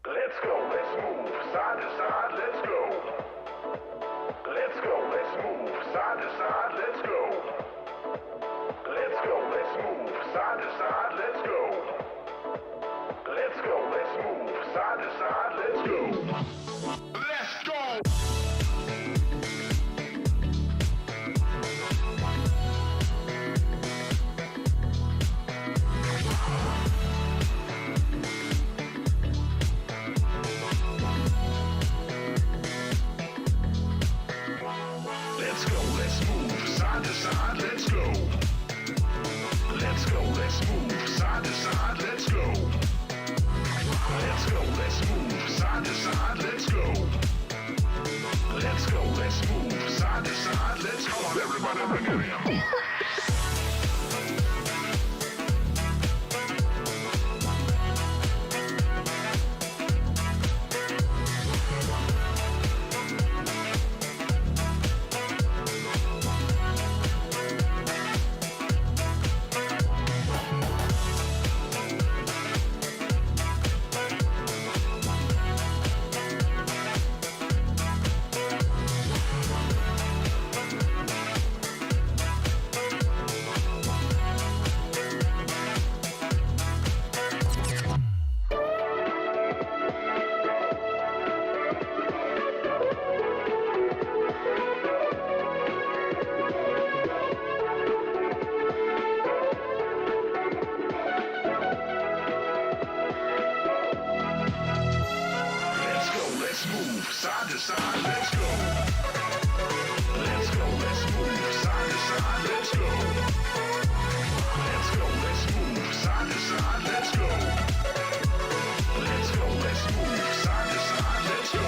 Let's go, let's move, side to side, let's go. Let's go, let's move, side to side, let's go. Let's go, let's move, side to side, let's go. Let's go, let's move, side to side, let's go. Let's go! Let's go, let's move, side to side, let's go. Let's go, let's move, side to side, let's go. Let's go, let's move, side to side, let's go. Let's go, let's move, side to side, let's go. Come on, everybody, bring it in. Side to side, let's go. Let's go, let's move, side to side, let's go. Let's go, let's move, side to side, let's go. Let's go, let's move, side to side, let's go.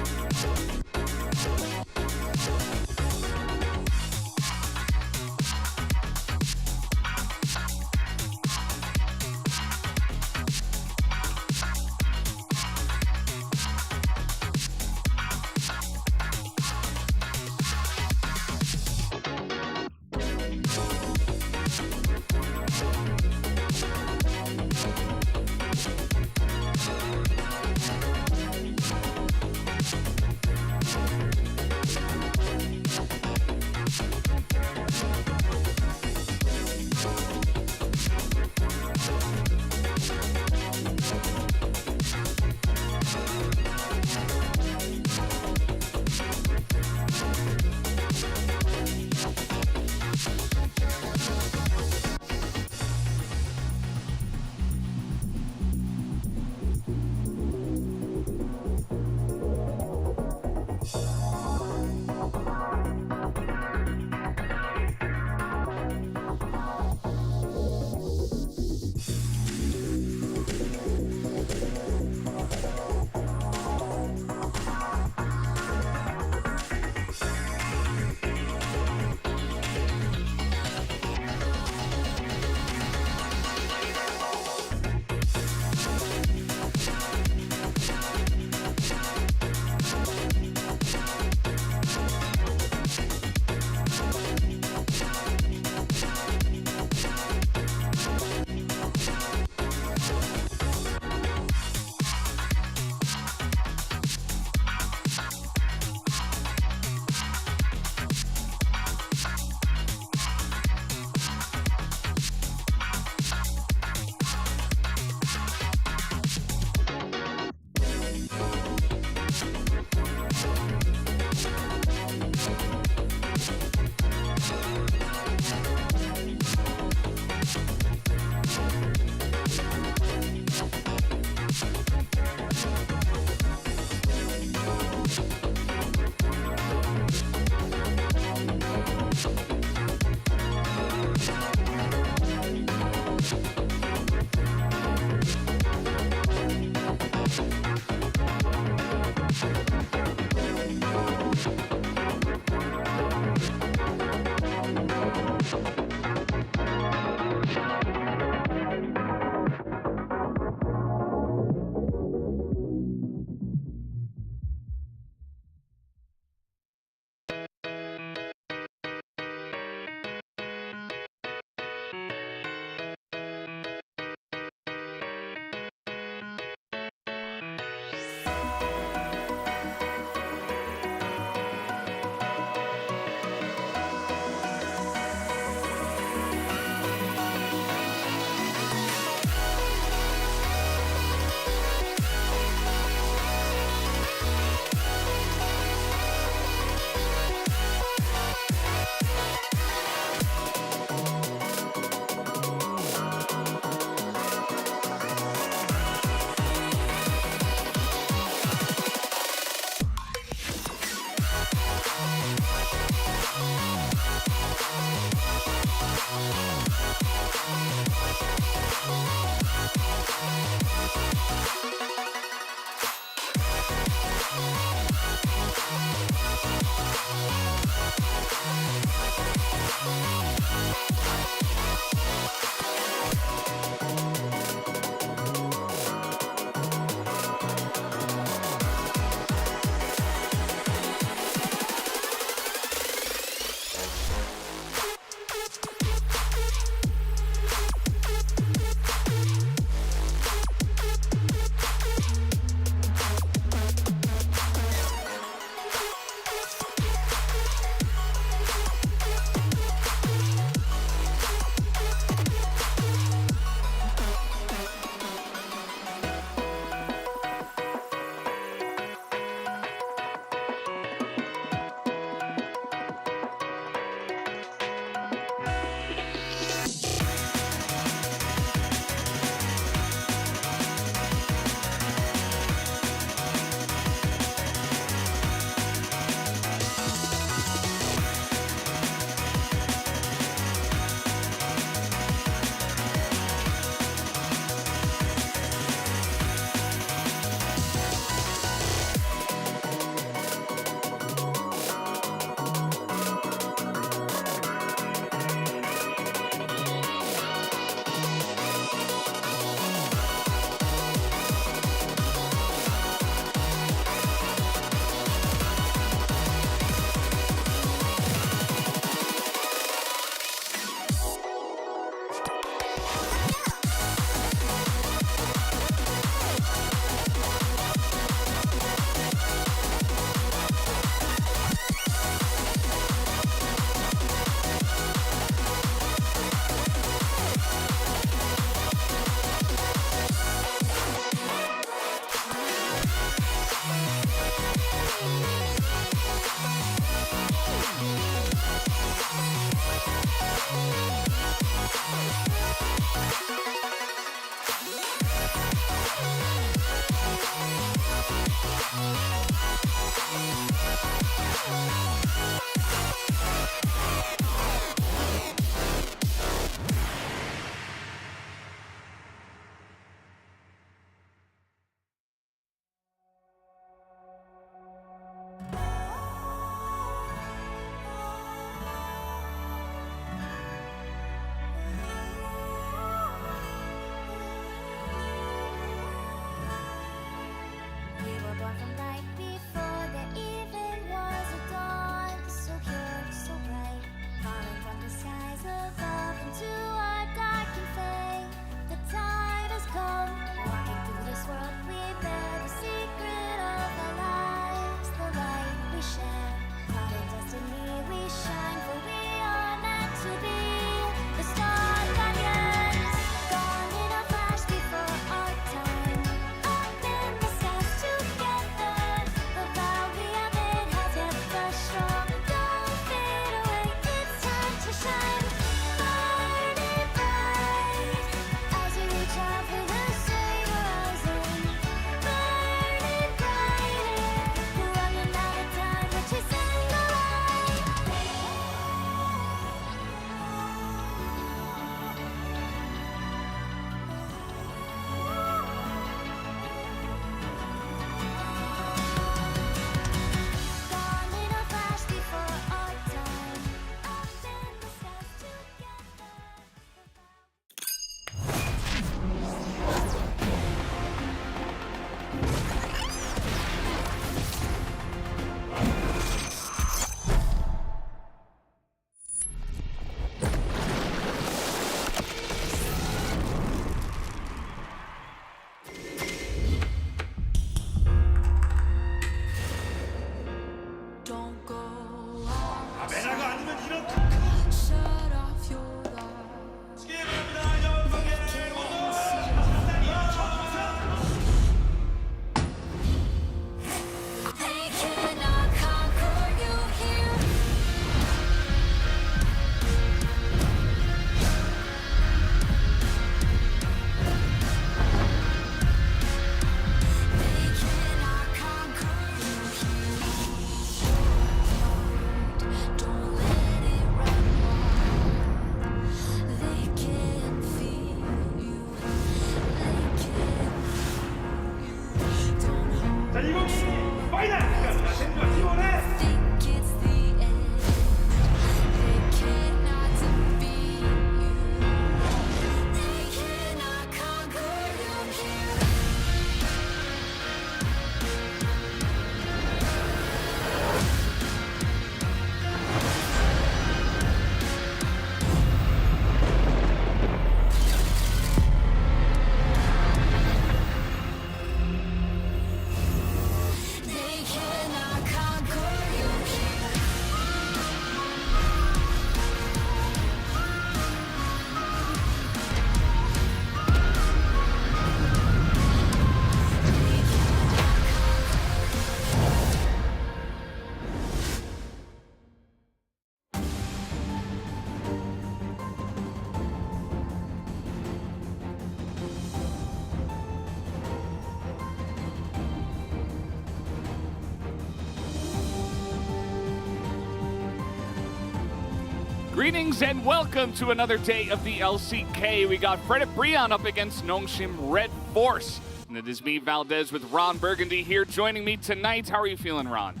Greetings and welcome to another day of the LCK. We got Fred Brion up against Nongshim Red Force. And it is me, Valdez, with Ron Burgundy here joining me tonight. How are you feeling, Ron?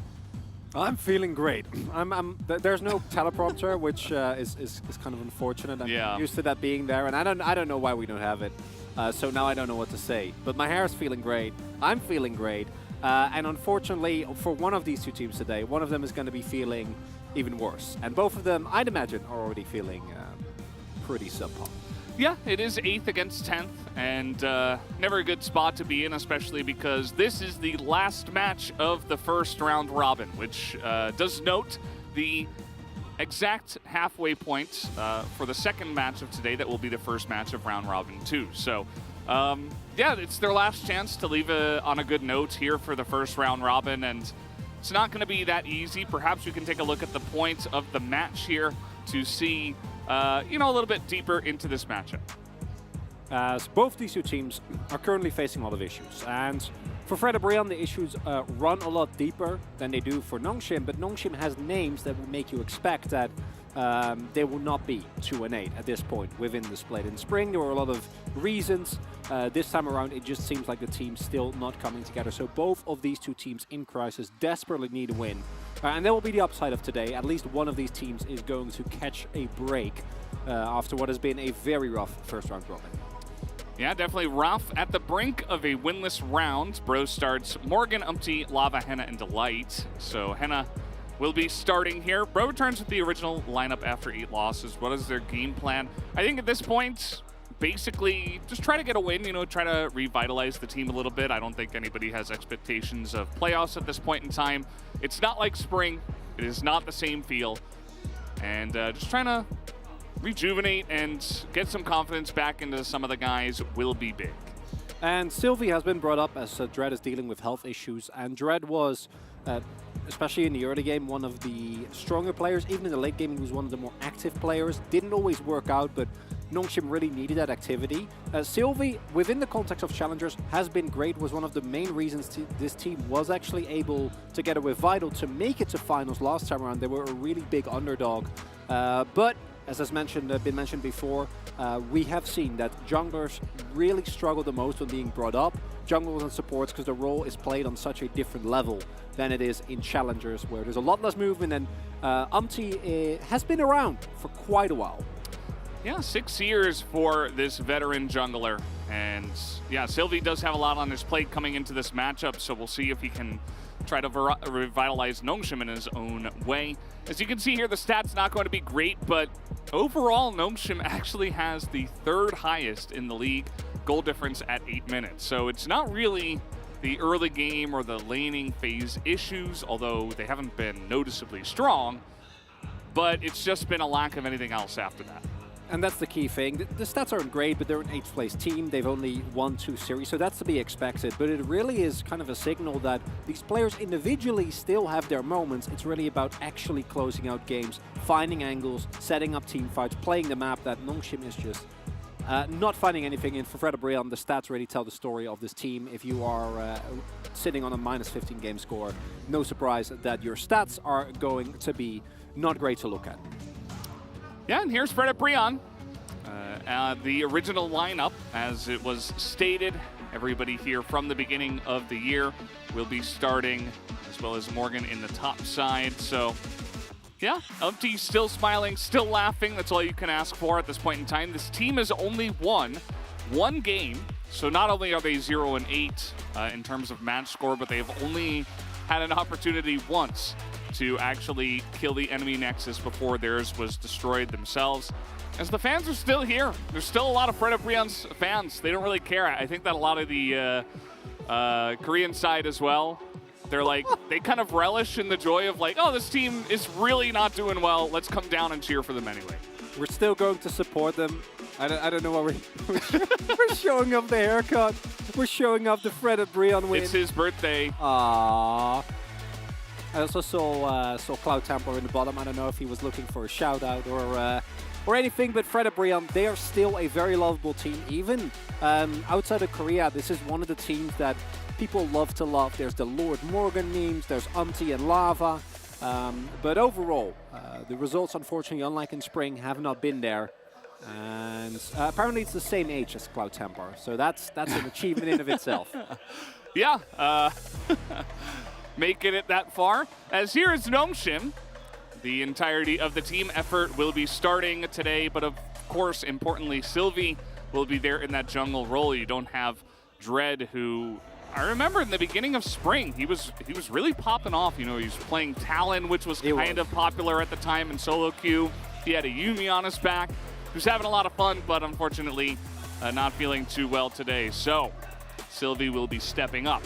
I'm feeling great. There's no teleprompter, which is kind of unfortunate. I'm used to that being there, and I don't know why we don't have it. So now I don't know what to say. But my hair is feeling great. I'm feeling great. And unfortunately, for one of these two teams today, one of them is going to be feeling even worse. And both of them, I'd imagine, are already feeling pretty subpar. Yeah, it is 8th against 10th, and never a good spot to be in, especially because this is the last match of the first round robin, which does note the exact halfway point for the second match of today. That will be the first match of round robin 2. So, yeah, it's their last chance to leave on a good note here for the first round robin, and it's not going to be that easy. Perhaps we can take a look at the points of the match here to see, a little bit deeper into this matchup. As both these two teams are currently facing a lot of issues. And for Fred Brion, the issues run a lot deeper than they do for Nongshim, but Nongshim has names that will make you expect that they will not be 2-8 at this point within the split. In spring, there were a lot of reasons. This time around, it just seems like the team's still not coming together. So both of these two teams in crisis desperately need a win. And that will be the upside of today. At least one of these teams is going to catch a break after what has been a very rough first round robin. Yeah, definitely rough. At the brink of a winless round, Bro starts Morgan, Umpty, Lava, Henna, and Delight. So Henna will be starting here. Bro returns with the original lineup after 8 losses. What is their game plan? I think at this point, basically just try to get a win, try to revitalize the team a little bit. I don't think anybody has expectations of playoffs at this point in time. It's not like spring. It is not the same feel. And just trying to rejuvenate and get some confidence back into some of the guys will be big. And Sylvie has been brought up as Dread is dealing with health issues, and Dread was, especially in the early game, one of the stronger players. Even in the late game, he was one of the more active players. Didn't always work out, but Nongshim really needed that activity. Sylvie, within the context of challengers, has been great, was one of the main reasons this team was actually able, together with Vital, to make it to finals last time around. They were a really big underdog. But as has been mentioned before, we have seen that junglers really struggle the most when being brought up. Junglers and supports, because the role is played on such a different level than it is in challengers, where there's a lot less movement, and Umpty has been around for quite a while. Yeah, 6 years for this veteran jungler. And yeah, Sylvie does have a lot on his plate coming into this matchup, so we'll see if he can try to revitalize Nongshim in his own way. As you can see here, the stats not going to be great, but overall, Nongshim actually has the 3rd highest in the league goal difference at 8 minutes. So it's not really the early game or the laning phase issues, although they haven't been noticeably strong, but it's just been a lack of anything else after that. And that's the key thing. The stats aren't great, but they're an 8th place team. They've only won 2 series, so that's to be expected. But it really is kind of a signal that these players individually still have their moments. It's really about actually closing out games, finding angles, setting up team fights, playing the map that Nongshim is just not finding anything in. For Fred Brion, the stats really tell the story of this team. If you are sitting on a -15 game score, no surprise that your stats are going to be not great to look at. Yeah, and here's Fred Brion. The original lineup, as it was stated everybody here from the beginning of the year will be starting, as well as Morgan in the top side. So, yeah, Umpty still smiling, still laughing. That's all you can ask for at this point in time. This team has only won one game. So not only are they 0-8 in terms of match score, but they've only had an opportunity once to actually kill the enemy Nexus before theirs was destroyed themselves. As the fans are still here, there's still a lot of Fred Brian's fans. They don't really care. I think that a lot of the Korean side as well, they're like, they kind of relish in the joy of like, oh, this team is really not doing well. Let's come down and cheer for them anyway. We're still going to support them. I don't know what we're showing off the haircut. We're showing off the Fred Brian win. It's his birthday. Aww. I also saw Cloud Templar in the bottom. I don't know if he was looking for a shout out or anything, but Fred Brian, they are still a very lovable team. Even outside of Korea, this is one of the teams that people love to love. There's the Lord Morgan memes, there's Umpty and Lava. But overall, the results, unfortunately, unlike in spring, have not been there. And apparently it's the same age as Cloud Templar, so that's an achievement in of itself. Yeah, making it that far. As here is Nongshim. The entirety of the team effort will be starting today, but of course, importantly, Sylvie will be there in that jungle role. You don't have Dread, who I remember in the beginning of spring, he was really popping off. You know, he was playing Talon, which was kind of popular at the time in solo queue. He had a Yuumi on his back. He was having a lot of fun, but unfortunately not feeling too well today. So Sylvie will be stepping up.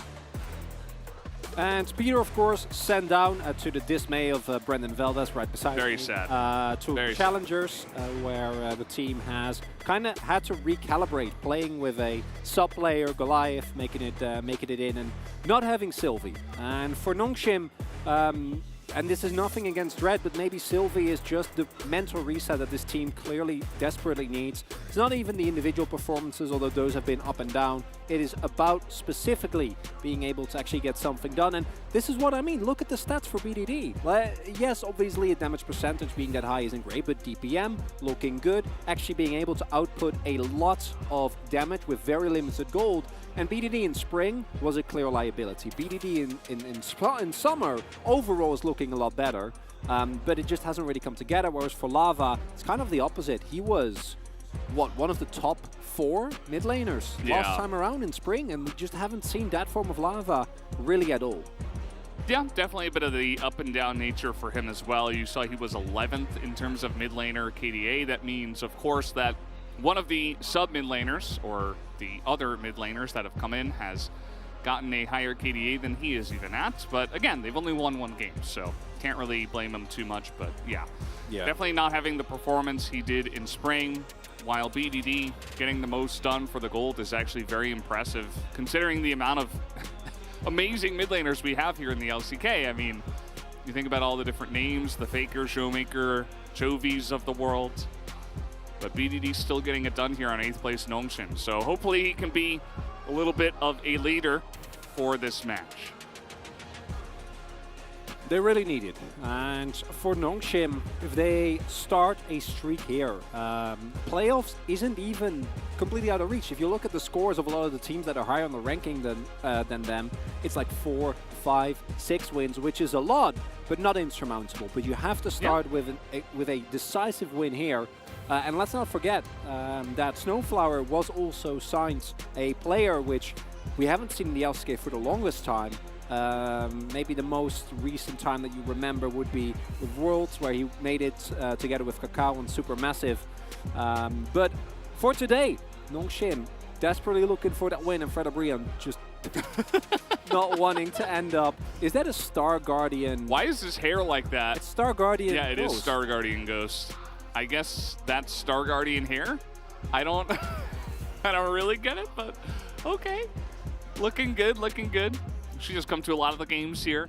And Peter, of course, sent down to the dismay of Brendan Valdez right beside Very me, sad. to Very challengers, where the team has kind of had to recalibrate, playing with a sub player, Goliath, making it in, and not having Sylvie. And for Nongshim, and this is nothing against Dread, but maybe Sylvie is just the mental reset that this team clearly desperately needs. It's not even the individual performances, although those have been up and down. It is about specifically being able to actually get something done. And this is what I mean. Look at the stats for BDD. Yes, obviously a damage percentage being that high isn't great, but DPM looking good. Actually being able to output a lot of damage with very limited gold. And BDD in spring was a clear liability. BDD in summer overall is looking a lot better, but it just hasn't really come together. Whereas for Lava, it's kind of the opposite. He was, one of the top 4 mid laners last time around in spring, and we just haven't seen that form of Lava really at all. Yeah, definitely a bit of the up and down nature for him as well. You saw he was 11th in terms of mid laner KDA. That means, of course, that one of the sub mid laners, or the other mid laners that have come in, has gotten a higher KDA than he is even at. But again, they've only won one game, so can't really blame him too much. But yeah, definitely not having the performance he did in spring, while BDD getting the most done for the gold is actually very impressive, considering the amount of amazing mid laners we have here in the LCK. I mean, you think about all the different names, the Faker, Showmaker, Chovies of the world. But BDD's still getting it done here on 8th place Nongshim. So hopefully he can be a little bit of a leader for this match. They really need it. And for Nongshim, if they start a streak here, playoffs isn't even completely out of reach. If you look at the scores of a lot of the teams that are higher on the ranking than them, it's like 4, 5, 6 wins, which is a lot, but not insurmountable. But you have to start with a decisive win here. And let's not forget that Snowflower was also signed a player which we haven't seen in the LCK for the longest time. Maybe the most recent time that you remember would be with Worlds, where he made it together with Kakao and Supermassive. But for today, Nongshim desperately looking for that win, and Fred Brian just not wanting to end up. Is that a Star Guardian? Why is his hair like that? It's Star Guardian. Yeah, it Ghost. is Star Guardian Ghost. I guess that's Star Guardian hair. I don't really get it, but okay. Looking good, looking good. She just come to a lot of the games here.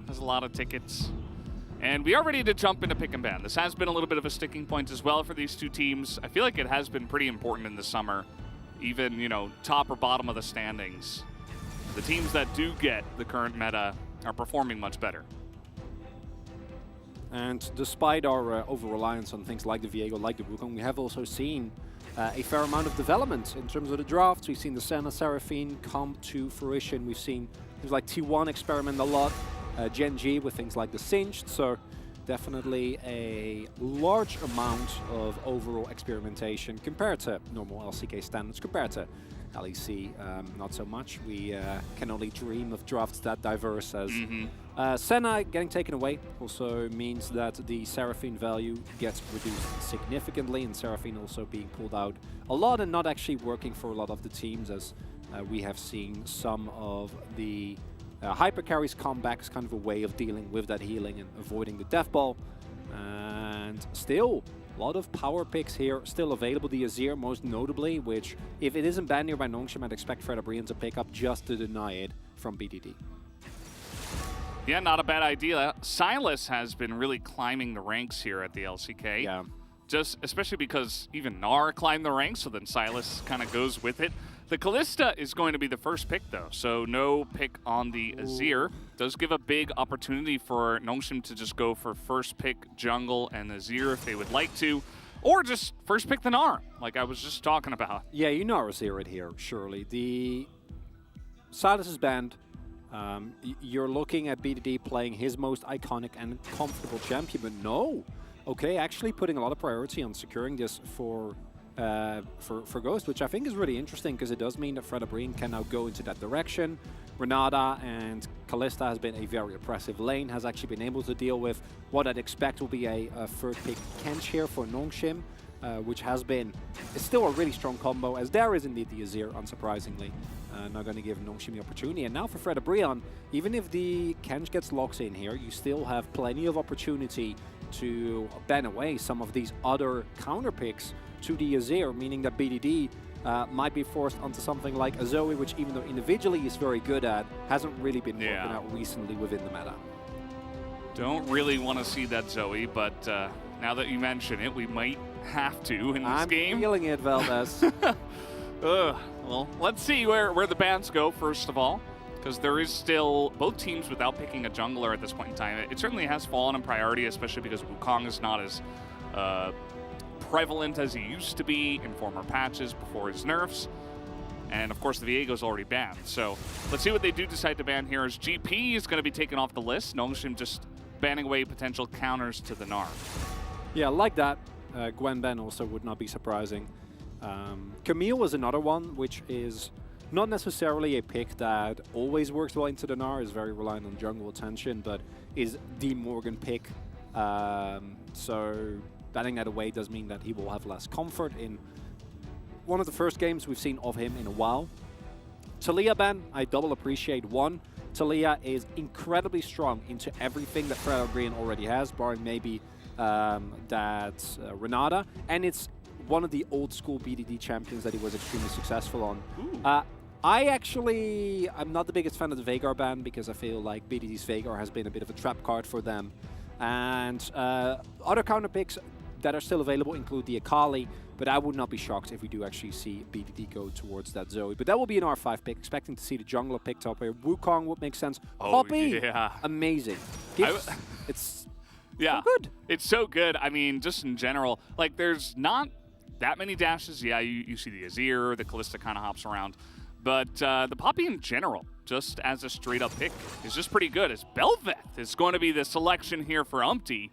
Has a lot of tickets. And we are ready to jump into pick and ban. This has been a little bit of a sticking point as well for these two teams. I feel like it has been pretty important in the summer. Even, you know, top or bottom of the standings. The teams that do get the current meta are performing much better. And despite our over-reliance on things like the Viego, like the Wukong, we have also seen a fair amount of development in terms of the drafts. We've seen the Senna Seraphine come to fruition. We've seen things like T1 experiment a lot, Gen G with things like the Singed. So definitely a large amount of overall experimentation compared to normal LCK standards, compared to LEC, not so much. We can only dream of drafts that diverse as Senna getting taken away also means that the Seraphine value gets reduced significantly, and Seraphine also being pulled out a lot and not actually working for a lot of the teams, as we have seen some of the hyper carries come back as kind of a way of dealing with that healing and avoiding the death ball. And still a lot of power picks here still available. The Azir most notably, which if it isn't banned here by Nongshim, I'd expect Fredabrean to pick up just to deny it from BDD. Yeah, not a bad idea. Silas has been really climbing the ranks here at the LCK. Yeah. Just especially because even Gnar climbed the ranks, so then Silas kind of goes with it. The Kalista is going to be the first pick, though, so no pick on the Azir. Does give a big opportunity for Nongshim to just go for first pick jungle and Azir if they would like to, or just first pick the Gnar, like I was just talking about. Yeah, you know Azir it here, surely. The Silas is banned. You're looking at BDD playing his most iconic and comfortable champion, but no. Okay, actually putting a lot of priority on securing this for Ghost, which I think is really interesting because it does mean that Fredabrean can now go into that direction. Renata and Kalista has been a very oppressive lane, has actually been able to deal with what I'd expect will be a third pick Kench here for Nongshim, which has been, it's still a really strong combo, as there is indeed the Azir, unsurprisingly. Not going to give Nongshim the opportunity. And now for Fredabrean, even if the Kench gets locks in here, you still have plenty of opportunity to ban away some of these other counter picks to the Azir, meaning that BDD might be forced onto something like a Zoe, which even though individually is very good at, hasn't really been working out recently within the meta. Don't really want to see that Zoe, but now that you mention it, we might have to in this game. I'm feeling it, Valdez. Well, let's see where the bans go, first of all, because there is still both teams without picking a jungler at this point in time. It certainly has fallen in priority, especially because Wukong is not as prevalent as he used to be in former patches before his nerfs. And of course the Viego's already banned. So let's see what they do decide to ban here, as GP is going to be taken off the list. Nongshim just banning away potential counters to the Gnar. Yeah, like that. Gwen ban also would not be surprising. Camille is another one, which is not necessarily a pick that always works well into the Gnar, is very reliant on jungle attention, but is the Morgan pick. So banning that away does mean that he will have less comfort in one of the first games we've seen of him in a while. Taliyah ban, I double appreciate. One, Taliyah is incredibly strong into everything that Fredabrean already has, barring maybe Renata, and it's one of the old school BDD champions that he was extremely successful on. I'm not the biggest fan of the Veigar ban because I feel like BDD's Veigar has been a bit of a trap card for them. And other counter picks that are still available include the Akali, but I would not be shocked if we do actually see BDD go towards that Zoe. But that will be an R5 pick, expecting to see the jungler picked up here. Wukong would make sense. Poppy, amazing. It's so good. It's so good. I mean, just in general, like there's not that many dashes. Yeah, you see the Azir, the Kalista kind of hops around. But the Poppy in general, just as a straight-up pick, is just pretty good. As Bel'Veth is going to be the selection here for Umpty.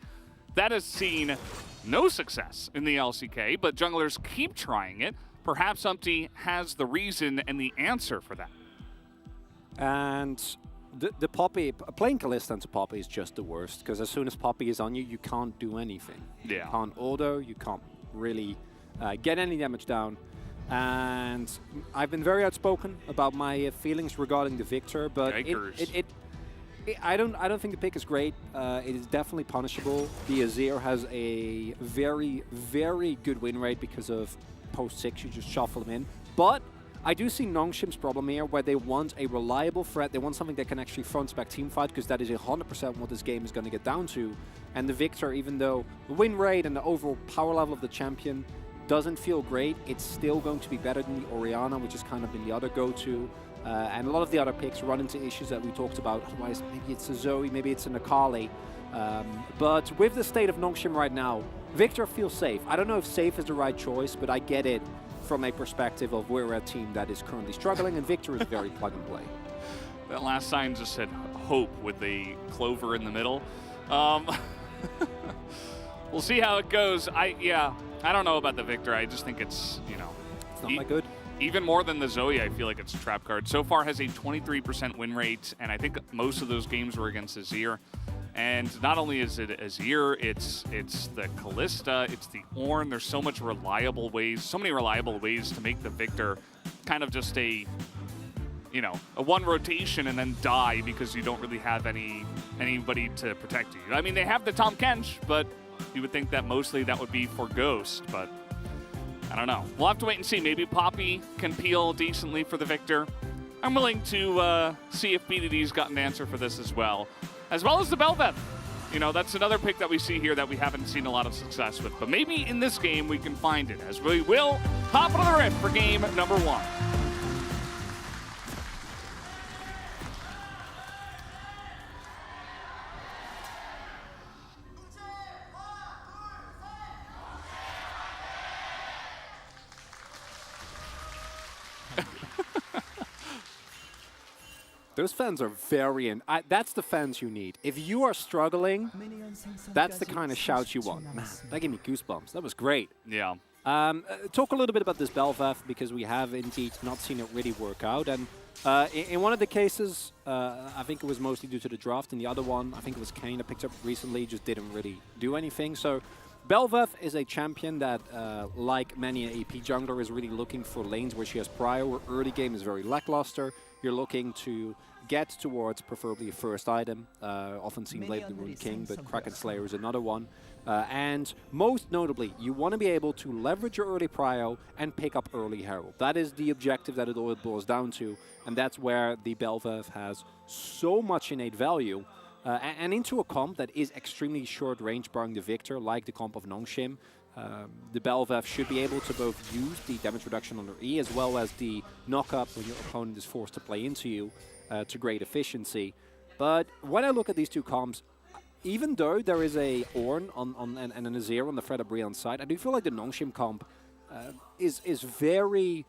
That has seen no success in the LCK, but junglers keep trying it. Perhaps Umpty has the reason and the answer for that. And the Poppy, playing Kalista into Poppy is just the worst, because as soon as Poppy is on you, you can't do anything. Yeah. You can't auto, you can't really get any damage down. And I've been very outspoken about my feelings regarding the Victor, but I don't think the pick is great. It is definitely punishable. The Azir has a very, very good win rate because of post-6, you just shuffle them in. But I do see Nongshim's problem here, where they want a reliable threat. They want something that can actually front back team fight, because that is 100% what this game is going to get down to. And the Victor, even though the win rate and the overall power level of the champion doesn't feel great, it's still going to be better than the Orianna, which has kind of been the other go-to. And a lot of the other picks run into issues that we talked about. Otherwise, maybe it's a Zoe, maybe it's an Akali. But with the state of Nongshim right now, Victor feels safe. I don't know if safe is the right choice, but I get it from a perspective of we're a team that is currently struggling, and Victor is very plug and play. That last sign just said hope with the clover in the middle. We'll see how it goes. I don't know about the Victor. I just think it's, It's not that good. Even more than the Zoe, I feel like it's a trap card. So far has a 23% win rate, and I think most of those games were against Azir. And not only is it Azir, it's the Kalista, it's the Ornn. There's so many reliable ways to make the Victor kind of just a one rotation and then die because you don't really have anybody to protect you. I mean, they have the Tahm Kench, but you would think that mostly that would be for Ghost, but I don't know. We'll have to wait and see. Maybe Poppy can peel decently for the Victor. I'm willing to see if BDD's got an answer for this as well as the Bel'Veth. That's another pick that we see here that we haven't seen a lot of success with, but maybe in this game we can find it, as we will hop into the rift for game number 1. Those fans are very that's the fans you need. If you are struggling, that's the kind of shout you want. Man, that gave me goosebumps. That was great. Yeah. Talk a little bit about this Bel'Veth, because we have indeed not seen it really work out. And in one of the cases, I think it was mostly due to the draft. In the other one, I think it was Kane that picked up recently, just didn't really do anything. So Bel'Veth is a champion that, like many an AP jungler, is really looking for lanes where she has prio, where early game is very lackluster. You're looking to get towards preferably a first item, often seen labeled the Rune King, but Kraken Slayer is another one. And most notably, you want to be able to leverage your early prio and pick up early Herald. That is the objective that it all boils down to, and that's where the Bel'Veth has so much innate value. And into a comp that is extremely short range, barring the Victor, like the comp of Nongshim, the Bel'Veth should be able to both use the damage reduction on their E as well as the knock-up when your opponent is forced to play into you to great efficiency. But when I look at these two comps, even though there is a Ornn and an Azir on the Fred Brion side, I do feel like the Nongshim comp is very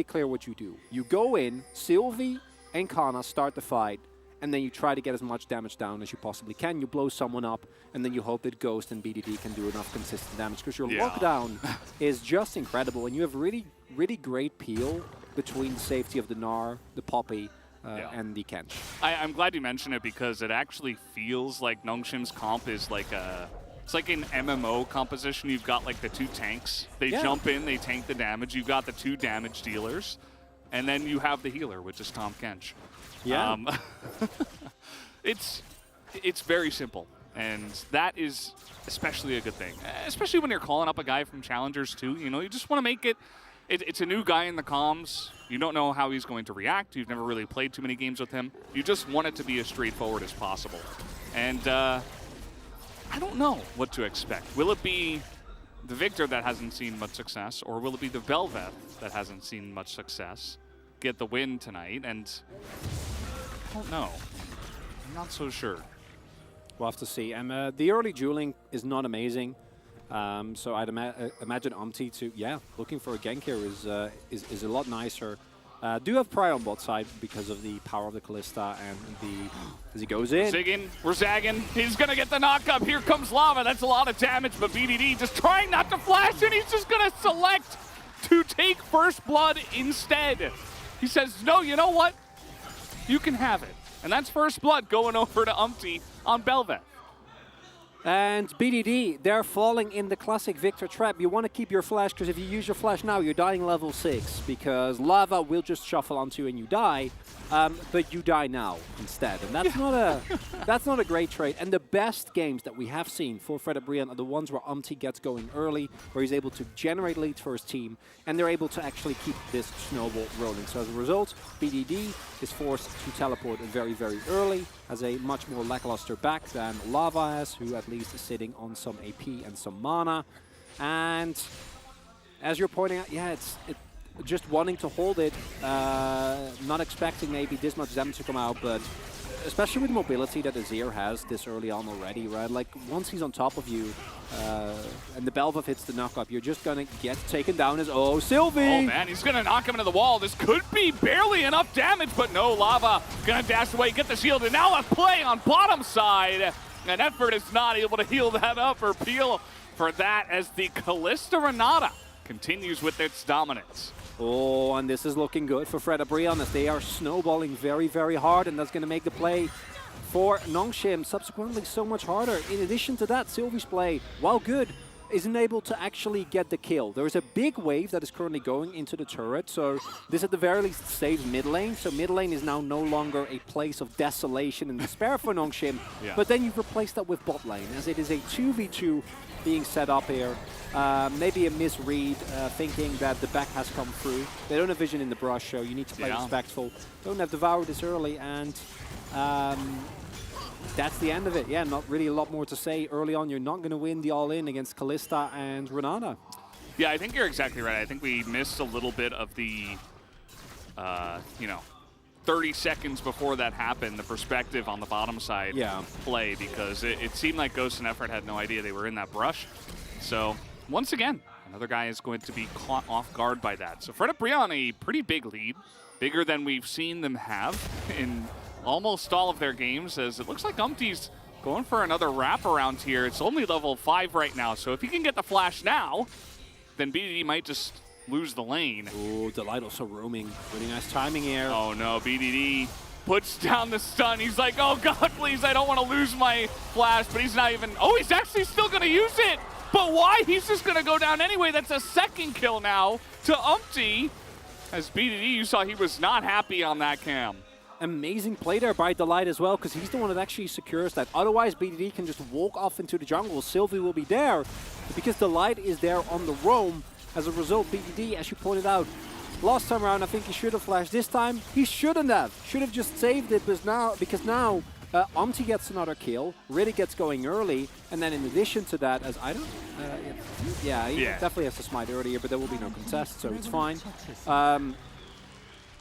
clear what you do. You go in, Sylvie and Kana start the fight, and then you try to get as much damage down as you possibly can. You blow someone up, and then you hope that Ghost and BDD can do enough consistent damage, because your lockdown is just incredible, and you have really, really great peel between the safety of the Gnar, the Poppy, and the Kench. I'm glad you mentioned it, because it actually feels like Nongshim's comp is like it's like an MMO composition. You've got like the two tanks. They jump in, they tank the damage. You've got the two damage dealers, and then you have the healer, which is Tahm Kench. Yeah. It's very simple, and that is especially a good thing, especially when you're calling up a guy from Challengers too. You just want to make it. It's a new guy in the comms. You don't know how he's going to react. You've never really played too many games with him. You just want it to be as straightforward as possible. And I don't know what to expect. Will it be the Victor that hasn't seen much success, or will it be the Bel'Veth that hasn't seen much success get the win tonight? And I don't know. I'm not so sure. We'll have to see. The early dueling is not amazing. So I'd imagine Umti looking for a gank here is a lot nicer. Do have Pry on bot side because of the power of the Kalista and as he goes in. Zigging, we're zagging. He's gonna get the knock up. Here comes Lava. That's a lot of damage, but BDD just trying not to flash, and he's just gonna select to take first blood instead. He says, no, you know what? You can have it. And that's first blood going over to Umti on Bel'Veth. And BDD, they're falling in the classic Victor trap. You want to keep your flash, because if you use your flash now, you're dying level 6, because Lava will just shuffle onto you and you die. But you die now instead, and that's not a great trade. And the best games that we have seen for Fred Brian are the ones where Umti gets going early, where he's able to generate leads for his team, and they're able to actually keep this snowball rolling. So as a result, BDD is forced to teleport very, very early, has a much more lackluster back than Lava has, who at least is sitting on some AP and some mana. And as you're pointing out, just wanting to hold it, not expecting maybe this much damage to come out, but especially with mobility that Azir has this early on already, right? Like, once he's on top of you and the Bel'Veth hits the knock-up, you're just going to get taken down as, oh, Sylvie! Oh, man, he's going to knock him into the wall. This could be barely enough damage, but no, Lava going to dash away, get the shield, and now a play on bottom side. And Effort is not able to heal that up or peel for that as the Kalista Renata continues with its dominance. Oh, and this is looking good for Fred Brion as they are snowballing very, very hard, and that's going to make the play for Nongshim subsequently so much harder. In addition to that, Sylvie's play, while good, isn't able to actually get the kill. There is a big wave that is currently going into the turret, so this at the very least saves mid lane. So mid lane is now no longer a place of desolation and despair for Nongshim, but then you've replaced that with bot lane, as it is a 2v2 being set up here. Maybe a misread, thinking that the back has come through. They don't have vision in the brush, so you need to play respectful. Don't have devoured this early, and that's the end of it. Yeah, not really a lot more to say early on. You're not going to win the all-in against Kalista and Renata. Yeah, I think you're exactly right. I think we missed a little bit of the, 30 seconds before that happened, the perspective on the bottom side play, because it seemed like Ghost and Effort had no idea they were in that brush. So, once again, another guy is going to be caught off guard by that. So, Fred Brion, a pretty big lead, bigger than we've seen them have in almost all of their games, as it looks like Umpty's going for another wraparound here. It's only level 5 right now, so if he can get the flash now, then BDD might just lose the lane. Oh, Delight also roaming. Really nice timing here. Oh no, BDD puts down the stun. He's like, oh god, please, I don't want to lose my flash, but he's not even, oh, he's actually still going to use it. But why? He's just going to go down anyway. That's a second kill now to Umpty. As BDD, you saw he was not happy on that cam. Amazing play there by Delight as well, because he's the one that actually secures that. Otherwise, BDD can just walk off into the jungle. Sylvie will be there. But because Delight is there on the roam, as a result, BDD, as you pointed out, last time around, I think he should have flashed. This time, he shouldn't have. Should have just saved it, because now Umpty gets another kill, really gets going early, and then in addition to that, as I don't... he definitely has to smite earlier, but there will be no contest, so it's fine.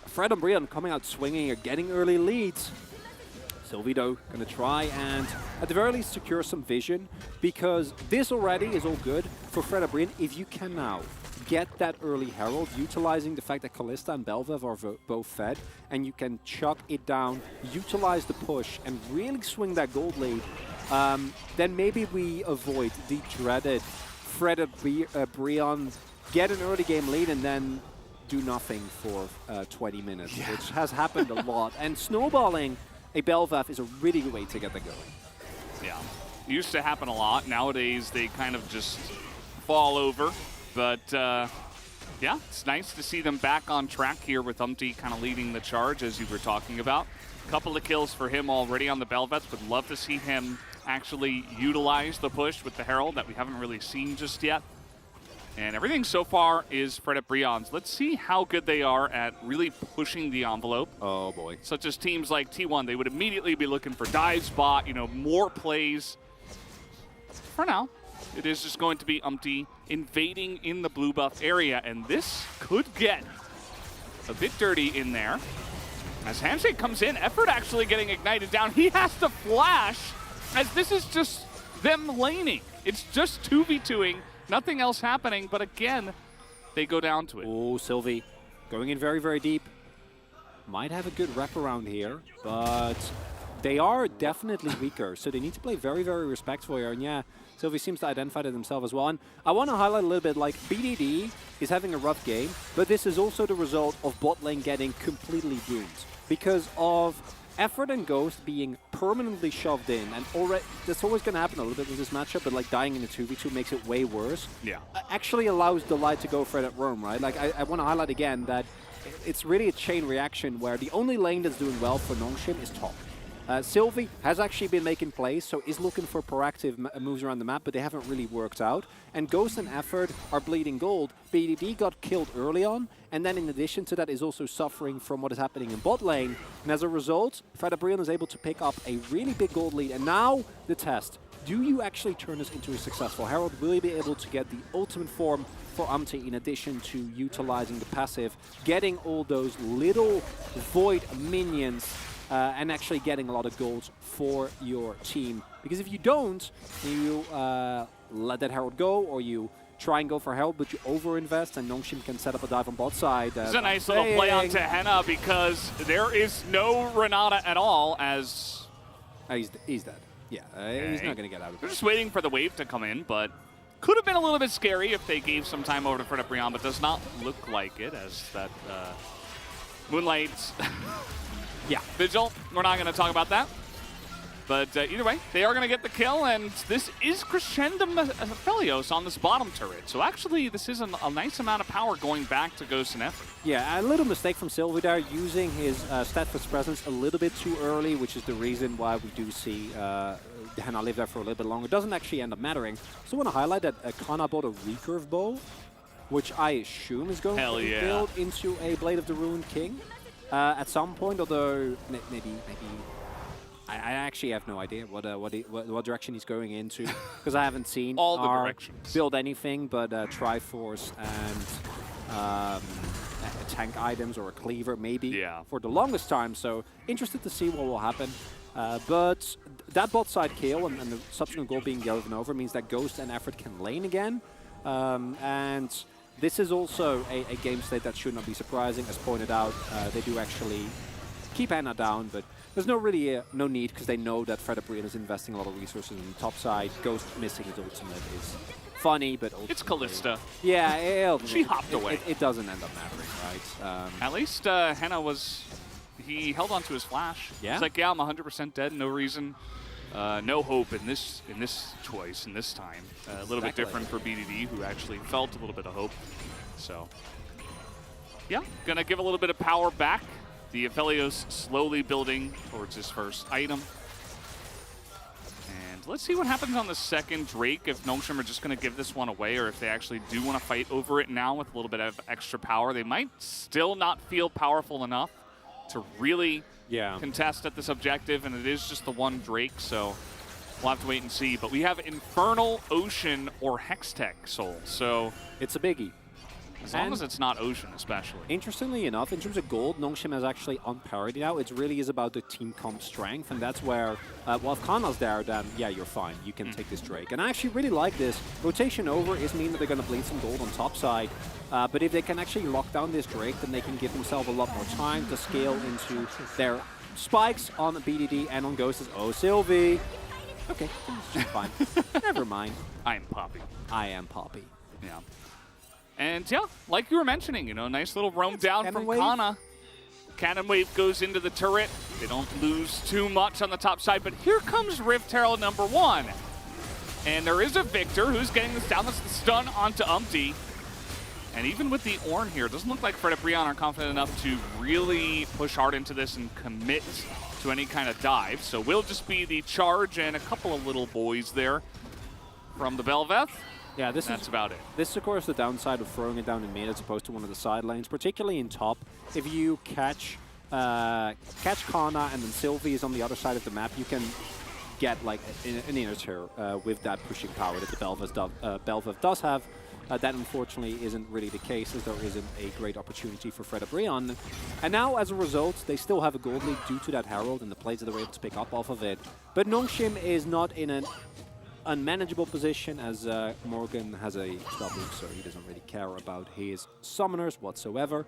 Fred and Brion coming out swinging or getting early leads. Sylvie, though, going to try and at the very least secure some vision, because this already is all good for Fred and Brion. If you can now get that early Herald, utilizing the fact that Kalista and Bel'Veth are both fed, and you can chuck it down, utilize the push, and really swing that gold lead, then maybe we avoid the dreaded Fred and Brion get an early game lead and then do nothing for 20 minutes, which has happened a lot. And snowballing a Bel'Veth is a really good way to get that going. Yeah, used to happen a lot. Nowadays, they kind of just fall over. But, yeah, it's nice to see them back on track here with Umpty kind of leading the charge, as you were talking about. A couple of kills for him already on the Bel'Veth. Would love to see him actually utilize the push with the Herald that we haven't really seen just yet. And everything so far is Fred at Brion's. Let's see how good they are at really pushing the envelope. Oh, boy. Such as teams like T1, they would immediately be looking for dive spot, more plays. For now, it is just going to be Umpty invading in the blue buff area, and this could get a bit dirty in there. As Handshake comes in, Effort actually getting ignited down. He has to flash, as this is just them laning. It's just 2v2ing. Nothing else happening, but again, they go down to it. Oh, Sylvie going in very, very deep. Might have a good wraparound here, but they are definitely weaker, so they need to play very, very respectful here. And yeah, Sylvie seems to identify it themselves as well. And I want to highlight a little bit, like, BDD is having a rough game, but this is also the result of bot lane getting completely doomed because of Effort and Ghost being permanently shoved in, and already that's always going to happen a little bit with this matchup, but like dying in a 2v2 makes it way worse. Yeah. Actually allows Delight to go for it at roam, right? Like, I want to highlight again that it's really a chain reaction where the only lane that's doing well for Nongshim is top. Sylvie has actually been making plays, so is looking for proactive moves around the map, but they haven't really worked out. And Ghost and Effort are bleeding gold. BDD got killed early on, and then in addition to that is also suffering from what is happening in bot lane. And as a result, Fred Brion is able to pick up a really big gold lead. And now the test. Do you actually turn this into a successful Herald? Will you be able to get the ultimate form for Umti, in addition to utilizing the passive, getting all those little void minions and actually getting a lot of gold for your team. Because if you don't, you let that Herald go, or you try and go for Herald, but you overinvest, and Nongshim can set up a dive on bot side. This is a nice little play onto Henna, because there is no Renata at all, as... He's dead. Yeah, he's not going to get out of it. They're just waiting for the wave to come in, but could have been a little bit scary if they gave some time over to Fred Brion, but does not look like it, as that Moonlight Vigil. We're not going to talk about that. But either way, they are going to get the kill, and this is Crescendum Aphelios on this bottom turret. So actually, this is a nice amount of power going back to Ghost and Effort. Yeah, a little mistake from Sylvie there, using his Steadfast Presence a little bit too early, which is the reason why we do see Henna live there for a little bit longer. It doesn't actually end up mattering. I also want to highlight that Kana bought a recurve bow, which I assume is going to build into a Blade of the Ruined King at some point, although maybe I actually have no idea what direction he's going into, because I haven't seen all the directions build anything but Triforce and tank items, or a cleaver maybe for the longest time. So interested to see what will happen. But that bot side kill and the subsequent goal being given over means that Ghost and Effort can lane again. And this is also a game state that should not be surprising. As pointed out, they do actually keep Henna down, but there's no need, because they know that Fred Brion is investing a lot of resources in the top side. Ghost missing his ultimate is funny, but ultimately, it's Callista. Yeah, she hopped away. It doesn't end up mattering, right? At least Henna he held on to his flash. Yeah. He's like, yeah, I'm 100% dead, no reason. No hope in this choice, in this time. A little bit different for BDD, who actually felt a little bit of hope. So, yeah, gonna give a little bit of power back. The Aphelios slowly building towards his first item. And let's see what happens on the second Drake, if Nongshim are just going to give this one away, or if they actually do want to fight over it now with a little bit of extra power. They might still not feel powerful enough to really contest at this objective, and it is just the one Drake, so we'll have to wait and see. But we have Infernal, Ocean, or Hextech Soul, so it's a biggie. As long as it's not Ocean, especially. Interestingly enough, in terms of gold, Nongshim is actually on parity now. It really is about the team comp strength, and that's where, well, if Kana's there, then yeah, you're fine. You can take this Drake. And I actually really like this. Rotation over is mean that they're going to bleed some gold on top side, but if they can actually lock down this Drake, then they can give themselves a lot more time to scale into their spikes on BDD and on Ghosts. Oh, Sylvie. Okay, it's fine. Never mind. I am Poppy. I am Poppy. Yeah. And yeah, like you were mentioning, you know, nice little roam down from Kana. Cannon Wave goes into the turret. They don't lose too much on the top side, but here comes Rift Herald #1. And there is a Victor who's getting this down. That's the stun onto Umti. And even with the Ornn here, it doesn't look like Fred Brion are confident enough to really push hard into this and commit to any kind of dive. So will just be the charge and a couple of little boys there from the Bel'Veth. Yeah, that's about it. This is, of course, the downside of throwing it down in mid as opposed to one of the side lanes, particularly in top. If you catch Kana and then Sylvie is on the other side of the map, you can get like an inner tier with that pushing power that the Bel'Veth does have. That unfortunately isn't really the case, as there isn't a great opportunity for Fred Brion. And now, as a result, they still have a gold lead due to that Herald and the plays that they're able to pick up off of it. But Nongshim is not in an unmanageable position, as Morgan has a spell book, so he doesn't really care about his summoners whatsoever.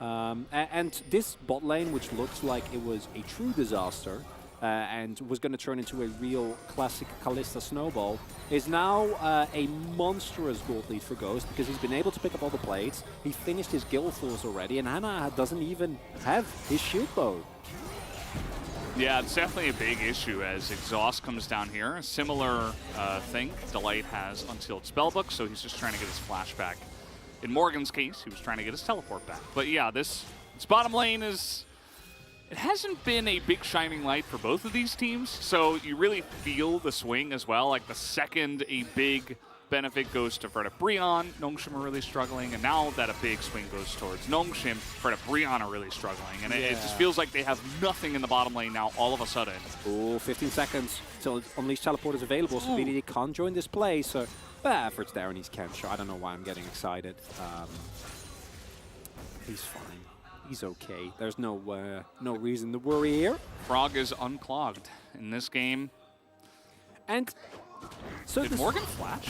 And this bot lane, which looks like it was a true disaster and was going to turn into a real classic Callista snowball, is now a monstrous gold lead for Ghost, because he's been able to pick up all the plates. He finished his guild force already, and Hannah doesn't even have his shield bow. Yeah, it's definitely a big issue as Exhaust comes down here. A similar thing Delight has Untitled Spellbook, so he's just trying to get his flash back. In Morgan's case, he was trying to get his teleport back. But yeah, this bottom lane is... It hasn't been a big shining light for both of these teams, so you really feel the swing as well. Like the second a big benefit goes to Fred Brion, Nongshim are really struggling, and now that a big swing goes towards Nongshim, Fred Brion are really struggling, and it just feels like they have nothing in the bottom lane now all of a sudden. Ooh, 15 seconds till Unleashed Teleport is available, so BDD can't join this play, so But effort's there and he's Kench. I don't know why I'm getting excited. He's fine. He's okay. There's no reason to worry here. Frog is unclogged in this game. And so Did Morgan flash?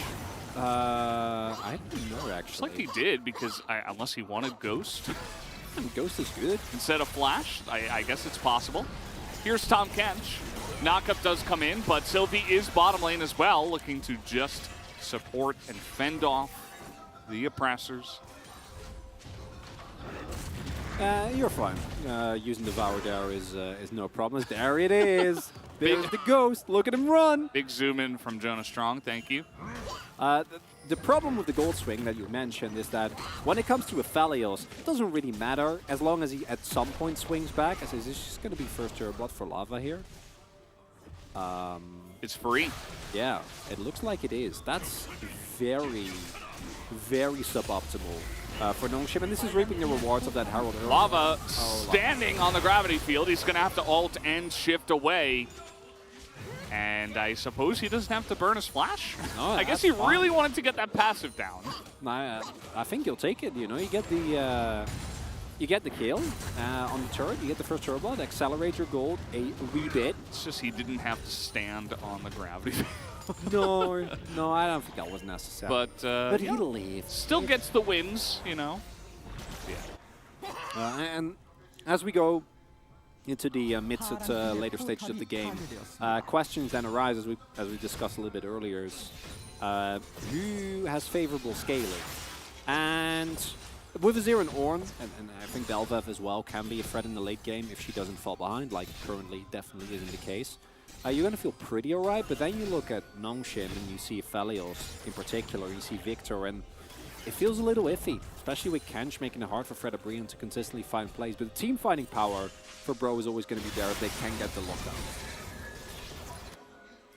I don't know actually. Looks like he did because unless he wanted Ghost Ghost is good. instead of Flash, I guess it's possible. Here's Tom Kench. Knockup does come in, but Sylvie is bottom lane as well, looking to just support and fend off the oppressors. You're fine. Using Devour there is no problem. There it is. There's the Ghost. Look at him run. Big zoom in from Jonah Strong, thank you. The problem with the gold swing that you mentioned is that when it comes to Aphelios, it doesn't really matter as long as he at some point swings back. I says, is this just going to be first turbo blood for Lava here? It's free. Yeah, it looks like it is. That's very, very suboptimal for Nongshim, and this is reaping the rewards of that Herald. Lava standing on the gravity field. He's going to have to ult and shift away. And I suppose he doesn't have to burn his flash. No, I guess he really wanted to get that passive down. I think you'll take it. You know, you get the kill on the turret. You get the first turbo, accelerate your gold a wee bit. It's just he didn't have to stand on the gravity field. no, I don't think that was necessary. But he leaves. Still gets the wins, you know. Yeah. And as we go into the mid to later stages of the game, questions then arise as we discussed a little bit earlier. Is who has favorable scaling? And with Azir and Ornn, and I think Bel'Vev as well can be a threat in the late game if she doesn't fall behind, like currently definitely isn't the case. You're going to feel pretty alright, but then you look at Nongshim and you see Aphelios in particular, you see Victor, and it feels a little iffy, especially with Kench making it hard for Fred Brian to consistently find plays. But the team fighting power for Bro is always going to be there if they can get the lockdown.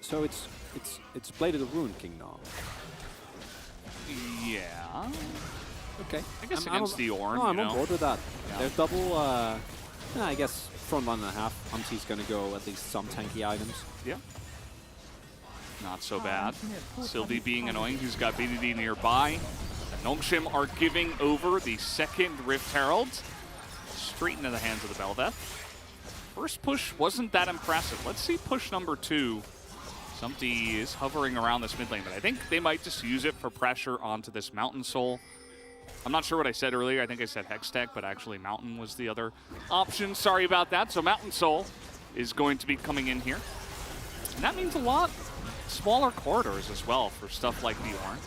So it's Blade of the Ruin King now. Yeah. Okay. I guess against the Ornn, I'm on board with that. Yeah. There's double, I guess front 1.5. Umti's going to go at least some tanky items. Yeah. Not so bad. Sylvie being annoying, he's got BDD nearby. Nongshim are giving over the second Rift Herald straight into the hands of the Bel'Vev. First push wasn't that impressive. Let's see push number 2. Sumpty is hovering around this mid lane, but I think they might just use it for pressure onto this Mountain Soul. I'm not sure what I said earlier. I think I said Hextech, but actually Mountain was the other option. Sorry about that. So Mountain Soul is going to be coming in here. And that means a lot smaller corridors as well for stuff like the Ornn.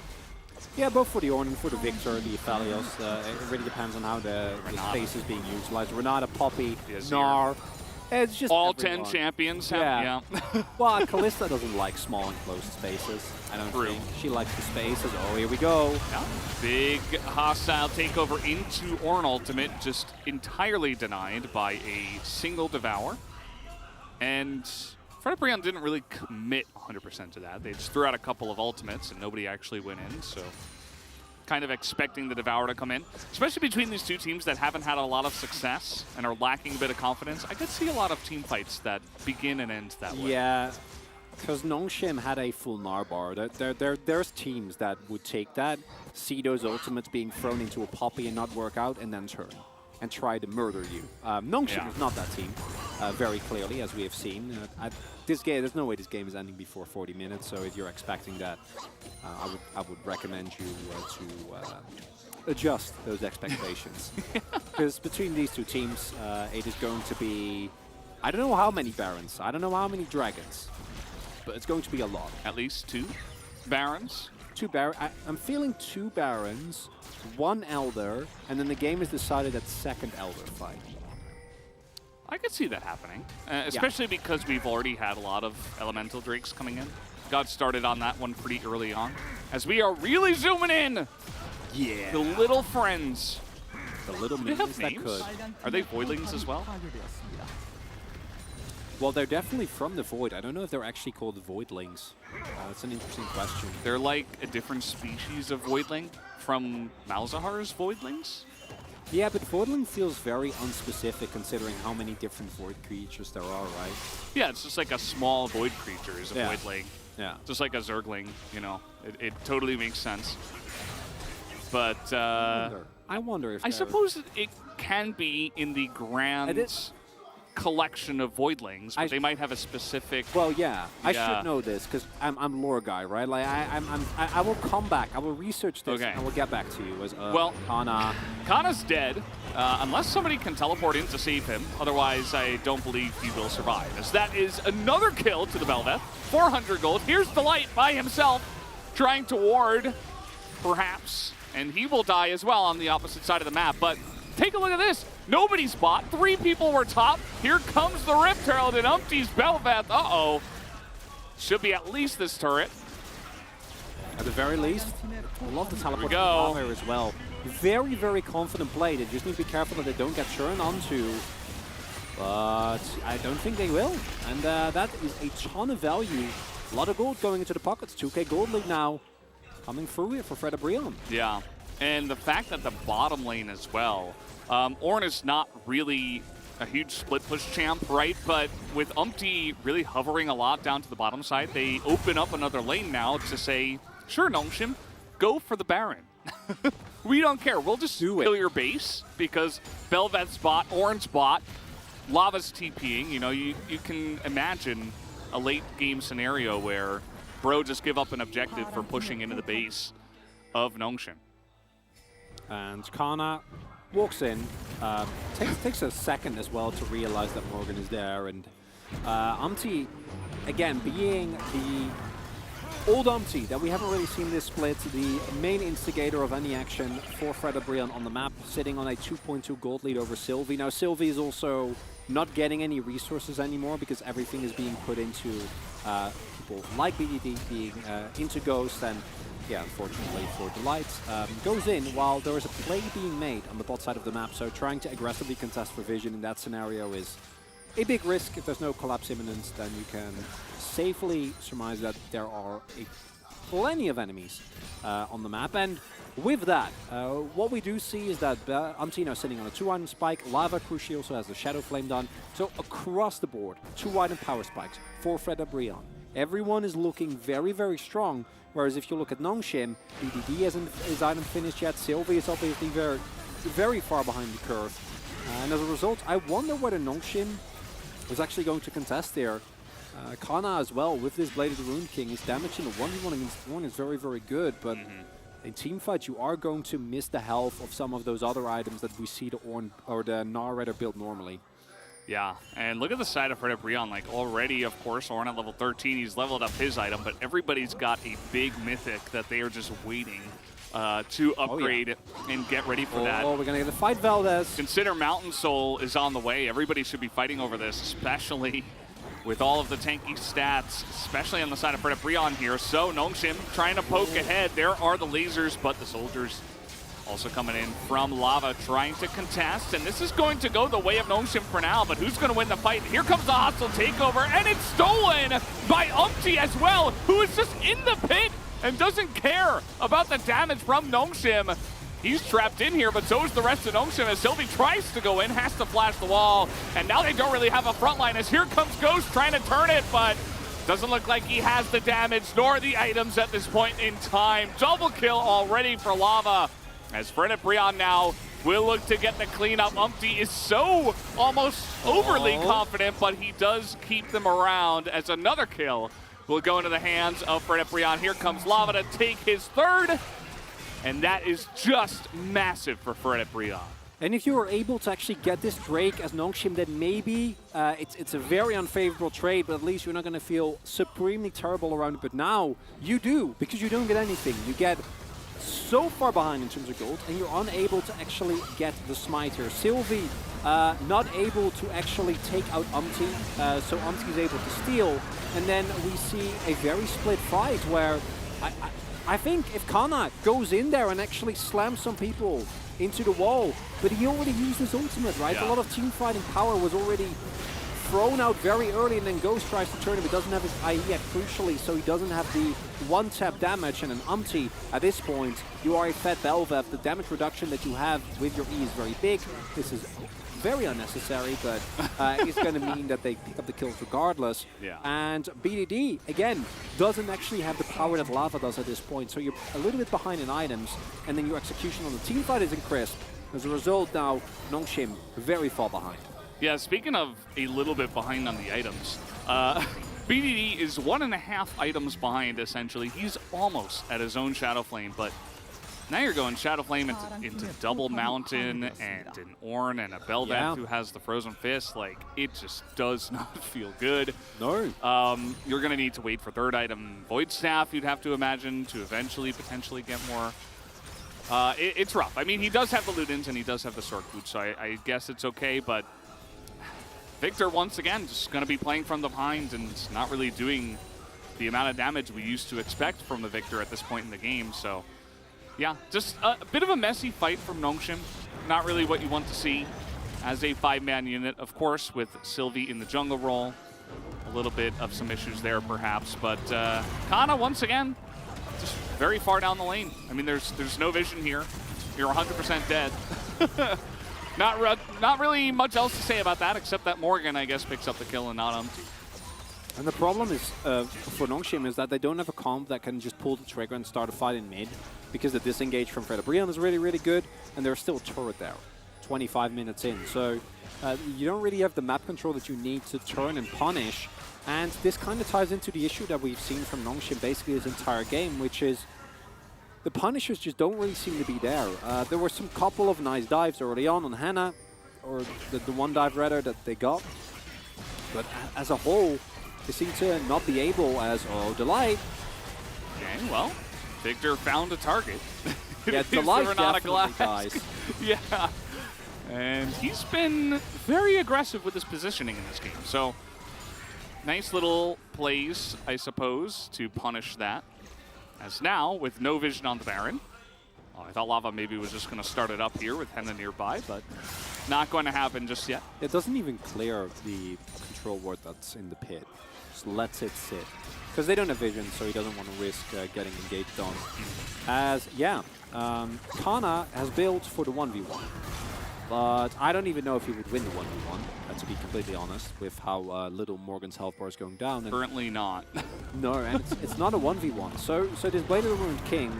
Yeah, both for the Ornn and for the Victor, the Aphelios. It really depends on how the space is being utilized. Renata, Poppy, Gnar. It's just all everyone. 10 champions have, yeah. Well, Kalista doesn't like small enclosed spaces. I don't think. She likes the spaces. Oh, here we go. Yeah. Big hostile takeover into Ornn ultimate, just entirely denied by a single Devour. And Fredbrian didn't really commit 100% to that. They just threw out a couple of ultimates and nobody actually went in, so kind of expecting the Devour to come in. Especially between these two teams that haven't had a lot of success and are lacking a bit of confidence, I could see a lot of team fights that begin and end that way. Yeah, because Nongshim had a full Narbar. There's teams that would take that, see those ultimates being thrown into a Poppy and not work out, and then turn and try to murder you. Nongshim is not that team, very clearly, as we have seen. This game, there's no way this game is ending before 40 minutes, so if you're expecting that, I would recommend you to adjust those expectations. Because between these two teams, it is going to be, I don't know how many Barons, I don't know how many Dragons, but it's going to be a lot. At least 2 Barons. 2 Barons. I'm feeling 2 Barons, 1 Elder, and then the game is decided at second Elder fight. I could see that happening, especially because we've already had a lot of Elemental Drakes coming in. Got started on that one pretty early on. As we are really zooming in! Yeah. The little friends. The little Do they have minions that names? could. Are they Voidlings as well? Well, they're definitely from the Void. I don't know if they're actually called Voidlings. That's an interesting question. They're like a different species of Voidling from Malzahar's Voidlings? Yeah, but Voidling feels very unspecific considering how many different Void creatures there are, right? Yeah, it's just like a small Void creature is a Voidling. Yeah. Just like a Zergling, you know, it totally makes sense. But I wonder if I suppose it can be in the grand collection of Voidlings, but they might have a specific. Well, yeah, I should know this because I'm lore guy, right? Like I will come back. I will research this and I will get back to you. As well, Kana's dead unless somebody can teleport in to save him. Otherwise, I don't believe he will survive. As that is another kill to the Bel'Veth. 400 gold. Here's Delight by himself, trying to ward, perhaps, and he will die as well on the opposite side of the map. But take a look at this. Nobody's bot. 3 people were top. Here comes the Rift Herald and Umpty's Bel'Veth. Uh-oh. Should be at least this turret. At the very least, I love the teleport here as well. Very, very confident play. They just need to be careful that they don't get turned onto. But I don't think they will. And that is a ton of value. A lot of gold going into the pockets. 2k gold lead now. Coming through here for Fred Yeah. And the fact that the bottom lane as well. Ornn is not really a huge split push champ, right? But with Umpty really hovering a lot down to the bottom side, they open up another lane now to say, sure, Nongshim, go for the Baron. We don't care. We'll just kill your base because Bel'Veth's bot, Ornn's bot, Lava's TPing. You know, you can imagine a late game scenario where Bro just give up an objective for pushing into the base of Nongshim. And Kana walks in, takes a second as well to realize that Morgan is there, and Umpty, again, being the old Umpty that we haven't really seen this split, the main instigator of any action for Fred on the map, sitting on a 2.2 gold lead over Sylvie. Now Sylvie is also not getting any resources anymore because everything is being put into people like BDD being into Ghost, and yeah, unfortunately for Delight, goes in while there is a play being made on the bot side of the map, so trying to aggressively contest for vision in that scenario is a big risk. If there's no collapse imminent, then you can safely surmise that there are plenty of enemies on the map. And with that, what we do see is that Umpty sitting on a 2-item spike. Lava Cruci also has the Shadow Flame done. So across the board, 2-item power spikes for Fred Brion. Everyone is looking very, very strong. Whereas if you look at Nongshim, BDD hasn't his item finished yet. Sylvie is obviously very, very far behind the curve. And as a result, I wonder whether Nongshim was actually going to contest there. Kana as well, with this Blade of the Rune King, his damage in the 1v1 against Ornn is very, very good. But in teamfight, you are going to miss the health of some of those other items that we see the Ornn or the Gnar build normally. Yeah, and look at the side of Fred Brion. Like already, of course, Ornn at level 13, he's leveled up his item, but everybody's got a big mythic that they are just waiting to upgrade and get ready for that. Oh, we're going to get the fight, Valdez. Consider Mountain Soul is on the way. Everybody should be fighting over this, especially with all of the tanky stats, especially on the side of Fred Brion here. So Nongshim trying to poke ahead. There are the lasers, but the soldiers also coming in from Lava, trying to contest, and this is going to go the way of Nongshim for now, but who's going to win the fight? Here comes the hostile takeover, and it's stolen by Umpty as well, who is just in the pit and doesn't care about the damage from Nongshim. He's trapped in here, but so is the rest of Nongshim as Sylvie tries to go in, has to flash the wall, and now they don't really have a front line as here comes Ghost trying to turn it, but doesn't look like he has the damage nor the items at this point in time. Double kill already for Lava. As Fred Brion now will look to get the cleanup. Umpty is so almost overly confident, but he does keep them around as another kill will go into the hands of Fred Brion. Here comes Lava to take his third, and that is just massive for Fred Brion. And if you are able to actually get this Drake as Nongshim, then maybe it's a very unfavorable trade, but at least you're not going to feel supremely terrible around it. But now you do, because you don't get anything. You get so far behind in terms of gold, and you're unable to actually get the smiter. Sylvie not able to actually take out Umpty, so Umpty is able to steal, and then we see a very split fight where I think if Kana goes in there and actually slams some people into the wall, but he already used his ultimate, right? Yeah. A lot of team fighting power was already thrown out very early, and then Ghost tries to turn him. He doesn't have his IE yet, crucially, so he doesn't have the one-tap damage. And an Umpty, at this point, you are a fed Bel'Veth. The damage reduction that you have with your E is very big. This is very unnecessary, but it's going to mean that they pick up the kills regardless. Yeah. And BDD, again, doesn't actually have the power that Lava does at this point, so you're a little bit behind in items, and then your execution on the team fight isn't crisp. As a result, now, Nongshim very far behind. Yeah, speaking of a little bit behind on the items, BDD is 1.5 items behind, essentially. He's almost at his own Shadow Flame, but now you're going Shadow Flame into Double Mountain and an Ornn and a Bel'Veth who has the Frozen Fist. Like, it just does not feel good. No. You're going to need to wait for third item Void Staff, you'd have to imagine, to eventually potentially get more. It's rough. I mean, he does have the Ludens and he does have the Sork Boot, so I guess it's okay, but Victor, once again, just going to be playing from the behind and not really doing the amount of damage we used to expect from the Victor at this point in the game, so yeah, just a bit of a messy fight from Nongshim. Not really what you want to see as a 5-man unit, of course, with Sylvie in the jungle role. A little bit of some issues there, perhaps, but Kana, once again, just very far down the lane. I mean, there's no vision here. You're 100% dead. Not really much else to say about that, except that Morgan, I guess, picks up the kill and not Umpty. And the problem is, for Nongshim, is that they don't have a comp that can just pull the trigger and start a fight in mid, because the disengage from Fred Brion is really, really good, and there's still a turret there, 25 minutes in. So you don't really have the map control that you need to turn and punish, and this kind of ties into the issue that we've seen from Nongshim basically this entire game, which is the punishers just don't really seem to be there. There were some couple of nice dives early on Hannah, or the one dive rather that they got, but as a whole, they seem to not be able as, oh, Delight. Okay, well, Victor found a target. Yeah, Delight definitely, guys. Yeah, and he's been very aggressive with his positioning in this game. So, nice little plays, I suppose, to punish that. As now, with no vision on the Baron. Oh, I thought Lava maybe was just going to start it up here with Henna nearby, but not going to happen just yet. It doesn't even clear the control ward that's in the pit. Just lets it sit. Because they don't have vision, so he doesn't want to risk getting engaged on. As, yeah, Kana has built for the 1v1. But I don't even know if he would win the 1v1, to be completely honest, with how little Morgan's health bar is going down. And currently not. No, and it's not a 1v1. So this Blade of the Ruined King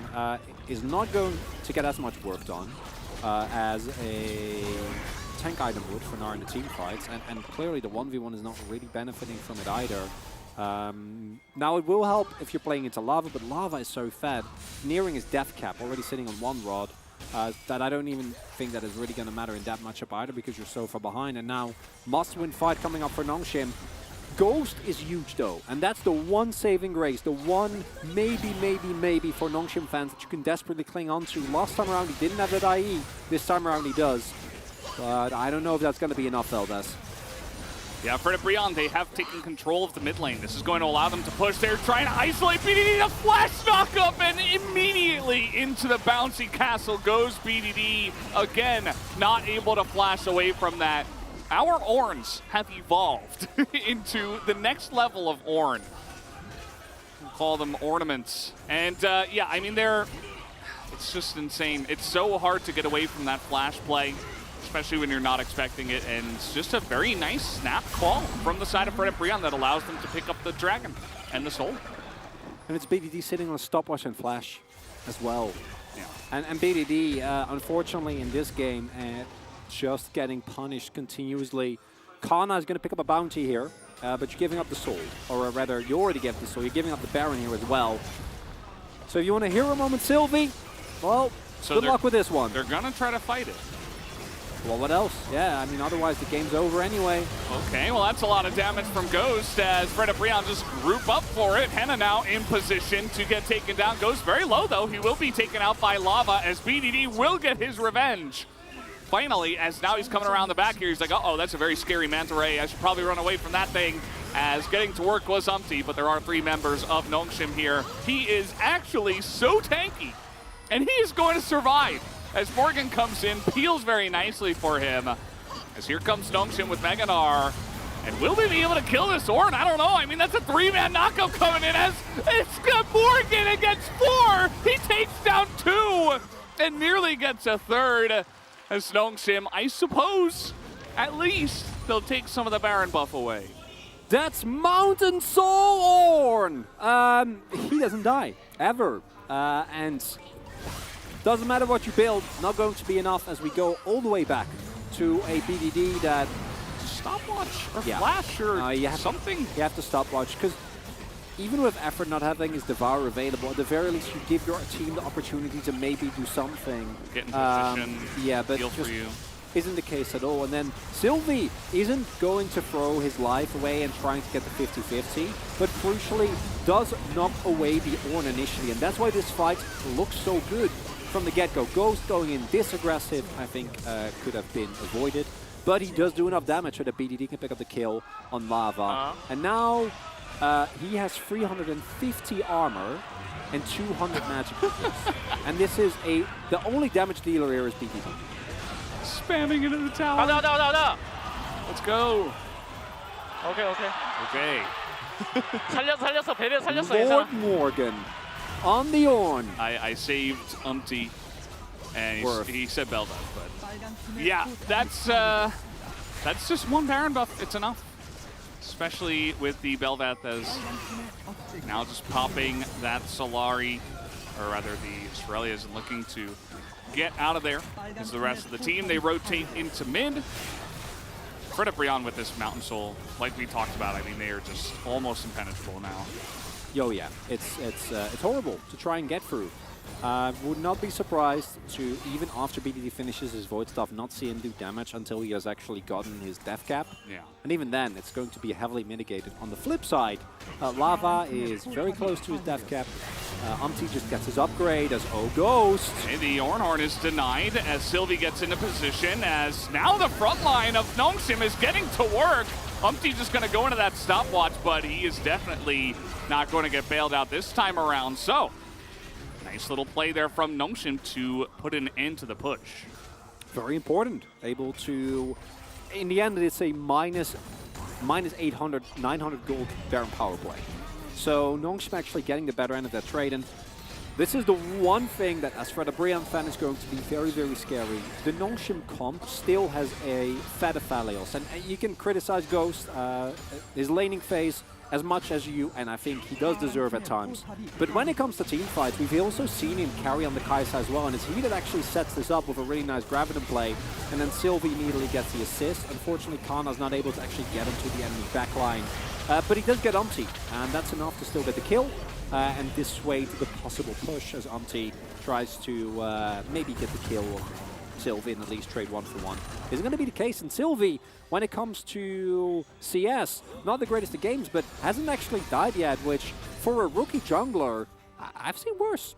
is not going to get as much work done as a tank item would for Nara in the team fights. And clearly the 1v1 is not really benefiting from it either. Now it will help if you're playing into Lava, but Lava is so fed, nearing his death cap, already sitting on 1 rod, that I don't even think that is really going to matter in that matchup either, because you're so far behind. And now, must-win fight coming up for Nongshim. Ghost is huge though, and that's the one saving grace, the one maybe for Nongshim fans that you can desperately cling on to. Last time around he didn't have that IE, this time around he does. But I don't know if that's going to be enough, Eldes. Yeah, for the Brion, they have taken control of the mid lane. This is going to allow them to push. They're trying to isolate BDD. The flash knock up, and immediately into the bouncy castle goes BDD. Again, not able to flash away from that. Our Ornns have evolved into the next level of Ornn. We'll call them ornaments. And yeah, I mean, it's just insane. It's so hard to get away from that flash play, especially when you're not expecting it, and it's just a very nice snap call from the side of Fred Brion that allows them to pick up the Dragon and the Soul. And it's BDD sitting on a stopwatch and flash as well. Yeah. And BDD, unfortunately in this game, just getting punished continuously. Kana is going to pick up a bounty here, but you're giving up the Soul, or rather, you already gave the Soul, you're giving up the Baron here as well. So if you want a hero moment, Sylvie, well, good luck with this one. They're going to try to fight it. Well, what else? Yeah, I mean, otherwise the game's over anyway. Okay, well, that's a lot of damage from Ghost as Fred Brion just group up for it. Henna now in position to get taken down. Ghost very low, though. He will be taken out by Lava as BDD will get his revenge. Finally, as now he's coming around the back here, he's like, uh-oh, that's a very scary Manta Ray. I should probably run away from that thing, as getting to work was Umpty, but there are 3 members of Nongshim here. He is actually so tanky, and he is going to survive. As Morgan comes in, peels very nicely for him. As here comes Nongshim with Mega Gnar. And will they be able to kill this Ornn? I don't know. I mean, that's a 3-man knockup coming in as it's got Morgan against 4. He takes down 2 and nearly gets a 3rd. As Nongshim, I suppose, at least they'll take some of the Baron buff away. That's Mountain Soul Ornn! He doesn't die, ever. And doesn't matter what you build, not going to be enough as we go all the way back to a BDD that... Stopwatch or flash or something? You have to stopwatch, because even with Effort not having his Devour available, at the very least you give your team the opportunity to maybe do something. Get in position, yeah, but heal just for you. Isn't the case at all. And then Sylvie isn't going to throw his life away and trying to get the 50-50, but crucially does knock away the Ornn initially, and that's why this fight looks so good from the get-go. Ghost going in this aggressive, I think, could have been avoided. But he does do enough damage so that BDD can pick up the kill on Lava. And now he has 350 armor and 200 magic resist. And this is the only damage dealer here is BDD. Spamming into the tower. no. Let's go. 오케이. Okay. 살렸어. 배려 살렸어. Lord 괜찮아. Morgan on the Ornn. I saved Umpty, and he said Belda, but yeah, that's just one Baron buff. It's enough, especially with the Belvath as now just popping that Solari, or rather the Australia is looking to get out of there. As the rest of the team, they rotate into mid. Credit Brion with this Mountain Soul, like we talked about. I mean, they are just almost impenetrable now. Yo, yeah, it's horrible to try and get through. Would not be surprised to, even after BDD finishes his Void Stuff, not see him do damage until he has actually gotten his death cap. Yeah. And even then, it's going to be heavily mitigated. On the flip side, Lava is very close to his death cap. Umpty just gets his upgrade as Ghost. Okay, the Ornn is denied as Sylvie gets into position, as now the front line of Nongsim is getting to work. Umpty just going to go into that stopwatch, but he is definitely not going to get bailed out this time around. So, nice little play there from Nongsim to put an end to the push. Very important. Able to, in the end, it's a minus 800, 900 gold Baron power play. So Nongsim actually getting the better end of that trade. And this is the one thing that, as for the Brion fan, is going to be very, very scary. The Nongsim comp still has a fat Aphelios. And you can criticize Ghost, his laning phase, as much as you, and I think he does deserve at times. But when it comes to team fights, we've also seen him carry on the Kai'Sa as well, and it's he that actually sets this up with a really nice Graviton play, and then Sylvie immediately gets the assist. Unfortunately, Kana's not able to actually get him to the enemy backline, but he does get Umpty, and that's enough to still get the kill, and dissuade the possible push as Umpty tries to maybe get the kill on Sylvie and at least trade 1-for-1. Isn't going to be the case, and Sylvie, when it comes to CS, not the greatest of games, but hasn't actually died yet, which for a rookie jungler, I've seen worse.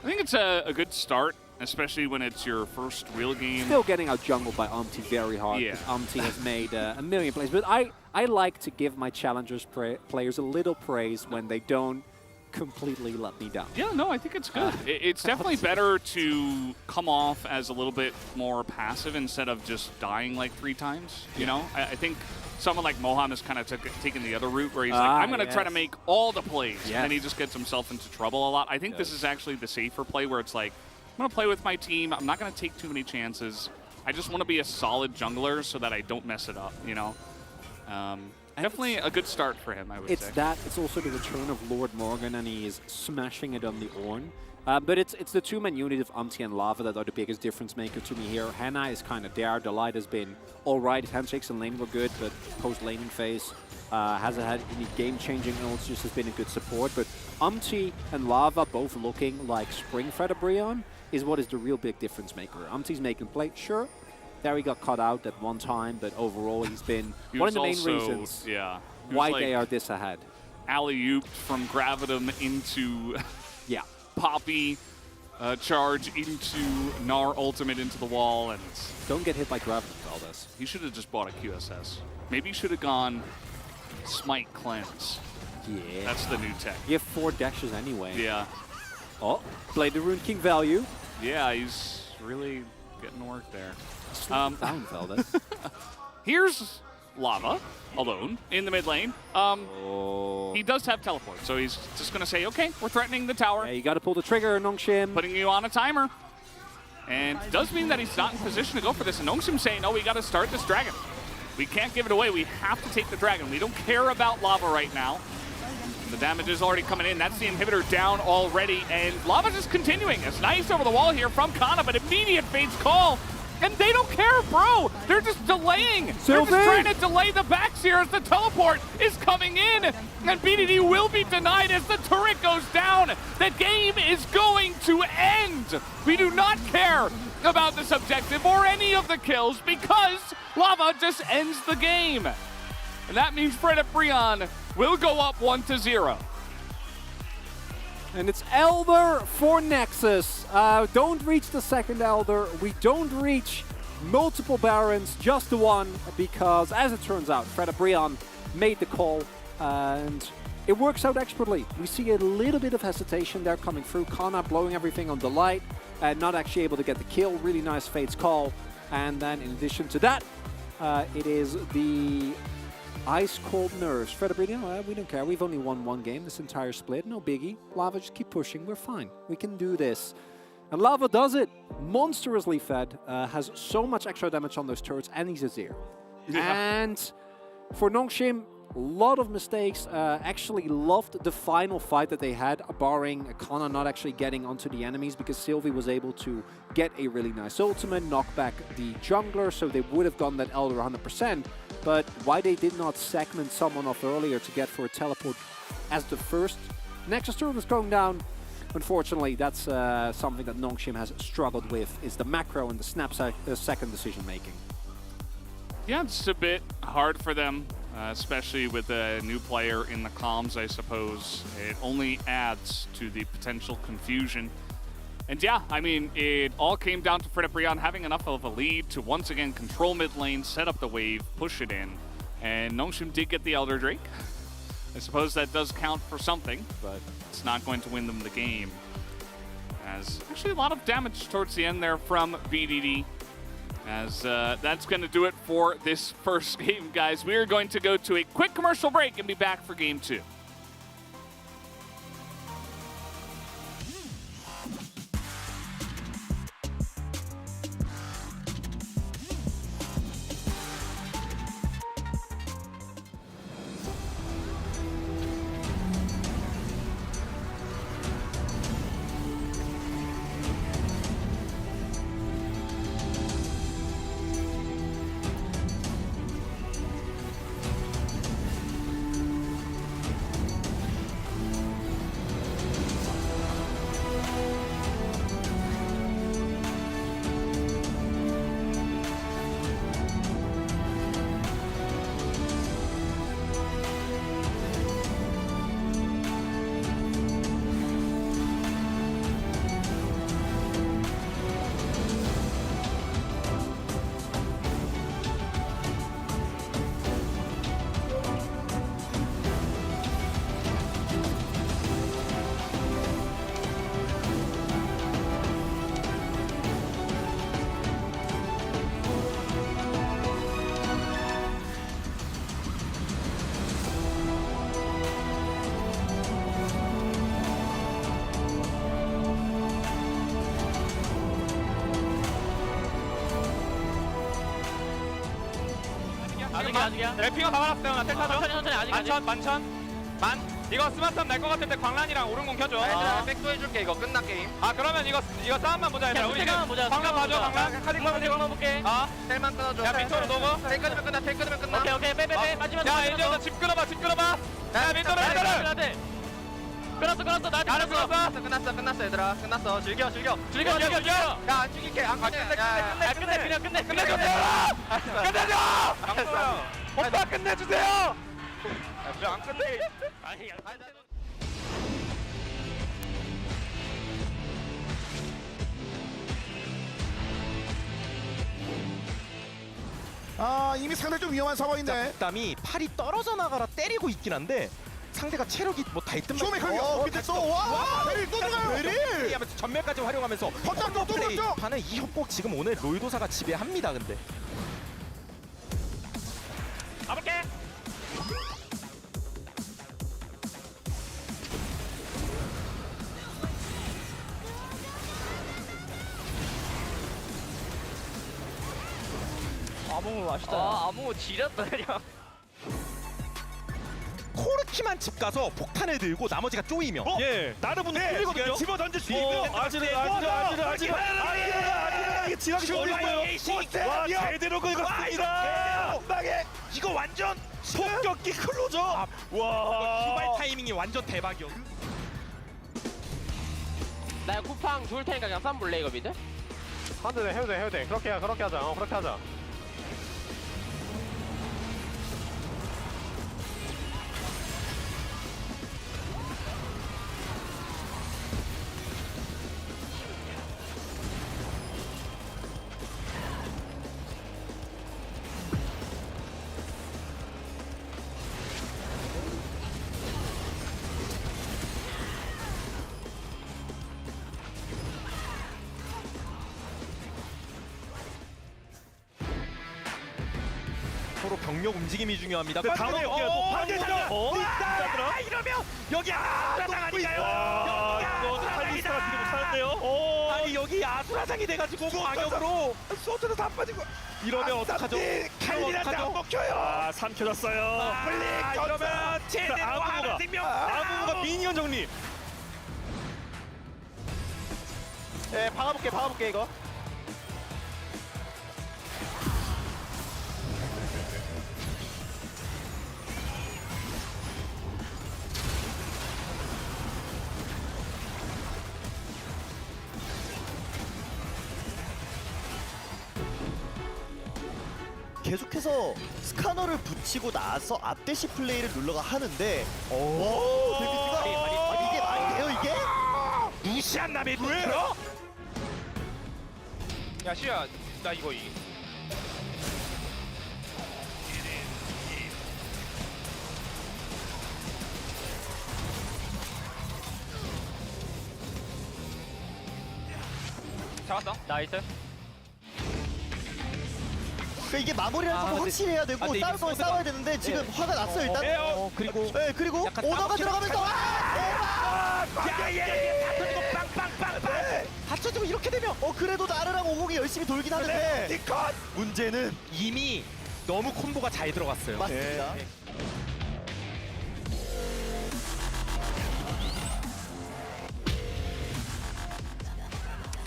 I think it's a good start, especially when it's your first real game. Still getting out jungled by Umpty very hard. Yeah. Umpty has made a million plays, but I like to give my challengers players a little praise when they don't completely let me down. Yeah, no, I think it's good. It's definitely better to come off as a little bit more passive instead of just dying like 3 times, you know? I think someone like Moham has kind of taken the other route where he's like, I'm going to try to make all the plays, and then he just gets himself into trouble a lot. I think this is actually the safer play where it's like, I'm going to play with my team, I'm not going to take too many chances. I just want to be a solid jungler so that I don't mess it up, you know? Definitely a good start for him, I would say. It's also the return of Lord Morgan, and he is smashing it on the Ornn. But it's the two-man unit of Umpty and Lava that are the biggest difference maker to me here. Hannah is kind of there. Delight has been all right. His handshakes and lane were good, but post-laning phase hasn't had any game-changing ults, just has been a good support. But Umpty and Lava both looking like Spring Feather Brion is what is the real big difference maker. Umpty's making play, sure. There he got caught out at one time, but overall he's been one of the main reasons why like they are this ahead. Alley-ooped from Gravitum into Poppy, charge into Gnar ultimate into the wall, and don't get hit by Gravitum, all this. He should have just bought a QSS. Maybe he should have gone Smite Cleanse. Yeah. That's the new tech. You have 4 dashes anyway. Yeah. Oh, played the Rune King value. Yeah, he's really getting work there. Down, Velda. Here's Lava alone in the mid lane. He does have teleport, so he's just going to say, okay, we're threatening the tower. Yeah, you got to pull the trigger, Nongsim. Putting you on a timer. And does mean that he's not in position to go for this. And Nongshim saying, no, we got to start this dragon. We can't give it away. We have to take the dragon. We don't care about Lava right now. The damage is already coming in. That's the inhibitor down already. And Lava just continuing. It's nice over the wall here from Kana, but immediate Fate's call. And they don't care, bro. They're just delaying. They're just trying to delay the backs here as the teleport is coming in. And BDD will be denied as the turret goes down. The game is going to end. We do not care about this objective or any of the kills because Lava just ends the game. And that means Fred Brion will go up 1-0. And it's Elder for Nexus. Don't reach the second Elder. We don't reach multiple Barons, just the one, because as it turns out, Fred Brion made the call and it works out expertly. We see a little bit of hesitation there coming through. Kana blowing everything on the light and not actually able to get the kill. Really nice Fate's call. And then in addition to that, it is the ice-cold nerves. Fred Brion, we don't care. We've only won one game this entire split. No biggie. Lava, just keep pushing. We're fine. We can do this. And Lava does it. Monstrously fed. Has so much extra damage on those turrets, and he's a zero. Yeah. And for Nongshim, a lot of mistakes. Actually loved the final fight that they had, barring Kana not actually getting onto the enemies, because Sylvie was able to get a really nice ultimate, knock back the jungler, so they would have gotten that Elder 100%. But why they did not segment someone off earlier to get for a teleport as the first Nexus turret was going down, unfortunately, that's something that Nongshim has struggled with, is the macro and the second decision making. Yeah, it's a bit hard for them, especially with a new player in the comms, I suppose. It only adds to the potential confusion. And yeah, I mean, it all came down to Fred Brion having enough of a lead to once again control mid lane, set up the wave, push it in. And Nongshim did get the Elder Drake. I suppose that does count for something, but it's not going to win them the game. As actually a lot of damage towards the end there from BDD. As that's going to do it for this first game, guys. We are going to go to a quick commercial break and be back for game 2. 아직이야. 래핑은 박아놨어요. 나 텔타죠. 천천히 아직. 만. 이거 스마트업 날 것 같을 때 광란이랑 오른공 켜줘. 얘들아 백도 해줄게. 이거 끝난 게임. 아 그러면 이거 싸움만 보자. 얘들아. 우리 수색만 보자, 광란 봐줘. 수색만 보자. 광란. 카딩 한번 넣어볼게. 텔만 끊어줘. 야 민토로 녹어. 텔 끊으면 끝나. 텔 끊으면 끝나. 오케이 빼 마지막. 야 이제 너집 끊어봐. 야 민토로. 끊었어 나한테 알았어. 끝났어 얘들아. 끝났어. 즐겨. 즐겨. 야안 죽일게. 안 끝내. 끝내주세요. 강소영. 오빠 끝내주세요. 왜안 끝내? 아 이미 상당히 좀 위험한 상황인데. 땀이 팔이 떨어져 나가라 때리고 있긴 한데 상대가 체력이 뭐 다 있든 쇼메 강력. 근데 와 베릴 또 들어가요. 베릴. 하면서 전멸까지 활용하면서 헛장 또 들어갔죠. 파는 이 협곡 지금 오늘 롤도사가 지배합니다. 근데 가볼게. 아무 맛있다. 아무 지렸다 그냥. 코르키만 집 가서 폭탄을 들고 나머지가 쪼이면 예. 나르분은 풀리거든요. 집어 던질 수 아지르 이게 지나기 어려워요. 와, 제대로 긁었습니다. 방에 이거 완전 폭격기 클로저. 와, 출발 타이밍이 완전 대박이었어. 나 쿠팡 줄 테니까 그냥 쌈 볼래 이거 미드? 해도 돼. 그렇게 하자. 그렇게 하자. 서로 병력 움직임이 중요합니다. 다음에 파괴자. 이러면 여기 아수라장 아닌가요? 이거 칼리스타가 뒤로 못하는데요. 아니 여기 아수라장이 돼가지고 광역으로 소트도 다 빠지고 이러면 어떡하죠? 칼리라장 안 먹혀요. 삼켜졌어요. 이러면 제대로 하는 생명. 아무가 미니언 정리. 네 박아볼게 이거. 계속해서 스카너를 붙이고 나서 앞대시 플레이를 룰러가 하는데 데미지가 이게 말이 돼요 이게? 무시한 남의 들어? 야 시야 나 이거 잡았어. 나이스. 그러니까 이게 마무리하는 건 확실해야 되고 싸워야 되는데 지금 화가 났어요 일단. 그리고 오너가 들어가면서 받쳐주고 이렇게 되면 그래도 나르랑 오공이 열심히 돌긴 하는데 문제는 이미 너무 콤보가 잘 들어갔어요. 맞습니다.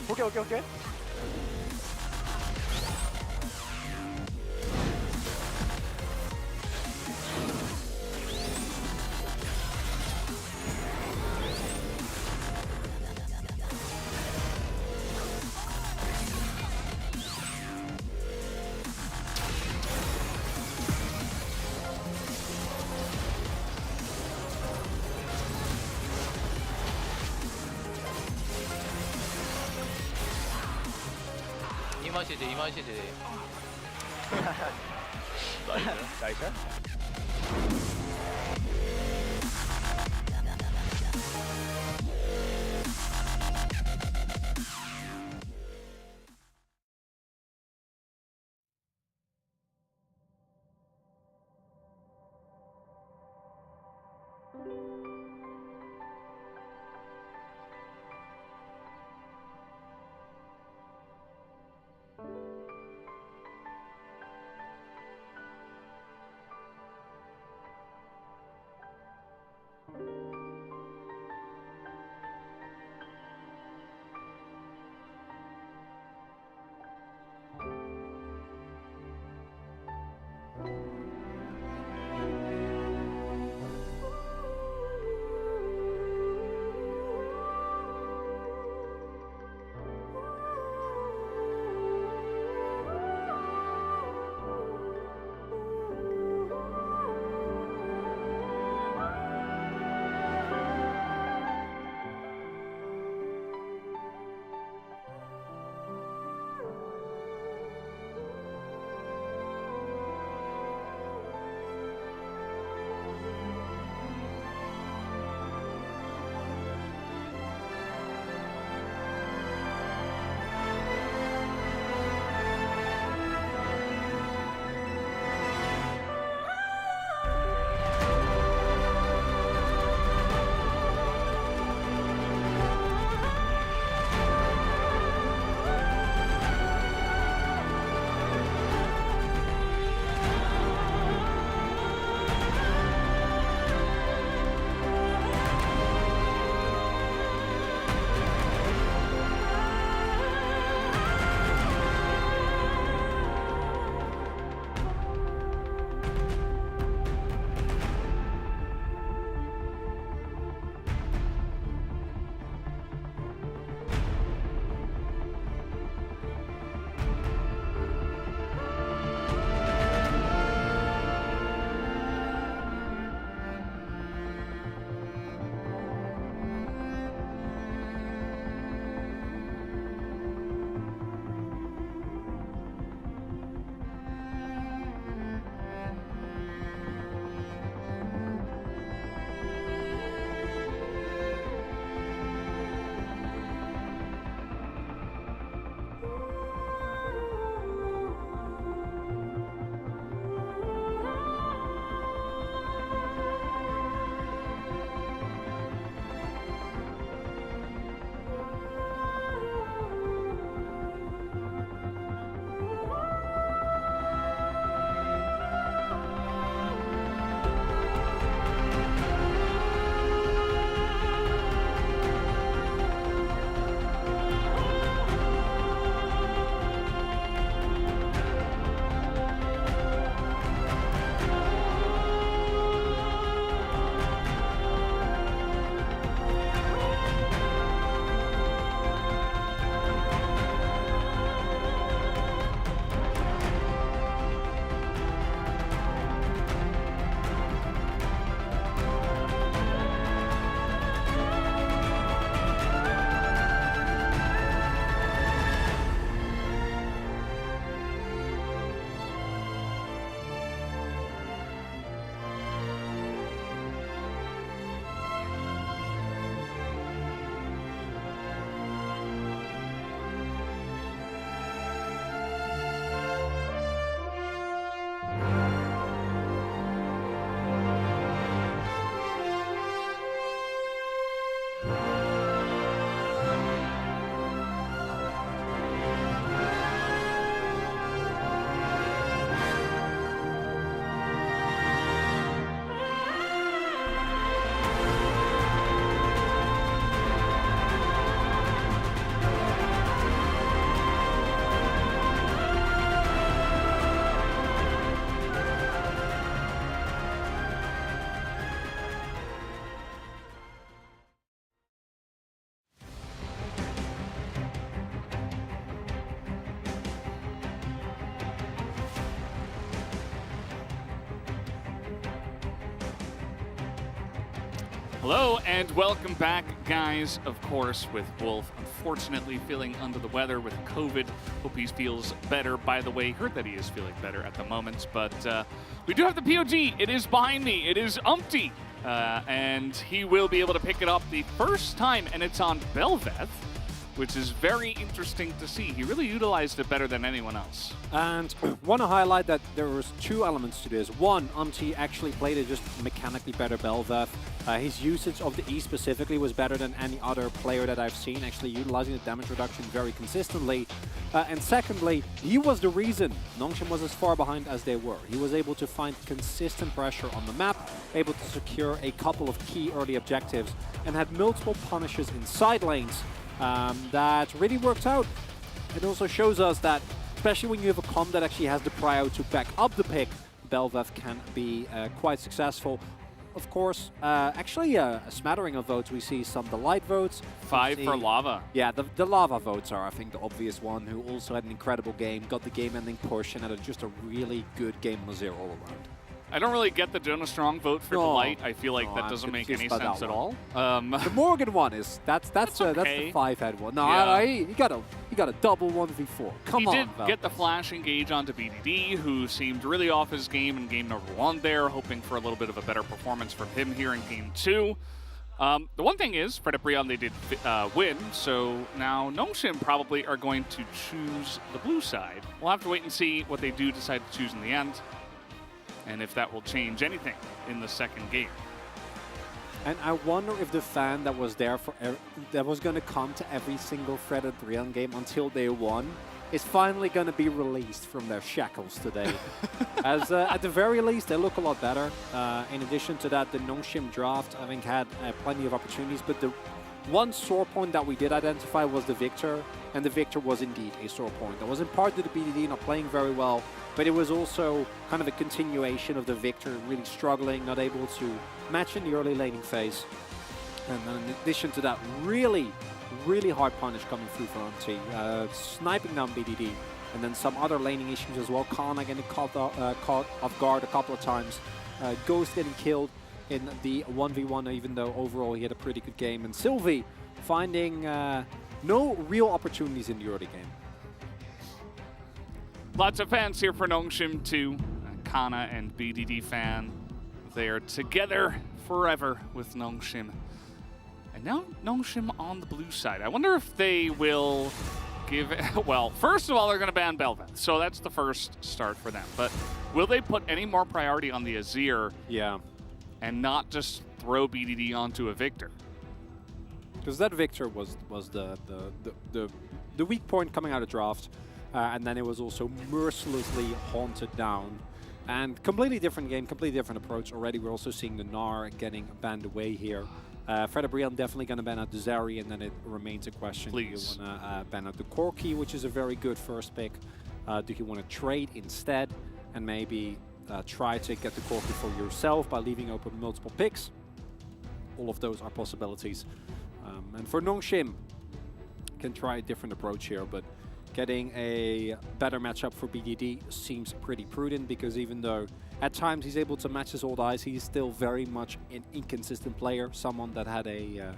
오케이. 이만 시대. 나이스. Hello and welcome back, guys. Of course, with Wolf unfortunately feeling under the weather with COVID. Hope he feels better. By the way, heard that he is feeling better at the moment. But we do have the POG. It is behind me. It is Umpty. And he will be able to pick it up the first time, and it's on Belveth, which is very interesting to see. He really utilized it better than anyone else. And want to highlight that there was two elements to this. One, Umti actually played a just mechanically better Belveth. His usage of the E specifically was better than any other player that I've seen, actually utilizing the damage reduction very consistently. And secondly, he was the reason Nongshim was as far behind as they were. He was able to find consistent pressure on the map, able to secure a couple of key early objectives, and had multiple punishes in side lanes that really worked out. It also shows us that, especially when you have a comp that actually has the prio to back up the pick, Belveth can be quite successful. Of course, actually a smattering of votes. We see some Delight votes. 5 for Lava. Yeah, the Lava votes are, I think, the obvious one, who also had an incredible game, got the game-ending push, and had just a really good game on 0 all around. I don't really get the Jonah Strong vote for Delight. I feel like that doesn't make any sense at all. The Morgan one is that's the 5-head one. No, Yeah. he got a double 1v4. Come on, He did get the flash engage onto BDD, who seemed really off his game in game number 1 there, hoping for a little bit of a better performance from him here in game 2. The one thing is, Fred Brion, they did win, so now Nongshim probably are going to choose the blue side. We'll have to wait and see what they do decide to choose in the end, and if that will change anything in the second game. And I wonder if the fan that was there for that was going to come to every single Fred and Brian game until they won is finally going to be released from their shackles today. As at the very least, they look a lot better. In addition to that, the Nongshim draft, I think, had plenty of opportunities, but the one sore point that we did identify was the Victor, and the Victor was indeed a sore point. That was in part to the BDD not playing very well, but it was also kind of a continuation of the Victor really struggling, not able to match in the early laning phase. And then in addition to that, really hard punish coming through for MT, sniping down BDD, and then some other laning issues as well. Kana getting caught off guard a couple of times, Ghost getting killed in the 1v1, even though overall he had a pretty good game, and Sylvie finding no real opportunities in the early game. Lots of fans here for Nongshim too. Kana and BDD fan, they are together forever with Nongshim. And now Nongshim on the blue side. I wonder if they will give, well, first of all, they're going to ban Belveth, so that's the first start for them. But will they put any more priority on the Azir? Yeah. And not just throw BDD onto a Victor? Because that Victor was the weak point coming out of draft, and then it was also mercilessly haunted down. And completely different game, completely different approach. Already we're also seeing the Gnar getting banned away here. Fred Brion definitely going to ban out the Zeri, and then it remains a question. Please. Do you want to ban out the Corki, which is a very good first pick? Do you want to trade instead and maybe try to get the Corki for yourself by leaving open multiple picks? All of those are possibilities. And for Nongshim, can try a different approach here, but getting a better matchup for BDD seems pretty prudent, because even though at times he's able to match his old eyes, he's still very much an inconsistent player, someone that had a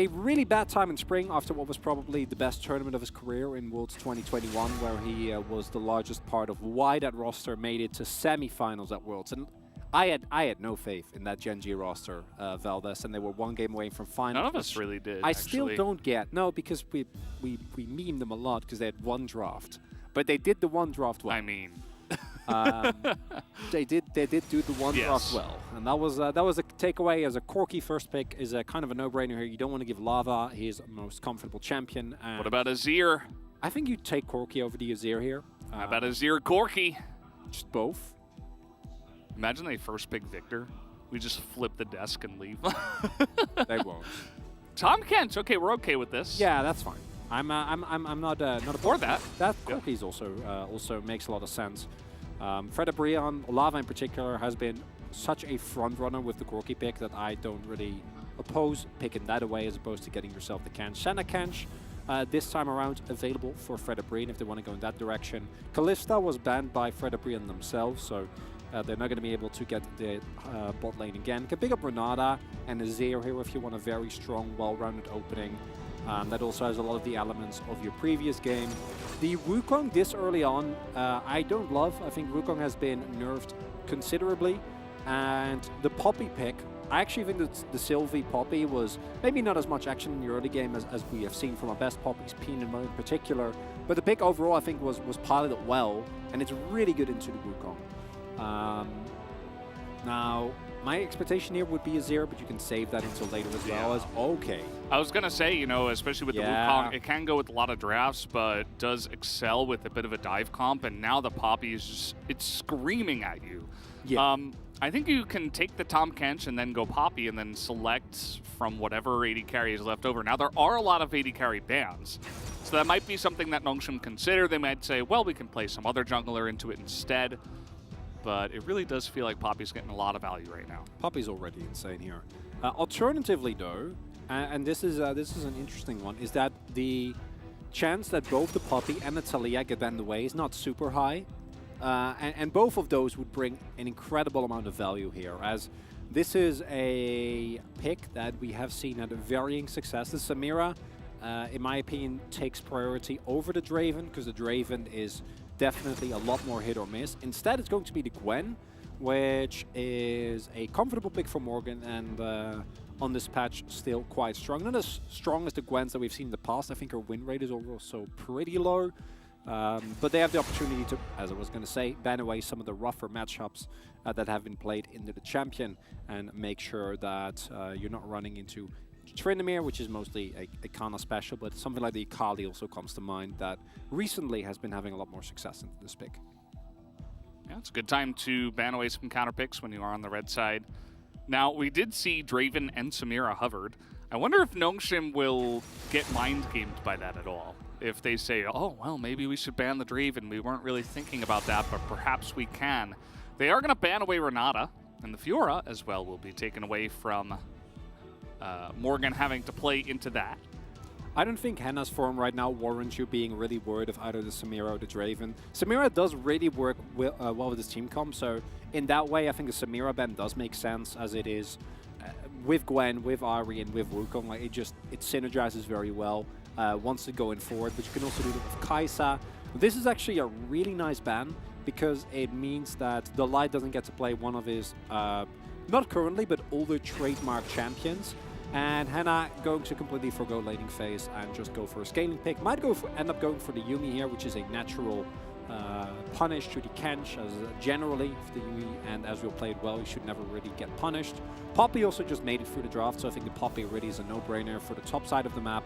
really bad time in spring after what was probably the best tournament of his career in Worlds 2021, where he was the largest part of why that roster made it to semi-finals at Worlds. And I had no faith in that Gen G roster, Valdez, and they were one game away from finals. None of us really did, I actually. still don't get, no, because we meme them a lot because they had one draft. But they did the one draft well. I mean, they did do the one draft well, and that was a takeaway. As a Corki first pick is a kind of a no-brainer here. You don't want to give Lava his most comfortable champion. And what about Azir? I think you take Corki over the Azir here. How about Azir Corki? Just both. Imagine they first pick Victor. We just flip the desk and leave. They won't. Tom Kent. Okay, we're okay with this. Yeah, that's fine. I'm not For that. That Corki's also makes a lot of sense. Fred Brion, Lava in particular, has been such a front runner with the Corki pick that I don't really oppose picking that away as opposed to getting yourself the Kench. Senna Kench, this time around available for Fred Brion if they want to go in that direction. Kalista was banned by Fred Brion themselves, so They're not going to be able to get the bot lane again. Can pick up Renata and Azir here if you want a very strong, well-rounded opening. That also has a lot of the elements of your previous game. The Wukong this early on, I don't love. I think Wukong has been nerfed considerably. And the Poppy pick, I actually think that the Sylvie Poppy was maybe not as much action in the early game as we have seen from our best Poppies, Peen and Mo in particular. But the pick overall, I think, was piloted well, and it's really good into the Wukong. Now, my expectation here would be Azir, but you can save that until later as well as okay. I was going to say, you know, especially with the Wukong, it can go with a lot of drafts, but does excel with a bit of a dive comp, and now the Poppy is just, it's screaming at you. Yeah. I think you can take the Tahm Kench and then go Poppy and then select from whatever AD carry is left over. Now, there are a lot of AD carry bans, so that might be something that Nongshim consider. They might say, well, we can play some other jungler into it instead. But it really does feel like Poppy's getting a lot of value right now. Poppy's already insane here. Alternatively, though, and this is an interesting one, is that the chance that both the Poppy and the Taliyah get banned away is not super high. And both of those would bring an incredible amount of value here, as this is a pick that we have seen at varying success. The Samira, in my opinion, takes priority over the Draven, because the Draven is definitely a lot more hit or miss. Instead, it's going to be the Gwen, which is a comfortable pick for Morgan, and on this patch, still quite strong. Not as strong as the Gwens that we've seen in the past. I think her win rate is also pretty low. But they have the opportunity to, as I was going to say, ban away some of the rougher matchups that have been played into the champion, and make sure that you're not running into Tryndamere, which is mostly a Kana special, but something like the Akali also comes to mind that recently has been having a lot more success into this pick. Yeah, it's a good time to ban away some counter picks when you are on the red side. Now, we did see Draven and Samira hovered. I wonder if Nongshim will get mind-gamed by that at all. If they say, oh, well, maybe we should ban the Draven. We weren't really thinking about that, but perhaps we can. They are going to ban away Renata, and the Fiora as well will be taken away from Morgan having to play into that. I don't think Henna's form right now warrants you being really worried of either the Samira or the Draven. Samira does really work well with this team comp, so in that way I think the Samira ban does make sense, as it is with Gwen, with Ahri, and with Wukong. Like, it synergizes very well once going forward, but you can also do that with Kai'Sa. This is actually a really nice ban, because it means that the Light doesn't get to play one of his, not currently, but older trademark champions. And Henna going to completely forgo laning phase and just go for a scaling pick. Might end up going for the Yuumi here, which is a natural punish to the Kench, as generally if the Yuumi and Ezreal played well, you should never really get punished. Poppy also just made it through the draft, so I think the Poppy really is a no-brainer for the top side of the map.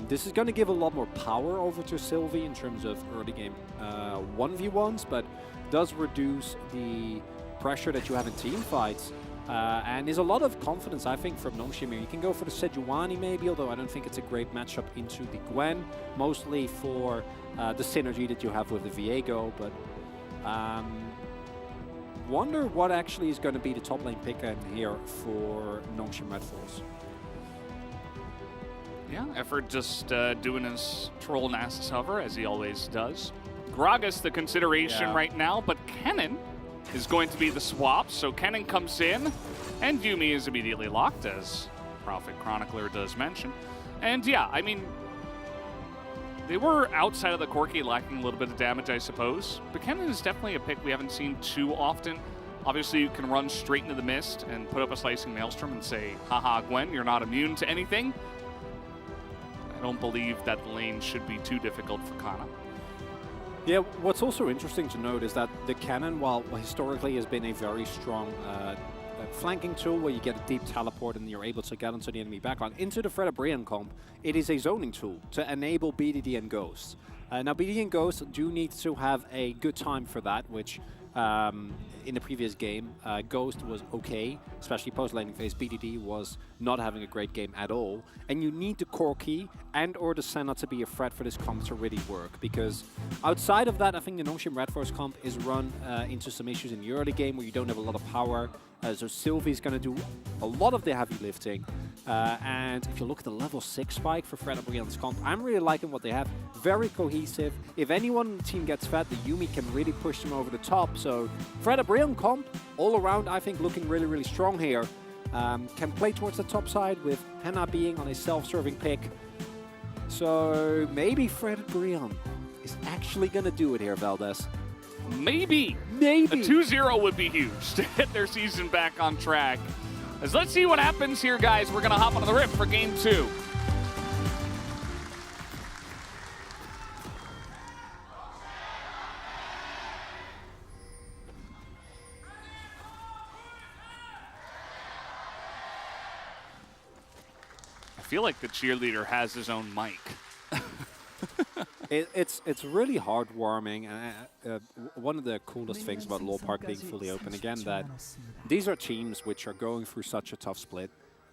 This is going to give a lot more power over to Sylvie in terms of early game 1v1s, but does reduce the pressure that you have in team fights. And there's a lot of confidence, I think, from Nongshim here. You can go for the Sejuani maybe, although I don't think it's a great matchup into the Gwen, mostly for the synergy that you have with the Viego, but wonder what actually is going to be the top lane pick in here for Nongshim Red Force. Yeah, Effort just doing his troll Nasus hover, as he always does. Gragas the consideration right now, but Kennen is going to be the swap, so Kennen comes in, and Yuumi is immediately locked, as Prophet Chronicler does mention. And yeah, I mean, they were outside of the Corki lacking a little bit of damage, I suppose, but Kennen is definitely a pick we haven't seen too often. Obviously, you can run straight into the mist and put up a Slicing Maelstrom and say, haha, Gwen, you're not immune to anything. I don't believe that the lane should be too difficult for Kana. Yeah, what's also interesting to note is that the cannon, while historically has been a very strong flanking tool where you get a deep teleport and you're able to get into the enemy backline, into the Fred Brian comp, it is a zoning tool to enable BDD and Ghosts. Now, BDD and Ghosts do need to have a good time for that, which in the previous game, Ghost was okay, especially post-laning phase. BDD was not having a great game at all. And you need the Corki and or the Senna to be a threat for this comp to really work. Because outside of that, I think the Nongshim Red Force comp is run into some issues in the early game where you don't have a lot of power. So Sylvie's going to do a lot of the heavy lifting. And if you look at the level 6 spike for Fred Brian's comp, I'm really liking what they have. Very cohesive. If anyone on the team gets fed, the Yumi can really push them over the top. So Fred Brian comp, all around, I think looking really, really strong here. Can play towards the top side with Henna being on a self-serving pick. So maybe Fred Brian is actually going to do it here, Valdez. Maybe. Maybe. A 2-0 would be huge to get their season back on track. As let's see what happens here, guys. We're going to hop onto the rip for game 2. I feel like the cheerleader has his own mic. It's really heartwarming, and one of the coolest things about Lore Park being fully open again, that these are teams which are going through such a tough split.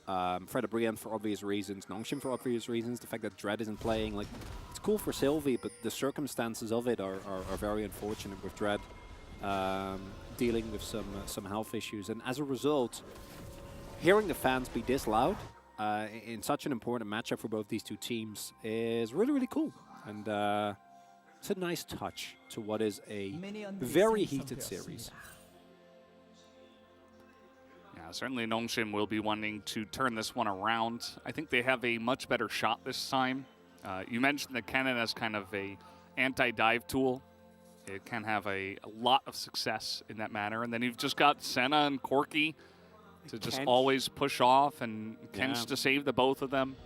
Fred Brian for obvious reasons, Nongshim for obvious reasons, the fact that Dread isn't playing, like, it's cool for Sylvie, but the circumstances of it are very unfortunate with Dread dealing with some health issues, and as a result, hearing the fans be this loud in such an important matchup for both these two teams is really, really cool. And it's a nice touch to what is a very heated series. Yeah, certainly Nongshim will be wanting to turn this one around. I think they have a much better shot this time. You mentioned the cannon as kind of a anti-dive tool. It can have a lot of success in that manner. And then you've just got Senna and Corky to just always push off, and Kench to save the both of them.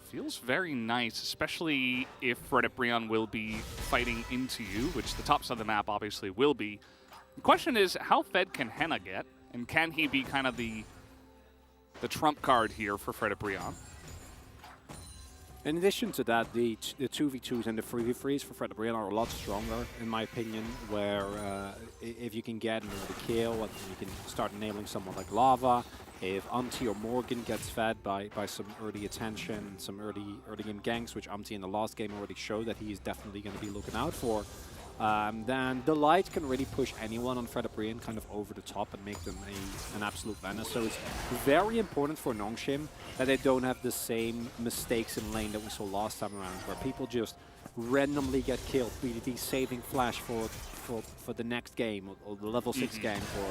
Feels very nice, especially if Fred Brian will be fighting into you, which the top side of the map obviously will be. The question is, how fed can Henna get? And can he be kind of the trump card here for Fred Brian? In addition to that, the 2v2s and the 3v3s for Fred Brian are a lot stronger, in my opinion, where if you can get an early kill and you can start enabling someone like Lava, if Umti or Morgan gets fed by some early attention, some early game ganks, which Umti in the last game already showed that he is definitely going to be looking out for, then the light can really push anyone on Fred Brian kind of over the top and make them an absolute menace. So it's very important for Nongshim that they don't have the same mistakes in lane that we saw last time around, where people just randomly get killed. BDT saving Flash for the next game or the level 6 game for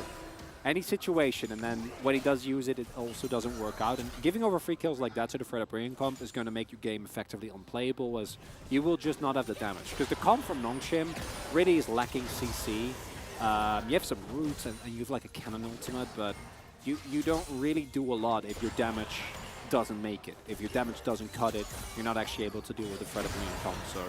any situation, and then when he does use it, it also doesn't work out. And giving over free kills like that to the Fred Brian comp is going to make your game effectively unplayable, as you will just not have the damage. Because the comp from Nongshim really is lacking CC. You have some roots and you have like a cannon ultimate, but you don't really do a lot if your damage doesn't make it. If your damage doesn't cut it, you're not actually able to deal with the Fred Brian comp. So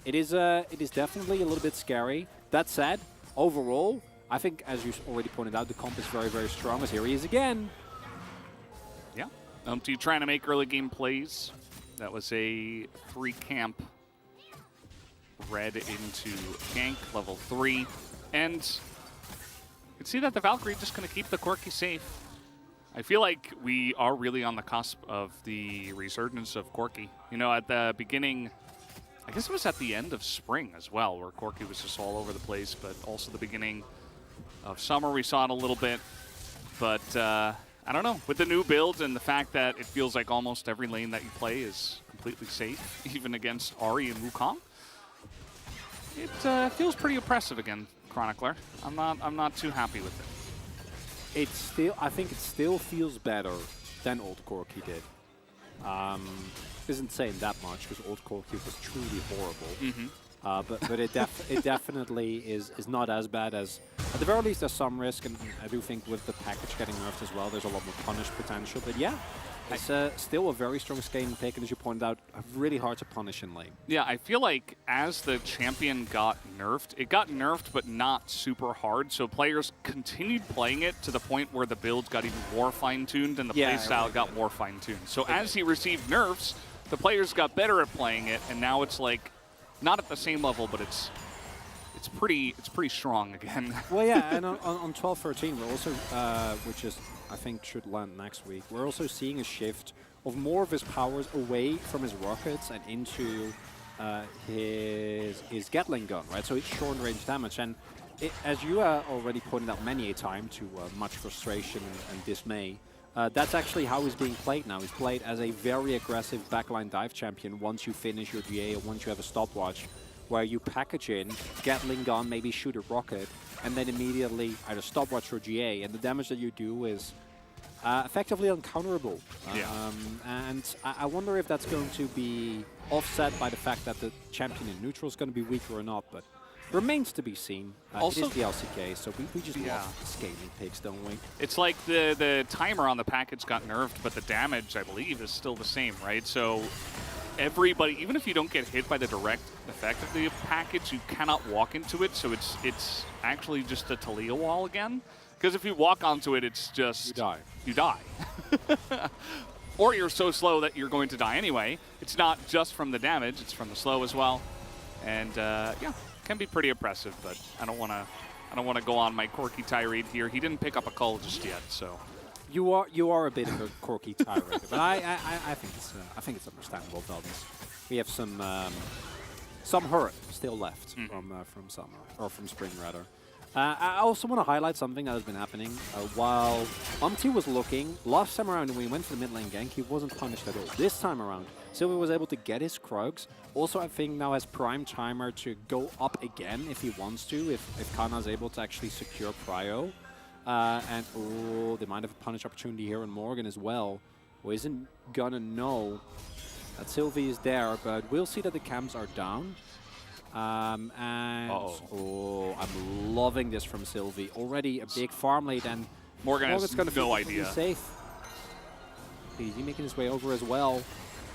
it is definitely a little bit scary. That said, overall, I think, as you already pointed out, the comp is very, very strong, as here he is again. Yeah. Umti trying to make early game plays. That was a 3-camp red into gank, level 3. And you can see that the Valkyrie just going to keep the Corky safe. I feel like we are really on the cusp of the resurgence of Corky. You know, at the beginning, I guess it was at the end of spring as well, where Corky was just all over the place, but also the beginning of summer we saw it a little bit. But I don't know, with the new builds and the fact that it feels like almost every lane that you play is completely safe, even against Ahri and Wukong, it feels pretty oppressive again, Chronicler. I'm not too happy with it. I think it still feels better than old Corky did. Isn't saying that much, because old Corky was truly horrible. But it definitely is not as bad as, at the very least, there's some risk, and I do think with the package getting nerfed as well, there's a lot more punish potential. But yeah, it's still a very strong scaling pick, and as you pointed out, really hard to punish in lane. Yeah, I feel like as the champion got nerfed, it got nerfed but not super hard, so players continued playing it to the point where the builds got even more fine-tuned and the playstyle got more fine-tuned. So as he received nerfs, the players got better at playing it, and now it's like, not at the same level, but it's pretty strong again. Well, yeah, and on 12-13, we're also, which is I think should land next week, we're also seeing a shift of more of his powers away from his rockets and into his Gatling gun, right? So it's short-range damage, and as you already pointed out many a time, to much frustration and dismay That's actually how he's being played now. He's played as a very aggressive backline dive champion once you finish your GA or once you have a stopwatch, where you package in, Gatling gun, maybe shoot a rocket, and then immediately either stopwatch or GA, and the damage that you do is effectively uncounterable. And I wonder if that's going to be offset by the fact that the champion in neutral is going to be weaker or not, but remains to be seen. Also, it is the LCK, so we just love scaling picks, don't we? It's like the timer on the package got nerfed, but the damage, I believe, is still the same, right? So everybody, even if you don't get hit by the direct effect of the package, you cannot walk into it, so it's actually just a Talia wall again. Because if you walk onto it, it's just... You die. You die. Or you're so slow that you're going to die anyway. It's not just from the damage, it's from the slow as well. And yeah, can be pretty oppressive, but I don't want to go on my Corky tirade here. He didn't pick up a call just yet, so... You are a bit of a Corky tirade, but I think it's understandable, Veldens. We have some hurt still left from summer, or from spring rather. I also want to highlight something that has been happening. While was looking, last time around when we went for the mid lane gank, he wasn't punished at all. This time around, Sylvie was able to get his Krugs. Also, I think now has prime timer to go up again if he wants to, if Kana is able to actually secure Prio. And oh, they might have a punish opportunity here on Morgan as well, who isn't gonna know that Sylvie is there, but we'll see that the cams are down. And oh, I'm loving this from Sylvie. Already a big farm late, and Morgan has gonna no idea. Safe. He's making his way over as well.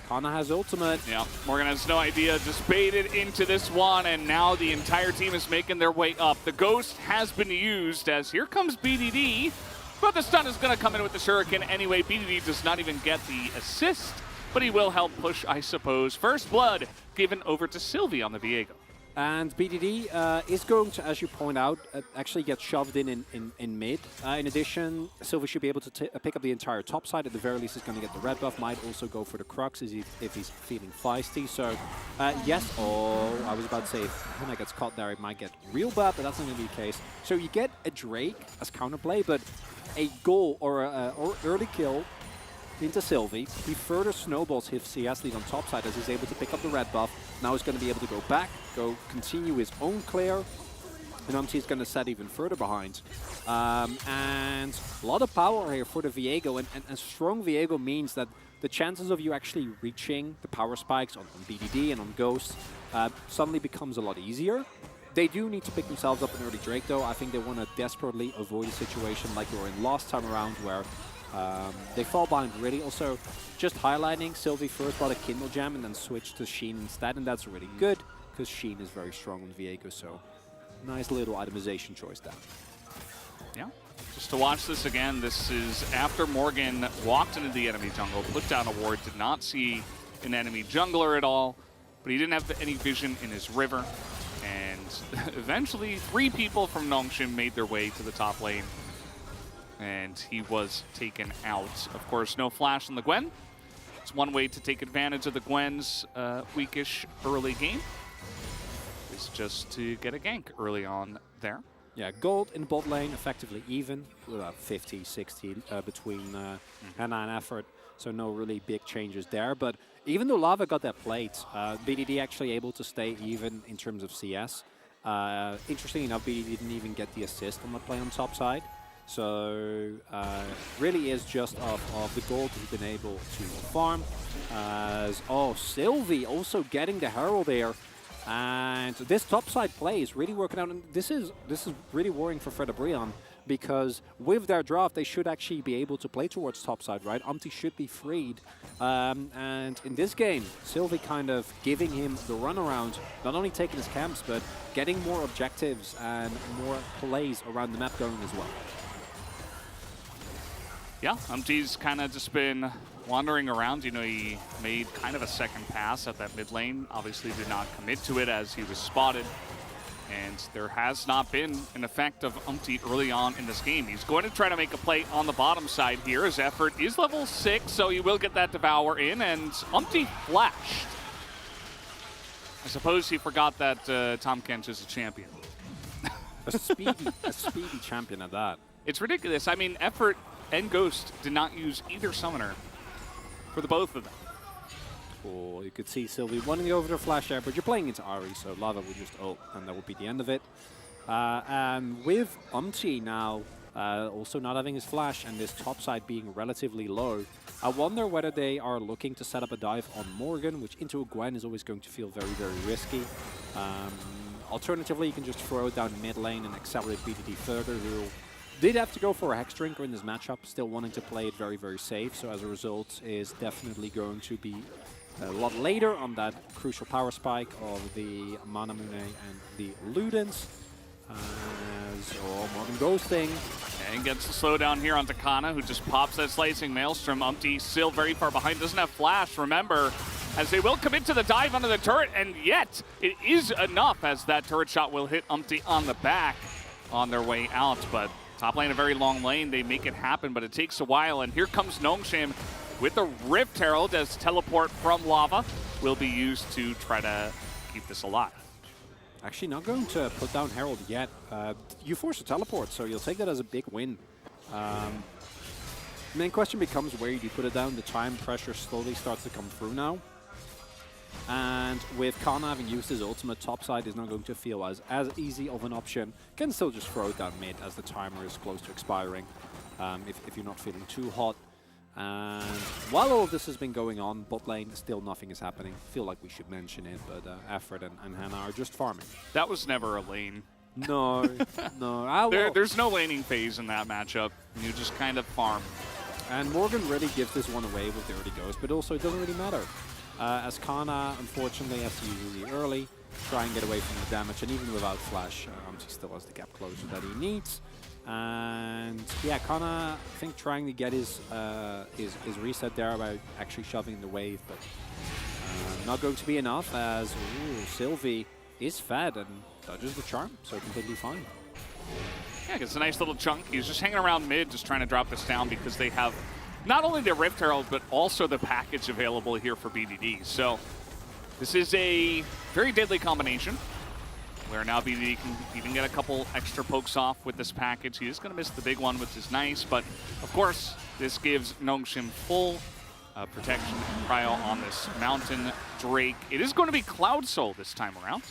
Kana has ultimate. Yeah, Morgan has no idea, just baited into this one, and now the entire team is making their way up. The Ghost has been used as here comes BDD, but the stun is going to come in with the Shuriken anyway. BDD does not even get the assist, but he will help push, I suppose. First blood given over to Sylvie on the Viego. And BDD is going to, as you point out, actually get shoved in mid. In addition, Sylvie should be able to pick up the entire top side. At the very least, he's going to get the red buff. Might also go for the Crux if he's feeling feisty. So, yes. Oh, I was about to say, if Hannah gets caught there, it might get real bad, but that's not going to be the case. So you get a Drake as counterplay, but a goal or early kill into Sylvie. He further snowballs his CS lead on top side as he's able to pick up the red buff. Now he's going to be able to go back, continue his own clear, and is going to set even further behind. And a lot of power here for the Viego, and strong Viego means that the chances of you actually reaching the power spikes on BDD and on Ghost suddenly becomes a lot easier. They do need to pick themselves up an early Drake though. I think they want to desperately avoid a situation like they were in last time around where they fall behind really. Also, just highlighting, Sylvie first bought a Kindle Gem and then switched to Sheen instead, and that's really good because Sheen is very strong on Viego, so nice little itemization choice there. Yeah, just to watch this again, this is after Morgan walked into the enemy jungle, put down a ward, did not see an enemy jungler at all, but he didn't have any vision in his river, and eventually 3 people from Nongshim made their way to the top lane. And he was taken out. Of course, no flash on the Gwen. It's one way to take advantage of the Gwen's weakish early game. Is just to get a gank early on there. Yeah, gold in bot lane, effectively even. About 50, 60 between Hannah and Effort. So no really big changes there. But even though Lava got that plate, BDD actually able to stay even in terms of CS. Interestingly enough, BDD didn't even get the assist on the play on top side. So really is just of the gold he's been able to farm. Sylvie also getting the Herald there. And this topside play is really working out. And this is really worrying for Fredabreon because with their draft, they should actually be able to play towards topside, right? should be freed. And in this game, Sylvie kind of giving him the runaround, not only taking his camps, but getting more objectives and more plays around the map going as well. Yeah, Umti's kind of just been wandering around. You know, he made kind of a second pass at that mid lane. Obviously did not commit to it as he was spotted. And there has not been an effect of Umti early on in this game. He's going to try to make a play on the bottom side here. His effort is level 6, so he will get that Devour in. And Umti flashed. I suppose he forgot that Tom Kench is a champion. a speedy champion at that. It's ridiculous. I mean, effort and Ghost did not use either summoner for the both of them. Cool. You could see Sylvie running over the flash there, but you're playing into Ari, so Lava would just ult, and that would be the end of it. And with now also not having his flash and this top side being relatively low, I wonder whether they are looking to set up a dive on Morgan, which into a Gwen is always going to feel very, very risky. Alternatively, you can just throw it down mid lane and accelerate BDD further, who did have to go for a Hex Drinker in this matchup, still wanting to play it very, very safe. So as a result, is definitely going to be a lot later on that crucial power spike of the Manamune and the Ludens. Morgan ghosting. And gets the slowdown here on Takana, who just pops that Slicing Maelstrom. still very far behind, doesn't have flash, remember, as they will commit to the dive under the turret, and yet it is enough as that turret shot will hit on the back on their way out. But top lane, a very long lane, they make it happen, but it takes a while, and here comes Nongshim with a Rift Herald as teleport from Lava will be used to try to keep this alive. Actually not going to put down Herald yet. You force a teleport, so you'll take that as a big win. Main question becomes, where do you put it down? The time pressure slowly starts to come through now. And with Kana having used his ultimate, topside is not going to feel as easy of an option. Can still just throw it down mid as the timer is close to expiring, if you're not feeling too hot. And while all of this has been going on, bot lane, still nothing is happening. Feel like we should mention it, but Afred and Hannah are just farming. That was never a lane. No, no. There's no laning phase in that matchup. You just kind of farm. And Morgan really gives this one away with the early ghost, but also it doesn't really matter. As Kana, unfortunately, has to use really early, try and get away from the damage, and even without flash, he still has the gap closer that he needs. And yeah, Kana, I think, trying to get his reset there by actually shoving the wave, but not going to be enough as Sylvie is fed and dodges the charm, so completely fine. Yeah, it's a nice little chunk. He's just hanging around mid, just trying to drop this down because they have not only the Rift Herald, but also the package available here for BDD. So this is a very deadly combination, where now BDD can even get a couple extra pokes off with this package. He is going to miss the big one, which is nice, but of course, this gives Nongshim full protection and cryo on this Mountain Drake. It is going to be Cloud Soul this time around.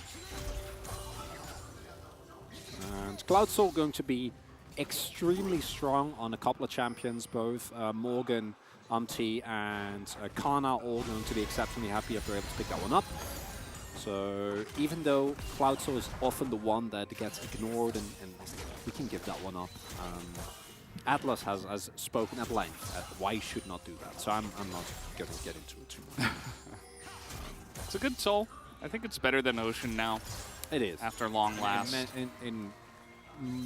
And Cloud Soul going to be extremely strong on a couple of champions, both Morgan, and Kana, all going to be exceptionally happy if they're able to pick that one up. So even though Cloud Soul is often the one that gets ignored, and we can give that one up, Atlas has spoken at length at why you should not do that. So I'm not going to get into it too much. It's a good soul. I think it's better than Ocean now. It is. After long last.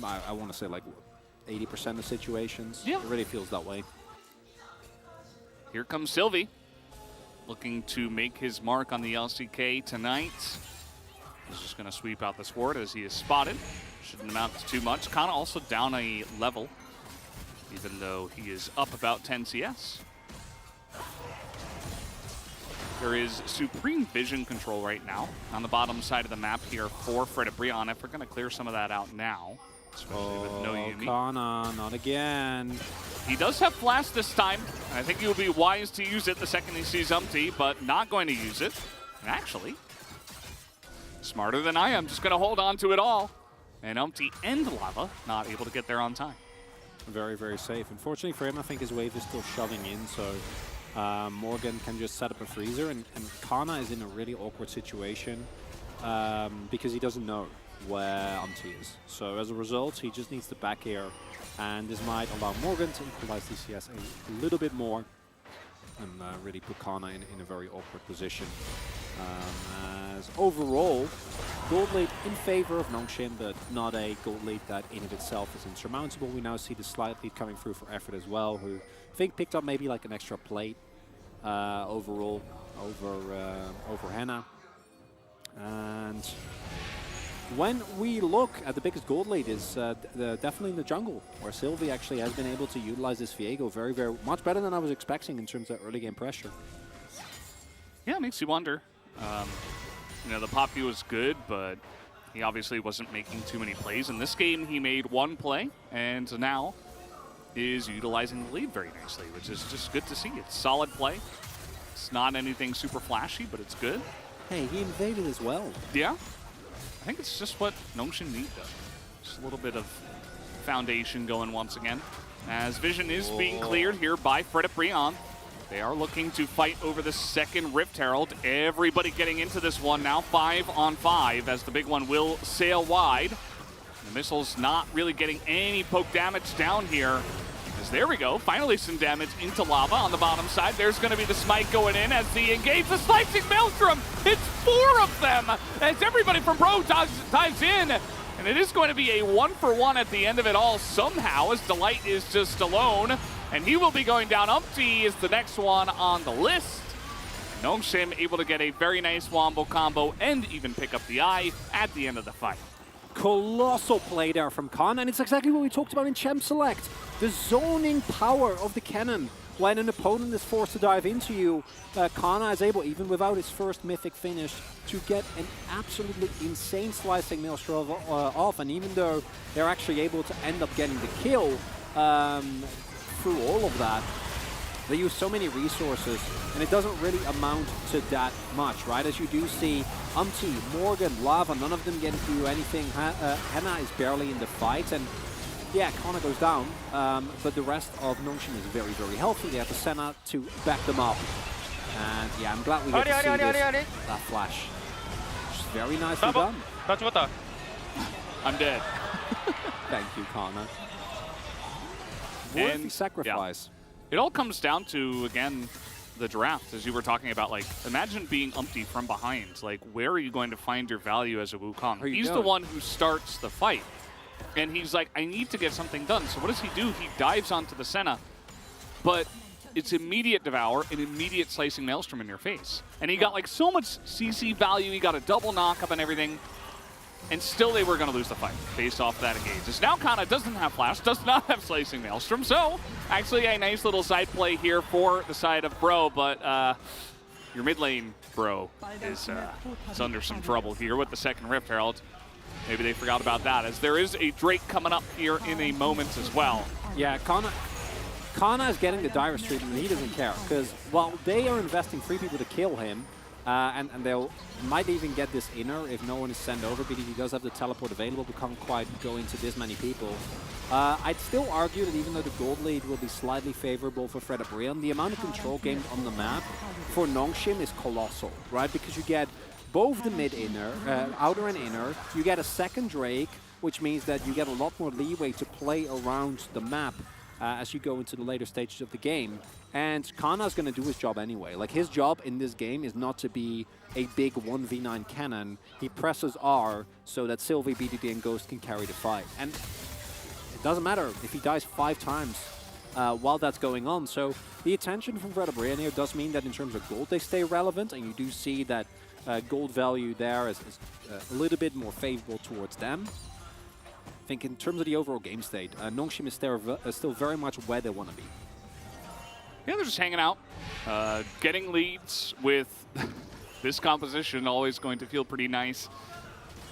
I want to say like 80% of situations. Yeah. It really feels that way. Here comes Sylvie, looking to make his mark on the LCK tonight. He's just going to sweep out this ward as he is spotted. Shouldn't amount to too much. Kana also down a level, even though he is up about 10 CS. There is Supreme Vision control right now on the bottom side of the map here for Fred Brion. If we're going to clear some of that out now, especially with no Yumi. Kana, not again. He does have flash this time. I think he'll be wise to use it the second he sees Umpty, but not going to use it. And actually, smarter than I am, just going to hold on to it all. And Umpty and Lava not able to get there on time. Very, very safe. Unfortunately for him, I think his wave is still shoving in, so Morgan can just set up a freezer, and Kana is in a really awkward situation because he doesn't know where Umpty is. So as a result, he just needs to back air, and this might allow Morgan to equalize DCS a little bit more and really put Kana in a very awkward position. As overall, gold lead in favor of Nongshim, but not a gold lead that in of itself is insurmountable. We now see the slight lead coming through for Effort as well, who I think picked up maybe like an extra plate overall over Hannah. And when we look at the biggest gold lead is definitely in the jungle, where Sylvie actually has been able to utilize this Viego very, very much better than I was expecting in terms of early game pressure. Yeah, it makes you wonder. You know, the Poppy was good, but he obviously wasn't making too many plays. In this game, he made one play, and now is utilizing the lead very nicely, which is just good to see. It's solid play. It's not anything super flashy, but it's good. Hey, he invaded as well. Yeah. I think it's just what Nongshim need, though. Just a little bit of foundation going once again. As Vision is being cleared here by Frederick. They are looking to fight over the second Rift Herald. Everybody getting into this one now, 5 on 5, as the big one will sail wide. The missile's not really getting any poke damage down here. As there we go, finally some damage into lava on the bottom side. There's going to be the smite going in as they engage the slicing maelstrom. It's 4 of them as everybody from Bro dives in. And it is going to be a 1-for-1 at the end of it all somehow, as Delight is just alone. And he will be going down. Umpty is the next one on the list. Nongshim able to get a very nice wombo combo and even pick up the eye at the end of the fight. Colossal play there from Khan, and it's exactly what we talked about in Champ Select. The zoning power of the cannon. When an opponent is forced to dive into you, Kana is able, even without his first Mythic finish, to get an absolutely insane slicing maelstrom off. And even though they're actually able to end up getting the kill through all of that, they use so many resources, and it doesn't really amount to that much, right? As you do see, Morgan, Lava, none of them getting to do anything. Henna is barely in the fight, and yeah, Connor goes down, but the rest of Nongshim is very, very healthy. They have the Senna to back them up. And yeah, I'm glad we get to see that flash. Just very nicely done. 나 죽었다. I'm dead. Thank you, Connor. Worthy And, sacrifice. It all comes down to, again, the draft, as you were talking about. Like, imagine being Umpty from behind. Like, where are you going to find your value as a Wukong? He's the one who starts the fight. And he's like, I need to get something done. So what does he do? He dives onto the Senna. But it's immediate devour and immediate slicing maelstrom in your face. And he got like so much CC value. He got a double knockup and everything. And still they were going to lose the fight based off that engage. As now Kana doesn't have flash, does not have slicing maelstrom. So actually a nice little side play here for the side of Bro. But your mid lane, Bro, is under some trouble here with the second Rift Herald. Maybe they forgot about that, as there is a Drake coming up here in a moment as well. Yeah, Kana is getting the direst treatment, and he doesn't care, because while they are investing 3 people to kill him, and they'll might even get this inner if no one is sent over, because he does have the teleport available, but can't quite go into this many people. I'd still argue that even though the gold lead will be slightly favorable for Frederick, the amount of control gained on the map for Nongshim is colossal, right? Because you get both the mid-inner, outer and inner, you get a second Drake, which means that you get a lot more leeway to play around the map as you go into the later stages of the game. And Kana's going to do his job anyway. Like, his job in this game is not to be a big 1v9 cannon. He presses R so that Sylvie, BDD, and Ghost can carry the fight. And it doesn't matter if he dies 5 times while that's going on. So the attention from Frederick here does mean that in terms of gold, they stay relevant, and you do see that gold value there is a little bit more favorable towards them. I think in terms of the overall game state, Nongshim is still very much where they want to be. Yeah, they're just hanging out. Getting leads with this composition always going to feel pretty nice.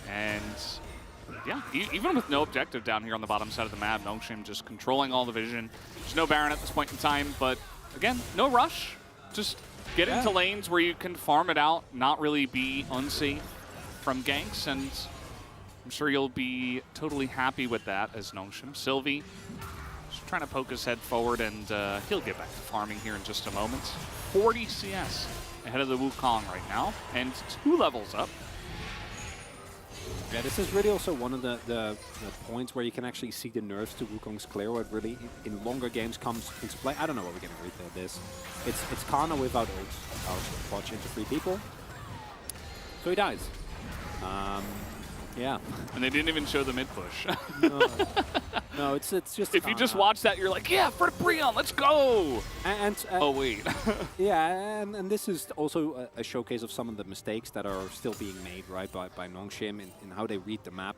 And yeah, even with no objective down here on the bottom side of the map, Nongshim just controlling all the vision. There's no Baron at this point in time, but again, no rush. Just get into lanes where you can farm it out, not really be unsafe from ganks, and I'm sure you'll be totally happy with that as Nongshim. Sylvie just trying to poke his head forward, and he'll get back to farming here in just a moment. 40 CS ahead of the Wukong right now, and 2 levels up. Yeah, this is really also one of the points where you can actually see the nerfs to Wukong's clear, where it really, in longer games, comes into play. I don't know what we're going to read this. It's Kana without ult. I'll watch into 3 people. So he dies. Yeah. And they didn't even show the mid push. No, it's just if you just watch that, you're like, yeah, for Breon, let's go! Oh, wait. Yeah, and this is also a showcase of some of the mistakes that are still being made, right, by Nongshim in how they read the map,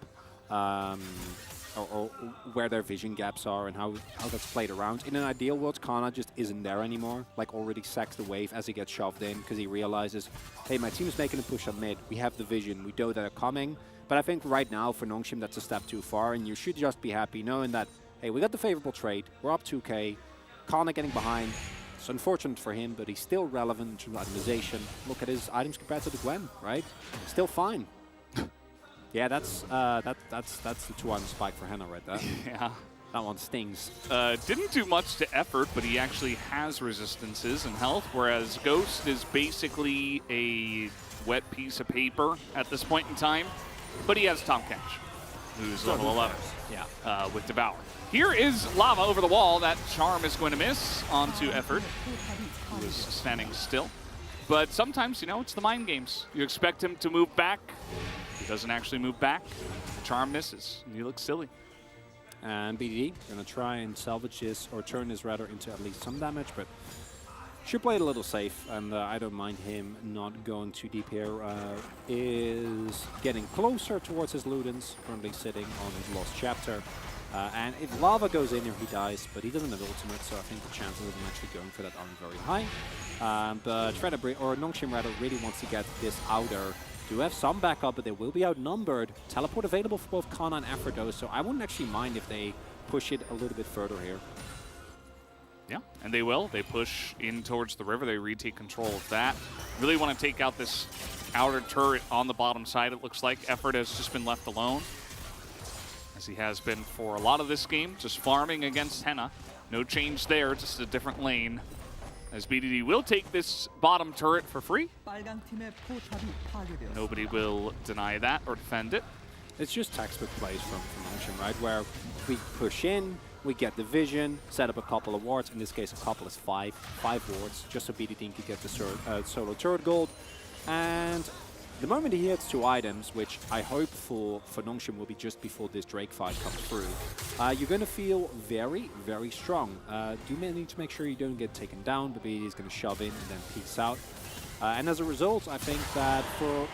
or where their vision gaps are and how that's played around. In an ideal world, Kana just isn't there anymore, like already sacks the wave as he gets shoved in, because he realizes, hey, my team is making a push on mid, we have the vision, we know they're coming. But I think right now for Nongshim that's a step too far, and you should just be happy knowing that hey, we got the favorable trade. We're up 2k. Kana getting behind. It's unfortunate for him, but he's still relevant in terms of itemization. Look at his items compared to the Gwen, right? Still fine. Yeah, that's the 2-item spike for Henna right there. Yeah. That one stings. Didn't do much to effort, but he actually has resistances and health, whereas Ghost is basically a wet piece of paper at this point in time. But he has Tom Kench, who's level 11 with Devour. Here is Lava over the wall. That charm is going to miss onto Effort, who is standing still. But sometimes, you know, it's the mind games. You expect him to move back. He doesn't actually move back. The charm misses, and he looks silly. And BDD going to try and salvage this, or turn this rather into at least some damage, but should play it a little safe, and I don't mind him not going too deep here. Is getting closer towards his Ludens, currently sitting on his Lost Chapter. And if Lava goes in here, he dies, but he doesn't have ultimate, so I think the chances of him actually going for that aren't very high. But Nongshim rather really wants to get this outer. Do have some backup, but they will be outnumbered. Teleport available for both Kana and Effort though, so I wouldn't actually mind if they push it a little bit further here. Yeah, and they will. They push in towards the river. They retake control of that. Really want to take out this outer turret on the bottom side, it looks like. Effort has just been left alone, as he has been for a lot of this game, just farming against Henna. No change there, just a different lane. As BDD will take this bottom turret for free. Nobody will deny that or defend it. It's just textbook plays from Nongshim, right? Where we push in, we get the vision, set up a couple of wards. In this case, a couple is five wards, just so BDD can get the solo turret gold. And the moment he hits 2 items, which I hope for Nongshim will be just before this Drake fight comes through, you're going to feel very, very strong. Do need to make sure you don't get taken down, but BDD is going to shove in and then peace out. And as a result, I think that for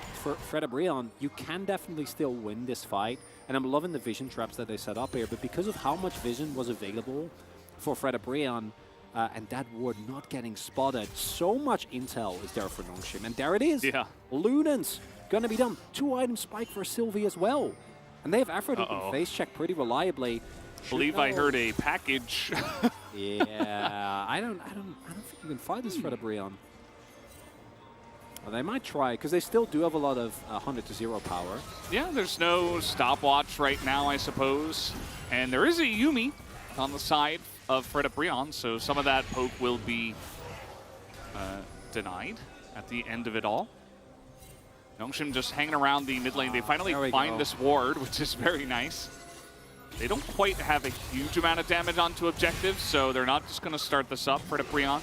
Fredabreon, you can definitely still win this fight. And I'm loving the vision traps that they set up here, but because of how much vision was available for Fredabreon, and that ward not getting spotted, so much intel is there for Nongshim. And there it is. Yeah. Ludens gonna be done. 2-item spike for Sylvie as well. And they have Effort who can face check pretty reliably. I believe I heard a package. Yeah, I don't think you can fight this Fredabreon. Well, they might try, because they still do have a lot of 100-0 power. Yeah, there's no stopwatch right now, I suppose. And there is a Yuumi on the side of Fredabreon, so some of that poke will be denied at the end of it all. Nongshim just hanging around the mid lane. They finally find this ward, which is very nice. They don't quite have a huge amount of damage onto objectives, so they're not just going to start this up for Fredabreon.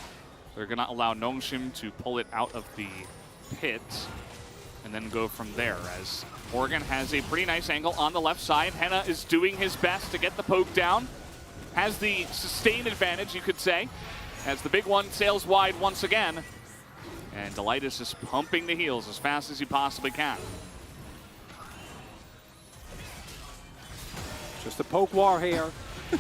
They're going to allow Nongshim to pull it out of the pit and then go from there, as Morgan has a pretty nice angle on the left side. Henna is doing his best to get the poke down. Has the sustain advantage, you could say, as the big one sails wide once again. And Delight is just pumping the heals as fast as he possibly can. Just a poke war here.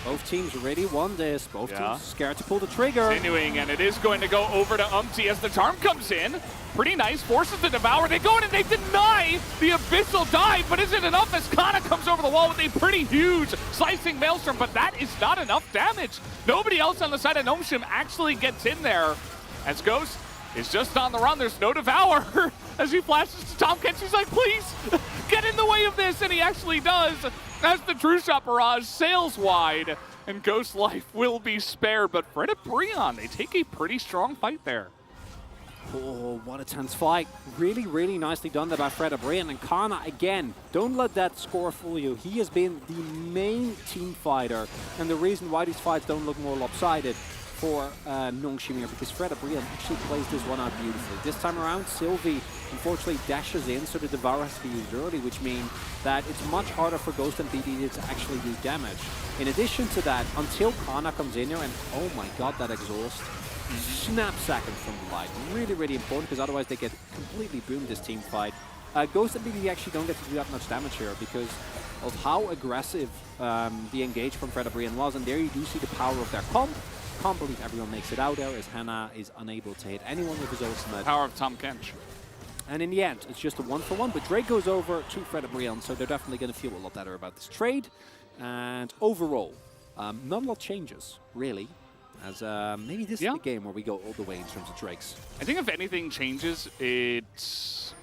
Both teams already won this. Both teams scared to pull the trigger. Continuing, and it is going to go over to as the charm comes in. Pretty nice, forces the Devour. They go in and they deny the Abyssal dive, but is it enough as Kana comes over the wall with a pretty huge slicing Maelstrom, but that is not enough damage. Nobody else on the side of Nongshim actually gets in there, as Ghost is just on the run. There's no Devour. As he flashes to Tom Kench, he's like, please, get in the way of this, and he actually does. As the True Shot Barrage sails wide, and Ghost's life will be spared. But Fredabreon, they take a pretty strong fight there. Oh, what a tense fight. Really, really nicely done there by Fredabreon. And Kana, again, don't let that score fool you. He has been the main team fighter, and the reason why these fights don't look more lopsided for Nongshim here, because Fredabreon actually plays this one out beautifully. This time around, Sylvie unfortunately dashes in, so the Devour has to be used early, which means that it's much harder for Ghost and BDD to actually do damage. In addition to that, until Kana comes in here, and oh my god, that exhaust, snap seconds from the light. Really, really important, because otherwise they get completely boomed this team fight. Ghost and BDD actually don't get to do that much damage here because of how aggressive the engage from Fredabreon was, and there you do see the power of their comp. Can't believe everyone makes it out there, as Henna is unable to hit anyone with his ultimate. Power of Tom Kench. And in the end, it's just a 1-for-1, but Drake goes over to Fredabreon, so they're definitely going to feel a lot better about this trade. And overall, Not a lot changes, really. As maybe this is the game where we go all the way in terms of Drakes. I think if anything changes, it's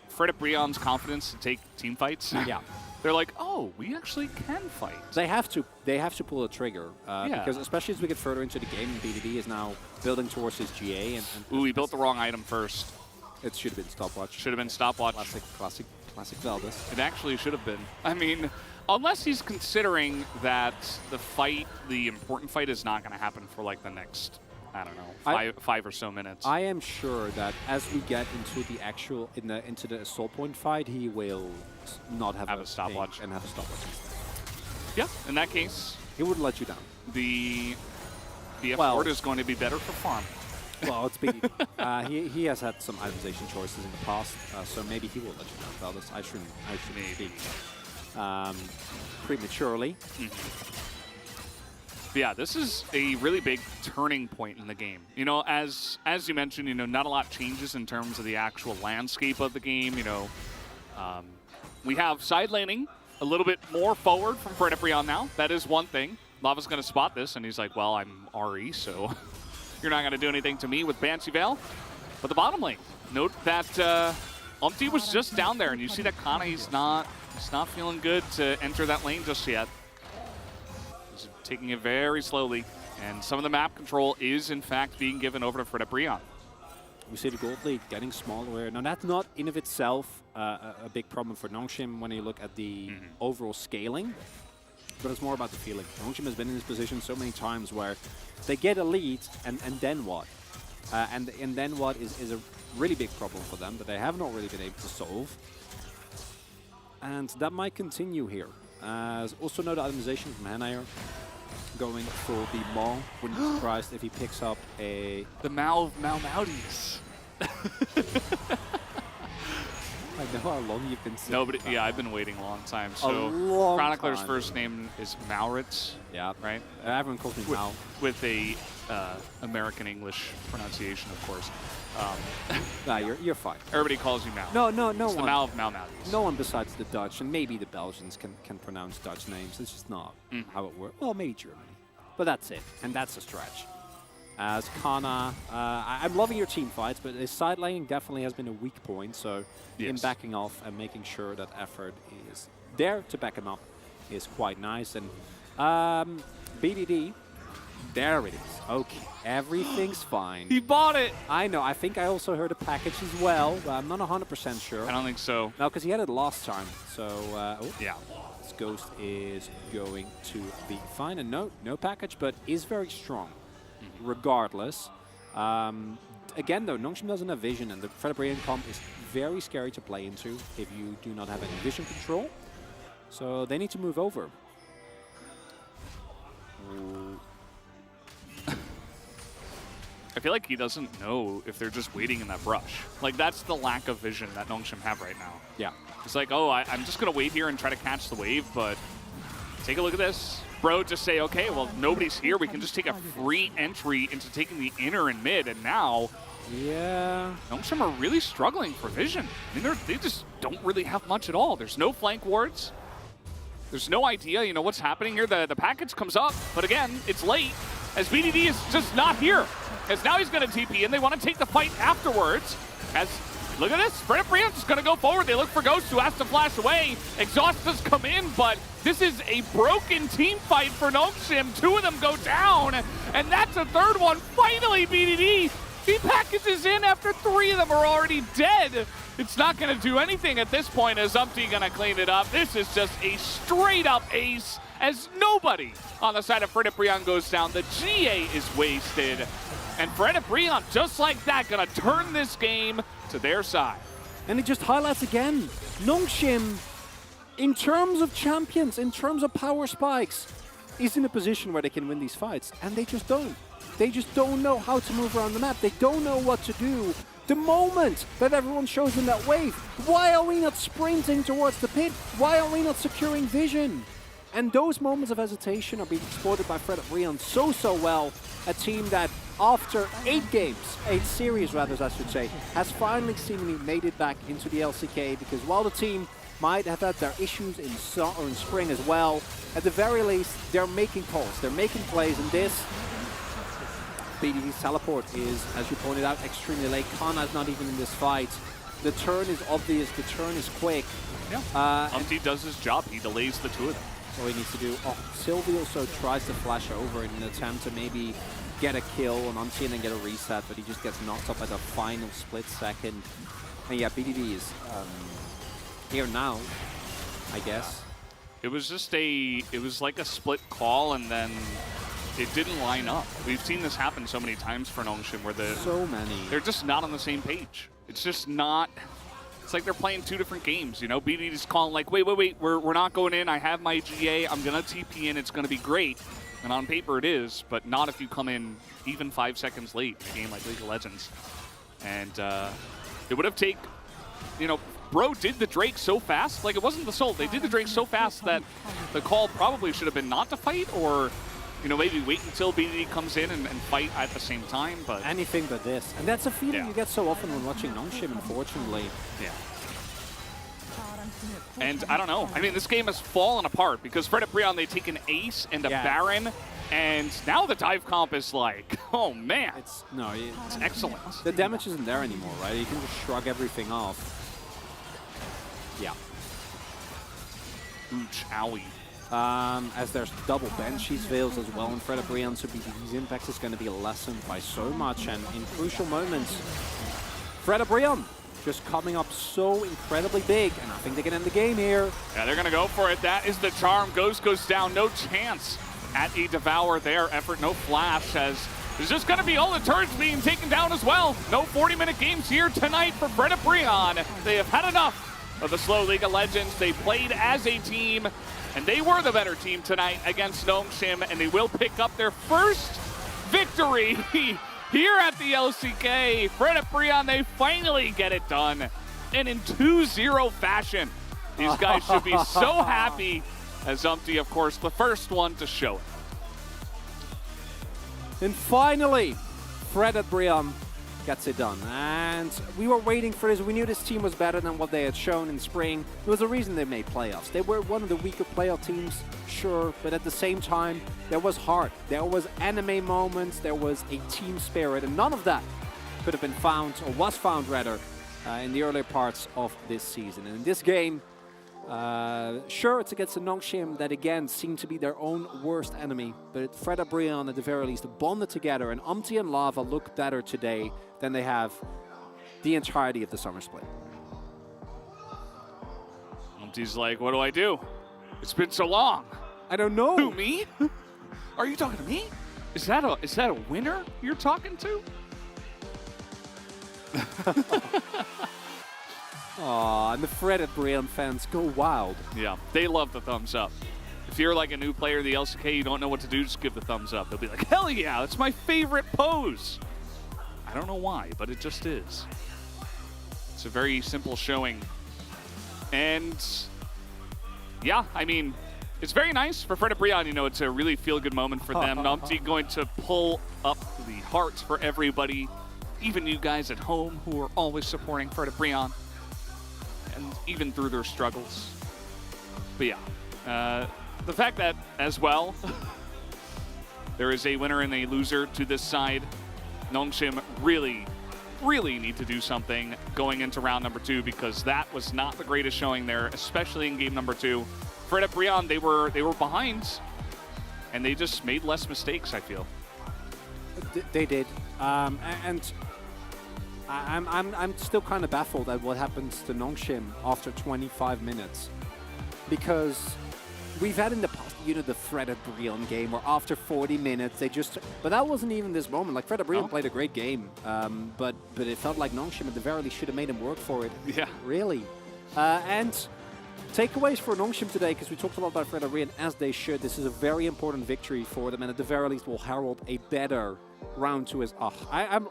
Fred Brion's confidence to take team fights. Yeah. They're like, oh, we actually can fight. They have to pull a trigger because especially as we get further into the game, BDD is now building towards his GA. And ooh, he built the wrong item first. It should have been stopwatch. Should have been stopwatch. Classic Valdez. It actually should have been. I mean, unless he's considering that the important fight is not going to happen for like the next, I don't know, five or so minutes. I am sure that as we get into the actual into the assault point fight, he will not have a stopwatch and have a stopwatch instead. Yeah, in that case, he wouldn't let you down. The F-Ward is going to be better for farm. Well, it's BDD. He has had some itemization choices in the past, so maybe he will let you down, Valdez. I shouldn't speak prematurely. Yeah, this is a really big turning point in the game. You know, as you mentioned, you know, not a lot changes in terms of the actual landscape of the game. You know, we have side laning a little bit more forward from Fred Brion now. That is one thing. Lava's going to spot this, and he's like, well, I'm RE, so you're not going to do anything to me with Banshee Veil. But the bottom lane, note that Umpty was just down there, and you see that Kana, he's not feeling good to enter that lane just yet. He's taking it very slowly, and some of the map control is, in fact, being given over to Fred Brion. We see the gold lead getting smaller. Now, that's not in of itself a big problem for Nongshim when you look at the overall scaling, but it's more about the feeling. Nongshim has been in this position so many times where they get a lead, and then what? And then what is a really big problem for them that they have not really been able to solve. And that might continue here. Also note the itemization from Hanair going for the Maul. Wouldn't be surprised if he picks up the Mao of Maudies. I know how long you've been sitting. No, but yeah, I've been waiting a long time. So Chronicler's first name is Mauritz. Yeah. Right? Everyone calls me Mal. With a American English pronunciation, of course. Nah, you're fine. Everybody calls you Mal. No it's one. The Mal of Maudies. No one besides the Dutch, and maybe the Belgians can pronounce Dutch names. It's just not how it works. Well, maybe Germany. But that's it, and that's a stretch. As Kana, I'm loving your team fights, but his side laning definitely has been a weak point, so him backing off and making sure that effort is there to back him up is quite nice. And BDD, there it is. Okay, everything's fine. He bought it! I know, I think I also heard a package as well, but I'm not 100% sure. I don't think so. No, because he had it last time, so yeah. This Ghost is going to be fine, and no package, but is very strong. Regardless. Again, though, Nongshim doesn't have vision, and the Frederian comp is very scary to play into if you do not have any vision control. So they need to move over. I feel like he doesn't know if they're just waiting in that brush. Like, that's the lack of vision that Nongshim have right now. Yeah. It's like, oh, I'm just going to wait here and try to catch the wave, but take a look at this. Bro, just say, okay, well, nobody's here. We can just take a free entry into taking the inner and mid, and now Nongshim are really struggling for vision. I mean, they just don't really have much at all. There's no flank wards. There's no idea, you know, what's happening here. The package comes up, but again, it's late, as BDD is just not here. As now he's going to TP, and they want to take the fight afterwards. As, look at this, Fred Brian's just going to go forward. They look for Ghost, who has to flash away. Exhaust does come in, but this is a broken team fight for Nongshim. Two of them go down, and that's a third one. Finally, BDD, he packages in after three of them are already dead. It's not going to do anything at this point, as Umpty going to clean it up. This is just a straight-up ace, as nobody on the side of Fred Brian goes down. The GA is wasted, and Fred Brian, just like that, going to turn this game to their side. And it just highlights again, Nongshim, in terms of champions, in terms of power spikes, is in a position where they can win these fights, and they just don't. They just don't know how to move around the map. They don't know what to do. The moment that everyone shows them that wave, why are we not sprinting towards the pit? Why are we not securing vision? And those moments of hesitation are being exploited by Fred Brian so well. A team that, after 8 series rather, I should say, has finally seemingly made it back into the LCK, because while the team might have had their issues in summer or in spring as well. At the very least, they're making calls, they're making plays, and this BDD's teleport is, as you pointed out, extremely late. Kana's not even in this fight. The turn is obvious, the turn is quick. Yeah. Umpty does his job. He delays the two of them. That's all he needs to do. Oh, Sylvie also tries to flash over in an attempt to maybe get a kill on Umpty and then get a reset, but he just gets knocked up at the final split second. And yeah, BDD is here now, I guess. It was just it was like a split call, and then it didn't line up. We've seen this happen so many times for Nongshim where they're just not on the same page. It's just not. It's like they're playing two different games, you know? BDD's calling like, wait, we're not going in. I have my GA. I'm going to TP in. It's going to be great. And on paper it is, but not if you come in even 5 seconds late in a game like League of Legends. And it would have taken, you know, Bro did the Drake so fast. Like, it wasn't the Soul. They did the Drake so fast that the call probably should have been not to fight, or, you know, maybe wait until BDD comes in and fight at the same time. But anything but this. And that's a feeling you get so often when watching Nongshim, unfortunately. Yeah. And I don't know. I mean, this game has fallen apart because Fred Brion, they take an ace and a Baron, and now the dive comp is like, oh man. It's excellent. The damage isn't there anymore, right? You can just shrug everything off. Yeah. Ooch, owie. As there's double Banshees Veils as well in Fred Brion, so BDD's impact is going to be lessened by so much, and in crucial moments, Fred Brion just coming up so incredibly big, and I think they can end the game here. Yeah, they're going to go for it. That is the charm. Ghost goes down. No chance at a Devour there. Effort, no flash, as there's just going to be all the turrets being taken down as well. No 40-minute games here tonight for Fred Brion. They have had enough of the slow League of Legends. They played as a team, and they were the better team tonight against Nongshim, and they will pick up their first victory here at the LCK. Fred Brion, they finally get it done, and in 2-0 fashion. These guys should be so happy, as Umpty, of course, the first one to show it. And finally, Fred Brion gets it done. And we were waiting for this. We knew this team was better than what they had shown in spring. There was a reason they made playoffs. They were one of the weaker playoff teams, sure, but at the same time, there was heart. There was anime moments. There was a team spirit, and none of that could have been found, or was found rather, in the earlier parts of this season. And in this game, sure, it's against the Nongshim that again seem to be their own worst enemy, but Fred Brion at the very least bonded together, and Umpty and Lava look better today than they have the entirety of the Summer Split. Umpty's like, what do I do? It's been so long. I don't know. Who, me? Are you talking to me? Is that a winner you're talking to? Aw, and the Fred Brion fans go wild. Yeah, they love the thumbs up. If you're like a new player in the LCK, you don't know what to do, just give the thumbs up. They'll be like, hell yeah, that's my favorite pose. I don't know why, but it just is. It's a very simple showing. And yeah, I mean, it's very nice for Fred Brion. You know, it's a really feel-good moment for them. Umpty going to pull up the hearts for everybody, even you guys at home who are always supporting Fred Brion, and even through their struggles. But yeah, the fact that as well, there is a winner and a loser to this side. Nongshim really need to do something going into round number 2, because that was not the greatest showing there, especially in game number 2. Fred Brion, they were behind, and they just made less mistakes, I feel. They did, and I'm still kind of baffled at what happens to Nongshim after 25 minutes, because we've had in the past, you know, the Fred Brion game where after 40 minutes they just, but that wasn't even this moment. Like, Fred Brion played a great game, but it felt like Nongshim at the very least should have made him work for it. Yeah. Really. And takeaways for Nongshim today, because we talked a lot about Fred Brion, as they should. This is a very important victory for them, and at the very least will herald a better round 2 as I'm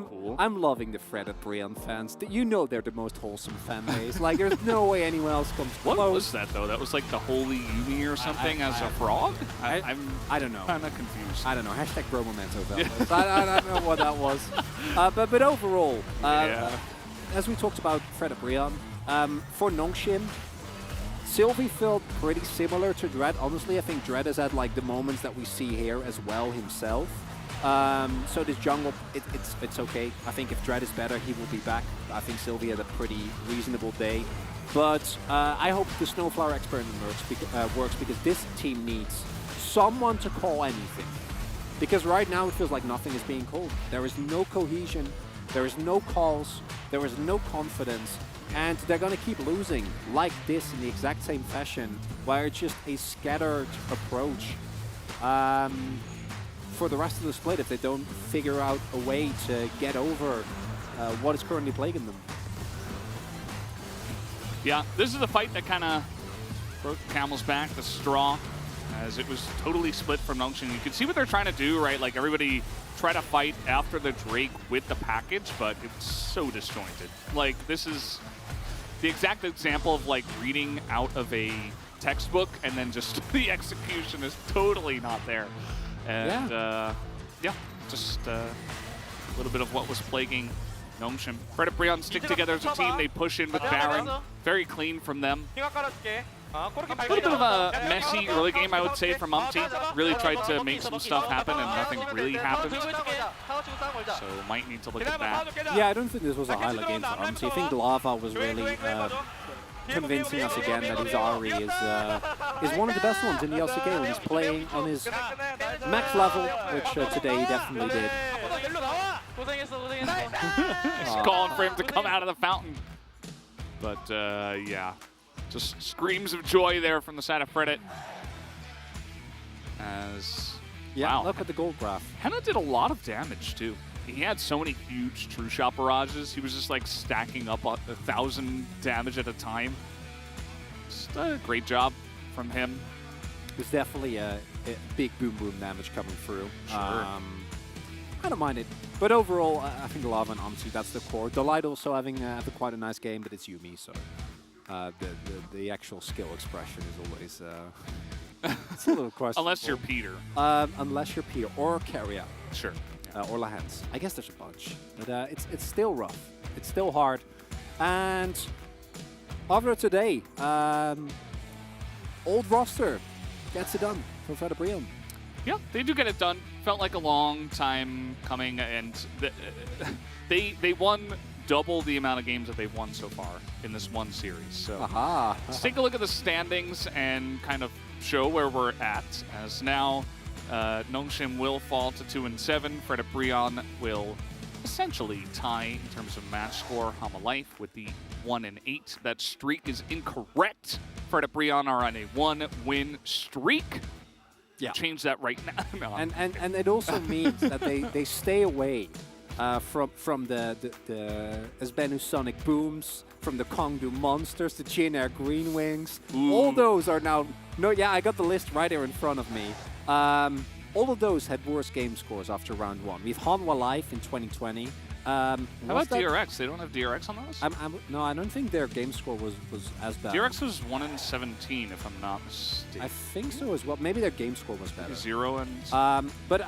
cool. I'm loving the Fred Brion fans. You know they're the most wholesome fan base. Like, there's no way anyone else comes close. What was that though? That was like the Holy Yumi or something as a frog? I don't know. I'm not confused. I don't know. Hashtag Bromomento. I don't know what that was. But overall, as we talked about Fred Brion, For Nongshim, Sylvie felt pretty similar to Dread. Honestly, I think Dread has had like the moments that we see here as well himself. So this jungle, it's okay. I think if Dread is better, he will be back. I think Sylvie had a pretty reasonable day. But I hope the Snowflower experiment works because this team needs someone to call anything. Because right now it feels like nothing is being called. There is no cohesion, there is no calls, there is no confidence. And they're going to keep losing like this in the exact same fashion, where it's just a scattered approach for the rest of the split if they don't figure out a way to get over what is currently plaguing them. Yeah, this is a fight that kind of broke Camel's back, the straw, as it was totally split from Nongshim. You can see what they're trying to do, right? Like everybody try to fight after the Drake with the package, but it's so disjointed. Like this is the exact example of like reading out of a textbook and then just the execution is totally not there. And yeah, just a little bit of what was plaguing Nongshim. Fred Brion stick together as a team. They push in with Baron. Very clean from them. A little bit of a messy early game, I would say, from Umpty. Really tried to make some stuff happen and nothing really happened. So might need to look at that. Yeah, I don't think this was a highlight game for Umpty. I think Lava was really convincing us again that his Ari is one of the best ones in the LCK when he's playing on his max level, which today he definitely did. He's calling for him to come out of the fountain. But yeah, just screams of joy there from the side of Fredit. As wow, look at the gold graph. Henna did a lot of damage too. He had so many huge true shot barrages. He was just like stacking up 1,000 damage at a time. Just a great job from him. There's definitely a big boom damage coming through. Sure. I don't mind it. But overall, I think Lava and Umpty, that's the core. Delight also having quite a nice game, but it's Yumi, so the actual skill expression is always it's a little questionable. Unless you're Peter. Unless you're Peter or Carrier. Sure. Or Lahans. I guess there's a bunch. But it's still rough. It's still hard. And after today, old roster gets it done for Fred Brion. Yeah, they do get it done. Felt like a long time coming, and they won double the amount of games that they've won so far in this one series. So let's take a look at the standings and kind of show where we're at, as now Nongshim will fall to 2-7. Fred Brion will essentially tie in terms of match score Hama Life with the 1-8. That streak is incorrect. Fred Brion are on a 1-win streak. Yeah. Change that right now. No. And it also means that they stay away from the Esbenu Sonic Booms, from the Kongdu Monsters, the Jin Air Green Wings. Ooh. All those are now... No, yeah, I got the list right here in front of me. All of those had worse game scores after round one. We've Hanwha Life in 2020. How about DRX? They don't have DRX on those? No, I don't think their game score was as bad. DRX was 1-17, if I'm not mistaken. I think so as well. Maybe their game score was better. 0 and... But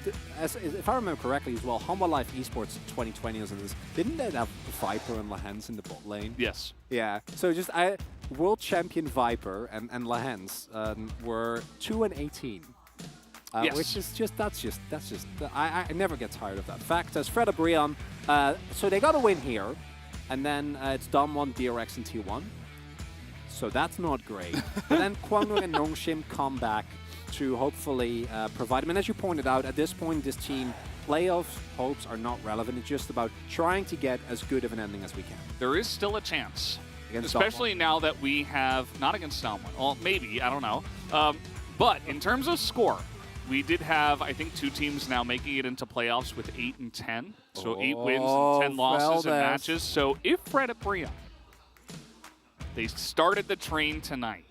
if I remember correctly as well, Hanwha Life Esports 2020 was in this. Didn't they have Viper and Lahans in the bot lane? Yes. Yeah. So just world champion Viper and Lahans were 2-18. Yes. Which is I never get tired of that fact. As Fred Brion, so they got a win here, and then it's Dom1, DRX, and T1. So that's not great. But then Kwangdong and Nongshim come back to hopefully provide them. And as you pointed out, at this point, this team, playoff hopes are not relevant. It's just about trying to get as good of an ending as we can. There is still a chance, Against especially Dom1. now that we have, not against Dom1, well, maybe, I don't know. But in terms of score, we did have, I think, 2 teams now making it into playoffs with 8 and 10. So 8 wins and 10 losses in matches. So if Fred Brion, they started the train tonight,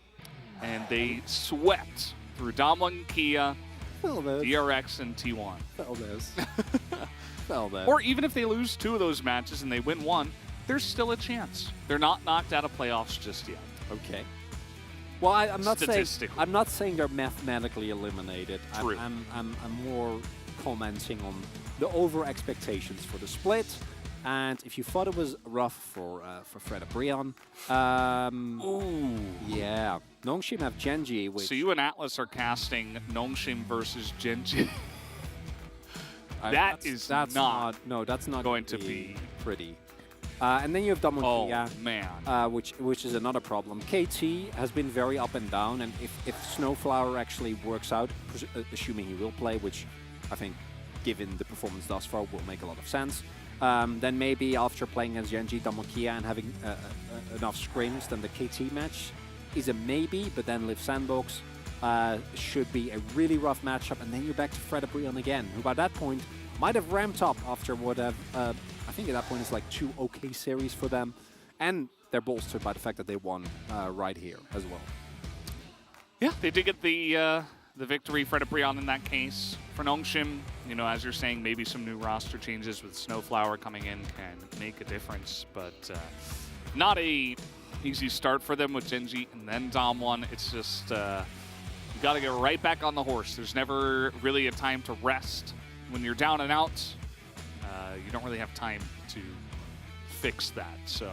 and they swept through Dom1, Kia, DRX, and T1. Or even if they lose 2 of those matches and they win 1, there's still a chance. They're not knocked out of playoffs just yet. Okay. Well, I'm not saying they're mathematically eliminated. True. I'm more commenting on the over expectations for the split. And if you thought it was rough for Fred Brion, Ooh. yeah, Nongshim have Genji, which So you and Atlas are casting Nongshim versus Genji. That's not going to be pretty. And then you have Damokia, Oh man. which is another problem. KT has been very up and down, and if Snowflower actually works out, assuming he will play, which I think, given the performance thus far, will make a lot of sense, then maybe after playing against Genji, Damokia, and having enough scrims, then the KT match is a maybe, but then Liv Sandbox should be a really rough matchup, and then you're back to Fred Brion again, who by that point might have ramped up after what I think at that point it's like 2 okay series for them, and they're bolstered by the fact that they won right here as well. Yeah, they did get the victory, Fred Brion in that case. For Nongshim, you know, as you're saying, maybe some new roster changes with Snowflower coming in can make a difference, but not a easy start for them with Genji and then Dom1. It's just, you gotta get right back on the horse. There's never really a time to rest. When you're down and out, you don't really have time to fix that. So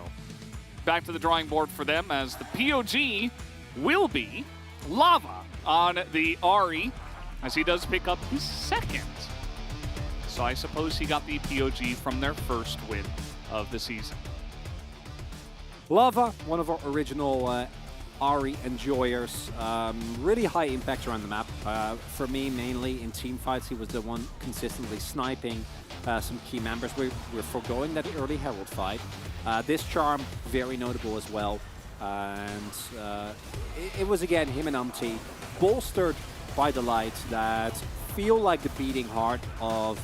back to the drawing board for them, as the POG will be Lava on the Ahri, as he does pick up his second. So I suppose he got the POG from their first win of the season. Lava, one of our original Ahri enjoyers, really high impact around the map. For me, mainly in team fights, he was the one consistently sniping some key members. We're foregoing that early Herald fight. This charm, very notable as well. And it was again him and Umti, bolstered by the light, that feel like the beating heart of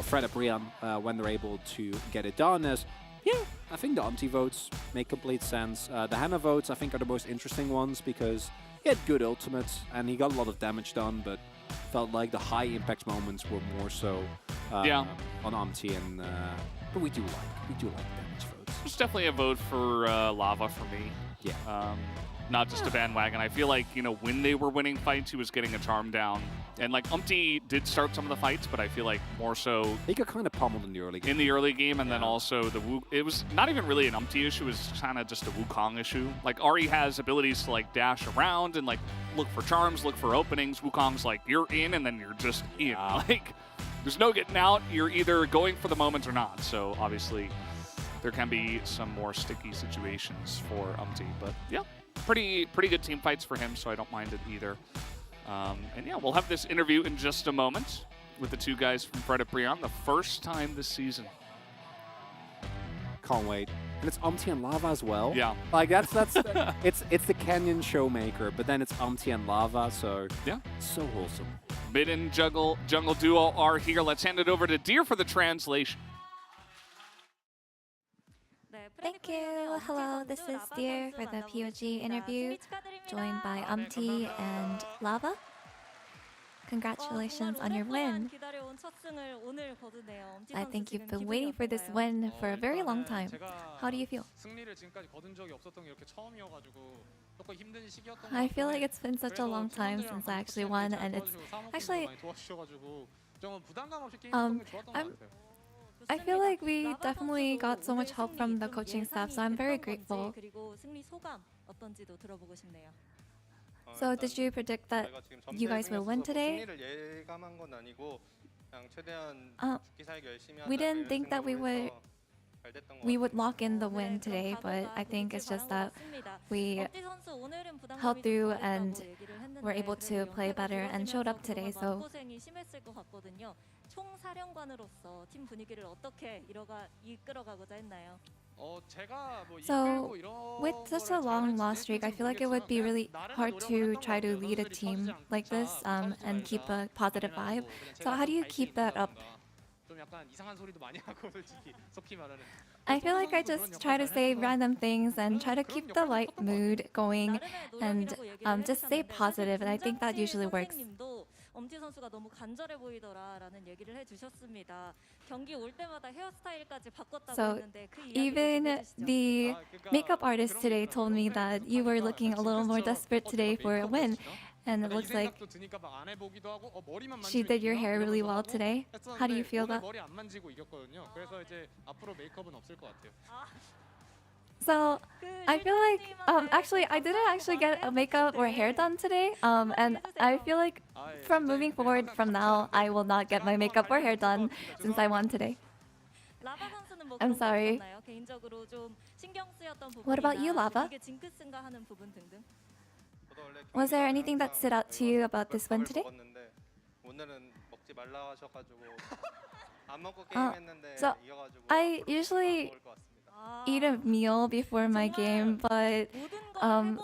Fred Brion when they're able to get it done. As yeah, I think the Umti votes make complete sense. The Hannah votes I think are the most interesting ones, because he had good ultimates and he got a lot of damage done, but felt like the high impact moments were more so on Umti, and but we do like damage votes. It's definitely a vote for Lava for me. Yeah. Not just a bandwagon. I feel like, you know, when they were winning fights, he was getting a charm down. And like Umti did start some of the fights, but I feel like more so he got kind of pummeled in the early game. And then also it was not even really an Umti issue, it was kind of just a Wukong issue. Like Ahri has abilities to like dash around and like look for charms, look for openings. Wukong's like, you're in and then you're just in. Like there's no getting out. You're either going for the moment or not. So obviously there can be some more sticky situations for Umti, but yeah. Pretty good team fights for him, so I don't mind it either. And yeah, we'll have this interview in just a moment with the two guys from Fred Brion, the first time this season. Can't wait. And it's Umti and Lava as well. Yeah. Like that's it's the Kenyan showmaker, but then it's Umti and Lava, so yeah, so wholesome. Mid and jungle duo are here. Let's hand it over to Deer for the translation. Thank you. Hello, this is Deer for the POG interview, joined by Umti and Lava. Congratulations on your win. I think you've been waiting for this win for a very long time. How do you feel? I feel like it's been such a long time since I actually won, and it's actually I feel like we definitely got so much help from the coaching staff, so I'm very grateful. So did you predict that you guys will win today? We didn't think that we would lock in the win today, but I think it's just that we held through and were able to play better and showed up today. So with such a long loss streak, I feel like it would be really hard to try to lead a team like this and keep a positive vibe. So how do you keep that up? I feel like I just try to say random things and try to keep the light mood going and just stay positive, and I think that usually works. So even the makeup artist today told me that you were looking a little more desperate today for a win, and it 이 looks like 생각도 드니까 막 안 해보기도 하고 머리만 she 만지고 did your 이기나? hair really 이러면서 well 하고 today. How do you 했었는데 feel 오늘 about? 머리 안 만지고 이겼거든요. 그래서 이제 앞으로 메이크업은 없을 것 같아요. So I feel like actually I didn't actually get a makeup or hair done today. And I feel like from moving forward from now I will not get my makeup or hair done since I won today. 라바 선수는 뭐 I'm 그런 거 sorry. 없었나요? 개인적으로 좀 신경 쓰였던 부분이나 What about you, Lava? 이게 징크스인가 하는 부분 등등. Was there anything that stood out to you about this win today? 오늘은 먹지 말라 하셔가지고 안 먹고 아, 게임했는데 so 이겨가지고 I usually 먹을 것 같습니다. eat a meal before my game, but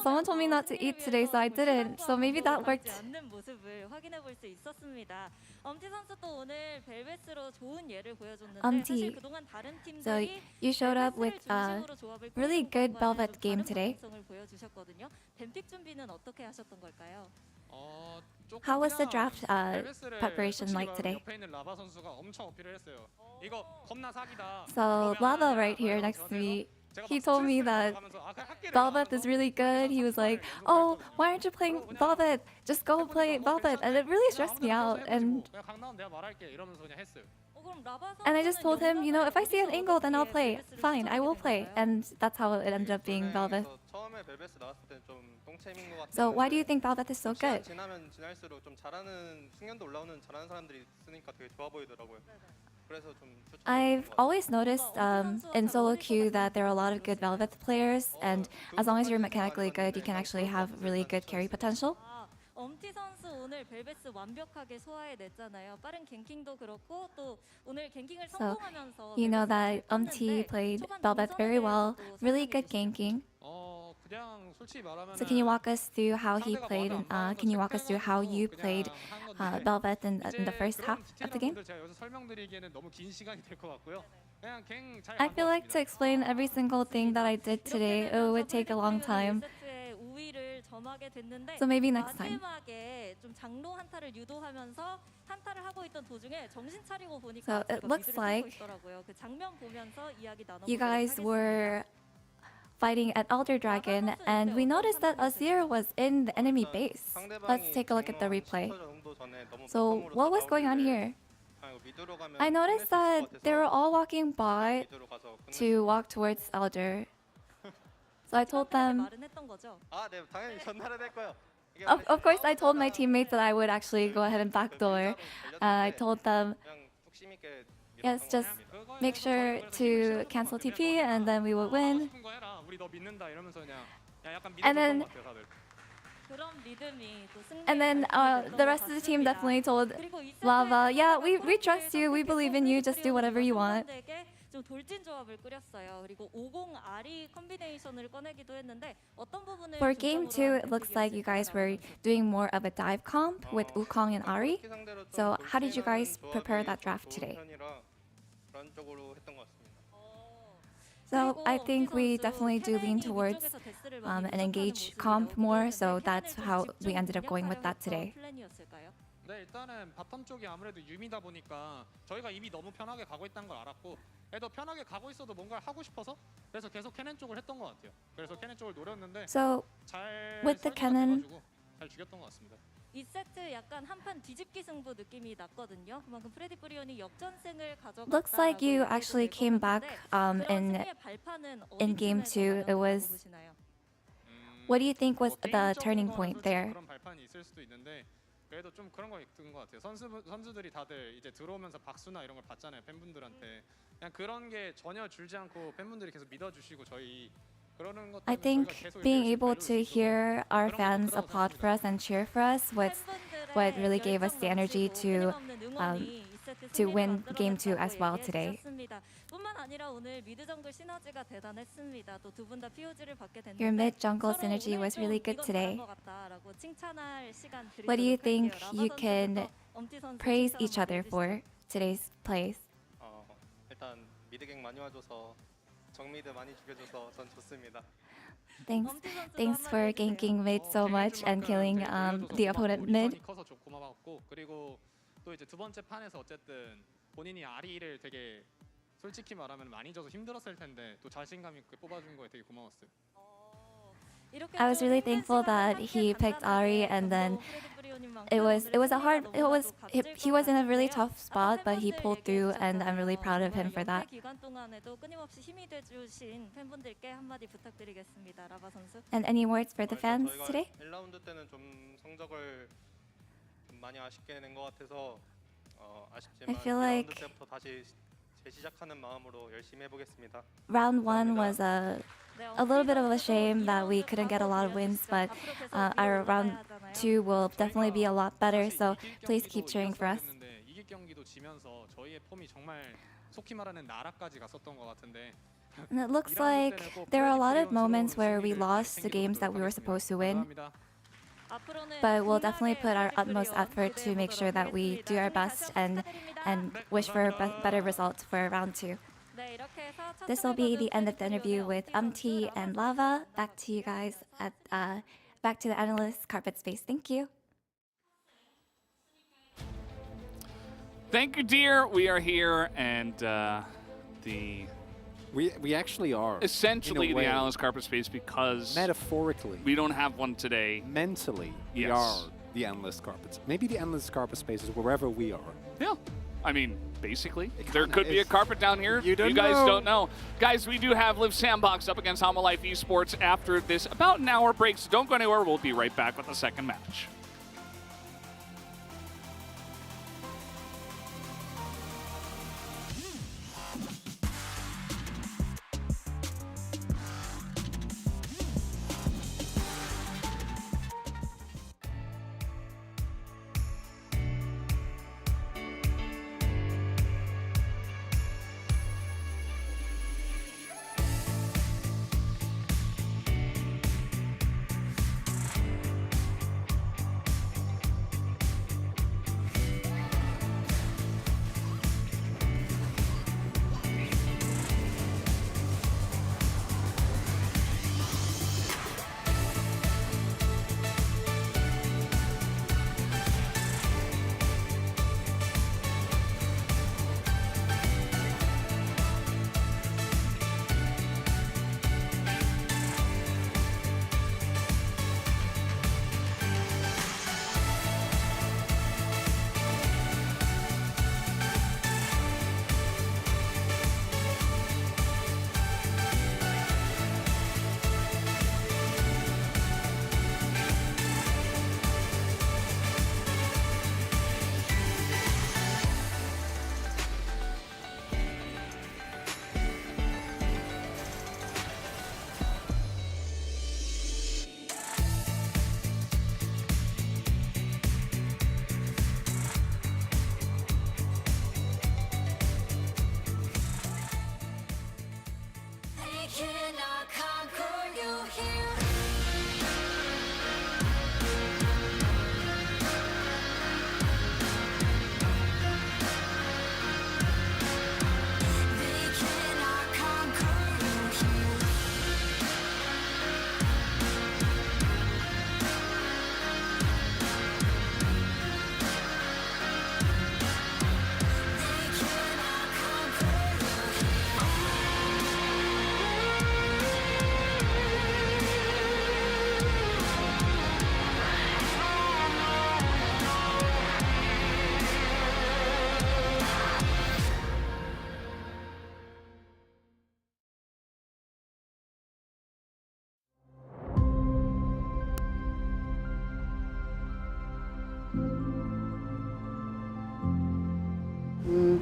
someone told me not to eat today, so I didn't. So maybe that worked. 않는 모습을 확인해 볼 수 있었습니다. 엄티 선수도 오늘 벨벳으로 좋은 예를 보여줬는데 엄티. 사실 그동안 다른 So 팀들이 you showed up with a 중심으로 조합을 really 꾸리는 good 것과는 velvet 좀 game 다른 today. 방향성을 보여주셨거든요. 뱀픽 준비는 어떻게 하셨던 걸까요? 조금 How was the 그냥 draft 벨벳을 preparation 솔직히 like 말하면 today? 옆에 있는 라바 선수가 엄청 어필을 했어요. 이거 겁나 사기다. So Lava right here next to me, he told me that Velvet is really good. He was like, "Oh, why aren't you playing Velvet? Just go play Velvet." And it really stressed me out. And 강 나온 내가 말할게 이러면서 그냥 했어요. 그럼 라바 I just told him, you know, if I see an 선수는 angle, then I'll 어떻게 play. 벨벳을 Fine, I will 선택하게 play. 된 건가요? And that's how it ended up being Velvet. 처음에 벨벳 나왔을 때는 좀 똥챔인 것 같아요. So why do you think Velvet is so good? 지나면 지날수록 좀 잘하는 숙련도 올라오는 잘하는 사람들이 있으니까 되게 좋아 보이더라고요. 그래서 좀 I've always noticed in solo queue that there are a lot of good Velvet players, and as long as you're mechanically good, you can actually have really good carry potential. 엄티 선수 오늘 벨벳스 완벽하게 소화해냈잖아요. 빠른 갱킹도 그렇고 또 오늘 갱킹을 So 성공하면서 you know that played Velvet very well, really good ganking. 그냥 솔직히 말하면 So can you walk us through how he played? Can you walk us through how you played Velvet in the first half of the game? 제가 여기서 설명드리기에는 너무 긴 시간이 될 것 같고요. 그냥 갱잘 I feel like to explain every single thing that I did today, it would take a long time. 우위를 점하게 됐는데 So maybe next time. 마지막에 좀 장로 한타를 유도하면서 한타를 하고 있던 도중에 정신 차리고 보니까 So it 제가 looks 미드를 like 뚫고 있더라고요. 그 장면 보면서 이야기 나눠보도록 You guys 하겠습니다. were fighting at Elder Dragon, and we noticed that Azir was in the enemy base. Let's take a look at the replay. So what was going on here? I noticed that they were all walking bot to walk towards Elder. So I told them, 말은 했던 거죠. 네, 당연히 전달은 했고요. of course I told my teammates that I would actually go ahead and backdoor. I told them, yes, just make sure to cancel TP and then we will win. 우리 너 믿는다 이러면서 그냥 약간 And then- 믿었던 것 같아요, 다들. 그런 믿음이 또 승리에 And then the rest of the team definitely told Lava, yeah, we trust you, we believe in you, just do whatever you want. 좀 돌진 조합을 꾸렸어요. 그리고 50 아리 컨비네이션을 꺼내기도 했는데 어떤 부분을 For game 2, it looks like you guys were doing more of a dive comp with Wukong and Ahri. So how did you guys prepare that draft today? 그런 쪽으로 했던 것 같습니다. So I think we definitely do lean towards an engage comp more, so that's how we ended up going with that today. 네, 일단은 바텀 쪽이 아무래도 유미다 보니까 저희가 이미 너무 편하게 가고 있다는 걸 알았고 애도 편하게 가고 있어도 뭔가를 하고 싶어서 그래서 계속 캐넨 쪽을 했던 것 같아요. 그래서 캐넨 쪽을 노렸는데 So 잘 with the 설계가 cannon- 돼가지고 잘 죽였던 것 같습니다. 이 세트 약간 한판 뒤집기 승부 느낌이 났거든요. 그만큼 프레디 브리온이 역전승을 가져갔다. looks like you actually came back in game 2. It was, what do you think was the turning point there? 그런 발판이 있을 수도 있는데 그래도 좀 그런 거 있는 것 같아요. 선수들이 다들 이제 들어오면서 박수나 이런 걸 받잖아요, 팬분들한테. 그냥 그런 게 전혀 줄지 않고 팬분들이 계속 믿어주시고 저희 그러는 것 I 때문에 think 저희가 계속 being 이렇게 able 열심히 to 달리고 있어서 hear our fans applaud for us and cheer for us was what really gave us the energy to win game 2 as well today. 뿐만 아니라 오늘 미드 정글 시너지가 대단했습니다. 또 두 분 다 POG를 받게 됐는데 Your mid jungle 서로 synergy 오늘 was 좀 really good 이건 today. 잘한 것 같다라고 칭찬할 시간 What do you 드리도록 think 할게요. you 라바 can 선수부터 엄티 선수 praise 칭찬 each 한번 other 해주시죠. for today's plays? 일단 미드갱 많이 와줘서 정미드 많이 죽여줘서 전 좋습니다. Thanks for ganking mid so much and killing the opponent mid. 커서 좀 고마웠고 그리고 또 이제 두 번째 판에서 어쨌든 본인이 아리를 되게 솔직히 말하면 많이 져서 힘들었을 텐데 또 자신감 있게 뽑아준 거에 되게 고마웠어요. I was really thankful that he picked Ari, and then he was in a really tough spot, but he pulled through, and I'm really proud of him for that. And any words for the fans today? 1라운드 때는 좀 성적을 좀 많이 아쉽게 낸 것 같아서 아쉽지만 I feel 2라운드 like 때부터 다시 재시작하는 마음으로 열심히 해보겠습니다. round 1 was a little bit of a shame that we couldn't get a lot of wins, but our round 2 will definitely be a lot better, so please keep cheering for us. 이길 경기도 지면서 저희의 폼이 정말 속히 말하는 나락까지 갔었던 것 같은데 And it looks like there are a lot of moments where we lost the games that we were supposed to win, but we'll definitely put our utmost effort to make sure that we do our best and wish for better results for round 2. This will be the end of the interview with and Lava. Back to you guys at back to the analyst carpet space. Thank you. Thank you, dear. We are here, and We actually are. Essentially in a the way, analyst carpet space because metaphorically, we don't have one today. mentally, we Yes. are the analyst carpets. Maybe the analyst carpet space is wherever we are. Yeah. I mean, basically. It There kinda could be a is. carpet down here. You don't guys know. don't know. Guys, we do have Live Sandbox up against Hama Life Esports after this about an hour break, so don't go anywhere. We'll be right back with the second match.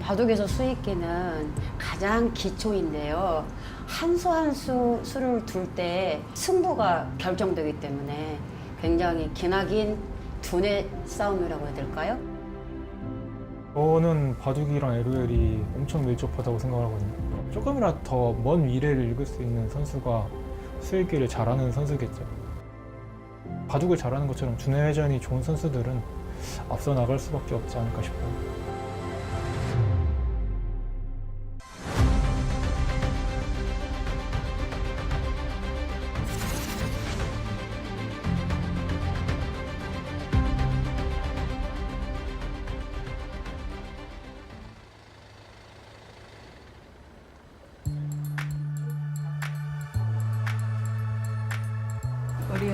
바둑에서 수익기는 가장 기초인데요. 한 수 한 수를 둘 때 승부가 결정되기 때문에 굉장히 기나긴 두뇌 싸움이라고 해야 될까요? 저는 바둑이랑 LOL이 엄청 밀접하다고 생각을 하거든요. 조금이라도 더 먼 미래를 읽을 수 있는 선수가 수익기를 잘하는 선수겠죠. 바둑을 잘하는 것처럼 두뇌 회전이 좋은 선수들은 앞서 나갈 수밖에 없지 않을까 싶어요.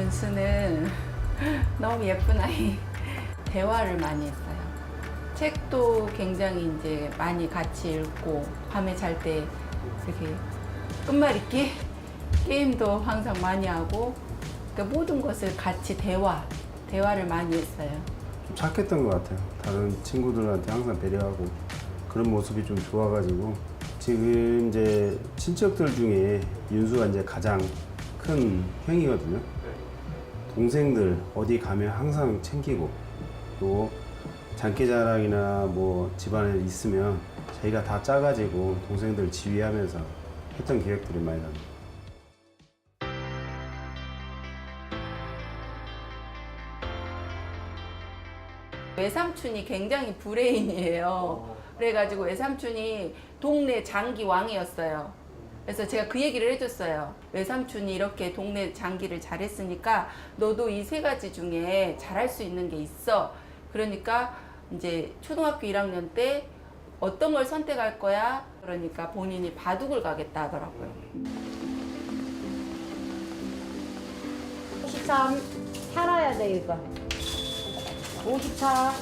연수는 너무 예쁜 아이. 대화를 많이 했어요. 책도 굉장히 이제 많이 같이 읽고 밤에 잘 때 이렇게 끝말잇기 게임도 항상 많이 하고 그러니까 모든 것을 같이 대화를 많이 했어요. 좀 착했던 것 같아요. 다른 친구들한테 항상 배려하고 그런 모습이 좀 좋아가지고 지금 이제 친척들 중에 윤수가 이제 가장 큰 형이거든요. 동생들 어디 가면 항상 챙기고 또 장기자랑이나 뭐 집안에 있으면 저희가 다 짜가지고 동생들 지휘하면서 했던 기억들이 많이 납니다. 외삼촌이 굉장히 브레인이에요. 그래가지고 외삼촌이 동네 장기 왕이었어요. 그래서 제가 그 얘기를 해줬어요. 외삼촌이 이렇게 동네 장기를 잘했으니까 너도 이 세 가지 중에 잘할 수 있는 게 있어. 그러니까 이제 초등학교 1학년 때 어떤 걸 선택할 거야? 그러니까 본인이 바둑을 가겠다 하더라고요. 53 살아야 돼 이거. 54.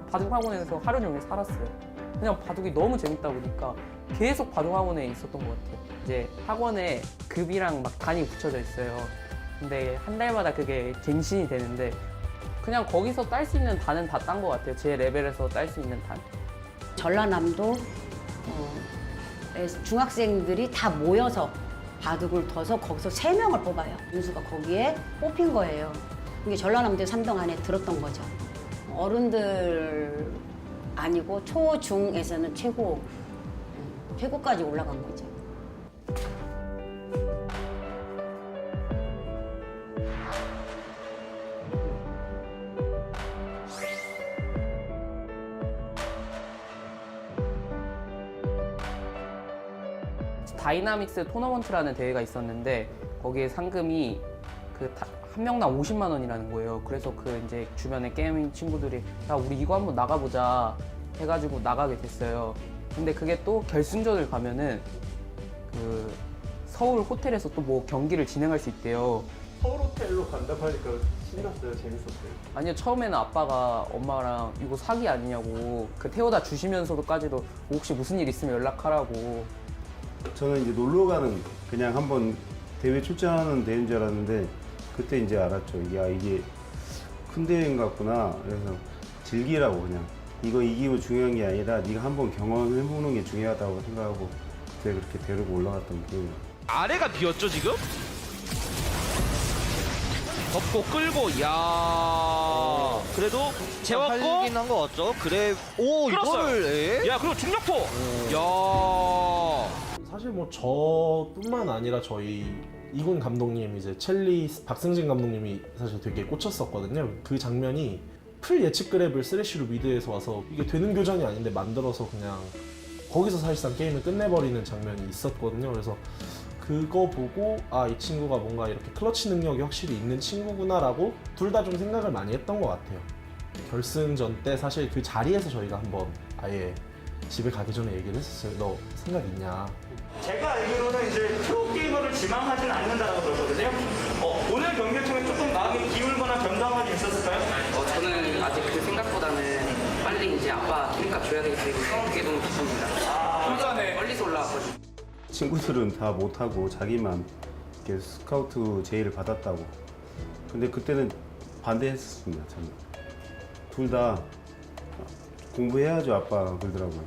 바둑 학원에서 하루 종일 살았어요. 그냥 바둑이 너무 재밌다 보니까 계속 바둑 학원에 있었던 것 같아요. 이제 학원에 급이랑 막 단이 붙여져 있어요. 근데 한 달마다 그게 갱신이 되는데 그냥 거기서 딸 수 있는 단은 다 딴 것 같아요. 제 레벨에서 딸 수 있는 단. 전라남도 중학생들이 다 모여서 바둑을 둬서 거기서 3명을 뽑아요. 윤수가 거기에 뽑힌 거예요. 이게 전라남도 3등 안에 들었던 거죠. 어른들 아니고 초, 중에서는 최고까지 올라간 거죠. 다이나믹스 토너먼트라는 대회가 있었는데 거기에 상금이 한 명당 50만 원이라는 거예요. 그래서 그 이제 주변에 게임 친구들이 야 우리 이거 한번 나가보자 해가지고 나가게 됐어요. 근데 그게 또 결승전을 가면은 그 서울 호텔에서 또 뭐 경기를 진행할 수 있대요. 서울 호텔로 간다고 하니까 신났어요. 재밌었어요. 아니요, 처음에는 아빠가 엄마랑 이거 사기 아니냐고 그 태워다 주시면서도까지도 혹시 무슨 일 있으면 연락하라고. 저는 이제 놀러 가는 그냥 한번 대회 출전하는 대회인 줄 알았는데 그때 이제 알았죠. 이게 큰 대회인 것 같구나. 그래서 즐기라고 그냥 이거 이기고 중요한 게 아니라 네가 한번 경험해보는 게 중요하다고 생각하고 그때 그렇게 데리고 올라갔던 기억이 나요. 아래가 비었죠 지금? 덮고 끌고 야 그래도 재웠고 살긴 한 거 같죠? 그래 오 끌었어요. 이거를 야 그리고 중력포 야 사실 뭐 저뿐만 아니라 저희 이군 감독님 이제 첼리 박승진 감독님이 사실 되게 꽂혔었거든요. 그 장면이 풀 예측 그랩을 쓰레쉬로 미드에서 와서 이게 되는 교전이 아닌데 만들어서 그냥 거기서 사실상 게임을 끝내버리는 장면이 있었거든요. 그래서 그거 보고 아 이 친구가 뭔가 이렇게 클러치 능력이 확실히 있는 친구구나라고 둘 다 좀 생각을 많이 했던 것 같아요. 결승전 때 사실 그 자리에서 저희가 한번 아예 집에 가기 전에 얘기를 했었어요. 너 생각 있냐? 제가 알기로는 이제 프로게이머를 지망하진 않는다고 들었거든요. 오늘 경기를 통해 조금 마음이 기울거나 변동한 게 있었을까요? 저는 아직 그 생각보다는 빨리 이제 아빠 기름값 줘야 되겠다. 그게 너무 좋습니다. 멀리서 올라왔거든요. 친구들은 다 못하고 자기만 이렇게 스카우트 제의를 받았다고. 근데 그때는 반대했습니다. 저는 둘 다 공부해야죠 아빠 그러더라고요.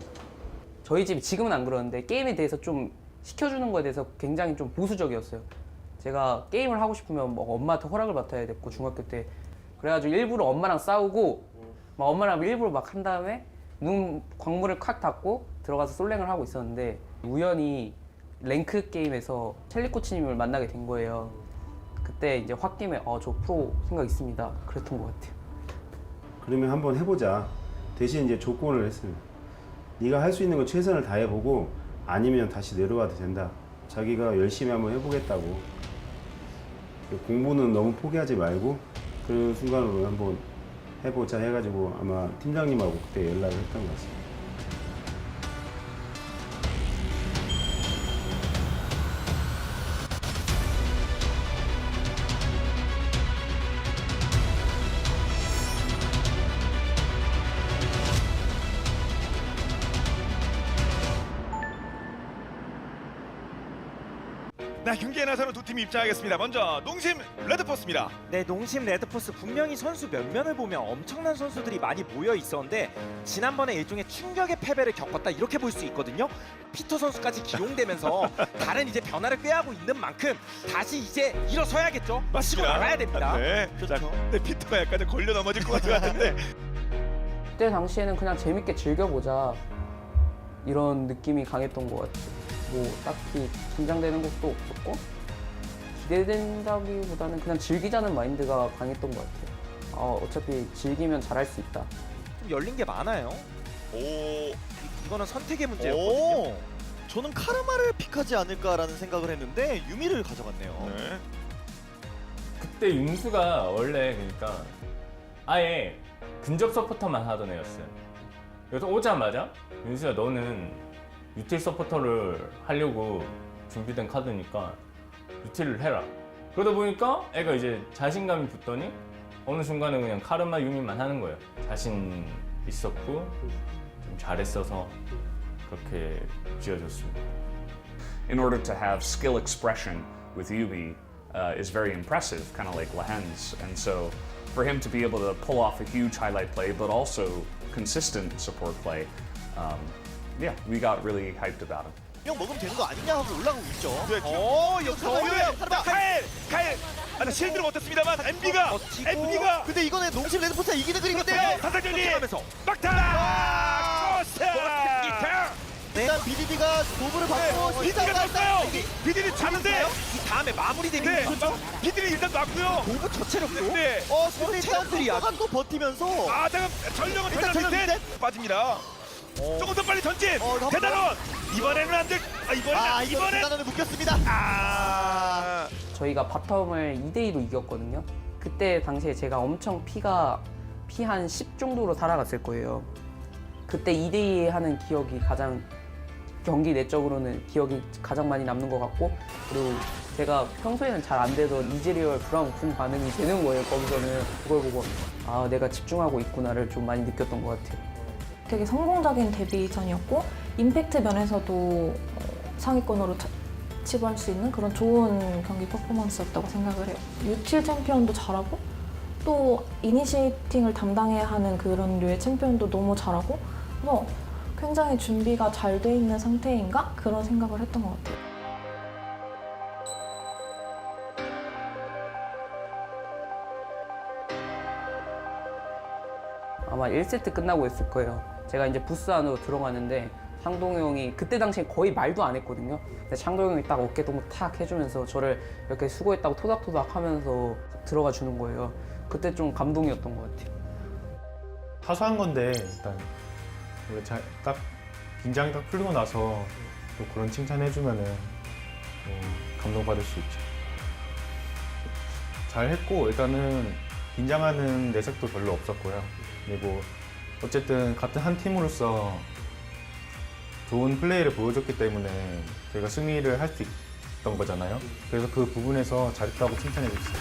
저희 집이 지금은 안 그러는데 게임에 대해서 좀 시켜주는 거에 대해서 굉장히 좀 보수적이었어요. 제가 게임을 하고 싶으면 뭐 엄마한테 허락을 받아야 됐고 중학교 때 그래가지고 일부러 엄마랑 싸우고 막 엄마랑 일부러 막 한 다음에 눈 광물을 콱 닫고 들어가서 솔랭을 하고 있었는데 우연히 랭크 게임에서 첼리 코치님을 만나게 된 거예요. 그때 이제 홧김에 저 프로 생각 있습니다. 그랬던 것 같아요. 그러면 한번 해보자. 대신 이제 조건을 했습니다. 네가 할 수 있는 건 최선을 다해보고 아니면 다시 내려와도 된다. 자기가 열심히 한번 해보겠다고. 공부는 너무 포기하지 말고 그 순간으로 한번 해보자 해가지고 아마 팀장님하고 그때 연락을 했던 것 같습니다. 자, 경기에 나서는 두 팀이 입장하겠습니다. 먼저 농심 레드포스입니다. 네, 농심 레드포스 분명히 선수 면면을 보면 엄청난 선수들이 많이 모여 있었는데 지난번에 일종의 충격의 패배를 겪었다 이렇게 볼 수 있거든요. 피터 선수까지 기용되면서 다른 이제 변화를 꾀하고 있는 만큼 다시 이제 일어서야겠죠. 치고 나가야 됩니다. 네. 그렇죠. 네, 피터가 약간 걸려 넘어질 것 같은데. 그때 당시에는 그냥 재밌게 즐겨보자 이런 느낌이 강했던 것 같아요. 뭐 딱히 긴장되는 것도 없었고 기대된다기보다는 그냥 즐기자는 마인드가 강했던 것 같아요. 어차피 즐기면 잘할 수 있다. 좀 열린 게 많아요. 오, 이거는 선택의 문제였거든요. 저는 카르마를 픽하지 않을까라는 생각을 했는데 유미를 가져갔네요. 네. 그때 윤수가 원래 그러니까 아예 근접 서포터만 하던 애였어요. 그래서 오자마자 윤수야 너는 유틸 서포터를 하려고 준비된 카드니까 유틸을 해라. 그러다 보니까 애가 이제 자신감이 붙더니 어느 순간에 그냥 카르마 유미만 하는 거예요. 자신 있었고 좀 잘했어서 그렇게 지어줬습니다. In order to have skill expression with Yubi is very impressive, kind of like Lahen's. And so for him to be able to pull off a huge highlight play, but also consistent support play, yeah, we got really hyped about him. 그냥 먹으면 되는 거 아니냐 하고 올라가고 있죠. 여기서 카일. 나 실드는 못했습니다만 MB가 근데 이거는 농심 레드포스가 이기는 그림인데 사상전이 막타 일단 BDD가 도구를 받고 BDD가 떴어요. BDD 잡는데 이 다음에 마무리되는 거죠. BDD 일단 놨고요. 도구 저체력도 네. 근데 체력들이 또 버티면서 잠깐 전력은 전력 밑에 빠집니다. 조금 더 빨리 전진. 대단원 이번에는 안 될. 이번에 대단원을 묶였습니다. 저희가 바텀을 2대2로 이겼거든요. 그때 당시에 제가 엄청 피 한 10 정도로 살아갔을 거예요. 그때 2대2 하는 기억이 가장 경기 내적으로는 기억이 가장 많이 남는 것 같고, 그리고 제가 평소에는 잘 안 되던 이즈리얼 브라운 궁 반응이 되는 거예요. 거기서는 그걸 보고 내가 집중하고 있구나를 좀 많이 느꼈던 것 같아요. 되게 성공적인 데뷔전이었고 임팩트 면에서도 상위권으로 치부할 수 있는 그런 좋은 경기 퍼포먼스였다고 생각을 해요. 유틸 챔피언도 잘하고 또 이니시에이팅을 담당해야 하는 그런 류의 챔피언도 너무 잘하고 그래서 굉장히 준비가 잘 돼 있는 상태인가? 그런 생각을 했던 것 같아요. 아마 1세트 끝나고 있을 거예요. 제가 이제 부스 안으로 들어가는데 창동이 형이 그때 당시에 거의 말도 안 했거든요. 근데 창동이 형이 딱 어깨 동무 탁 해주면서 저를 이렇게 수고했다고 토닥토닥 하면서 들어가 주는 거예요. 그때 좀 감동이었던 것 같아요. 사소한 건데 일단 딱 긴장이 딱 풀리고 나서 또 그런 칭찬해주면은 감동받을 수 있죠. 잘했고 일단은 긴장하는 내색도 별로 없었고요. 그리고 어쨌든 같은 한 팀으로서 좋은 플레이를 보여줬기 때문에 저희가 승리를 할 수 있던 거잖아요. 그래서 그 부분에서 잘했다고 칭찬해 주세요.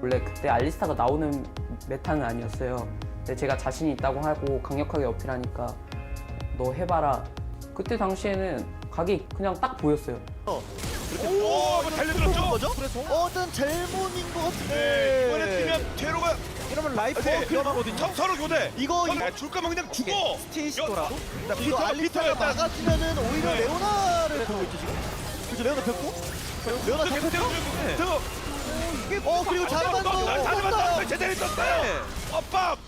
원래 그때 알리스타가 나오는 메타는 아니었어요. 근데 제가 자신이 있다고 하고 강력하게 어필하니까 너 해봐라. 그때 당시에는 각이 그냥 딱 보였어요. 달려들었죠? 일단 잘못인 것 같은데. 이번에 뛰면 퇴로가 이러면 라이프 위험하거든요. 서로 교대. 이거 줄 거면 그냥 주고. 스테이시더라도 이거 알리스타가 나가주면은 오히려 레오나를 보고 있죠 지금. 그죠 레오나 폈고. 레오나 폈죠? 그리고 잘 봤어. 제대로 떴어요. 빡!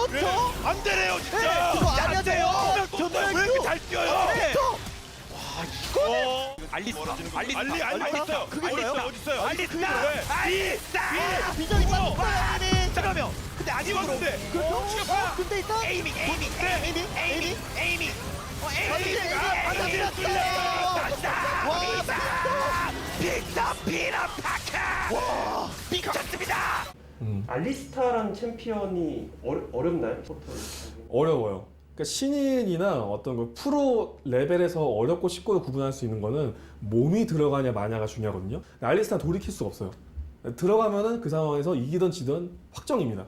그렇죠? 안 되네요 진짜. 그거 안 돼요. 왜 이렇게 잘 뛰어요? 이거는 알리스타 있어요. 그게 뭐예요? 어디 있어요? 알리스타 비전이 빠졌어요. 잠깐만요. 근데 아직 왔는데. 그렇죠? 근데 일단 에이밍 픽터 파카. 와, 미쳤습니다. 알리스타라는 챔피언이 어렵나요? 어려워요. 그러니까 신인이나 어떤 그 프로 레벨에서 어렵고 쉽고를 구분할 수 있는 거는 몸이 들어가냐 마냐가 중요하거든요. 알리스타는 돌이킬 수가 없어요. 들어가면은 그 상황에서 이기든 지든 확정입니다.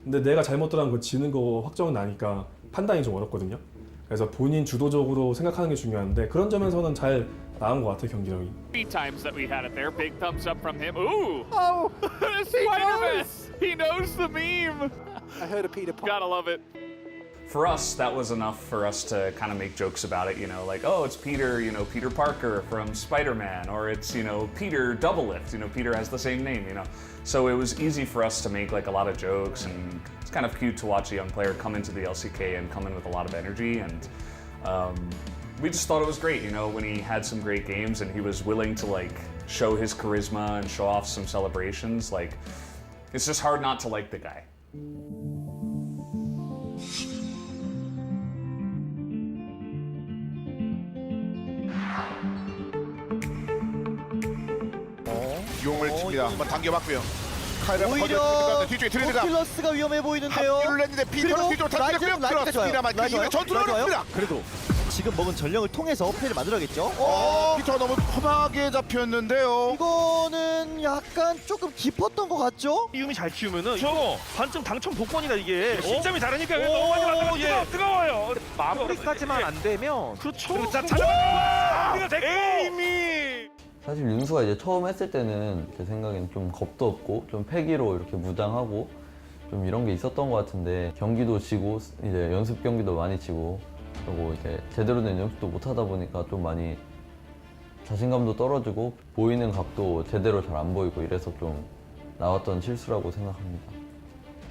근데 내가 잘못 들어간 거 지는 거 확정은 나니까 판단이 좀 어렵거든요. 그래서 본인 주도적으로 생각하는 게 중요한데 그런 점에서는 잘 나은 것 같아요, 경기력이. 3 times that we had it there. Big thumbs up from him. Ooh! Oh! Spider-Man! He knows the meme! I heard a Peter Pan. Gotta love it. For us, that was enough for us to kind of make jokes about it, you know, like, oh, it's Peter, you know, Peter Parker from Spider-Man, or it's, you know, Peter Doublelift, you know, Peter has the same name, you know. So it was easy for us to make like a lot of jokes, and it's kind of cute to watch a young player come into the LCK and come in with a lot of energy, and we just thought it was great, you know, when he had some great games and he was willing to like show his charisma and show off some celebrations, like, it's just hard not to like the guy. 용을 칩니다. 한번 당겨봤고요. 오히려 뒤쪽에 드레드가 포킬러스가 위험해 보이는데요. 합류를 했는데 피터는 뒤쪽으로 당겼고요. 그렇습니다만 그 이후에 전투를 어렵습니다. 그래도 지금 먹은 전령을 통해서 플레이를 만들어야겠죠. 피터가 너무 험하게 잡혔는데요. 이거는 약간 조금 깊었던 것 같죠? 이음이 잘 키우면은 이거 반점 당첨 복권이다 이게. 시점이 다르니까 너무 많이 맞다가 뜨거워요. 마무리까지만 안 되면 그렇죠. 그리고 자 찾아가. 우리가 에이미. 사실 윤수가 이제 처음 했을 때는 제 생각엔 좀 겁도 없고 좀 패기로 이렇게 무장하고 좀 이런 게 있었던 것 같은데 경기도 지고 이제 연습 경기도 많이 지고 그리고 이제 제대로 된 연습도 못 하다 보니까 좀 많이 자신감도 떨어지고 보이는 각도 제대로 잘 안 보이고 이래서 좀 나왔던 실수라고 생각합니다.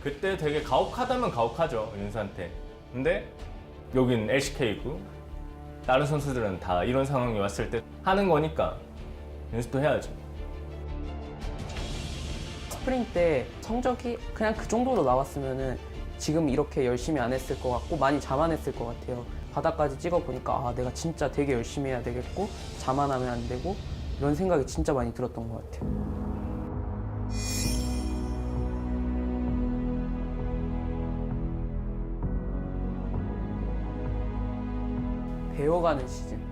그때 되게 가혹하다면 가혹하죠, 윤수한테. 근데 여긴 LCK고 다른 선수들은 다 이런 상황이 왔을 때 하는 거니까 연습도 해야죠. 스프링 때 성적이 그냥 그 정도로 나왔으면은 지금 이렇게 열심히 안 했을 것 같고 많이 자만했을 것 같아요. 바닥까지 찍어보니까 아 내가 진짜 되게 열심히 해야 되겠고 자만하면 안 되고 이런 생각이 진짜 많이 들었던 것 같아요. 배워가는 시즌.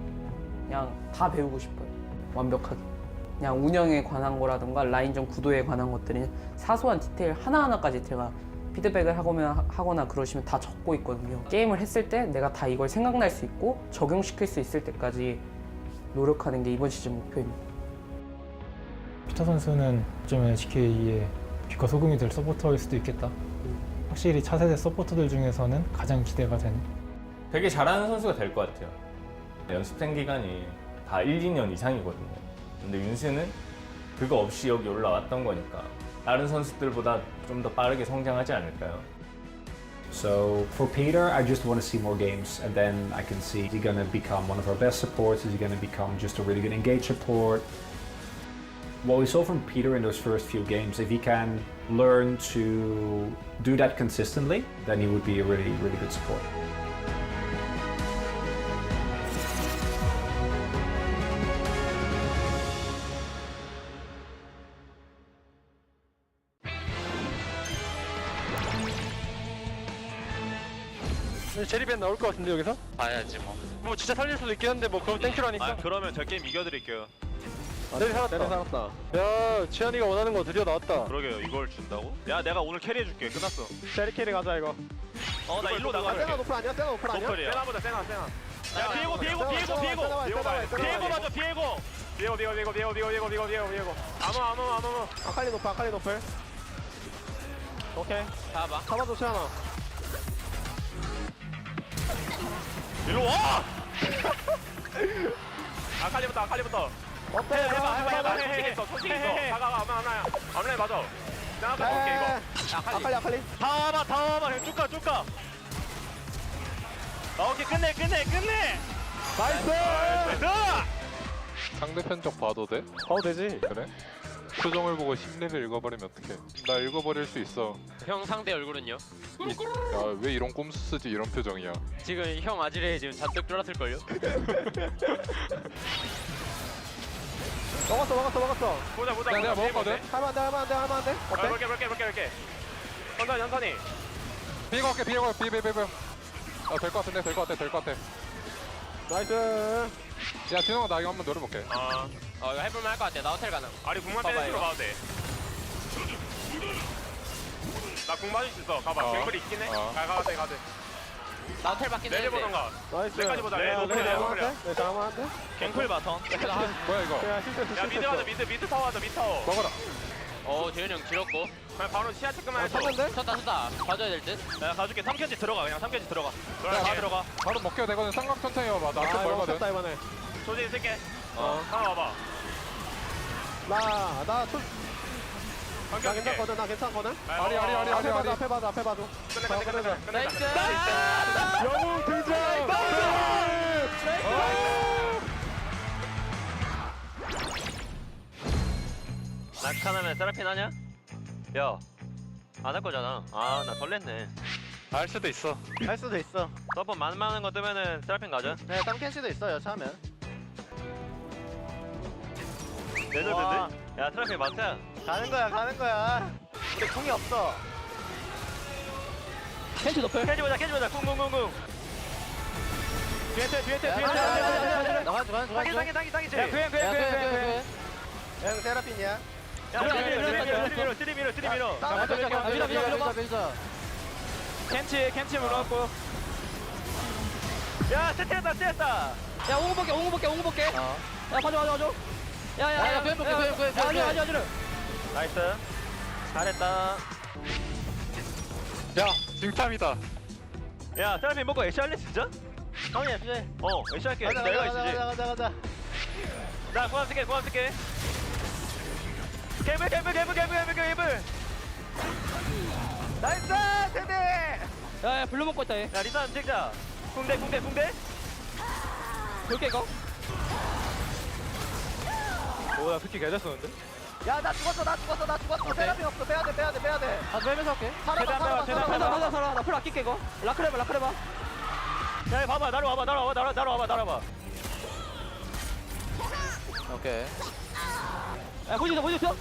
그냥 다 배우고 싶어요. 완벽하게. 그냥 운영에 관한 거라든가 라인전 구도에 관한 것들이 사소한 디테일 하나하나까지 제가 피드백을 하거나 그러시면 다 적고 있거든요. 게임을 했을 때 내가 다 이걸 생각날 수 있고 적용시킬 수 있을 때까지 노력하는 게 이번 시즌 목표입니다. 피터 선수는 좀 LCK의 빛과 소금이 될 서포터일 수도 있겠다. 확실히 차세대 서포터들 중에서는 가장 기대가 되는. 되게 잘하는 선수가 될 것 같아요. 연습생 기간이 다 1, 2년 이상이거든요. 근데 윤수는 그거 없이 여기 올라왔던 거니까 다른 선수들보다 좀 더 빠르게 성장하지 않을까요? So for Peter, I just want to see more games, and then I can see is he going to become one of our best supports? Is he going to become just a really good engaged support? What we saw from Peter in those first few games, if he can learn to do that consistently, then he would be a really, really good support. 제리벤 나올 것 같은데 여기서? 봐야지 뭐. 뭐 진짜 살릴 수도 있긴 한데 뭐 그럼 땡큐로 하니까. 그러면 저 게임 이겨드릴게요. 내리 살았다. 야, 치안이가 원하는 거 드디어 나왔다. 그러게요. 이걸 준다고? 야, 내가 오늘 캐리해줄게. 끝났어. 제리 캐리 가자 이거. 나 일로 나갈게. 세나 노플 아니야? 세나 노플 아니야? 노플이야. 세나보다 세나. 야, 비에고 맞아. 비에고. 아무. 아칼리 노플. 오케이. 잡아줘 치안아. 일로 와! 아칼리부터. 해봐. 솔직히 있어. 가가 아무나 맞아. 나 아까 볼게 이거. 아칼리. 다 와봐. 쭉 가. 오케이 끝내. 나이스. 상대편 쪽 봐도 돼? 봐도 되지. 그래? 표정을 보고 심리를 읽어버리면 어떡해. 나 읽어버릴 수 있어. 형 상대 얼굴은요? 야, 왜 이런 꼼수 쓰지? 이런 표정이야. 지금 형 아지레 지금 잔뜩 쫄았을걸요? 먹었어. 보자. 내가 먹었거든. 하면 안 돼. 볼게. 천천히. 비고 할게. 될 것 같아. 나이스. 야, 진영아 나 이거 한번 노려볼게. 이거 해볼만 할 것 같아. 나 호텔 가능. 아니 국만 빼는 식으로 봐도 돼. 나궁 맞을 수 있어. 가봐. 어. 갱플 있긴 해. 어. 가대. 나 호텔 받긴 내려보던가. 나이스. 내까지 보자. 네, 노플이야. 네, 잘하는데? 갱플 바텀. 뭐야 이거? 야 미드 가자. 미드 타워 하자. 미드 타워. 먹어라. 재현이 형 길었고. 그냥 바로 시야 체크만 해줘. 쳤다. 봐줘야 될 듯. 내가 가줄게. 3캔지 들어가. 그냥 3캔지 들어가. 다 들어가. 바로 먹혀도 되거든. 삼각 천천히 와봐. 나 좀 멀거든. 이번에. 조진 쓸게. 하나 와봐. 나 괜찮거든. 나 괜찮거든. 아리. 앞에 봐도. 끝내. 나이스. 영웅 등장. 낙하나면 세라핀 하냐? 야, 안 할 거잖아. 아, 나 설렜네. 할 수도 있어. 서폿 만만한 거 뜨면은 세라핀 가자. 네, 땀캔시도 있어요. 처음엔. 내줬는데? 야, 세라핀 마트야. 가는 거야. 우리 궁이 없어. 캔치 높여. 캐지 보자. 쿵. 뒤에. 나가. 당기. 야, 그래. 형 세라핀이야. 야, 뜨리 밀어. 밀자. 캔치 물어갖고. 야, 세트했다. 야 옹호 볼게. 야 봐줘. 야 아주. 나이스. 잘했다. 야, 징탐이다. 야, 세라핀 먹고 애쉬 할래 진짜? 형이 FJ. 애쉬 할게. 내가 있지. 가자. 나 고함 쓸게. 개불. 나이스, 세대. 야 블루 먹고 있다 얘. 야, 리산 찍자. 궁대. 볼게 이거. 오, 나 스키 개잘 쓰는데? 야, 나 죽었어. 세라핀 없어. 빼야 돼. 아 빼면서 할게. 살아. 나풀 아낄게 이거. 라크레바. 야, 봐봐. 나로 와봐. 오케이. 야 볼수 있어?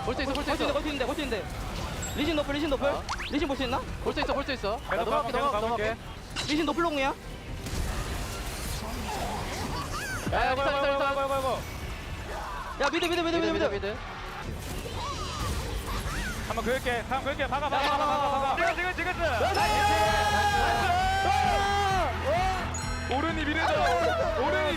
볼 수 있는데. 리신 노플. 리신 볼 수 있나? 볼 수 있어. 넘어갈게. 리신 노플 롱이야? 야 아이고. 야 미드. 한번 그을게. 박아. 지금. 오른이 미래다. 오른이.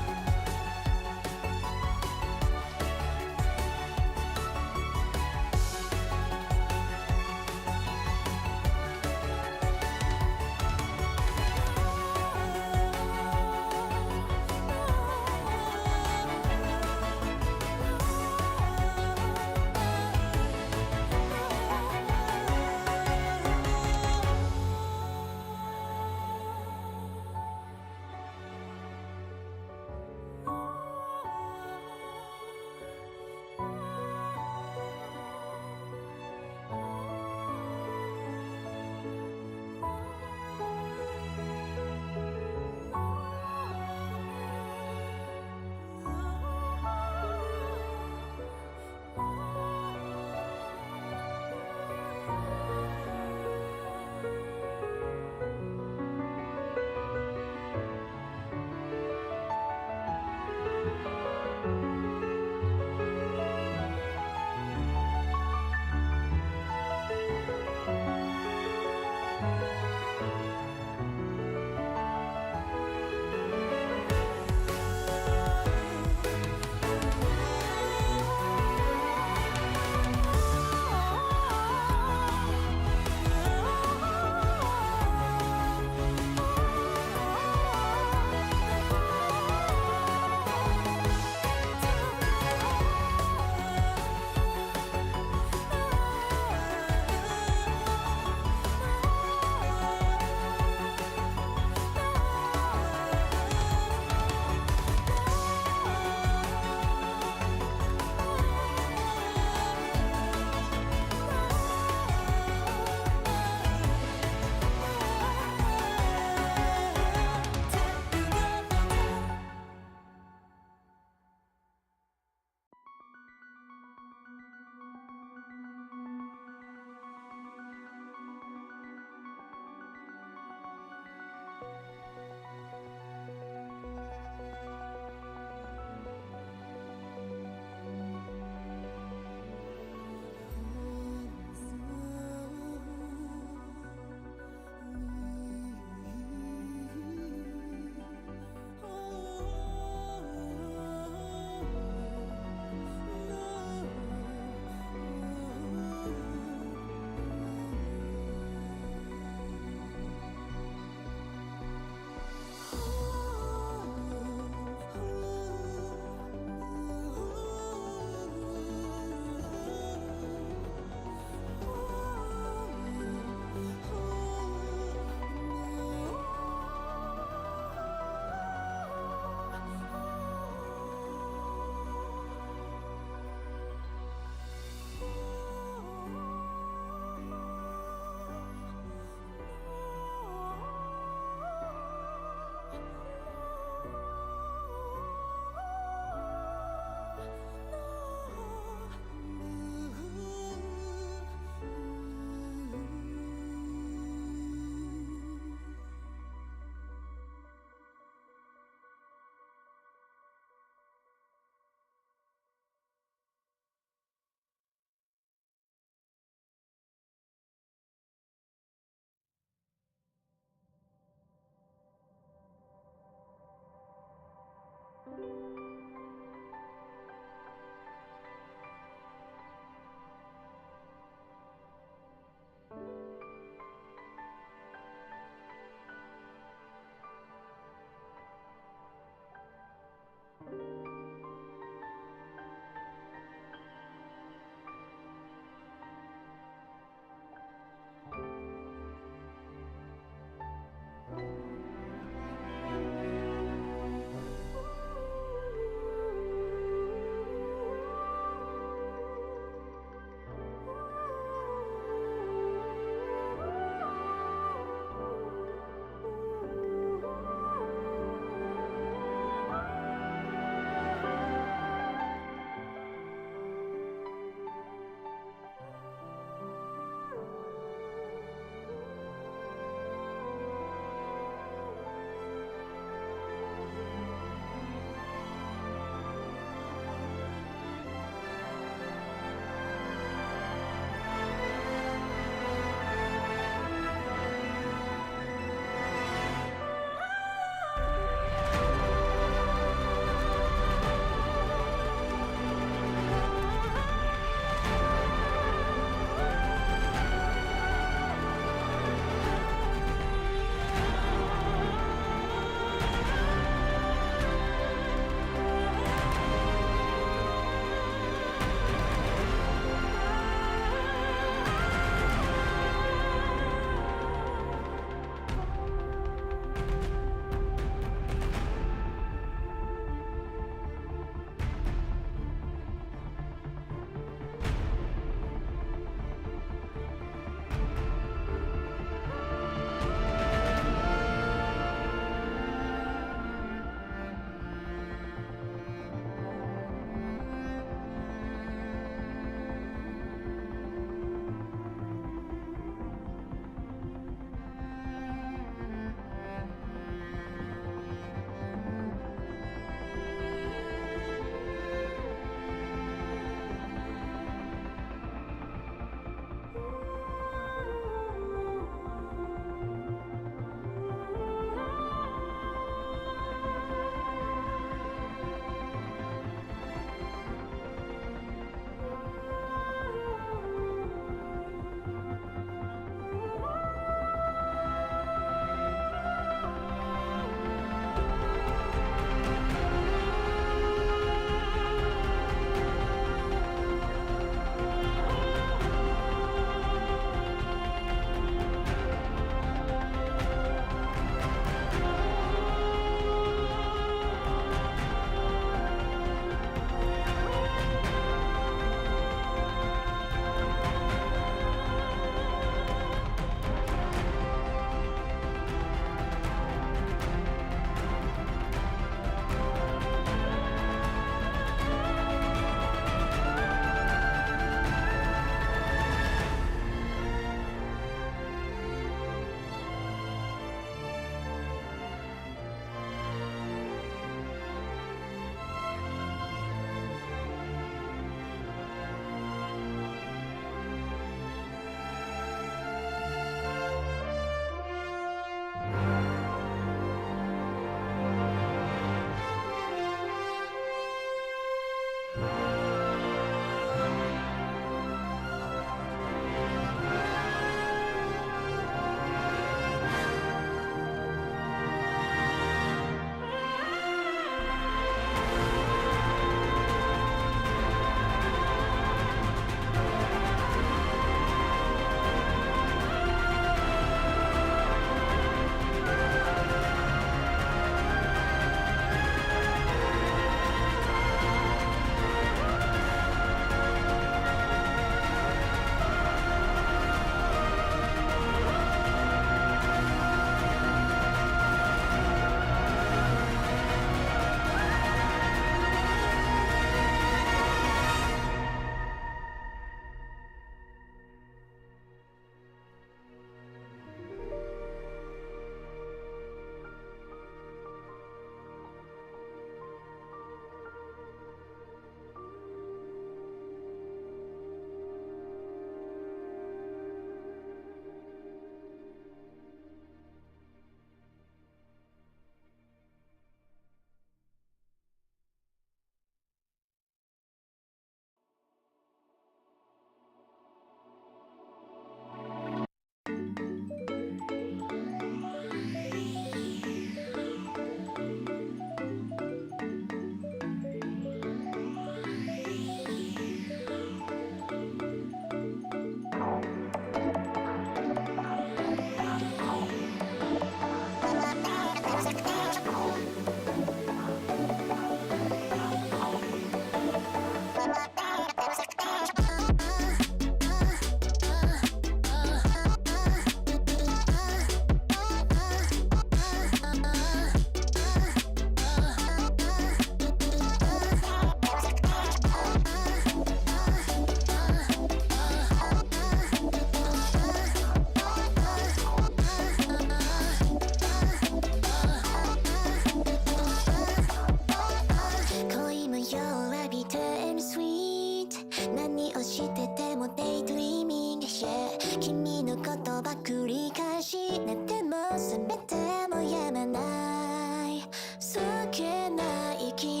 てもやまないそっけない君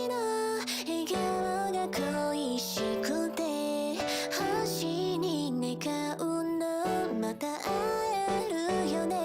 の笑顔が恋しくて星に願うのまた会えるよね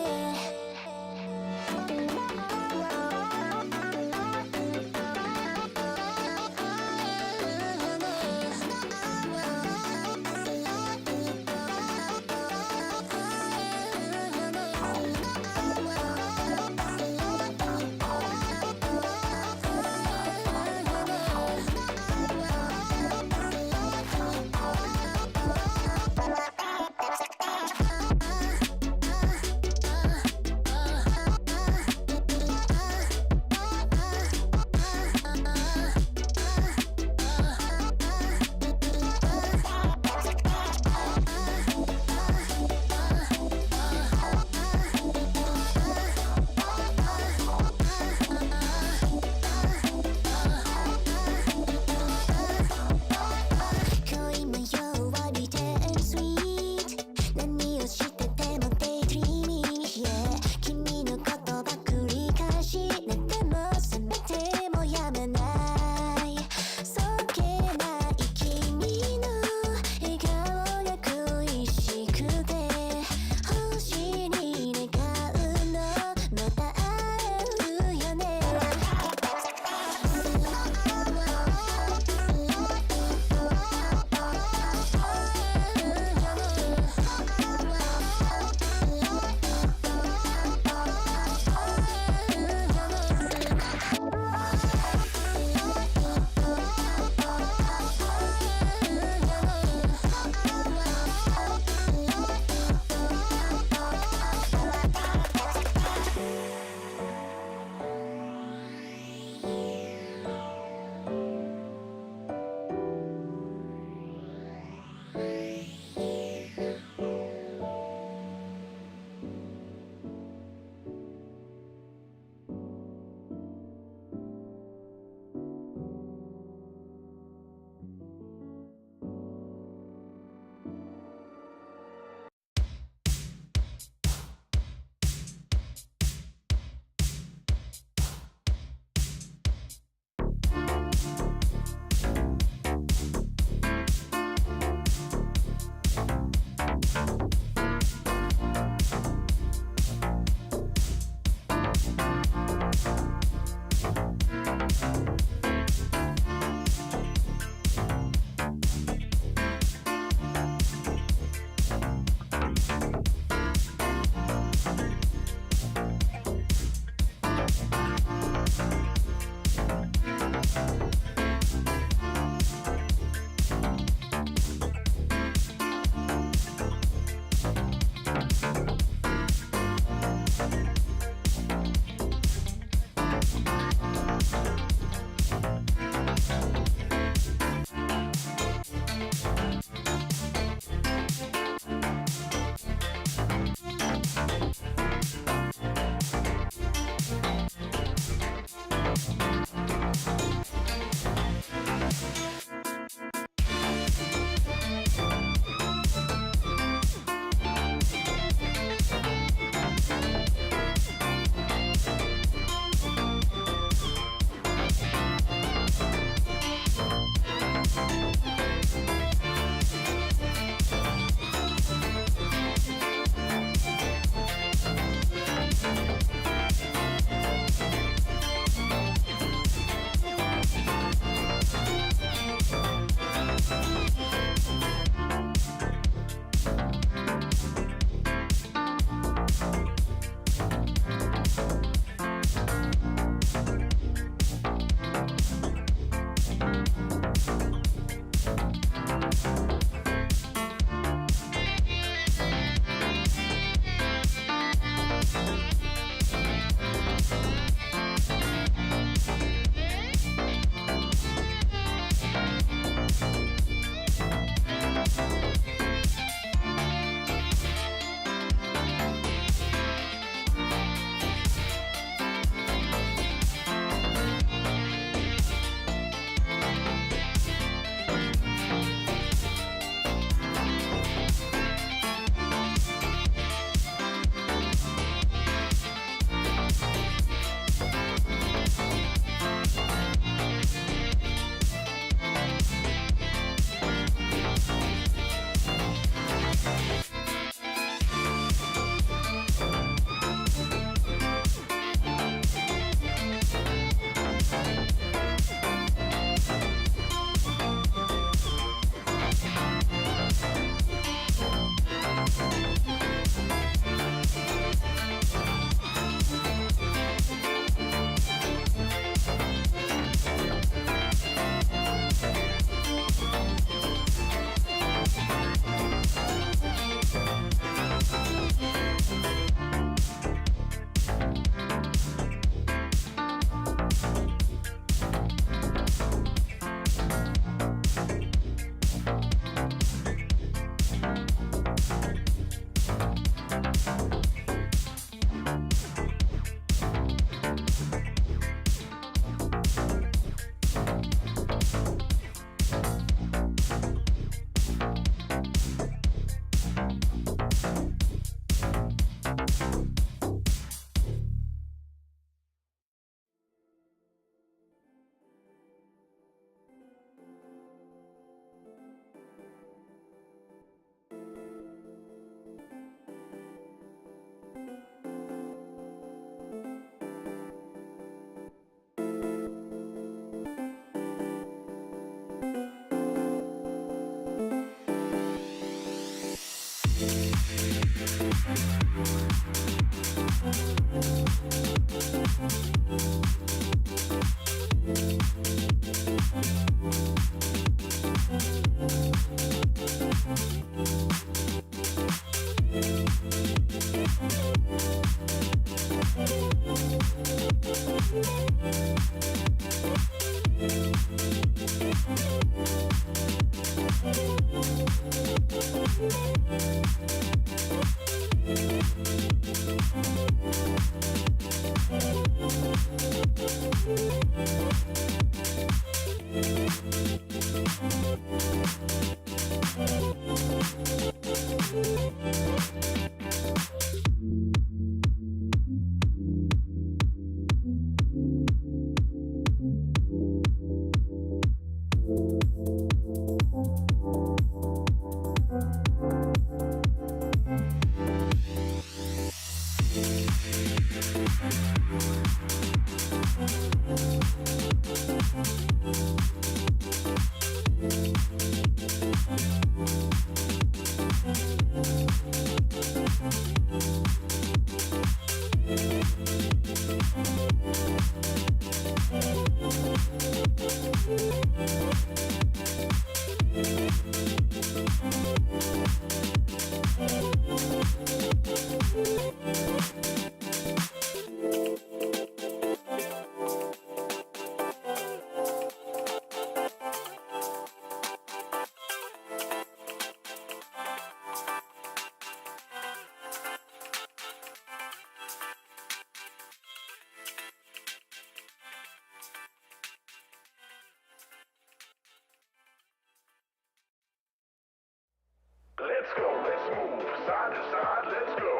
Let's go, let's move side to side, let's go.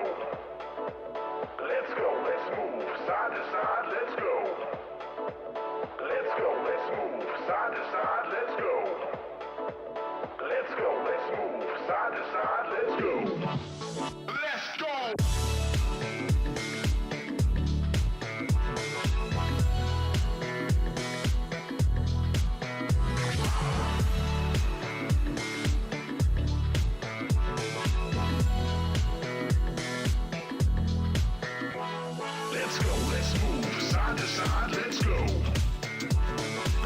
Let's go, let's move side to side, let's go. Let's go, let's move side to side, let's go. Let's go, let's move side to side, let's go. Let's go. Let's go, let's move side to side, let's go.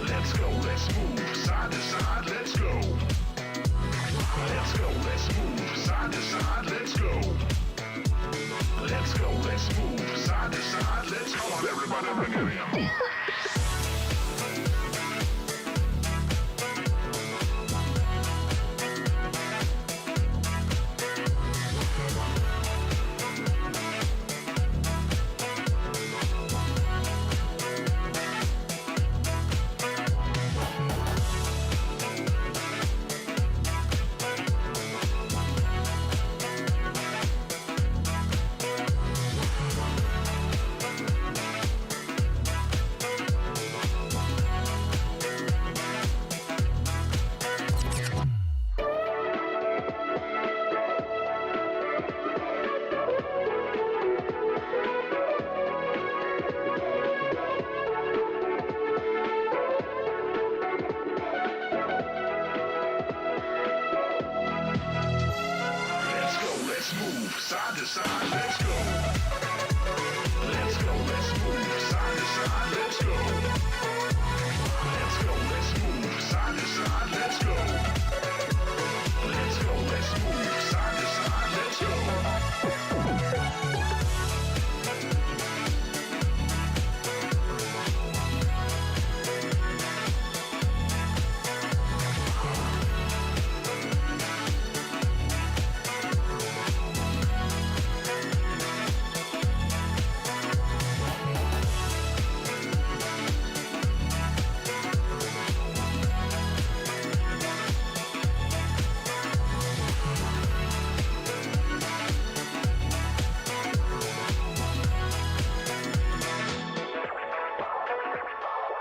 Let's go, let's move side to side, let's go. Let's go, let's move side to side, let's go. Let's go, let's move side to side, let's go. Come on, everybody, bring it in. Let's move side to side, let's go. Let's go, let's move side to side, let's go. Let's go, let's move side to side, let's go. Let's go, let's move side to side, let's go.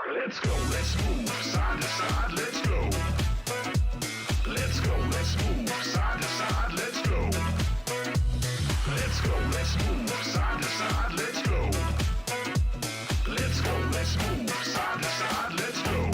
Let's go, let's move side to side, let's go. Let's go, let's move side to side, let's go. Let's go, let's move side to side, let's go. Let's go, let's move side to side, let's go.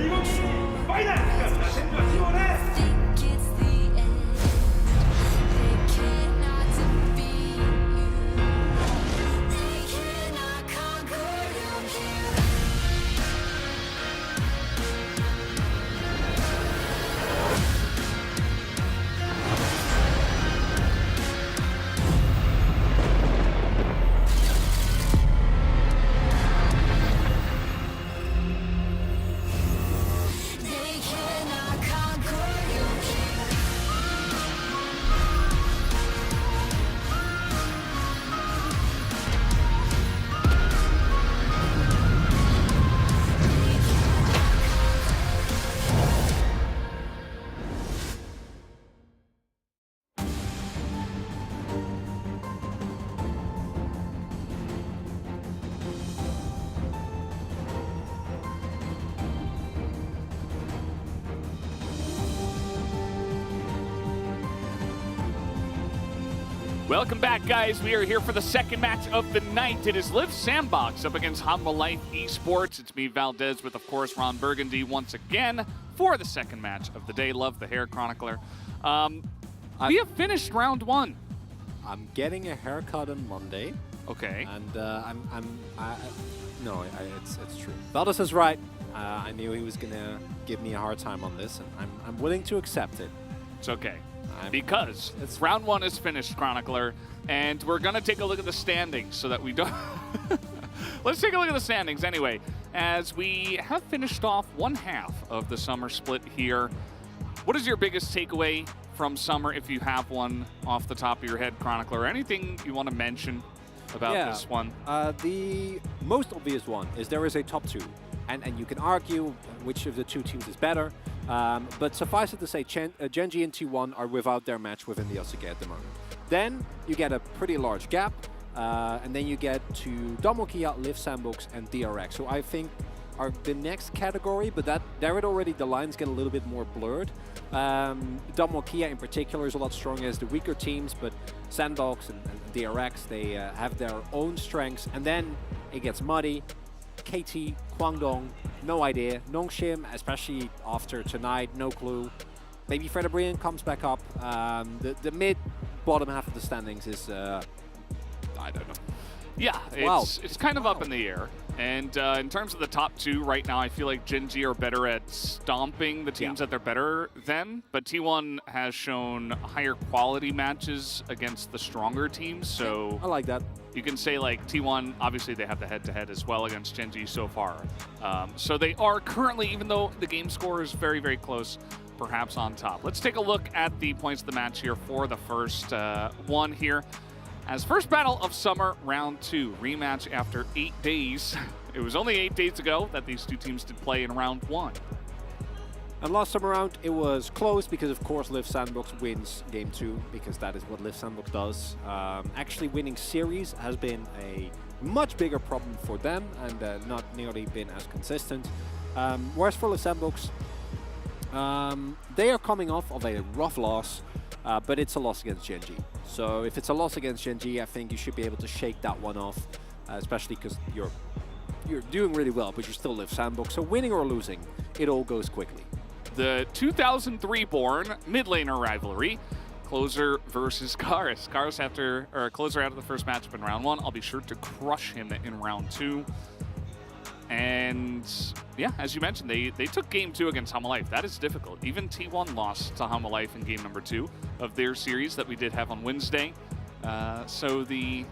이번 파이널 젠과 T1의 think it's the end. They cannot defeat you. They cannot conquer you. They cannot conquer you. Welcome back, guys. We are here for the second match of the night. It is Live Sandbox up against Hanwha Life Esports. It's me, Valdez, with, of course, Ron Burgundy once again for the second match of the day. Love the hair chronicler. We have finished round one. I'm getting a haircut on Monday. Okay. And it's true. Valdez is right. I knew he was gonna give me a hard time on this, and I'm willing to accept it. It's okay. Because round one is finished, chronicler, and we're going to take a look at the standings so that we don't... Let's take a look at the standings anyway, as we have finished off one half of the Summer Split here. What is your biggest takeaway from Summer, if you have one off the top of your head, chronicler? Anything you want to mention about this one? The most obvious one is there is a top two, and you can argue which of the two teams is better. But suffice it to say, Gen.G and T1 are without their match within the LCK at the moment. Then you get a pretty large gap, and then you get to Domokia, Live Sandbox, and DRX. So I think are the next category, but there it already the lines get a little bit more blurred. Domokia in particular is a lot stronger as the weaker teams, but Sandbox and DRX, they have their own strengths, and then it gets muddy. KT, Kwangdong, no idea. Nongshim, especially after tonight, no clue. Maybe Frederibrian comes back up. The mid-bottom half of the standings is, I don't know. Yeah, it's kind of up in the air. And in terms of the top two right now, I feel like Gen.G are better at stomping the teams that they're better than. But T1 has shown higher quality matches against the stronger teams. So I like that. You can say like T1, obviously they have the head-to-head as well against Gen.G so far. So they are currently, even though the game score is very, very close, perhaps on top. Let's take a look at the points of the match here for the first one here. As first battle of summer, round two, rematch after 8 days. It was only 8 days ago that these two teams did play in round one. And last time around, it was close because, of course, Live Sandbox wins game two, because that is what Live Sandbox does. Actually winning series has been a much bigger problem for them and not nearly been as consistent. Whereas for Live Sandbox, they are coming off of a rough loss, but it's a loss against Gen.G. So if it's a loss against Gen.G, I think you should be able to shake that one off, especially because you're doing really well, but you're still Live Sandbox. So winning or losing, it all goes quickly. The 2003-born mid laner rivalry, Closer versus Karis. Karis Closer out of the first matchup in round one. I'll be sure to crush him in round two. And yeah, as you mentioned, they took game two against Hanwha Life. That is difficult. Even T1 lost to Hanwha Life in game number 2 of their series that we did have on Wednesday. So the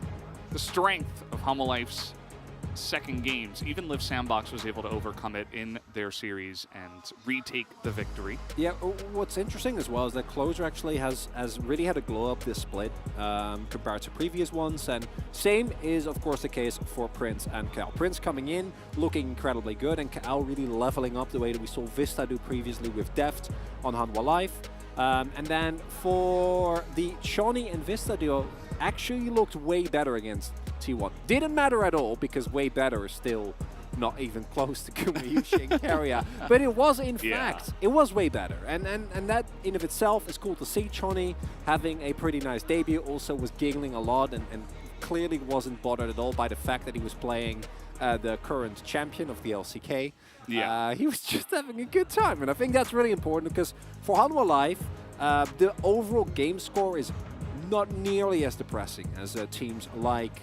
strength of Hanwha Life's second games, even Live Sandbox was able to overcome it in their series and retake the victory. Yeah, what's interesting as well is that Closer actually has really had a glow up this split compared to previous ones, and same is of course the case for Prince and Cal. Prince coming in looking incredibly good, and Cal really leveling up the way that we saw Vista do previously with Deft on Hanwha Life. And then for the Shawnee and Vista duo, actually looked way better against T1. Didn't matter at all because way better is still not even close to Kumayushi and Carrier. But it was in fact, it was way better. And that in of itself is cool to see. Shawnee having a pretty nice debut, also was giggling a lot and clearly wasn't bothered at all by the fact that he was playing the current champion of the LCK. Yeah. He was just having a good time, and I think that's really important because for Hanwha Life, the overall game score is not nearly as depressing as teams like,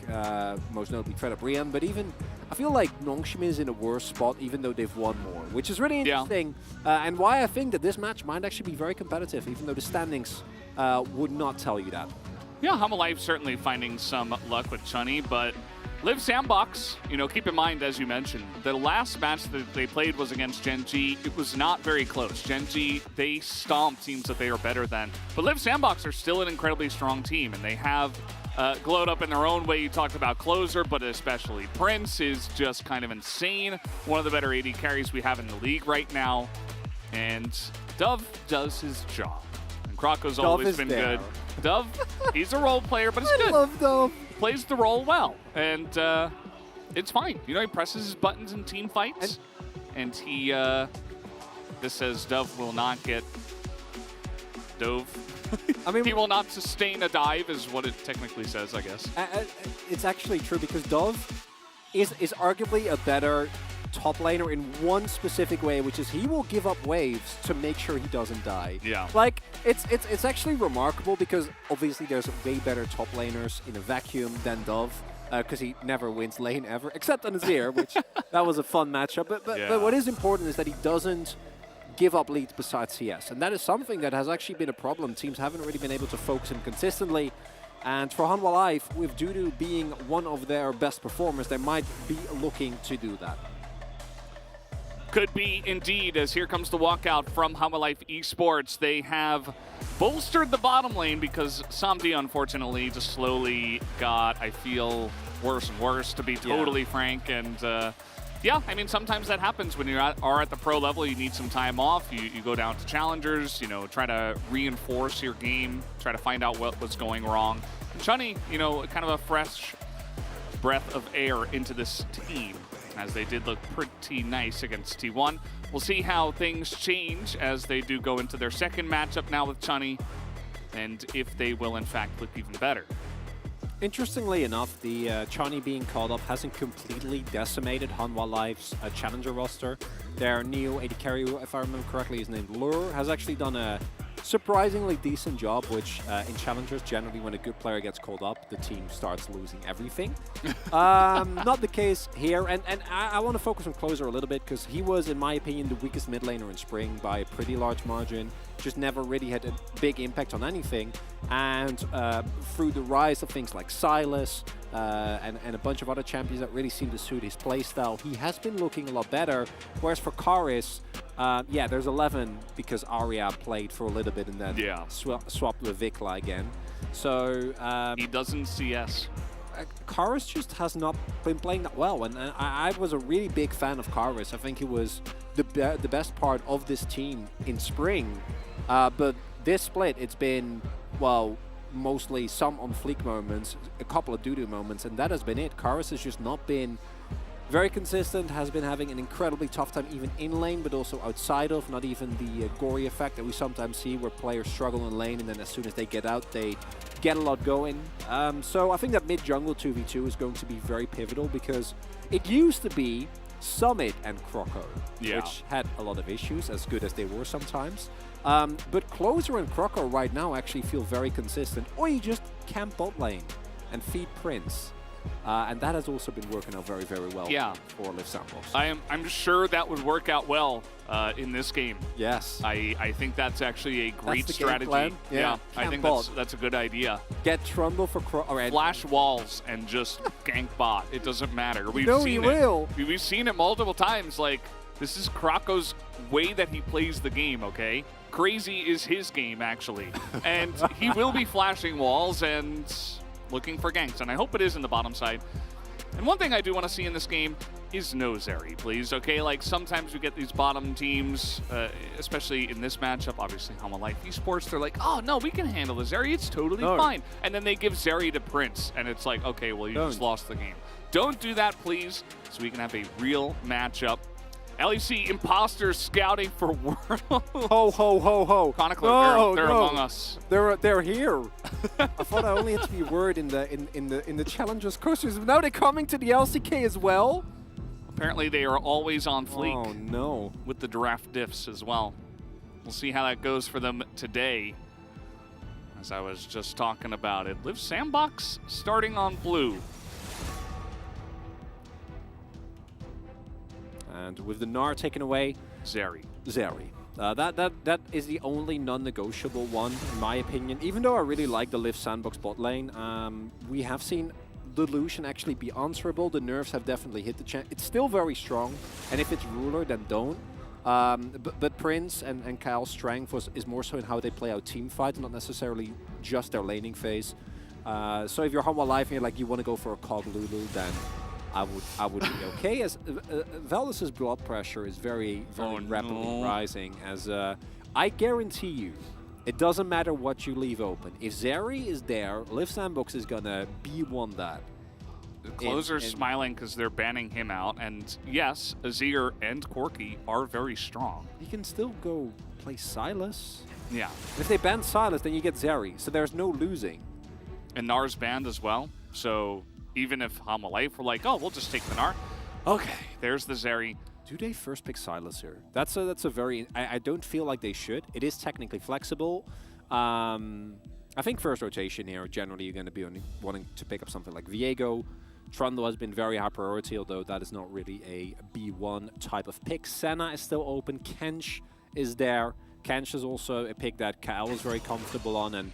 most notably Fred Brian, but even I feel like Nongshim is in a worse spot even though they've won more, which is really interesting, and why I think that this match might actually be very competitive, even though the standings would not tell you that. Yeah, Hanwha Life certainly finding some luck with Chunny, but Live Sandbox, you know, keep in mind, as you mentioned, the last match that they played was against Gen.G. It was not very close. Gen.G, they stomped teams that they are better than. But Live Sandbox are still an incredibly strong team, and they have glowed up in their own way. You talked about Closer, but especially Prince is just kind of insane. One of the better AD carries we have in the league right now. And Dove does his job. And Krako's always been good. Dove, he's a role player, but it's good. I love Dove. Plays the role well, and it's fine. You know, he presses his buttons in team fights, and he, this says Dove will not get dove. I mean, he will not sustain a dive is what it technically says, I guess. It's actually true because Dove is arguably a better top laner in one specific way, which is he will give up waves to make sure he doesn't die. Yeah. Like, it's actually remarkable because obviously there's way better top laners in a vacuum than Dove, because he never wins lane ever, except on Azir, which that was a fun matchup. But what is important is that he doesn't give up leads besides CS, and that is something that has actually been a problem. Teams haven't really been able to focus him consistently. And for Hanwha Life, with Dudu being one of their best performers, they might be looking to do that. Could be indeed, as here comes the walkout from Hanwha Life Esports. They have bolstered the bottom lane because Samdi, unfortunately, just slowly got, I feel, worse and worse, to be totally frank. And yeah, I mean, sometimes that happens when you are at the pro level. You need some time off. You go down to challengers, you know, try to reinforce your game, try to find out what was going wrong. And Chunny, you know, kind of a fresh breath of air into this team, as they did look pretty nice against T1. We'll see how things change as they do go into their second matchup now with Chunny, and if they will in fact look even better. Interestingly enough, the Chani being called up hasn't completely decimated Hanwha Life's challenger roster. Their Neo AD carry, if I remember correctly, is named Lure, has actually done a surprisingly decent job, which in challengers, generally when a good player gets called up, the team starts losing everything. Not the case here, and I want to focus on Closer a little bit, because he was, in my opinion, the weakest mid laner in Spring by a pretty large margin. Just never really had a big impact on anything, and through the rise of things like Silas and a bunch of other champions that really seem to suit his playstyle, he has been looking a lot better. Whereas for Karis, yeah, there's 11 because Arya played for a little bit and then swapped with Vikla again. So he doesn't CS. Karis just has not been playing that well, and I was a really big fan of Karis. I think he was the best part of this team in Spring, but this split, it's been, well, mostly some on Fleek moments, a couple of Dudu moments, and that has been it. Karis has just not been very consistent, has been having an incredibly tough time even in lane, but also outside of, not even the gory effect that we sometimes see where players struggle in lane and then as soon as they get out, they get a lot going. So I think that mid-jungle 2v2 is going to be very pivotal, because it used to be Summit and Croco, which had a lot of issues, as good as they were sometimes. But Closer and Croco right now actually feel very consistent, or you just camp bot lane and feed Prince. And that has also been working out very, very well for Live Sandbox. I'm sure that would work out well in this game. Yes. I think that's actually a great strategy. Yeah, I think that's a good idea. Get Trundle for Croco. Flash walls and just gank bot. It doesn't matter. We've seen it. Will. We've seen it multiple times. Like, this is Krako's way that he plays the game, okay? Crazy is his game, actually. And he will be flashing walls and looking for ganks, and I hope it is in the bottom side. And one thing I do want to see in this game is no Zeri, please, okay? Like, sometimes we get these bottom teams, especially in this matchup, obviously Hanwha Life Esports, they're like, oh, no, we can handle the Zeri, it's totally fine. And then they give Zeri to Prince, and it's like, okay, well, you just lost the game. Don't do that, please, so we can have a real matchup. LEC imposters scouting for World. Ho, ho, ho, ho. Chronicler, they're among us. They're here. I thought I only had to be word in the challengers coasters. Now they're coming to the LCK as well. Apparently they are always on fleek. Oh no. With the draft diffs as well. We'll see how that goes for them today. As I was just talking about it. Live Sandbox starting on blue. And with the Gnar taken away, Zeri. That is the only non-negotiable one, in my opinion. Even though I really like the Live Sandbox bot lane, we have seen the Lucian actually be answerable. The nerfs have definitely hit the champ. It's still very strong, and if it's ruler, then don't. But Prince and Kyle's strength is more so in how they play out team fights, not necessarily just their laning phase. So if you're Humble Life and you're like, you want to go for a Cog Lulu, then I would be okay. As Valdez's blood pressure is very rapidly rising. As I guarantee you, it doesn't matter what you leave open. If Zeri is there, Live Sandbox is gonna B1 that. The closer's smiling because they're banning him out, and yes, Azir and Corki are very strong. You can still go play Silas. Yeah. If they ban Silas, then you get Zeri, so there's no losing. And Nar's banned as well, so even if Hama Life were like, oh, we'll just take the Gnar. Okay, there's the Zeri. Do they first pick Silas here? That's a very... I don't feel like they should. It is technically flexible. I think first rotation here, generally you're going to be wanting to pick up something like Viego. Trundle has been very high priority, although that is not really a B1 type of pick. Senna is still open. Kench is there. Kench is also a pick that Kyle is very comfortable on. And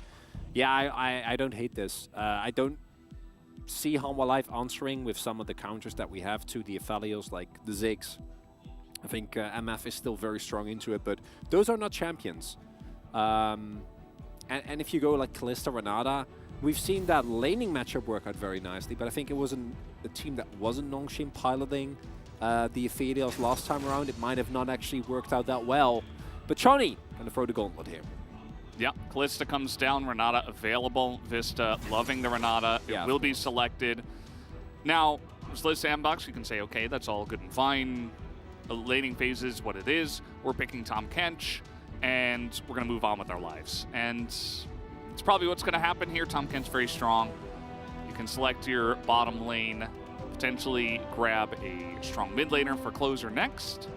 yeah, I don't hate this. I don't see Humble Life answering with some of the counters that we have to the Aphelios, like the Ziggs. I think MF is still very strong into it, but those are not champions. And if you go like Kalista, Renata, we've seen that laning matchup work out very nicely, but I think it wasn't a team that wasn't Nongshim piloting the Aphelios last time around. It might have not actually worked out that well. But Chani gonna throw the gauntlet here. Yep, Kalista comes down, Renata available, Vista loving the Renata, it will be selected. Now, with Live Sandbox, you can say, okay, that's all good and fine. The laning phase is what it is. We're picking Tahm Kench, and we're gonna move on with our lives. And it's probably what's gonna happen here. Tahm Kench's very strong. You can select your bottom lane, potentially grab a strong mid laner for closer next,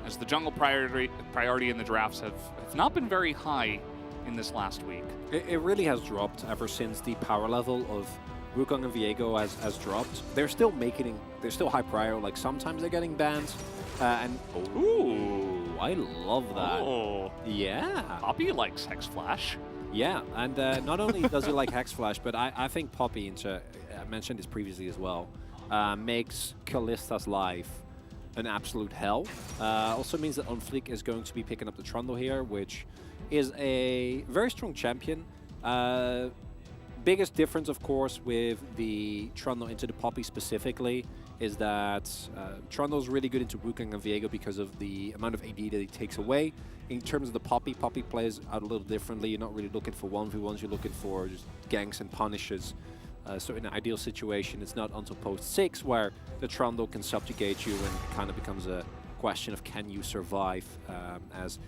as the jungle priority in the drafts have not been very high in this last week. It really has dropped ever since the power level of Wukong and Viego has dropped. They're still they're still high prior, like sometimes they're getting banned. Ooh, I love that. Oh. Yeah. Poppy likes Hex Flash. Yeah, and not only does he like Hex Flash, but I think Poppy, I mentioned this previously as well, makes Kalista's life an absolute hell. Also means that On Fleek is going to be picking up the Trundle here, which is a very strong champion. Biggest difference, of course, with the Trundle into the Poppy specifically is that Trundle's really good into Wukong and Viego because of the amount of AD that he takes away. In terms of the Poppy plays out a little differently. You're not really looking for 1v1s, you're looking for just ganks and punishes. So in an ideal situation, it's not until post 6 where the Trundle can subjugate you and it kind of becomes a question of can you survive. As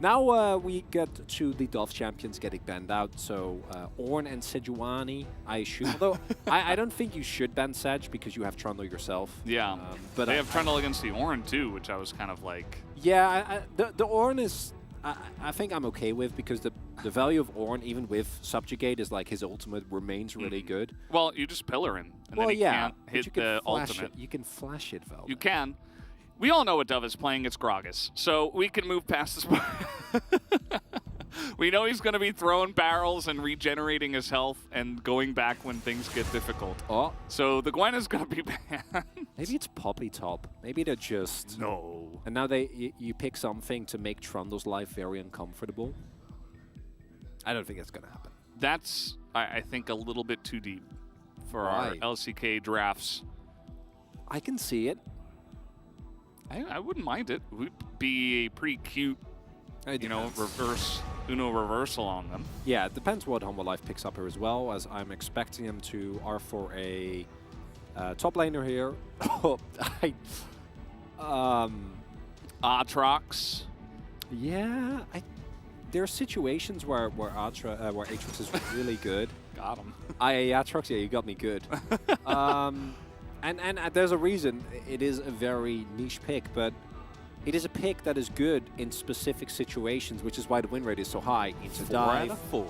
now we get to the Dove champions getting banned out. So Ornn and Sejuani, I assume. Although I don't think you should ban Sej because you have Trundle yourself. Yeah, but they have Trundle against the Ornn too, which I was kind of like... Yeah, the Ornn is... I think I'm okay with because the value of Ornn, even with Subjugate, is like his ultimate remains really good. Well, you just pillar him, and then he can't hit the ultimate. You can flash it, Val. You can. We all know what Dove is playing. It's Gragas, so we can move past this part. We know he's going to be throwing barrels and regenerating his health and going back when things get difficult. Oh. So the Gwen is going to be banned. Maybe it's Poppy top. Maybe they're just... No. And now you pick something to make Trundle's life very uncomfortable. I don't think that's going to happen. That's, I think, a little bit too deep for our LCK drafts. I can see it. I wouldn't mind it. It would be a pretty cute, you know, Uno reversal on them. Yeah, it depends what Humble Life picks up here as well, as I'm expecting him to R4 a top laner here. Aatrox. Yeah, there are situations where Aatrox is really good. Got him. Aatrox, yeah, you got me good. And there's a reason. It is a very niche pick, but it is a pick that is good in specific situations, which is why the win rate is so high. Into 4 dive. out of 4.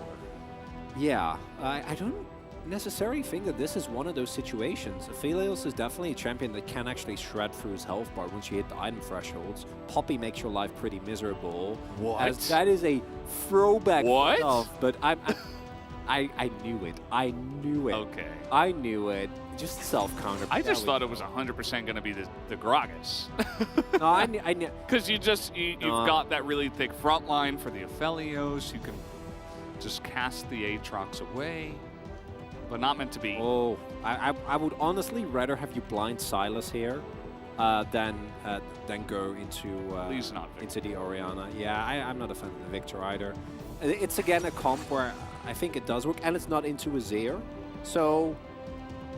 Yeah, I don't necessarily think that this is one of those situations. Aphelios is definitely a champion that can actually shred through his health bar once you hit the item thresholds. Poppy makes your life pretty miserable. What? As that is a throwback What? stuff, but I knew it. I knew it. Okay. I knew it. Just self-counter. I just thought it was 100% going to be the Gragas. No, I knew. Because you've got that really thick front line for the Aphelios. You can just cast the Aatrox away, but not meant to be. Oh, I would honestly rather have you blind Silas here than go into Please not into the Orianna. Yeah, I'm not a fan of the Victor either. It's again a comp where I think it does work, and it's not into Azir, so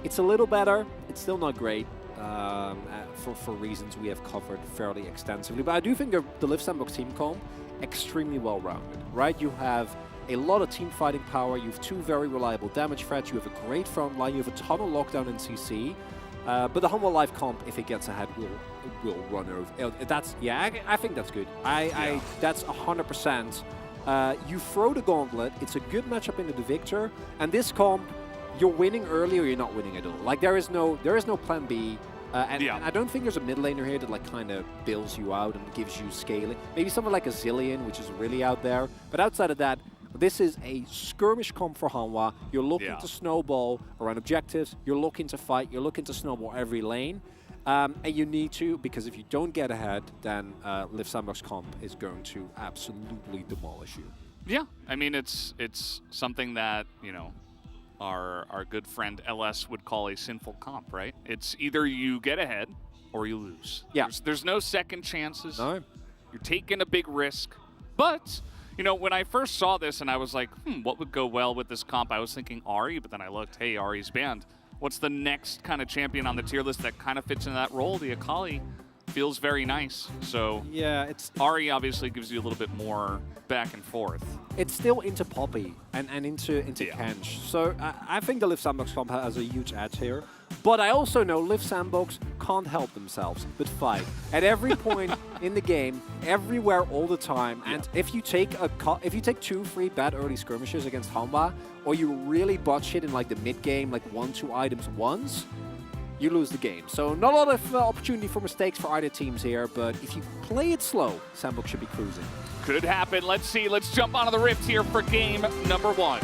it's a little better. It's still not great for reasons we have covered fairly extensively. But I do think the Liv Sandbox team comp extremely well-rounded, right? You have a lot of team fighting power. You have 2 very reliable damage threats. You have a great front line. You have a ton of lockdown in CC. But the Humble Life comp, if it gets ahead, will run over. I think that's good. That's 100%. You throw the gauntlet. It's a good matchup into the Victor. And this comp, you're winning early or you're not winning at all. Like there is no plan B. And I don't think there's a mid laner here that like kind of bails you out and gives you scaling. Maybe someone like a Zillion, which is really out there. But outside of that, this is a skirmish comp for Hanwha. You're looking to snowball around objectives. You're looking to fight. You're looking to snowball every lane. And you need to, because if you don't get ahead, then Liv Sandbox comp is going to absolutely demolish you. Yeah, I mean, it's something that, you know, our good friend LS would call a sinful comp, right? It's either you get ahead or you lose. Yeah. There's no second chances. No. You're taking a big risk. But, you know, when I first saw this and I was like, what would go well with this comp? I was thinking Ahri, but then I looked, hey, Ahri's banned. What's the next kind of champion on the tier list that kind of fits into that role? The Akali feels very nice. So yeah, it's Ahri obviously gives you a little bit more back and forth. It's still into Poppy and into Kench. So I think the Liv Sandbox comp has a huge edge here. But I also know Liv Sandbox can't help themselves but fight at every point in the game, everywhere, all the time. And if you take 2-3 bad early skirmishes against Hanwha, or you really bot shit in like the mid game, like 1-2 items once, you lose the game. So not a lot of opportunity for mistakes for either teams here, but if you play it slow, Sandbox should be cruising. Could happen. Let's see. Let's jump onto the Rift here for game number 1.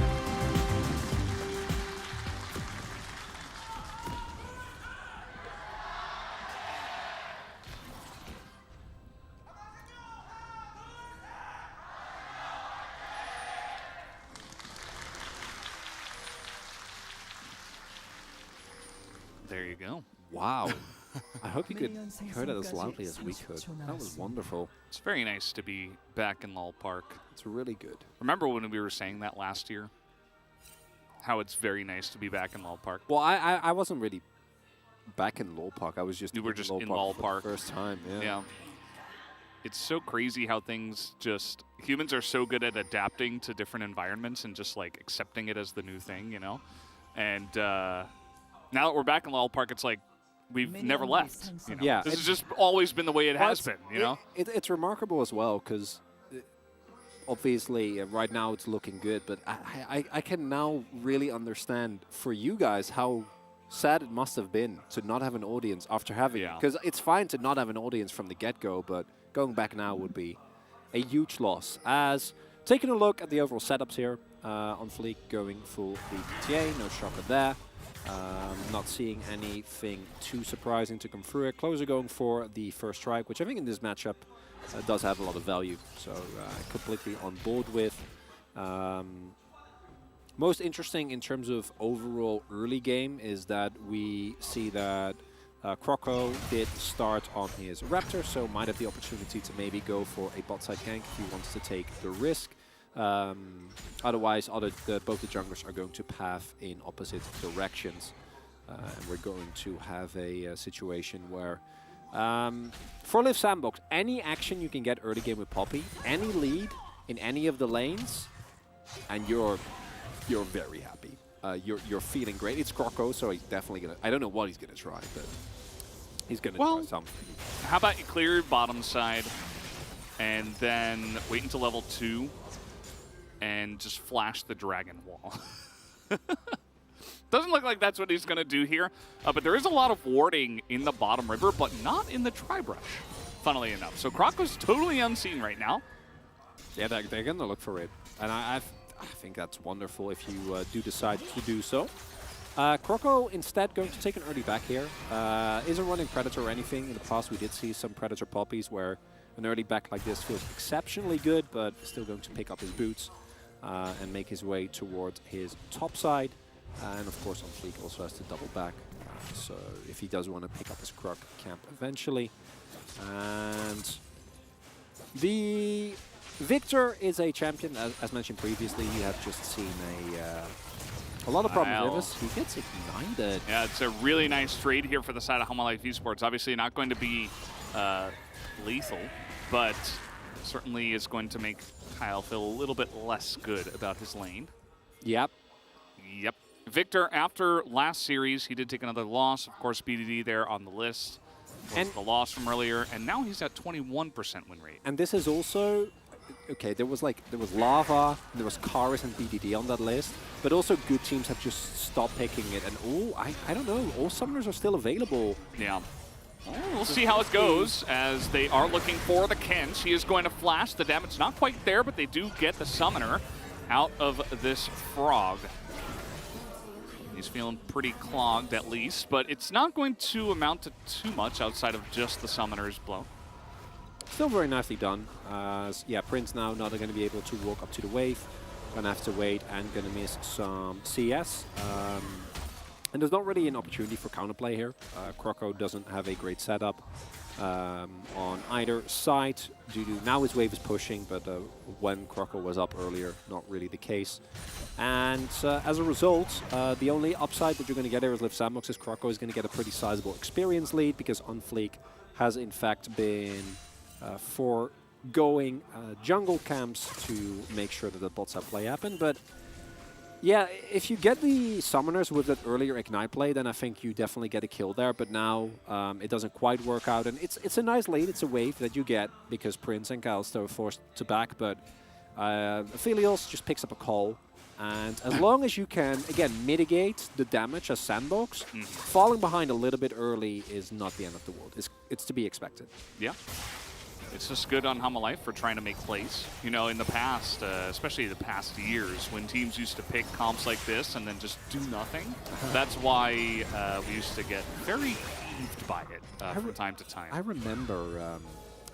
There you go. Wow. I hope you could hear that as loudly as we could. That was wonderful. It's very nice to be back in Lol Park. It's really good. Remember when we were saying that last year? How it's very nice to be back in Lol Park. Well, I wasn't really back in Lol Park. I was just in Lol Park for the first time. Yeah. It's so crazy how humans are so good at adapting to different environments and just like accepting it as the new thing, you know? And now that we're back in Lol Park, it's like we've never left. You know? Yeah, this has just always been the way it has been, you know? It's remarkable as well because obviously right now it's looking good, but I can now really understand for you guys how sad it must have been to not have an audience after having it. Because it's fine to not have an audience from the get-go, but going back now would be a huge loss. As taking a look at the overall setups here, on Fleek going full BTA, no shocker there. Not seeing anything too surprising to come through it. Closer going for the first strike, which I think in this matchup does have a lot of value. So completely on board with. Most interesting in terms of overall early game is that we see that Croco did start on his Raptor, so might have the opportunity to maybe go for a bot side gank if he wants to take the risk. Otherwise, both the junglers are going to path in opposite directions. And we're going to have a situation where, for Liv Sandbox, any action you can get early game with Poppy, any lead in any of the lanes, and you're very happy. you're feeling great. It's Croco, so he's definitely gonna. I don't know what he's gonna try, but he's gonna try something. How about you clear your bottom side and then wait until level 2 and just flash the dragon wall. Doesn't look like that's what he's going to do here, but there is a lot of warding in the bottom river, but not in the tri-brush, funnily enough. So Croco's totally unseen right now. Yeah, they're going to look for it, and I think that's wonderful if you do decide to do so. Croco instead going to take an early back here. Isn't running Predator or anything. In the past we did see some Predator poppies where an early back like this feels exceptionally good, but still going to pick up his boots and make his way towards his top side. And of course on Fleek also has to double back. So if he does want to pick up his Croc camp eventually. And the Victor is a champion, as mentioned previously. You have just seen a lot of problems with this. He gets ignited. Yeah, it's a really nice trade here for the side of Homalife Esports. Obviously not going to be lethal, but certainly is going to make Kyle feel a little bit less good about his lane. Yep. Yep. Victor, after last series, he did take another loss. Of course, BDD there on the list. And the loss from earlier, and now he's at 21% win rate. And this is also, okay, there was Lava, there was Karis and BDD on that list, but also good teams have just stopped picking it. And I don't know, all summoners are still available. Yeah. Well, we'll see how it goes as they are looking for the Kench. He is going to flash. The damage not quite there, but they do get the summoner out of this frog. He's feeling pretty clogged at least, but it's not going to amount to too much outside of just the summoner's blow. Still very nicely done. Yeah, Prince now not going to be able to walk up to the wave. Gonna have to wait and gonna miss some CS. And there's not really an opportunity for counterplay here. Croco doesn't have a great setup on either side. Now his wave is pushing, but when Croco was up earlier, not really the case. And as a result, the only upside that you're going to get here is Liv Sandbox's Croco is going to get a pretty sizable experience lead because Unfleek has in fact been foregoing jungle camps to make sure that the bot side play happen. But yeah, if you get the summoners with that earlier ignite play, then I think you definitely get a kill there. But now it doesn't quite work out, and it's a nice lead. It's a wave that you get because Prince and Callisto are forced to back, but Aphelios just picks up a call. And as long as you can, again, mitigate the damage as Sandbox, falling behind a little bit early is not the end of the world. It's to be expected. Yeah. It's just good on Homalife for trying to make plays. You know, in the past, especially the past years, when teams used to pick comps like this and then just do nothing, that's why we used to get very peeved by it from time to time. I remember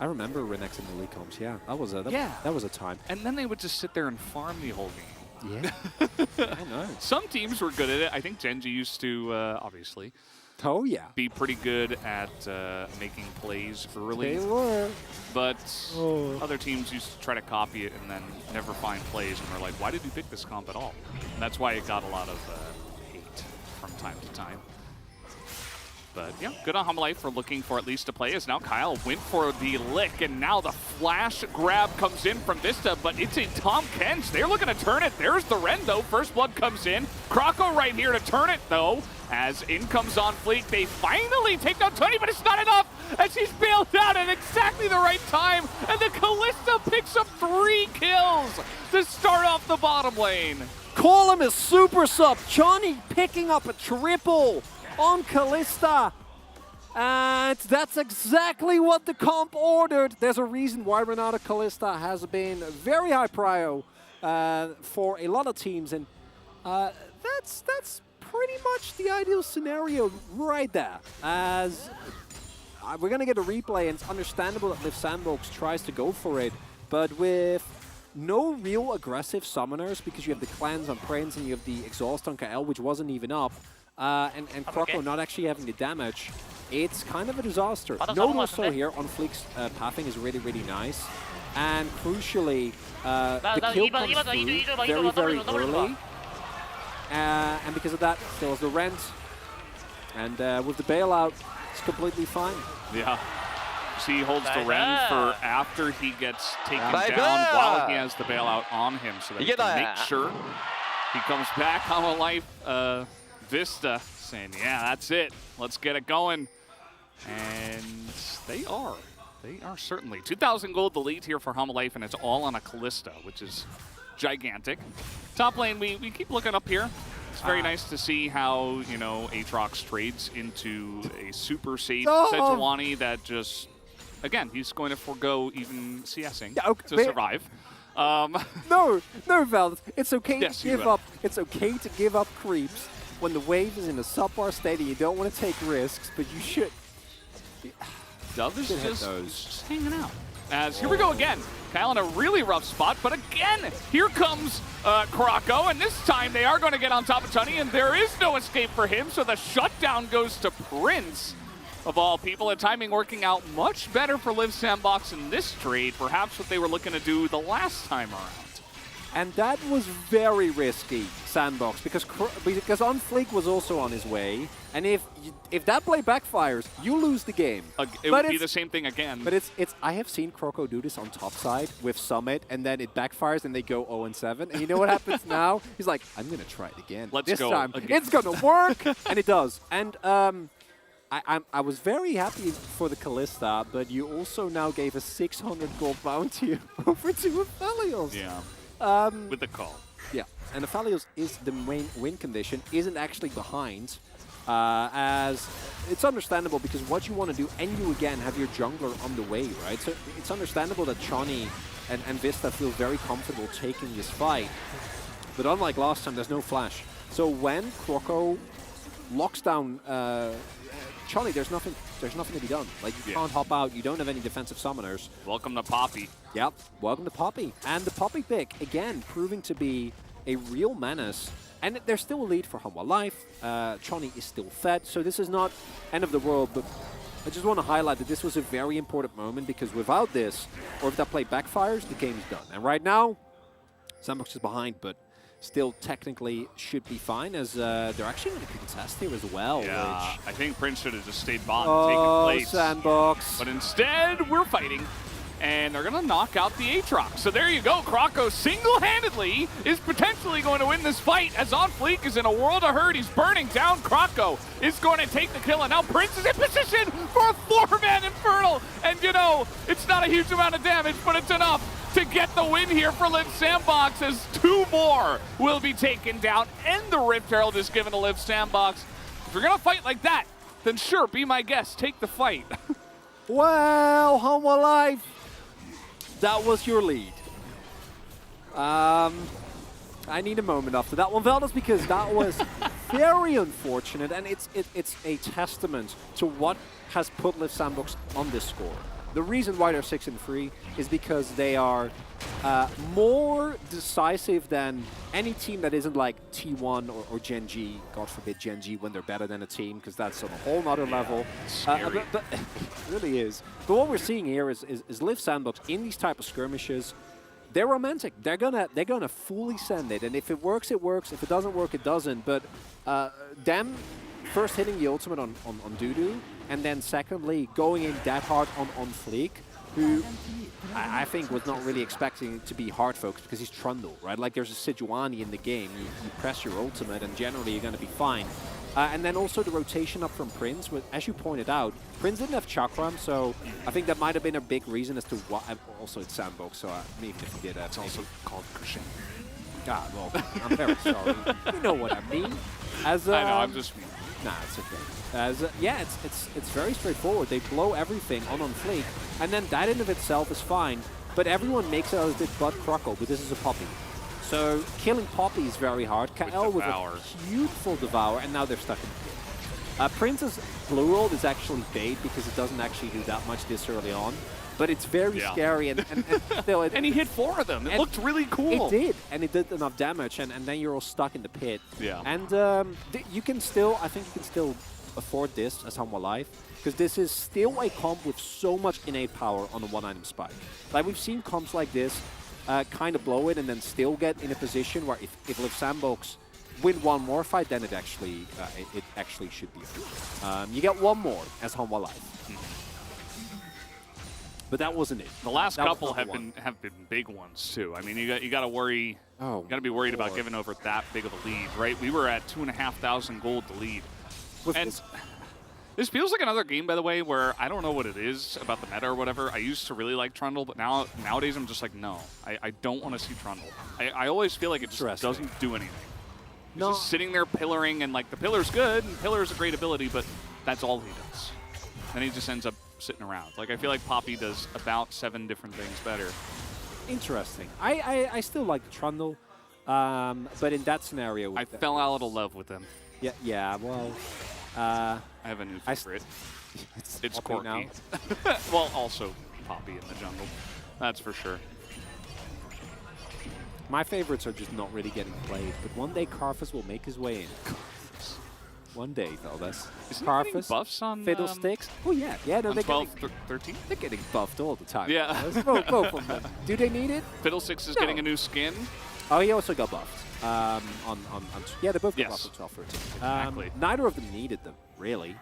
Renex in the league comps. Yeah, that was a time. And then they would just sit there and farm the whole game. Yeah, I know. Some teams were good at it. I think Genji used to, obviously. Oh, yeah. Be pretty good at making plays early. They were. But other teams used to try to copy it and then never find plays. And we're like, why did you pick this comp at all? And that's why it got a lot of hate from time to time. But yeah, good on Homalife for looking for at least a play, as now Kyle went for the lick, and now the flash grab comes in from Vista, but it's a Tom Kench. They're looking to turn it. There's the Ren, though. First blood comes in. Croco right here to turn it, though, as in comes on Fleek. They finally take down Tony, but it's not enough, as he's bailed out at exactly the right time, and the Callista picks up 3 kills to start off the bottom lane. Call him a super sub. Johnny picking up a triple on Callista. And that's exactly what the comp ordered. There's a reason why Renata Callista has been very high prio for a lot of teams. And that's pretty much the ideal scenario right there. As we're going to get a replay, and it's understandable that Liv Sandbox tries to go for it. But with no real aggressive summoners, because you have the cleanse on Prince and you have the exhaust on KL, which wasn't even up, and Croco not actually having the damage, it's kind of a disaster. Note also here on Fleek's pathing is really, really nice. And crucially, the kill comes through very, very early. And because of that, still has the rent. And with the bailout, it's completely fine. Yeah. He holds the Ren for after he gets taken down while he has the bailout on him, so that he can make sure He comes back on a life Vista saying, yeah, that's it. Let's get it going. And they are certainly. 2,000 gold the lead here for Life, and it's all on a Callista, which is gigantic. Top lane, we keep looking up here. It's very nice to see how, you know, Aatrox trades into a super safe Sejuani that just, again, he's going to forego even CSing to survive. No, Val, it's okay Yes, to give up. It's okay to give up creeps when the wave is in a subpar state and you don't want to take risks, but you should. Dove is just hanging out. As here we go again. Kyle in a really rough spot, but again, here comes Krako, and this time they are going to get on top of Tunny, and there is no escape for him, so the shutdown goes to Prince, of all people. A timing working out much better for Liv Sandbox in this trade, perhaps what they were looking to do the last time around. And that was very risky, Sandbox, because Unfleek was also on his way, and if that play backfires, you lose the game. It would be the same thing again. But I have seen Kroko do this on top side with Summit, and then it backfires, and they go 0-7. And you know what happens now? He's like, I'm going to try it again. This time, it's going to work, and it does. And I was very happy for the Callista, but you also now gave a 600 gold bounty over to Aphelios. Yeah. With the call. Yeah, and Aphelios is the main win condition, isn't actually behind, as it's understandable because what you want to do, and you again have your jungler on the way, right? So it's understandable that Chani and Vista feel very comfortable taking this fight, but unlike last time, there's no flash. So when Kroko locks down Chani, there's nothing to be done. Like, you can't hop out, you don't have any defensive summoners. Welcome to Poppy. Yep, welcome to Poppy. And the Poppy pick, again, proving to be a real menace. And there's still a lead for Hanwha Life. Chani is still fed, so this is not end of the world, but I just want to highlight that this was a very important moment because without this, or if that play backfires, the game is done. And right now, Sandbox is behind, but still technically should be fine, as they're actually going to contest here as well. Yeah, I think Prince should have just stayed bot and taken plates. Sandbox. But instead, we're fighting. And they're going to knock out the Aatrox. So there you go. Krako single-handedly is potentially going to win this fight as Unfleek is in a world of hurt. He's burning down. Krako is going to take the kill. And now Prince is in position for a 4-man Infernal. And, you know, it's not a huge amount of damage, but it's enough to get the win here for Liv Sandbox as 2 more will be taken down. And the Rift Herald is given to Liv Sandbox. If you're going to fight like that, then sure, be my guest. Take the fight. Well, Hanwha Life. That was your lead. I need a moment after that one, Veldas, because that was very unfortunate, and it's a testament to what has put Liv Sandbox on this score. The reason why they're 6-3 is because they are more decisive than any team that isn't like T1 or Gen G, God forbid Gen G when they're better than a team, because that's on a whole nother level. But it really is. But what we're seeing here is Liv Sandbox in these type of skirmishes. They're romantic. They're gonna fully send it, and if it works, it works. If it doesn't work, it doesn't. But them first hitting the ultimate on Dudu, and then secondly going in that hard on Fleek, who I think was not really expecting to be hard focused because he's Trundle, right? Like, there's a Sejuani in the game. You press your ultimate and generally you're going to be fine. And then also the rotation up from Prince, as you pointed out, Prince didn't have Chakram, so I think that might have been a big reason as to why. Also, it's Sandbox, so even if he did that, it's also called Kushin. God, well, I'm very sorry. You know what I mean. I know, I'm just... Nah, it's okay. Yeah, it's very straightforward. They blow everything on Fleek, and then that in of itself is fine, but everyone makes it out of it but Kroko, but this is a Poppy. So killing Poppy is very hard. KL with a beautiful Devour, and now they're stuck in the pit. Prince's Blue Roll is actually bait because it doesn't actually do that much this early on. But it's very scary, and still... and he hit 4 of them. It looked really cool. It did, and it did enough damage, and then you're all stuck in the pit. Yeah. And you can still, I think you can still afford this as Hanwha Life, because this is still a comp with so much innate power on a 1-item spike. Like, we've seen comps like this kind of blow it and then still get in a position where if Liv Sandbox win one more fight, then it actually should be over. You get one more as Hanwha Life. But that wasn't it. The last That was couple not the have one. been big ones too. I mean, you got to worry. Oh, you got to be worried about Lord. giving over that big of a lead, right? We were at 2,500 gold to lead, and this feels like another game, by the way, where I don't know what it is about the meta or whatever. I used to really like Trundle, but nowadays I'm just like, no, I don't want to see Trundle. I always feel like it just doesn't do anything. He's just sitting there pillaring, and like the pillar's good, and pillar's a great ability, but that's all he does. Then he just ends up sitting around. Like I feel like Poppy does about 7 different things better. Interesting. I still like the Trundle, but in that scenario, I fell out of love with him. Yeah. Well, I have a new favorite. It's Poppy now. Corky. Well, also Poppy in the jungle. That's for sure. My favorites are just not really getting played, but one day Karthus will make his way in. One day, fellas. Isn't he getting Karthus, buffs on Fiddlesticks. Oh yeah, no, on they're 12, getting 13? they're getting buffed all the time. Yeah. Both of them. Do they need it? Fiddlesticks is No. getting a new skin. Oh, he also got buffed. Yeah, they both got Yes. buffed at 12, 13. Exactly. Neither of them needed them, really.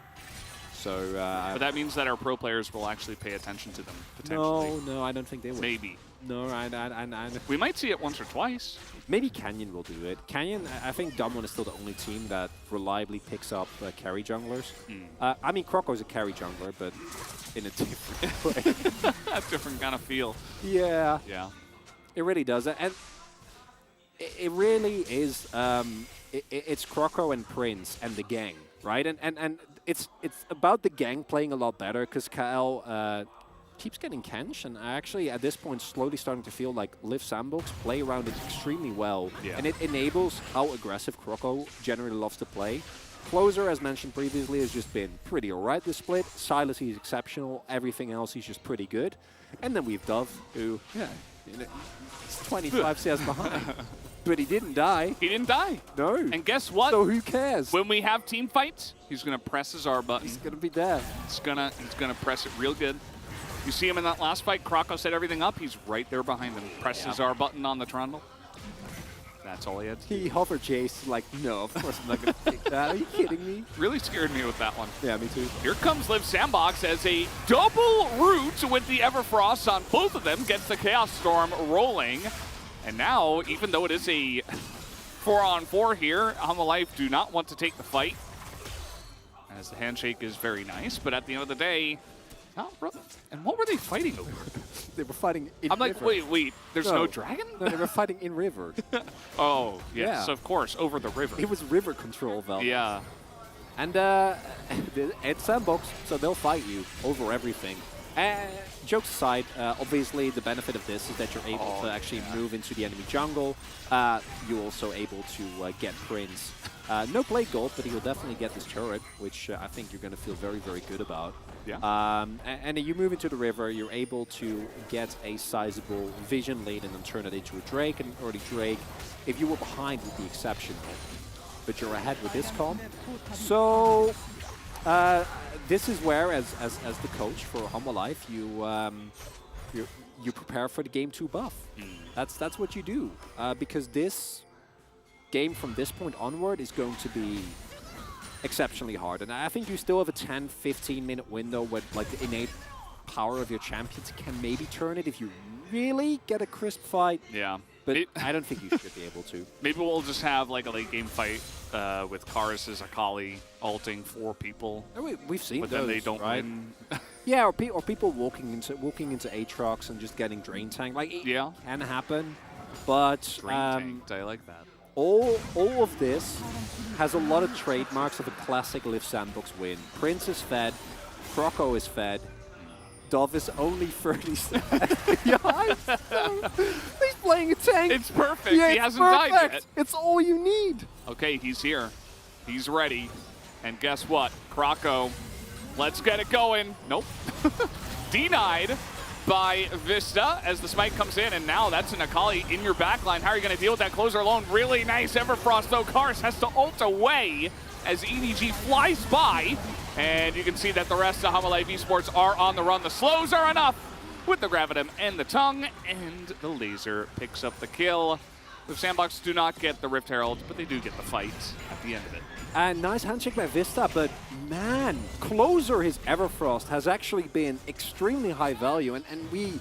So. But that means that our pro players will actually pay attention to them, potentially. No, I don't think they will. Maybe. No, I We might see it once or twice. Maybe Canyon will do it. Canyon, I think Dumb1 is still the only team that reliably picks up carry junglers. I mean, Croco's a carry jungler, but in a different way. A different kind of feel. Yeah. Yeah. It really does. And it really is, it's Croco and Prince and the gang, right? And it's about the gang playing a lot better because KL keeps getting Kench, and I actually, at this point, slowly starting to feel like Liv Sandbox play around it extremely well. Yeah. And it enables how aggressive Croco generally loves to play. Closer, as mentioned previously, has just been pretty alright this split. Silas, he's exceptional. Everything else, he's just pretty good. And then we have Dove, who, he's 25 CS behind. But he didn't die. He didn't die. No. And guess what? So who cares? When we have team fights, he's gonna press his R button. He's gonna be there. He's gonna press it real good. You see him in that last fight, Croco set everything up, he's right there behind him. Press his R button on the Trundle. That's all he had to do. He hover chased, like, no, of course I'm not gonna take that. Are you kidding me? Really scared me with that one. Yeah, me too. Here comes Liv Sandbox as a double root with the Everfrost on both of them, gets the Chaos Storm rolling. And now, even though it is a 4-on-4 here, Life do not want to take the fight, as the handshake is very nice, but at the end of the day, and what were they fighting over? They were fighting in I'm like, river. wait, there's no dragon? No, they were fighting in river. Oh, yes, Yeah. of course, over the river. It was river control, Val. Yeah. And it's Sandbox, so they'll fight you over everything. Jokes aside, obviously the benefit of this is that you're able to actually move into the enemy jungle. You're also able to get Prince. No Blade Gold, but he'll definitely get this turret, which I think you're going to feel very, very good about. Yeah. And you move into the river, you're able to get a sizable vision lead and then turn it into a Drake. And early Drake, if you were behind, would be exceptional. But you're ahead with this comp. So this is where, as the coach for Humble Life, you prepare for the game 2 buff. That's what you do, because this game from this point onward is going to be exceptionally hard. And I think you still have a 10-15 minute window where like the innate power of your champions can maybe turn it if you really get a crisp fight. Yeah. But I don't think you should be able to. Maybe we'll just have like a late game fight with Karis' Akali ulting 4 people. We've seen but those, then they don't right? win. Yeah, or people walking into Aatrox and just getting drain tank. Like it can happen, but Drain tanked, I like that. all of this has a lot of trademarks of a classic Liv Sandbox win. Prince is fed, Croco is fed, Dove is only 30 he's playing a tank. It's perfect. Yeah, He it's hasn't died perfect. yet. It's all you need. Okay, he's here. He's ready. And guess what? Croco, let's get it going. Nope. Denied by Vista as the smite comes in, and now that's an Akali in your backline. How are you going to deal with that closer alone? Really nice Everfrost, though. Karis has to ult away as EDG flies by, and you can see that the rest of Humble Life Esports are on the run. The slows are enough with the Gravitum and the Tongue, and the laser picks up the kill. The Sandbox do not get the Rift Herald, but they do get the fight at the end of it. And nice handshake by Vista, but man, closer his Everfrost has actually been extremely high value, and we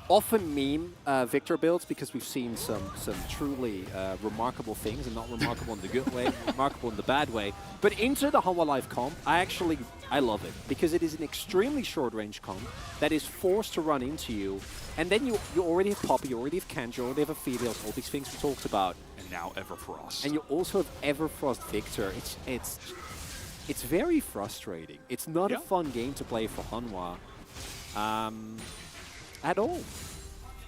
often meme Victor builds because we've seen some truly remarkable things, and not remarkable in the good way, remarkable in the bad way. But into the Hanwha Live comp, I love it because it is an extremely short range comp that is forced to run into you, and then you already have Poppy, you already have Kenji, you already have Aphelios, all these things we talked about. And now Everfrost. And you also have Everfrost Victor. It's very frustrating. It's not a fun game to play for Hanwha. At all.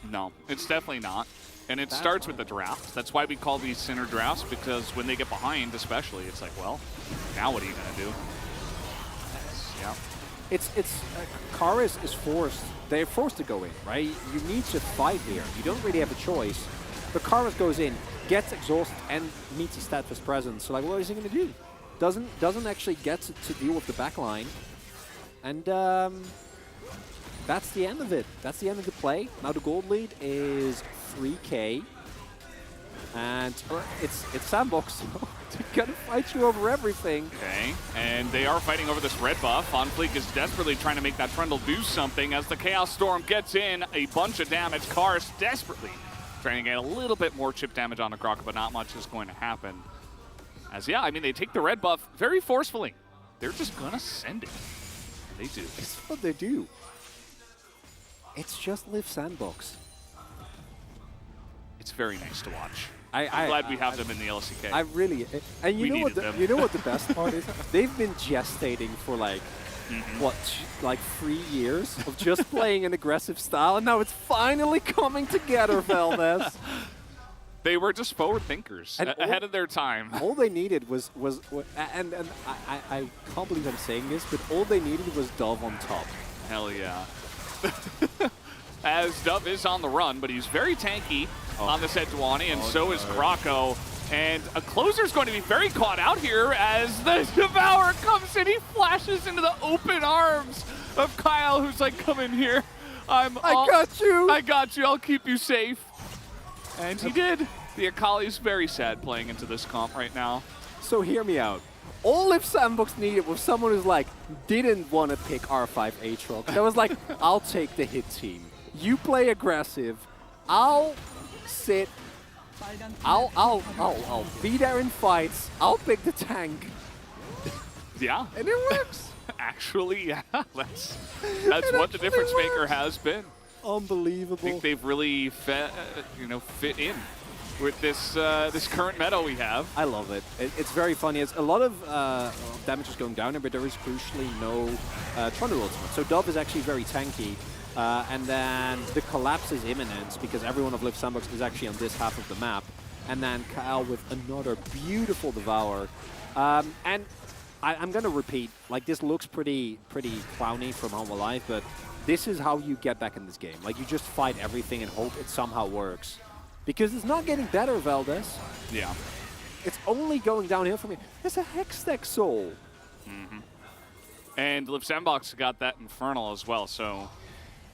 No, it's definitely not. And it starts with the draft. That's why we call these center drafts, because when they get behind, especially, it's like, well, now what are you going to do? Yeah. It's Karis is forced. They're forced to go in, right? You need to fight here. You don't really have a choice. But Karis goes in, gets exhausted, and meets his Status presence. So, like, what is he going to do? Doesn't actually get to deal with the backline. And that's the end of it. That's the end of the play. Now the gold lead is 3K. And it's Sandbox, so they're gonna fight you over everything. Okay, and they are fighting over this red buff. On Fleek is desperately trying to make that Trundle do something as the Chaos Storm gets in a bunch of damage. Karis desperately trying to get a little bit more chip damage on the Croc, but not much is going to happen. As yeah, I mean, they take the red buff very forcefully. They're just gonna send it. They do. It's what they do. It's just Live Sandbox. It's very nice to watch. I'm glad we have them in the LCK. I really, and you know what the best part is? They've been gestating for like, what, like 3 years of just playing an aggressive style, and now it's finally coming together, Valdez. They were just forward thinkers, ahead of their time. All they needed was and I can't believe I'm saying this, but all they needed was Dove on top. Hell yeah. As Dove is on the run, but he's very tanky on the Sejuani, and so is Krako. And a closer's going to be very caught out here as the Devourer comes in. He flashes into the open arms of Kyle, who's like, come in here. I got you. I'll keep you safe. And he did. The Akali's very sad playing into this comp right now. So hear me out. All if Sandbox needed was someone who's like, didn't want to pick R5 Aatrox. That was like, I'll take the hit team. You play aggressive. I'll sit. I'll be there in fights. I'll pick the tank. Yeah. And it works. Actually, yeah. That's what the difference maker has been. Unbelievable. I think they've really fit in with this this current meta we have. I love it. It's very funny. It's a lot of damage is going down here, but there is crucially no Trundle ultimate. So Dove is actually very tanky. And then the collapse is imminent because everyone of Live Sandbox is actually on this half of the map. And then Kyle with another beautiful Devour. And I'm going to repeat, like, this looks pretty clowny from Hanwha Live, but this is how you get back in this game. Like, you just fight everything and hope it somehow works. Because it's not getting better, Valdez. Yeah. It's only going downhill from here. There's a Hextech Soul. And Live Sandbox got that Infernal as well, so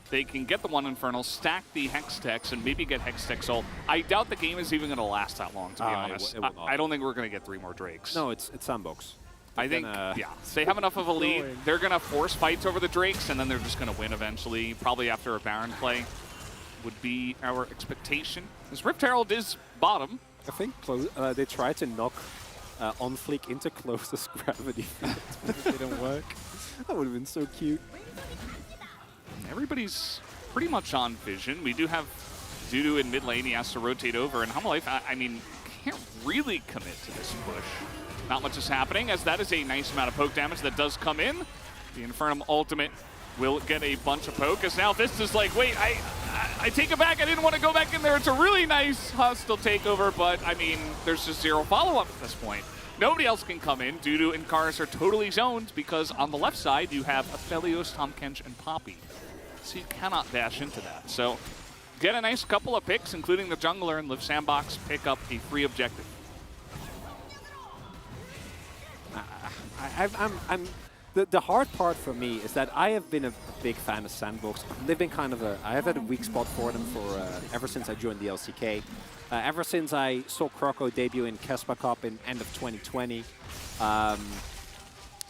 they can get the one Infernal, stack the Hextechs, and maybe get Hextech Soul. I doubt the game is even going to last that long, to be honest. I don't think we're going to get 3 more Drakes. No, it's Sandbox. I think, yeah, they have enough of a lead. They're going to force fights over the Drakes, and then they're just going to win eventually, probably after a Baron play would be our expectation. This Rift Herald is bottom. I think they tried to knock On Fleek into closest gravity field, but it didn't work. That would have been so cute. Everybody's pretty much on Vision. We do have Dudu in mid lane. He has to rotate over, and Hanwha Life, I mean, can't really commit to this push. Not much is happening, as that is a nice amount of poke damage that does come in. The Infernum ultimate will get a bunch of poke, as now Vista's like, wait, I take it back. I didn't want to go back in there. It's a really nice hostile takeover, but, I mean, there's just 0 follow-up at this point. Nobody else can come in. Dudu and Karis are totally zoned because on the left side, you have Aphelios, Tahm Kench, and Poppy. So you cannot dash into that. So get a nice couple of picks, including the jungler, and Live Sandbox pick up a free objective. The hard part for me is that I have been a big fan of Sandbox. They've been kind of I have had a weak spot for them for ever since I joined the LCK. Ever since I saw Croco debut in Kespa Cup in end of 2020.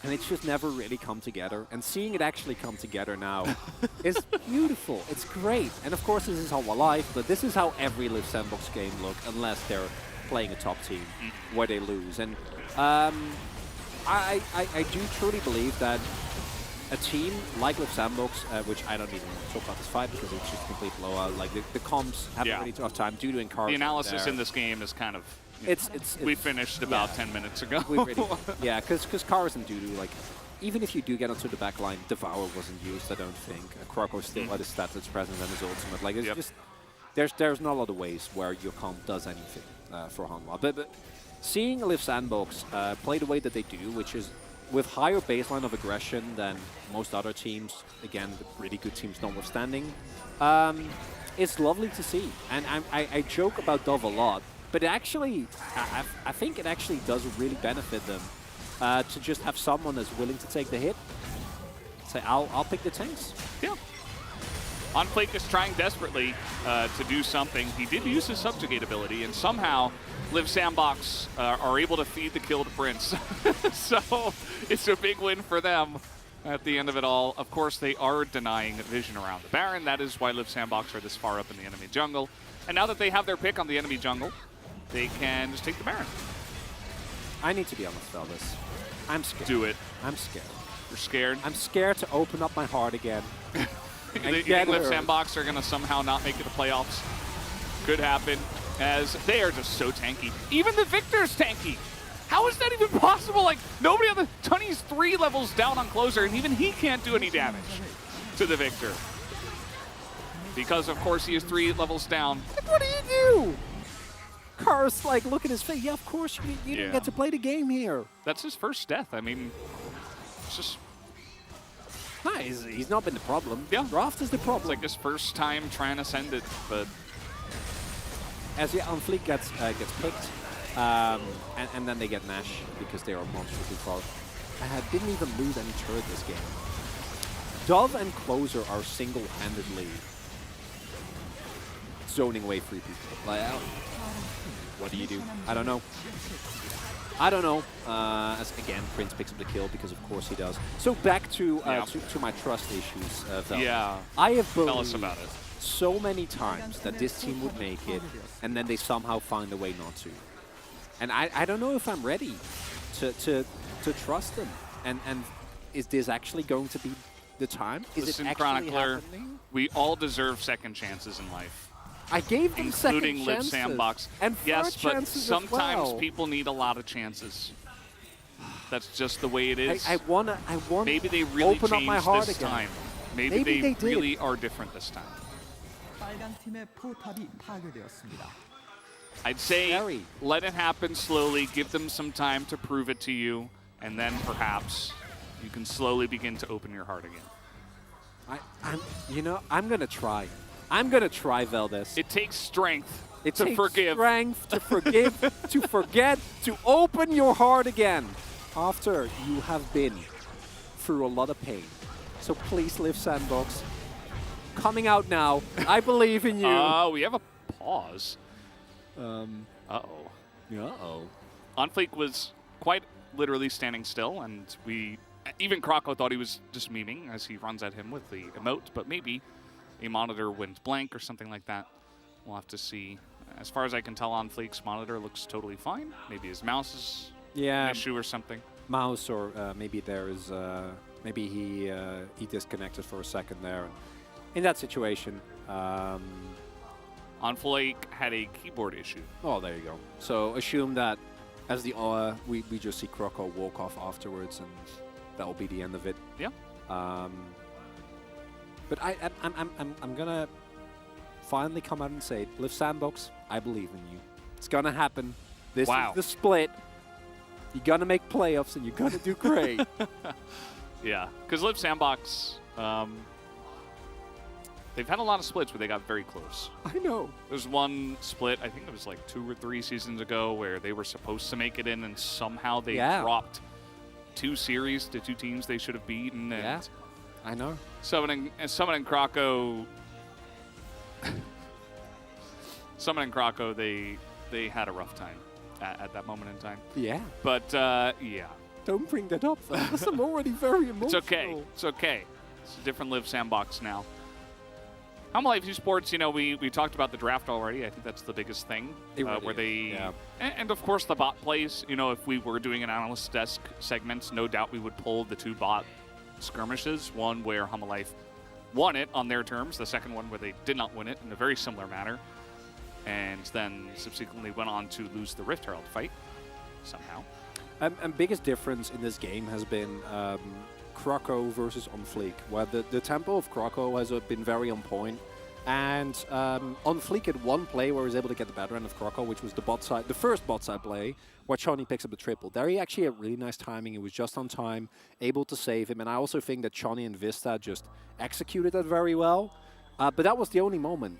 And it's just never really come together. And seeing it actually come together now is beautiful. It's great. And of course, this is how life, but this is how every Live Sandbox game looks, unless they're playing a top team where they lose. And I do truly believe that a team like Live Sandbox, which I don't even talk about this fight because it's just a complete blowout. Like the comps have a really tough time due to encouragement. The analysis there. in this game is kind of. It's we finished about 10 minutes ago. Yeah, because Kars and Dudu, like, even if you do get onto the back line, Devour wasn't used, I don't think. Croco still had his stats that's present and his ultimate. Like, it's just there's not a lot of ways where your comp does anything for Hanwha. But seeing Live Sandbox play the way that they do, which is with higher baseline of aggression than most other teams, again, the really good teams notwithstanding, it's lovely to see. And I joke about Dove a lot. But actually, I think it actually does really benefit them to just have someone that's willing to take the hit. Say, I'll pick the tanks. Yeah. Unflake is trying desperately to do something. He did use his subjugate ability, and somehow Live Sandbox are able to feed the kill to Prince. So it's a big win for them at the end of it all. Of course, they are denying vision around the Baron. That is why Live Sandbox are this far up in the enemy jungle. And now that they have their pick on the enemy jungle, they can just take the Baron. I need to be honest about this. I'm scared. Do it. I'm scared. You're scared? I'm scared to open up my heart again. You think Live Sandbox are going to somehow not make it to playoffs? Could happen, as they are just so tanky. Even the Victor's tanky. How is that even possible? Like, nobody on the... Tunney's 3 levels down on Closer, and even he can't do any damage to the Victor. Because, of course, he is 3 levels down. What do you do? Kars, like, look at his face. Yeah, of course, you didn't get to play the game here. That's his first death. I mean, it's just... No, he's not been the problem. Yeah. Raft is the problem. It's like his first time trying to send it, but... As Unfleek gets picked, and then they get Nash because they are monstrously far. Didn't even lose any turret this game. Dove and Closer are single-handedly zoning away 3 people. Like, what do you do? I don't know. I don't know. As again, Prince picks up the kill because of course he does. So back to my trust issues. Vel. Yeah. I have Tell us about it. so many times that this team would make it, and then they somehow find a way not to. And I don't know if I'm ready to trust them. And is this actually going to be the time? Is Listen, it actually Chronicler, happening? we all deserve second chances in life. I gave them including second Live chances. Sandbox. And yes, but chances sometimes as well. people need a lot of chances. That's just the way it is. I wanna maybe they really open up my changed heart this again. time. Maybe they did. really are different this time. I'd say let it happen slowly, give them some time to prove it to you, and then perhaps you can slowly begin to open your heart again. I'm gonna try. I'm gonna try, Veldes. It takes strength It to takes forgive. strength to forgive, to forget, to open your heart again after you have been through a lot of pain. So please, Live Sandbox. Coming out now. I believe in you. We have a pause. Uh-oh. Uh-oh. Unfleek was quite literally standing still, and even Croco thought he was just memeing as he runs at him with the emote, but maybe a monitor went blank or something like that. We'll have to see. As far as I can tell, Unfleek's monitor looks totally fine. Maybe his mouse is an issue or something. Mouse, or maybe there is, maybe he disconnected for a second there. In that situation, Unfleek had a keyboard issue. Oh, there you go. So assume that as the we just see Croco walk off afterwards, and that will be the end of it. Yeah. But I'm gonna finally come out and say, Live Sandbox, I believe in you. It's gonna happen. This is the split. You're gonna make playoffs, and you're gonna do great. Yeah, because Live Sandbox, they've had a lot of splits where they got very close. I know. There's one split, I think it was like 2 or 3 seasons ago, where they were supposed to make it in, and somehow they dropped two series to two teams they should have beaten. And Yeah, I know. Summoning Krakow. Summoning Krakow, they had a rough time at that moment in time. Yeah. But yeah. Don't bring that up, fellas. I'm already very emotional. It's okay. It's okay. It's a different Live Sandbox now. Humble Life Esports, you know, we talked about the draft already. I think that's the biggest thing. It really where they is, yeah. and of course the bot plays. You know, if we were doing an analyst desk segment, no doubt we would pull the two bot skirmishes. One where Humble Life won it on their terms. The second one where they did not win it in a very similar manner. And then subsequently went on to lose the Rift Herald fight somehow. And biggest difference in this game has been Krakow versus On Fleek, where the tempo of Krakow has been very on point. And On Fleek had one play where he was able to get the better end of Krakow, which was the first bot side play, where Chani picks up the triple. There he actually had really nice timing. He was just on time, able to save him. And I also think that Chani and Vista just executed that very well. But that was the only moment.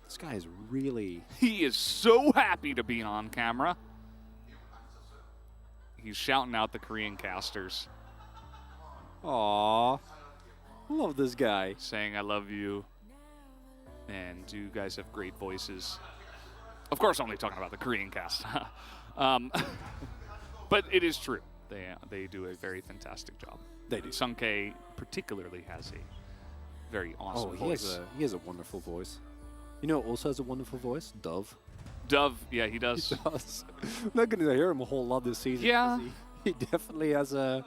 This guy is really... He is so happy to be on camera. He's shouting out the Korean casters. Aww. Love this guy. Saying, I love you. And you guys have great voices. Of course, only talking about the Korean cast. But it is true. They do a very fantastic job. They do. Sungkae particularly has a very awesome voice. He has a wonderful voice. You know who also has a wonderful voice? Dove. Dove, yeah, he does. He does. I'm not going to hear him a whole lot this season. Yeah. He definitely has a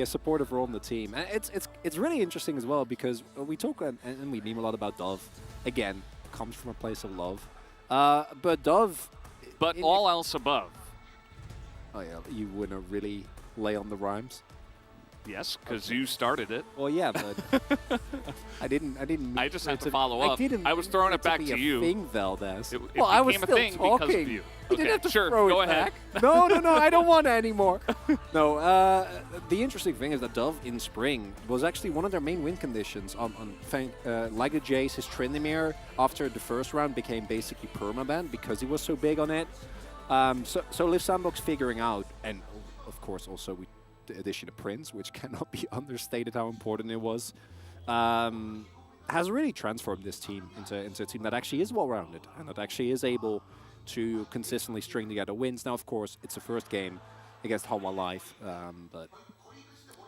supportive role in the team. And it's really interesting as well because we talk and we meme a lot about Dove. Again, comes from a place of love. But Dove... But all else above. Oh yeah, you wouldn't really lay on the rhymes? Yes, because you started it. Well, yeah, but I didn't. I just had to follow up. I was throwing it back to you. Thing, Valdez. Well, I was became still a thing talking. because of you. You didn't have to sure, throw go it ahead. back. No, I don't want it anymore. No, the interesting thing is that Dove in spring was actually one of their main win conditions on Liga Jace, his Tryndamere, after the first round became basically permaban because he was so big on it. So Live Sandbox figuring out, and of course also the addition of Prince, which cannot be understated how important it was, has really transformed this team into a team that actually is well-rounded and that actually is able to consistently string together wins. Now, of course, it's the first game against Hanwha Life, but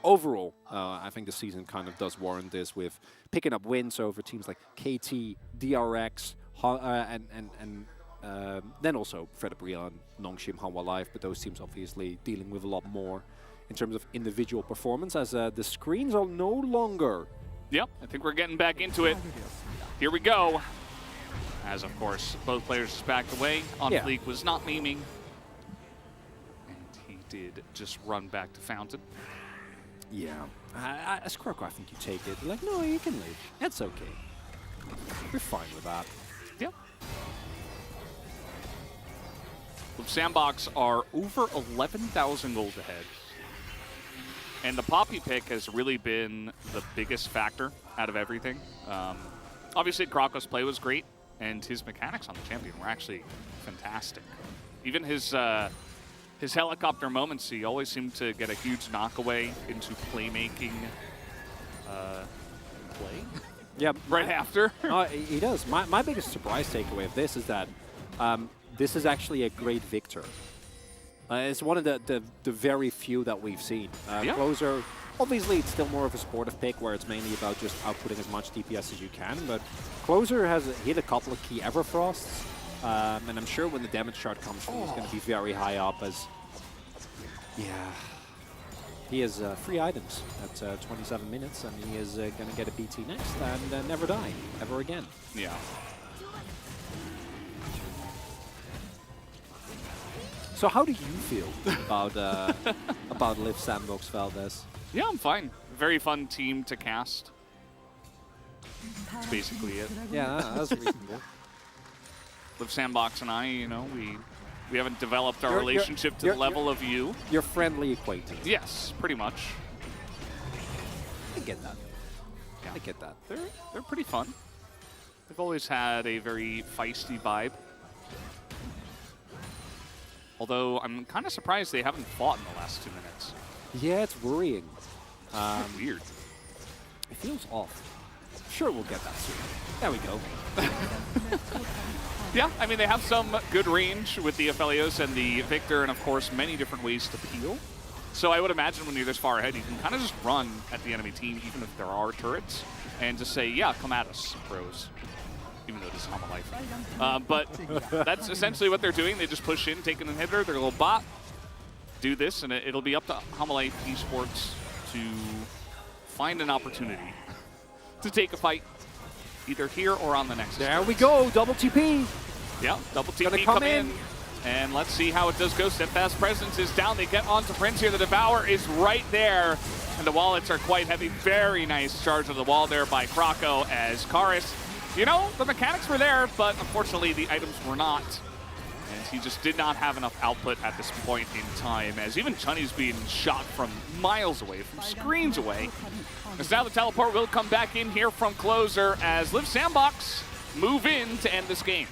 overall, I think the season kind of does warrant this with picking up wins over teams like KT, DRX, and then also Fred Brian, Nongshim, Hanwha Life, but those teams obviously dealing with a lot more in terms of individual performance, as the screens are no longer... Yep, I think we're getting back into it. Here we go. As, of course, both players just backed away. On Fleek was not memeing. And he did just run back to Fountain. Yeah. As Krakow, I think you take it. Like, no, you can leave. That's okay. We're fine with that. Yep. Sandbox are over 11,000 gold ahead. And the Poppy pick has really been the biggest factor out of everything. Obviously, Krakow's play was great, and his mechanics on the champion were actually fantastic. Even his helicopter moments, he always seemed to get a huge knockaway into playmaking play. Yeah, right after. He does. My biggest surprise takeaway of this is that this is actually a great Victor. It's one of the very few that we've seen. Closer, obviously it's still more of a supportive pick where it's mainly about just outputting as much DPS as you can, but Closer has hit a couple of key Everfrosts, and I'm sure when the damage chart comes through, he's going to be very high up as... Yeah. He has 3 items at 27 minutes, and he is going to get a BT next and never die, ever again. Yeah. So how do you feel about Live Sandbox, Valdez? Yeah, I'm fine. Very fun team to cast. That's basically it. Yeah, that's reasonable. Live Sandbox and I, you know, we haven't developed our relationship to the level of you. You're friendly acquaintance. Yes, pretty much. I get that. Yeah. I get that. They're pretty fun. They've always had a very feisty vibe. Although I'm kind of surprised they haven't fought in the last 2 minutes. Yeah, it's worrying. Weird. It feels off. Sure, we'll get that soon. There we go. Yeah, I mean, they have some good range with the Aphelios and the Victor, and of course, many different ways to peel. So I would imagine when you're this far ahead, you can kind of just run at the enemy team, even if there are turrets, and just say, yeah, come at us, bros. Even though it is Hama Life. But that's essentially what they're doing. They just push in, take an inhibitor, their little bot, do this, and it'll be up to Hama Life Esports to find an opportunity to take a fight, either here or on the next. There we go, double TP. Yeah, double TP come in. And let's see how it does go. Steadfast Presence is down. They get onto Prince here. The Devour is right there. And the wallets are quite heavy. Very nice charge of the wall there by Krako as Karis. You know, the mechanics were there, but unfortunately the items were not. And he just did not have enough output at this point in time, as even Chunny's being shot from miles away, from screens away. As now the teleport will come back in here from Closer as Liv Sandbox move in to end this game.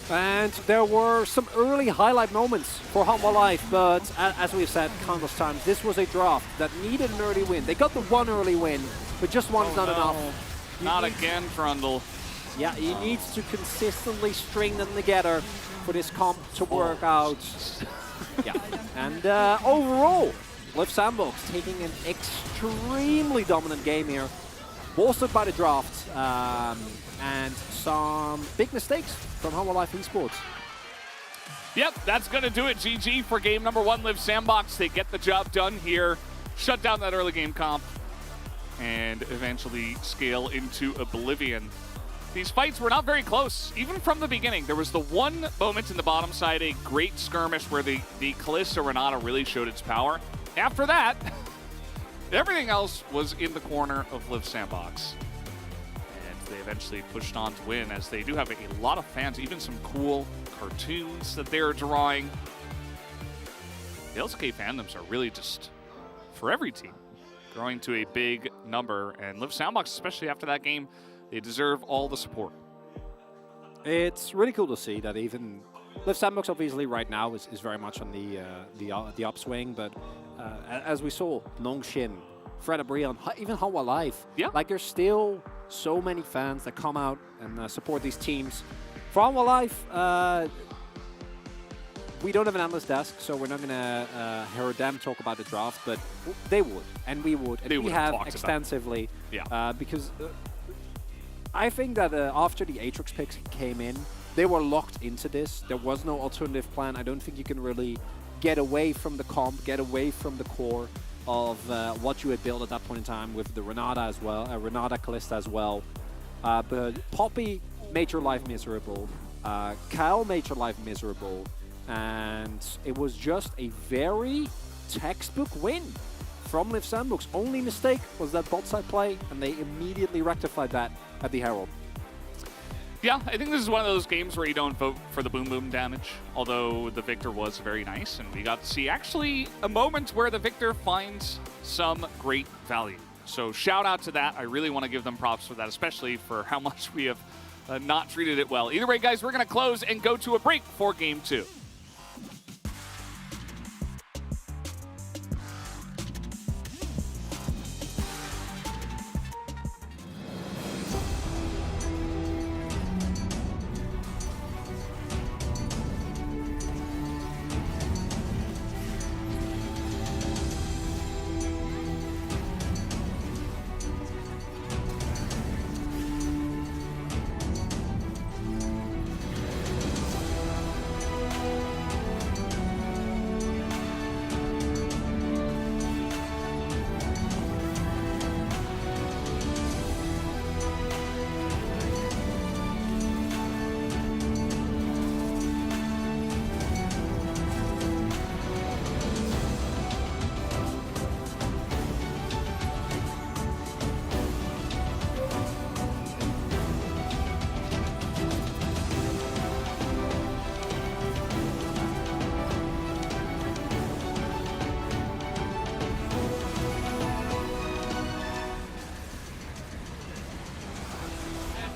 And there were some early highlight moments for Hama Life, but as we've said countless times, this was a draft that needed an early win. They got the one early win, but just one's not enough. Not again, Trundle. Yeah, he needs to consistently string them together for this comp to work out. Yeah, and overall, Liv Sandbox taking an extremely dominant game here, bolstered by the draft and some big mistakes from Hama Life Esports. Yep, that's going to do it. GG for game number 1, Liv Sandbox. They get the job done here, shut down that early game comp, and eventually scale into oblivion. These fights were not very close, even from the beginning. There was the one moment in the bottom side, a great skirmish where the Kalista Renata really showed its power. After that, everything else was in the corner of Liv Sandbox. And they eventually pushed on to win, as they do have a lot of fans, even some cool cartoons that they're drawing. The LCK fandoms are really just, for every team, growing to a big number. And Liv Sandbox, especially after that game, they deserve all the support. It's really cool to see that even Liv Sandbox obviously right now is very much on the upswing, but as we saw, Longshin, Fred Abrion, even Hama Life, like there's still so many fans that come out and support these teams. For Hama Life, we don't have an analyst desk, so we're not going to hear them talk about the draft, but they would, and we would, and we have extensively, because I think that after the Aatrox picks came in, they were locked into this. There was no alternative plan. I don't think you can really get away from the comp, get away from the core of what you had built at that point in time with the Renata as well, Renata Kalista as well. But Poppy made your life miserable. Kyle made your life miserable. And it was just a very textbook win from Liv Sandbox. Only mistake was that bot side play, and they immediately rectified that at the Herald. Yeah, I think this is one of those games where you don't vote for the boom boom damage, although the Victor was very nice, and we got to see actually a moment where the Victor finds some great value. So shout out to that. I really want to give them props for that, especially for how much we have not treated it well. Either way, guys, we're going to close and go to a break for Game 2.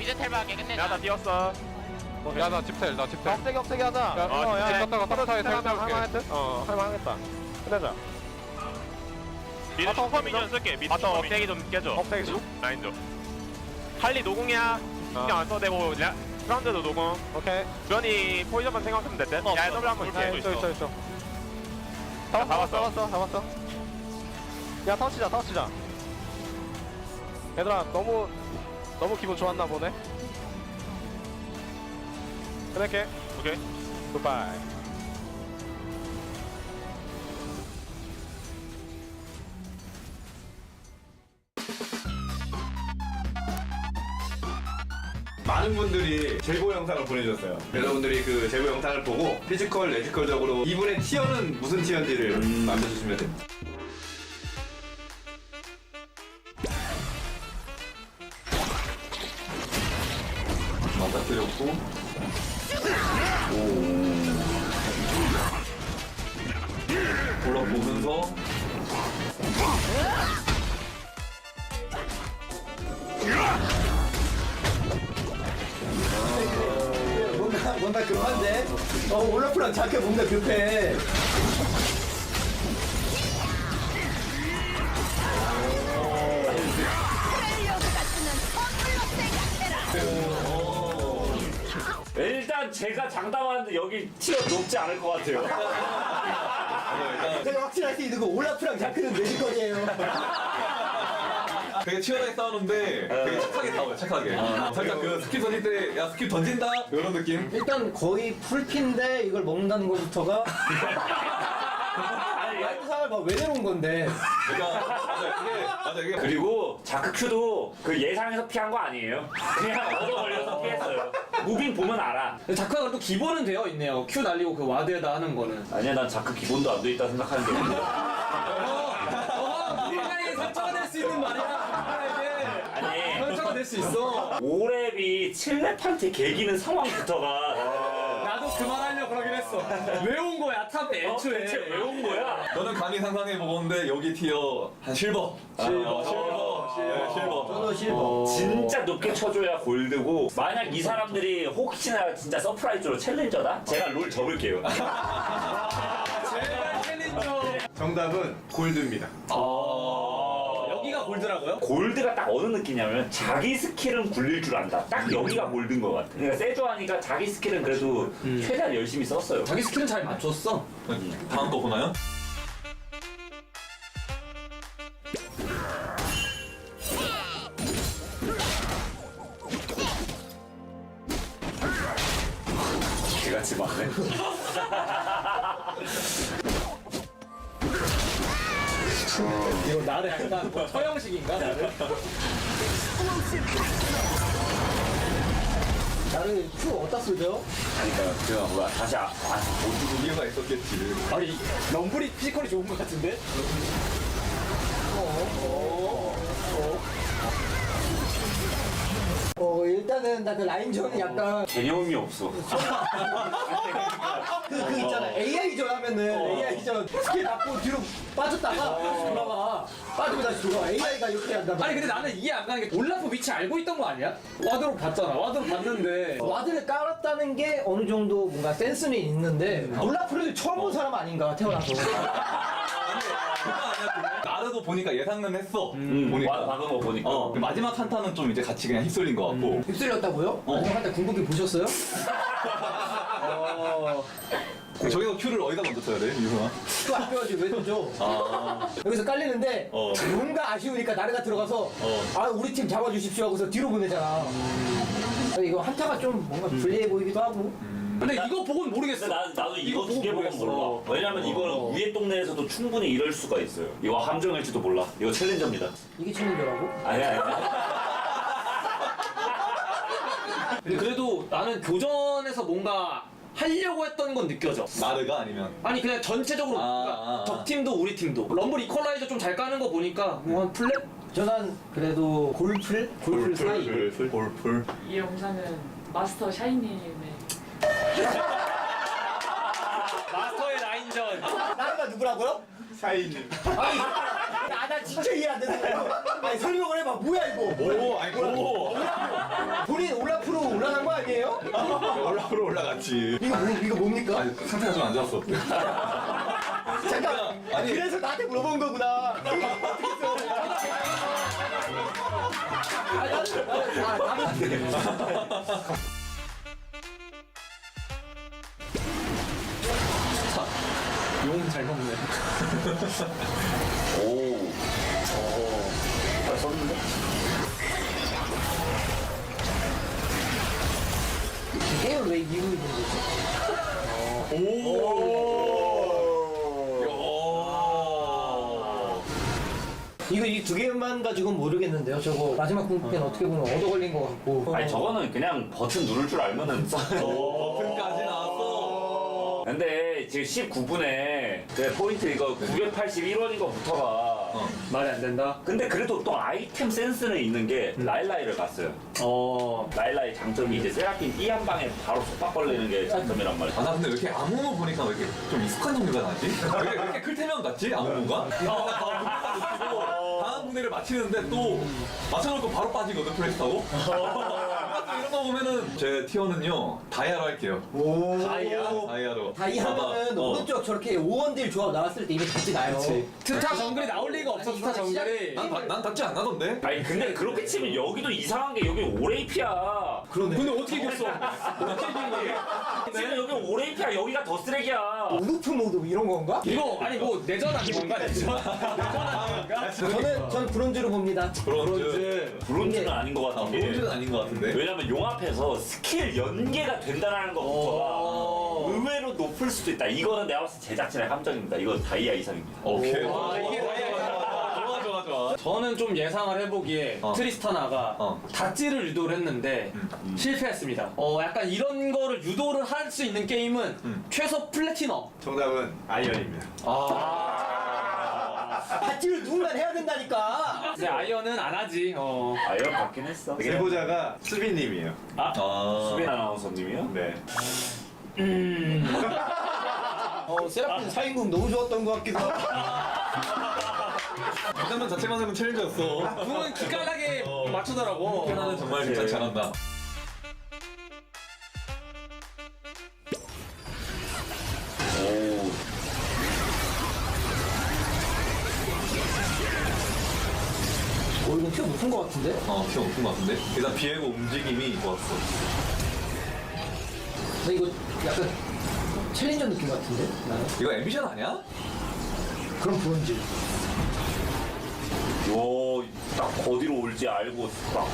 미드 텔 박에 끝내자. 나 뛰었어. 야나 집텔 나 집텔. 억세게 하자. 야 떴다가 떴다에 탈탈게. 할만하겠다. 끝내자. 미드 슈퍼 미니언 쓸게. 미드 슈퍼 억대기 좀 깨줘. 억세게 좀. 라인 좀. 할리 노공이야. 신경 안 써도 되고 라운드도 노공. 오케이. 주현이 포지션만 생각하면 될 듯. 야 더블 한번 있어. 잡았어. 야 터치자. 얘들아 너무 기분 좋았나 보네. 끝낼게. 오케이. 굿바이. 많은 분들이 제보 영상을 보내주셨어요. 여러분들이 그 제보 영상을 보고 피지컬, 내지컬적으로 이분의 티어는 무슨 티어인지를 알려주시면 됩니다. 맞닥뜨렸고 돌아보면서 뭔가 급한데? 올라프랑 자켓 뭔가 급해. 일단 제가 장담하는데 여기 티어 높지 않을 것 같아요. 제가 확실할 수 있는 거 올라프랑 자크는 내 거예요. 되게 치열하게 싸우는데 되게 착하게 싸워요. 착하게. 살짝 그 스킬 던질 때 야 스킬 던진다 이런 느낌. 일단 거의 풀핀데 이걸 먹는다는 것부터가 영상을 막 왜 내놓은 건데. 맞아 이게 그리고 자크 큐도 그 예상해서 피한 거 아니에요. 그냥 얻어 걸려서 피했어요. 무빙 보면 알아. 자크가 그래도 기본은 되어 있네요. 큐 날리고 그 와드에다 하는 거는. 아니야 난 자크 기본도 안 돼 있다 생각하는데. 인간에게 상처가 될 수 있는 말이야. 아니 상처가 될 수 있어. 5렙이 7렙한테 개기는 상황부터가 나도 그만하려고 그러긴 했어. 왜 온 거야 탑에 애초에. 대체 왜 온 거야? 저는 감히 상상해 보건데 여기 티어 한 실버. 실버. 저도 실버. 진짜 높게 쳐줘야 골드고 만약 이 사람들이 혹시나 진짜 서프라이즈로 챌린저다? 제가 롤 접을게요. 제발 챌린저. 정답은 골드입니다. 여기가 골드라고요? 골드가 딱 어느 느낌이냐면 자기 스킬은 굴릴 줄 안다. 딱 여기가 골드인 것 같아. 그러니까 세조하니까 자기 스킬은 그래도 최대한 열심히 썼어요. 자기 스킬은 잘 맞췄어. 다음 거 보나요? 개같이 맞네. 이거 나를 약간 서형식인가 나를? 나를 큐 어디다 쓰죠? 그러니까 제가 뭐야 다시 모두 이유가 있었겠지. 아니 럼블이 피지컬이 좋은 것 같은데? 일단은 나 그 라인전이 약간 개념이 없어. 그 있잖아 AI전 하면은 AI전 스킬 맞고 뒤로 빠졌다가 다시 돌아와. 빠지고 다시 돌아와. AI가 이렇게 한단 말이야. 아니 근데 나는 이해 안 가는 게 올라프 위치 알고 있던 거 아니야? 와드로 봤잖아. 와드로 봤는데 와드를 깔았다는 게 어느 정도 뭔가 센스는 있는데 올라프를 처음 본 사람 아닌가 태어나서. 나르도 보니까 예상은 했어. 보니까. 박은 거 보니까. 마지막 한타는 좀 이제 같이 그냥 휩쓸린 것 같고. 휩쓸렸다고요? 마지막 한타 궁극기 보셨어요? 저기서 큐를 어디다 먼저 써야 돼, 유성아? 또 아껴야지 왜 도죠? 여기서 깔리는데 뭔가 아쉬우니까 나르가 들어가서 아 우리 팀 잡아주십시오 하고서 뒤로 보내잖아. 이거 한타가 좀 뭔가 불리해 보이기도 하고. 근데 이거 보고는 모르겠어. 나도 이거 두 개 보고 몰라. 왜냐면 이거는 위에 동네에서도 충분히 이럴 수가 있어요. 이거 함정일지도 몰라. 이거 챌린저입니다. 이게 챌린저라고? 아니야. 근데 그래도 나는 교전에서 뭔가 하려고 했던 건 느껴져. 나르가 아니면? 아니 그냥 전체적으로 그러니까 적 팀도 우리 팀도 럼블 이퀄라이저 좀 잘 까는 거 보니까 뭐 한 플랫? 저는 그래도 골풀 사이. 골풀. 이 영상은 마스터 샤이님의 마스터의 라인전. 나르가 누구라고요? 샤이님. 아니 나 진짜 이해 안 된다. 아니 설명을 해봐. 뭐야 이거? 오, 아이고. 본인 올라프로 올라간 거야? 아니에요? 올라프로 올라갔지. 이거 뭡니까? 아니, 상태가 좀 안 좋았어. 잠깐. 아니. 그래서 나한테 물어본 거구나. 용 잘 먹네. 잘 썼는데? 게임을 왜 이기고 있는 거지? 이거 이 두 개만 가지고는 모르겠는데요. 저거 마지막 궁극기는 어떻게 보면 얻어 걸린 것 같고. 아니 저거는 그냥 버튼 누를 줄 알면은 버튼까지 나왔어. 근데 지금 19분에 그 포인트 이거 981원인 거부터가 말이 안 된다. 근데 그래도 또 아이템 센스는 있는 게 라일라이를 갔어요. 라일라이 장점이 이제 세라핀 E 한 방에 바로 속박 걸리는 게 장점이란 말이야. 아, 나 근데 왜 이렇게 아무모 보니까 왜 이렇게 좀 익숙한 종류가 나지? 왜 이렇게 클테면 같지? 아무모가? 다음 분해를 맞히는데 또 맞춰놓고 바로 빠지거든, 플레이스하고. 이런 거 보면은 제 티어는요, 다이아로 할게요. 다이아로. 다이 하면은 오른쪽 저렇게 5원딜 조합 나왔을 때 이미 같이 나요. 스타 정글이 나올 리가 없어, 스타 정글이. 난 닿지 않나던데? 아니 근데 그렇게 치면 여기도 이상한 게 여기 오레이피야. 그러네. 근데 어떻게 이겼어? 어떻게 이겼니? 지금 여기 오레이피야, 여기가 더 쓰레기야. 우루프 모드 이런 건가? 이거 아니 뭐 내전하는 건가? 내전하는 건가? 저는 브론즈로 봅니다. 브론즈는 아닌 것 같은데. 브론즈는 아닌 것 같은데. 왜냐면 용 앞에서 스킬 연계가 된다는 것부터가 의외로 높을 수도 있다. 이거는 내가 봤을 때 제작진의 함정입니다. 이거 다이아 이상입니다. 오케이. 이게 좋아. 저는 좀 예상을 해보기에 트리스타나가 닷지를 유도를 했는데 실패했습니다. 약간 이런 거를 유도를 할 수 있는 게임은 최소 플래티넘. 정답은 아이언입니다. 닷지를 누군가 해야 된다니까. 근데 아이언은 안 하지. 아이언 받긴 했어. 제보자가 수빈님이에요. 수빈 아나운서님이요? 네. 세라핀 사인궁 너무 좋았던 것 같기도 하고. 일단은 자체만으로는 챌린저였어. 그건 기깔나게 맞추더라고. 캐나는 정말 진짜 잘한다. 이건 티어 높은 것 같은데? 티어 높은 것 같은데? 일단 비에고 움직임이 좋았어. 근데 이거 약간 챌린저 느낌 같은데? 나는? 이거 앰비션 아니야? 그럼 브론즈. 딱 어디로 올지 알고 딱.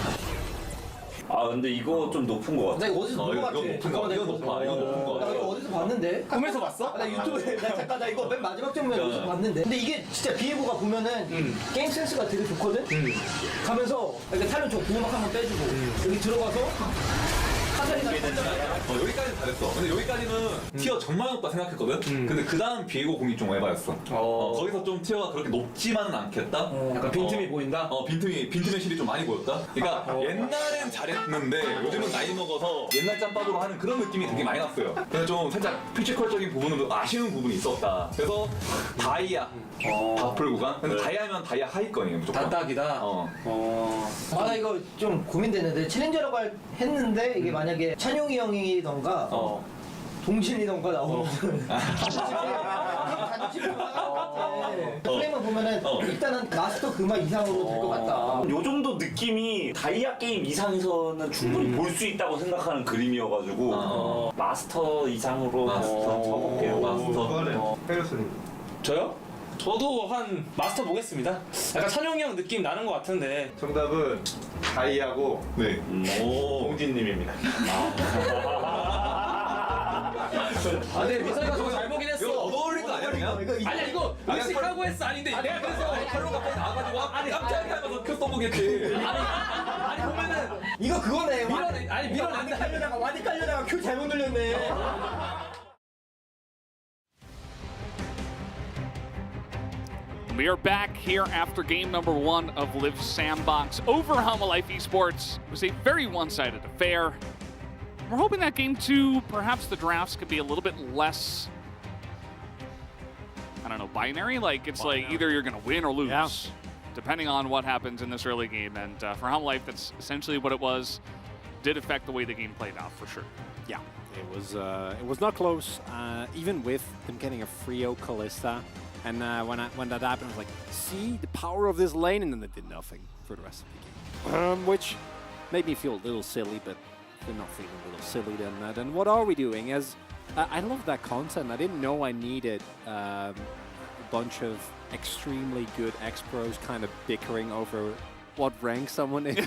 아 근데 이거 좀 높은 것 같아. 나 이거 어디서 본 것 같아. 이거 높은 거. 이거 높은 거. 나 이거 어디서 봤는데? 꿈에서 봤어? 나 유튜브에 나 이거 맨 마지막 장면 어디서 봤는데. 근데 이게 진짜 비에고가 보면은 게임 센스가 되게 좋거든. 가면서 이렇게 타면 저 구호막 한번 빼주고 여기 들어가서 카사리나 여기까지는 잘했어. 근데 여기까지는 티어 정말 높다 생각했거든? 근데 그 다음 비에고 공이 좀 에바였어. 거기서 좀 티어가 그렇게 높지만은 않겠다? 약간 빈틈이 보인다? 빈틈의 실이 좀 많이 보였다? 그러니까 옛날엔 잘했는데 요즘은 나이 먹어서 옛날 짬밥으로 하는 그런 느낌이 되게 많이 났어요. 그래서 좀 살짝 피지컬적인 부분은 아쉬운 부분이 있었다. 그래서 다이아 바풀 구간? 근데 다이아면 다이아 하위권이에요 무조건. 단딱이다. 나 이거 좀 고민되는데 챌린저라고 했는데 이게 만약에 찬용이 형이던가 동진이던가 나오면 플레이만 보면은 일단은 마스터 그마 이상으로 될 것 같다. 요 정도 느낌이 다이아 게임 이상에서는 충분히 볼 수 있다고 생각하는 그림이어가지고 마스터 이상으로 쳐볼게요. 마스터. 페르스님. 저요? 저도 한 마스터 보겠습니다. 약간 찬용이 형 느낌 나는 것 같은데. 정답은 다이아고 동진님입니다. 근데 미선이가 저거 잘 보긴 했어. 이거 얻어올린 거 아니야 그냥? 아니야 이거 의식하고 했어. 아닌데 내가 그래서 칼로 가까이 나와가지고 깜짝이야 하면서 표 써보겠지. 아니 보면은 이거 그거네. 밀어내. 아니 밀어내는데 많이 깔려다가 큐 잘못 눌렸네. We are back here after game number 1 of Live Sandbox over Life Esports. It was a very one-sided affair. We're hoping that game 2, perhaps the drafts could be a little bit less, I don't know, binary. Like it's like either you're going to win or lose, depending on what happens in this early game. And for Life, that's essentially what it was. did affect the way the game played out for sure. Yeah, it was not close, even with him getting a 3-0 Kalista. And when that happened, I was like, see the power of this lane, and then it did nothing for the rest of the game, which made me feel a little silly. But if we're not feeling a little silly, then what are we doing? As I love that content. I didn't know I needed a bunch of extremely good ex-pros kind of bickering over what rank someone is.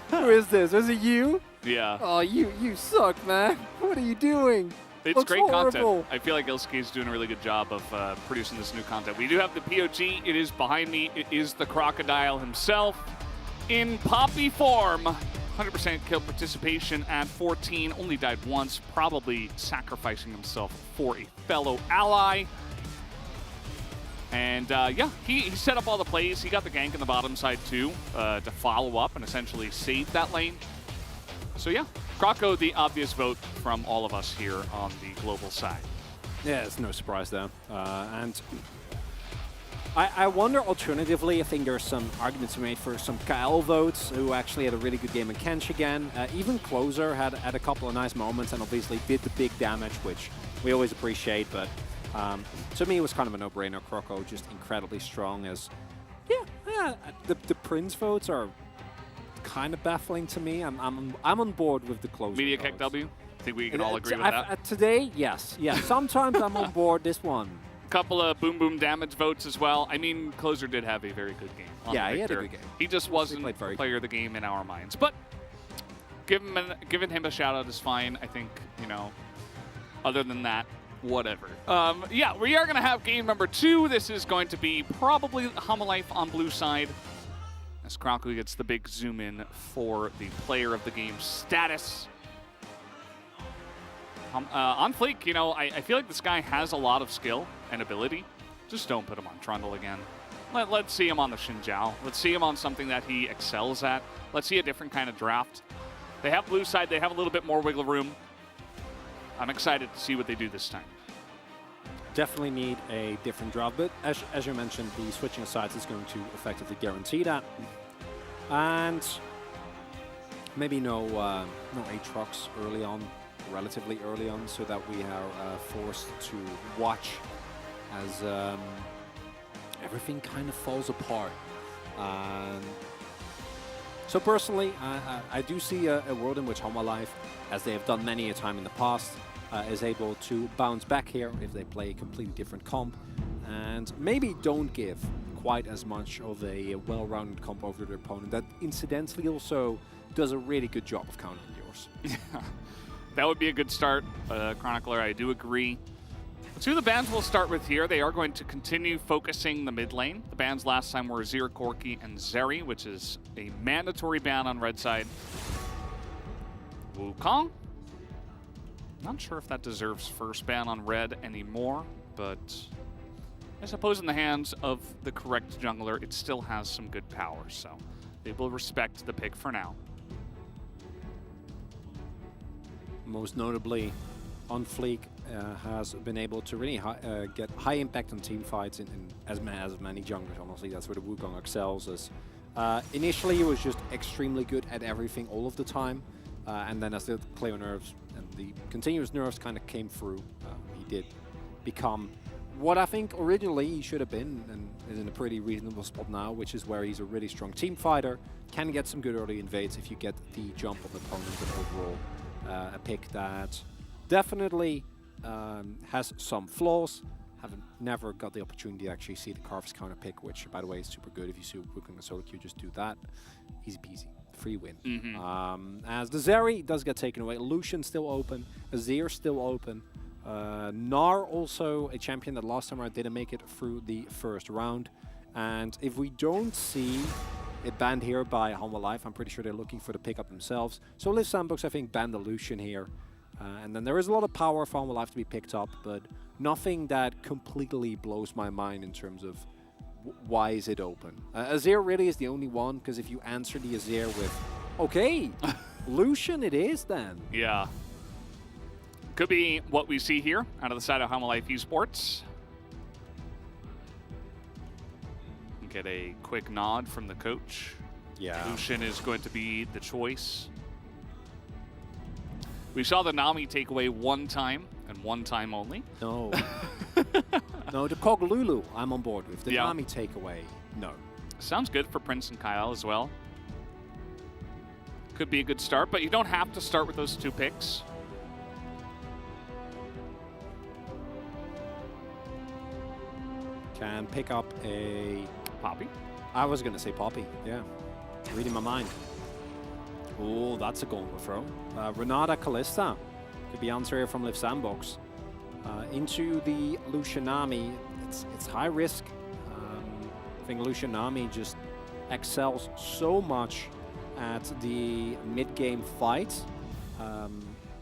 Who is this? Is it you? Yeah. Oh, you suck, man. What are you doing? It's Looks great horrible. content. I feel like LCK is doing a really good job of producing this new content. We do have the POG. It is behind me. It is the Crocodile himself in Poppy form. 100% kill participation at 14. Only died once, probably sacrificing himself for a fellow ally. And yeah, he set up all the plays. He got the gank in the bottom side too to follow up and essentially save that lane. So yeah, Croco, the obvious vote from all of us here on the global side. Yeah, it's no surprise there. And I wonder, alternatively, I think there's some arguments to be made for some KL votes, who actually had a really good game in Kench again. Even Closer had a couple of nice moments and obviously did the big damage, which we always appreciate. But to me, it was kind of a no-brainer. Croco just incredibly strong. As yeah, the Prince votes are kind of baffling to me. I'm on board with the Closer. Media Kick W. I think we can all agree with that. Today, yes. Sometimes I'm on board this one. Couple of boom damage votes as well. I mean, Closer did have a very good game. Yeah, he had a good game. He just wasn't the player of the game in our minds. But giving him a shout out is fine. I think, you know, other than that, whatever. Yeah, we are going to have game number 2. This is going to be probably Homalife on blue side, as Croco gets the big zoom in for the player of the game status. On Fleek, you know, I feel like this guy has a lot of skill and ability. Just don't put him on Trundle again. Let's see him on the Xinjiao. Let's see him on something that he excels at. Let's see a different kind of draft. They have blue side. They have a little bit more wiggle room. I'm excited to see what they do this time. Definitely need a different draft, but as you mentioned, the switching of sides is going to effectively guarantee that. And maybe no Aatrox early on, relatively early on, so that we are forced to watch as everything kind of falls apart. So personally, I do see a world in which Homalife, as they have done many a time in the past, is able to bounce back here if they play a completely different comp, and maybe don't give quite as much of a well-rounded comp over their opponent that incidentally also does a really good job of countering yours. Yeah, that would be a good start, Chronicler. I do agree. Let's see who the bans we'll start with here. They are going to continue focusing the mid lane. The bans last time were Azir, Corki, and Zeri, which is a mandatory ban on red side. Wukong? Not sure if that deserves first ban on red anymore, but I suppose in the hands of the correct jungler, it still has some good power, so they will respect the pick for now. Most notably, on Fleek has been able to really get high impact on team fights in as many junglers. Honestly, that's where the Wukong excels. As initially, he was just extremely good at everything all of the time, and then as the player nerves and the continuous nerfs kind of came through, he did become what I think originally he should have been, and is in a pretty reasonable spot now, which is where he's a really strong team fighter, can get some good early invades if you get the jump on the opponent, but overall a pick that definitely has some flaws. Never got the opportunity to actually see the Carve's counter pick, which by the way is super good. If you see Wukong and solo queue, just do that. Easy peasy. Free win. As the Zeri does get taken away. Lucian still open. Azir still open. Gnar also a champion that last time I didn't make it through the first round. And if we don't see it banned here by Homalife, I'm pretty sure they're looking for the pickup themselves. So Liv Sandbox, I think, banned the Lucian here. And then there is a lot of power for Homalife to be picked up, but nothing that completely blows my mind in terms of why is it open. Azir really is the only one, because if you answer the Azir with, okay, Lucian it is then. Yeah. Could be what we see here out of the side of Homalife Esports. Get a quick nod from the coach. Yeah. Lucian is going to be the choice. We saw the Nami take away one time, and one time only. No. No, the Koglulu I'm on board with. The Yeah. Nami takeaway, no. Sounds good for Prince and Kyle as well. Could be a good start, but you don't have to start with those 2 picks. Can pick up a... Poppy? I was going to say Poppy, yeah. Reading my mind. Oh, that's a goal throw. Renata Callista could be answer here from Liv Sandbox. Into the Lucianami, it's high risk. I think Lucianami just excels so much at the mid-game fight.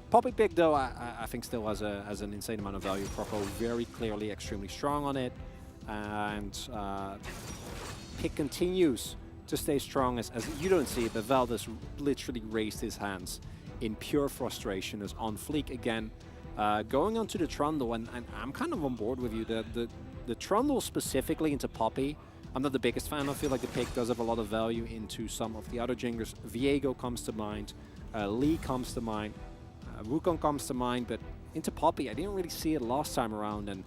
Poppy pick though, I think still has an insane amount of value. Proco very clearly extremely strong on it, and pick continues to stay strong as you don't see it, but Valdez literally raised his hands in pure frustration as on fleek again. Going on to the Trundle, and I'm kind of on board with you. The Trundle specifically into Poppy, I'm not the biggest fan. I feel like the pick does have a lot of value into some of the other jingers. Viego comes to mind, Lee comes to mind, Wukong comes to mind, but into Poppy, I didn't really see it last time around. And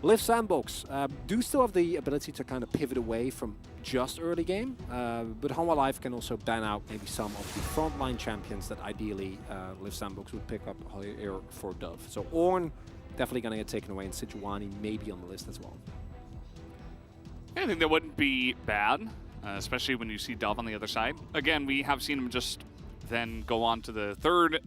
Liv Sandbox do still have the ability to kind of pivot away from just early game, but Hanwha Life can also ban out maybe some of the frontline champions that ideally Liv Sandbox would pick up here for Dove. So Ornn definitely going to get taken away, and Sejuani maybe on the list as well. I think that wouldn't be bad, especially when you see Dove on the other side. Again, we have seen him just then go on to the 3rd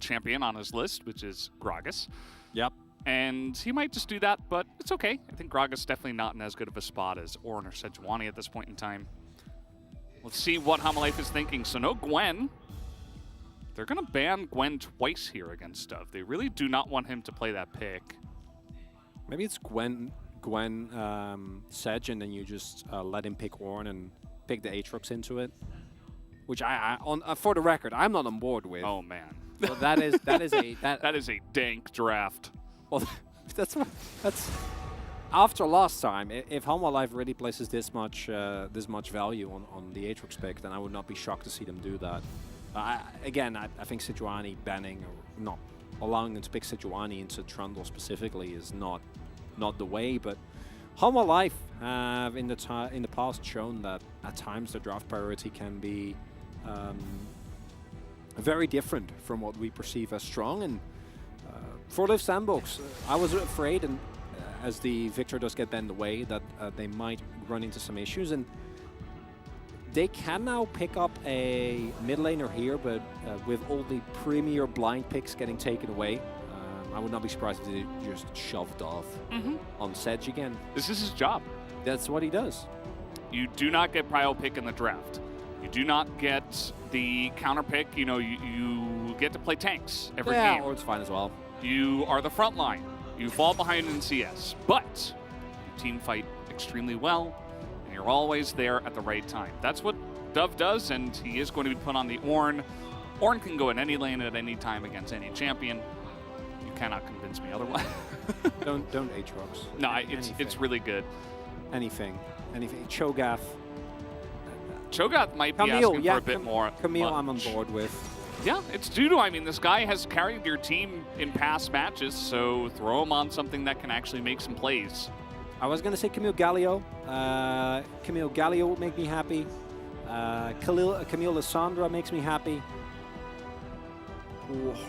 champion on his list, which is Gragas. Yep. And he might just do that, but it's okay. I think Gragas definitely not in as good of a spot as Ornn or Sejuani at this point in time. Let's see what Hanwha Life is thinking. So no Gwen. They're going to ban Gwen twice here against Dove. They really do not want him to play that pick. Maybe it's Gwen Sedge, and then you just let him pick Ornn and pick the Aatrox into it. Which for the record, I'm not on board with. Oh man, so that is a dank draft. Well, that's after last time. If Hanwha Life really places this much value on the Aatrox pick, then I would not be shocked to see them do that. I think Sejuani banning or not allowing them to pick Sejuani into Trundle specifically is not the way. But Hanwha Life have in the past shown that at times their draft priority can be very different from what we perceive as strong. And for Liv Sandbox, I was afraid, and as the Victor does get banned away, that they might run into some issues. And they can now pick up a mid laner here, but with all the premier blind picks getting taken away, I would not be surprised if they just shoved off on Sedge again. This is his job. That's what he does. You do not get prio pick in the draft. You do not get the counter pick. You know, you get to play tanks every game. Or it's fine as well. You are the front line. You fall behind in CS, but you team fight extremely well, and you're always there at the right time. That's what Dove does, and he is going to be put on the Ornn. Ornn can go in any lane at any time against any champion. You cannot convince me otherwise. don't Aatrox. No, it's really good. Anything. Cho'Gath. Cho'Gath might be asking for a bit more. Camille, I'm on board with. Yeah, it's due to, I mean, this guy has carried your team in past matches, so throw him on something that can actually make some plays. I was going to say Camille Galio. Camille Galio would make me happy. Camille Lissandra makes me happy.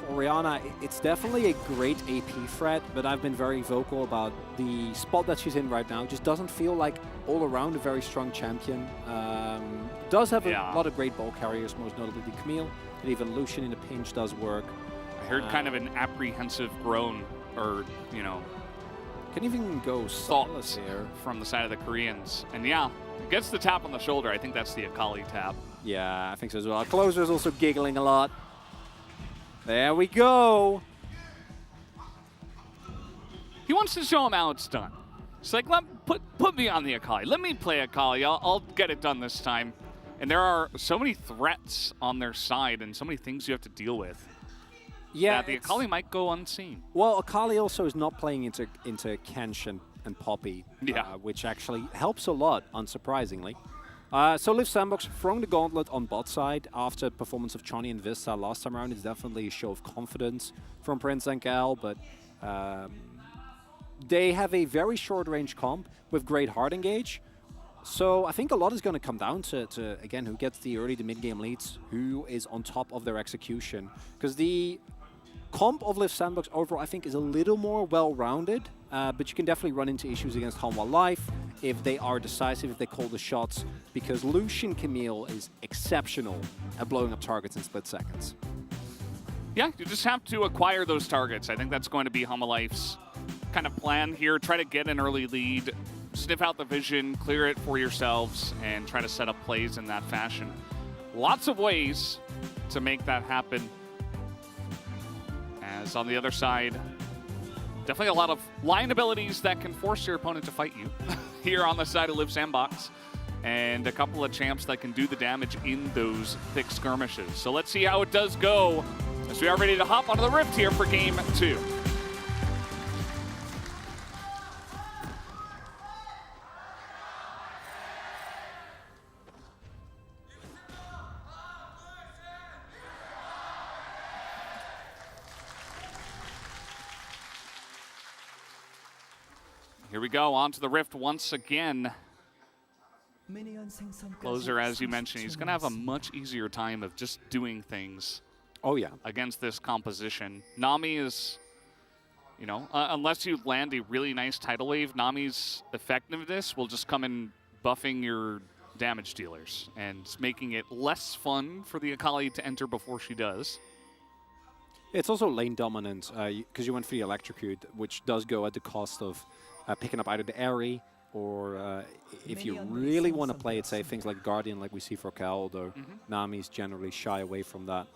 Orianna, it's definitely a great AP threat, but I've been very vocal about the spot that she's in right now. Just doesn't feel like all around a very strong champion. Does have a lot of great ball carriers, most notably the Camille, and even Lucian in a pinch does work. I heard kind of an apprehensive groan, or, you know, can even go thoughts here from the side of the Koreans. And yeah, gets the tap on the shoulder. I think that's the Akali tap. Yeah, I think so as well. Closer's also giggling a lot. There we go. He wants to show him how it's done. It's like, put me on the Akali. Let me play Akali. I'll get it done this time. And there are so many threats on their side and so many things you have to deal with. Yeah, the Akali might go unseen. Well, Akali also is not playing into Kench and Poppy, which actually helps a lot, unsurprisingly. So Liv Sandbox throwing the gauntlet on bot side after the performance of Chani and Vista last time around is definitely a show of confidence from Prince and Gal, but they have a very short range comp with great hard engage. So I think a lot is going to come down to again, who gets the early to mid game leads, who is on top of their execution. Because the comp of Liv Sandbox overall, I think, is a little more well-rounded, but you can definitely run into issues against Hanwha Life if they are decisive, if they call the shots, because Lucian Camille is exceptional at blowing up targets in split seconds. Yeah, you just have to acquire those targets. I think that's going to be Hanwha Life's kind of plan here. Try to get an early lead, sniff out the vision, clear it for yourselves, and try to set up plays in that fashion. Lots of ways to make that happen. As on the other side, definitely a lot of line abilities that can force your opponent to fight you here on the side of Liv Sandbox. And a couple of champs that can do the damage in those thick skirmishes. So let's see how it does go as we are ready to hop onto the Rift here for Game 2. Here we go, onto the Rift once again. Closer, as you mentioned, he's going to have a much easier time of just doing things. Oh, yeah. Against this composition. Nami is, you know, unless you land a really nice tidal wave, Nami's effectiveness will just come in buffing your damage dealers and making it less fun for the Akali to enter before she does. It's also lane dominant because you went for the electrocute, which does go at the cost of picking up either the Airy or if you really want to play it safe, things like Guardian like we see for Cal, although Nami's generally shy away from that.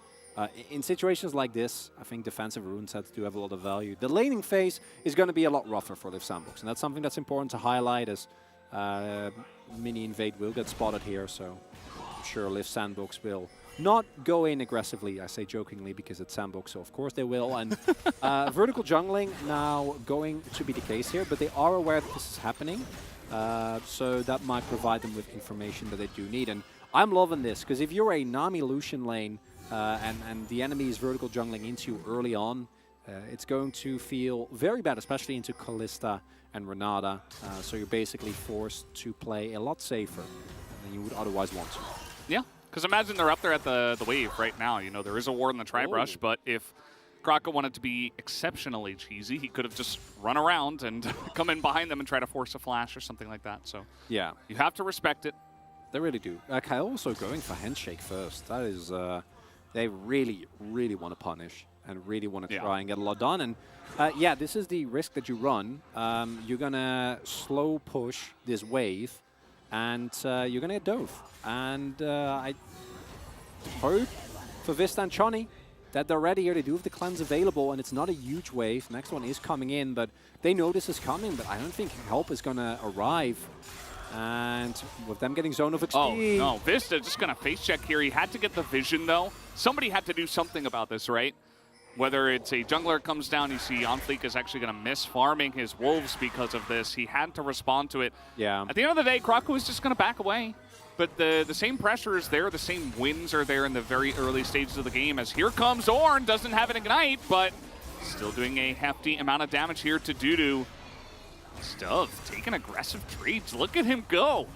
In situations like this, I think defensive rune sets do have a lot of value. The laning phase is going to be a lot rougher for Liv Sandbox, and that's something that's important to highlight as Mini Invade will get spotted here, so I'm sure Liv Sandbox will not go in aggressively, I say jokingly, because it's Sandbox, so of course they will. And vertical jungling now going to be the case here, but they are aware that this is happening, so that might provide them with information that they do need. And I'm loving this, because if you're a Nami Lucian lane and the enemy is vertical jungling into you early on, it's going to feel very bad, especially into Kalista and Renata, so you're basically forced to play a lot safer than you would otherwise want to. Yeah. Because imagine they're up there at the wave right now. You know, there is a ward in the tri-brush, but if Kraka wanted to be exceptionally cheesy, he could have just run around and come in behind them and try to force a flash or something like that. So yeah, you have to respect it. They really do. Kyle also going for handshake first. That is, they really, really want to punish and really want to try and get a lot done. And yeah, this is the risk that you run. You're going to slow push this wave, and you're going to get dove. And I hope for Vista and Chani that they're ready here. They do have the cleanse available, and it's not a huge wave. Next one is coming in, but they know this is coming, but I don't think help is going to arrive. And with them getting Zone of XP... Oh, no. Vista just going to face check here. He had to get the vision, though. Somebody had to do something about this, right? Whether it's a jungler comes down, you see Onfleek is actually going to miss farming his wolves because of this. He had to respond to it. Yeah. At the end of the day, Krakow is just going to back away. But the same pressure is there, the same wins are there in the very early stages of the game, as here comes Ornn, doesn't have an ignite, but still doing a hefty amount of damage here to Dudu. Stuv taking aggressive trades, look at him go.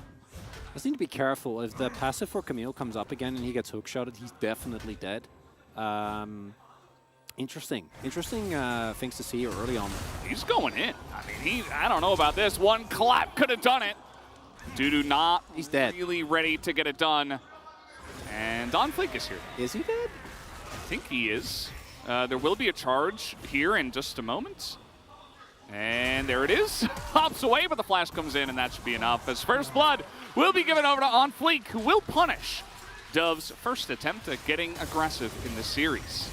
Just need to be careful. If the passive for Camille comes up again and he gets hookshotted, he's definitely dead. Interesting things to see early on. He's going in. I mean, I don't know about this. One clap could have done it. Dudu not really ready to get it done. And Onfleek is here. Is he dead? I think he is. There will be a charge here in just a moment. And there it is. Hops away, but the flash comes in, and that should be enough. As first blood will be given over to Onfleek, who will punish Dove's first attempt at getting aggressive in this series.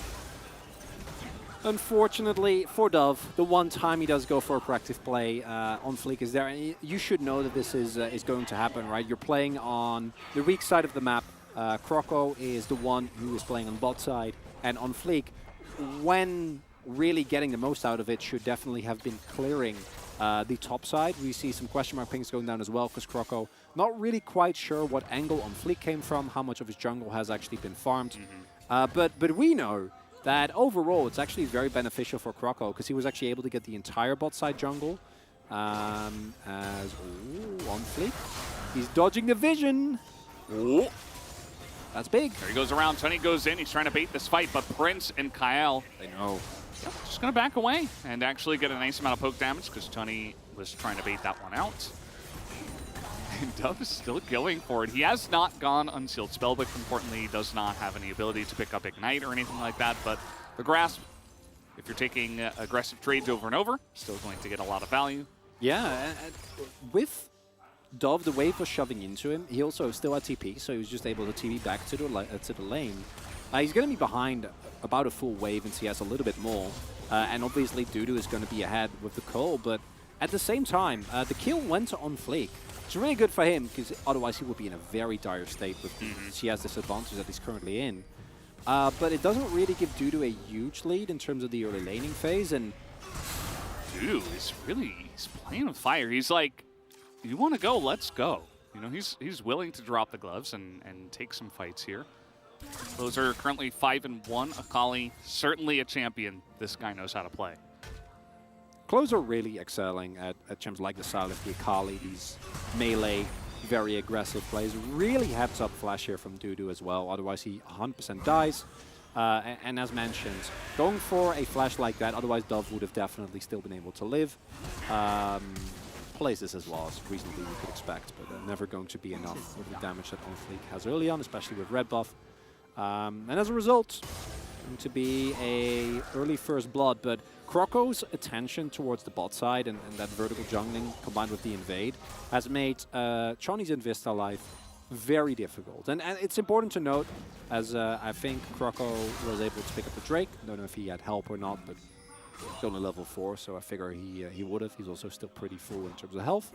Unfortunately for Dove, the one time he does go for a proactive play, Onfleek is there. And you should know that this is going to happen, right? You're playing on the weak side of the map. Kroko is the one who is playing on bot side. And Onfleek, when really getting the most out of it, should definitely have been clearing The top side, we see some question mark pings going down as well, because Croco not really quite sure what angle on Fleek came from, how much of his jungle has actually been farmed. But we know that overall it's actually very beneficial for Croco, because he was actually able to get the entire bot side jungle. On Fleek, he's dodging the vision. Ooh. That's big. There he goes around. Tony goes in. He's trying to bait this fight, but Prince and Kyle, they know. Yep, just going to back away and actually get a nice amount of poke damage because Tony was trying to bait that one out. And Dove is still going for it. He has not gone Unsealed Spellbook. Importantly, he does not have any ability to pick up Ignite or anything like that, but the Grasp, if you're taking aggressive trades over and over, still going to get a lot of value. Yeah, with Dove, the wave was shoving into him. He also still had TP, so he was just able to TP back to the lane. He's going to be behind about a full wave in CS a little bit more. And obviously Dudu is going to be ahead with the call, but at the same time, the kill went on Fleek. It's really good for him, because otherwise he would be in a very dire state with the CS disadvantage that he's currently in. But it doesn't really give Dudu a huge lead in terms of the early laning phase, and Dudu is he's playing with fire. He's like, you want to go, let's go. You know, he's willing to drop the gloves and take some fights here. Those are currently 5-1. Akali, certainly a champion. This guy knows how to play. Close are really excelling at champs like the Silent, the Akali, these melee, very aggressive plays. Really heads up flash here from Dudu as well, otherwise he 100% dies. And as mentioned, going for a flash like that, otherwise Dove would have definitely still been able to live. Plays this as well as reasonably you could expect, but never going to be enough with the damage that Fleek has early on, especially with red buff. And as a result, going to be a early first blood, but Croco's attention towards the bot side and that vertical jungling combined with the invade has made Chani's Invista life very difficult. And it's important to note, as I think Croco was able to pick up the Drake. Don't know if he had help or not, but he's only level 4, so I figure he would have. He's also still pretty full in terms of health.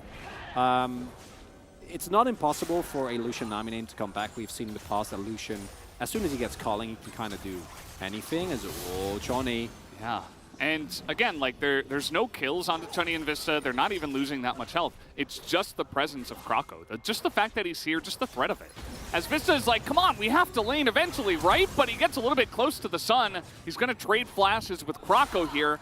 It's not impossible for a Lucian Nami name to come back. We've seen in the past that Lucian, as soon as he gets calling, he can kind of do anything. As Johnny. Yeah. And again, like there's no kills onto Tony and Vista. They're not even losing that much health. It's just the presence of Croco. Just the fact that he's here, just the threat of it. As Vista is like, come on, we have to lane eventually, right? But he gets a little bit close to the sun. He's going to trade flashes with Croco here.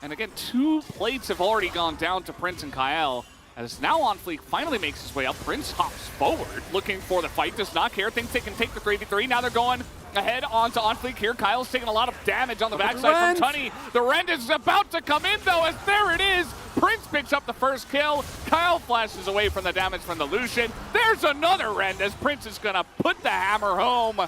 And again, 2 plates have already gone down to Prince and Kyle. As now On Fleek finally makes his way up. Prince hops forward, looking for the fight. Does not care. Thinks they can take the 3v3. Now they're going ahead onto On Fleek here. Kyle's taking a lot of damage on the backside from Tunney. The Rend is about to come in, though, as there it is. Prince picks up the first kill. Kyle flashes away from the damage from the Lucian. There's another Rend as Prince is going to put the hammer home.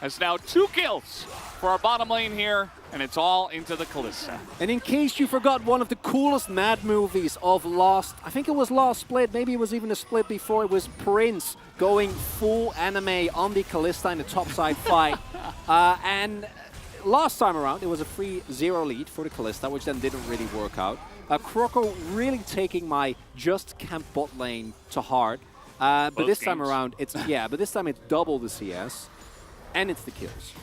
As now 2 kills for our bottom lane here, and it's all into the Kalista. And in case you forgot one of the coolest Mad movies of Lost, I think it was Lost Split, maybe it was even a split before, it was Prince going full anime on the Kalista in the topside fight. And last time around, it was a 3-0 lead for the Kalista, which then didn't really work out. Croco really taking my just camp bot lane to heart. But this time around, it's but this time it's double the CS. And it's the kills.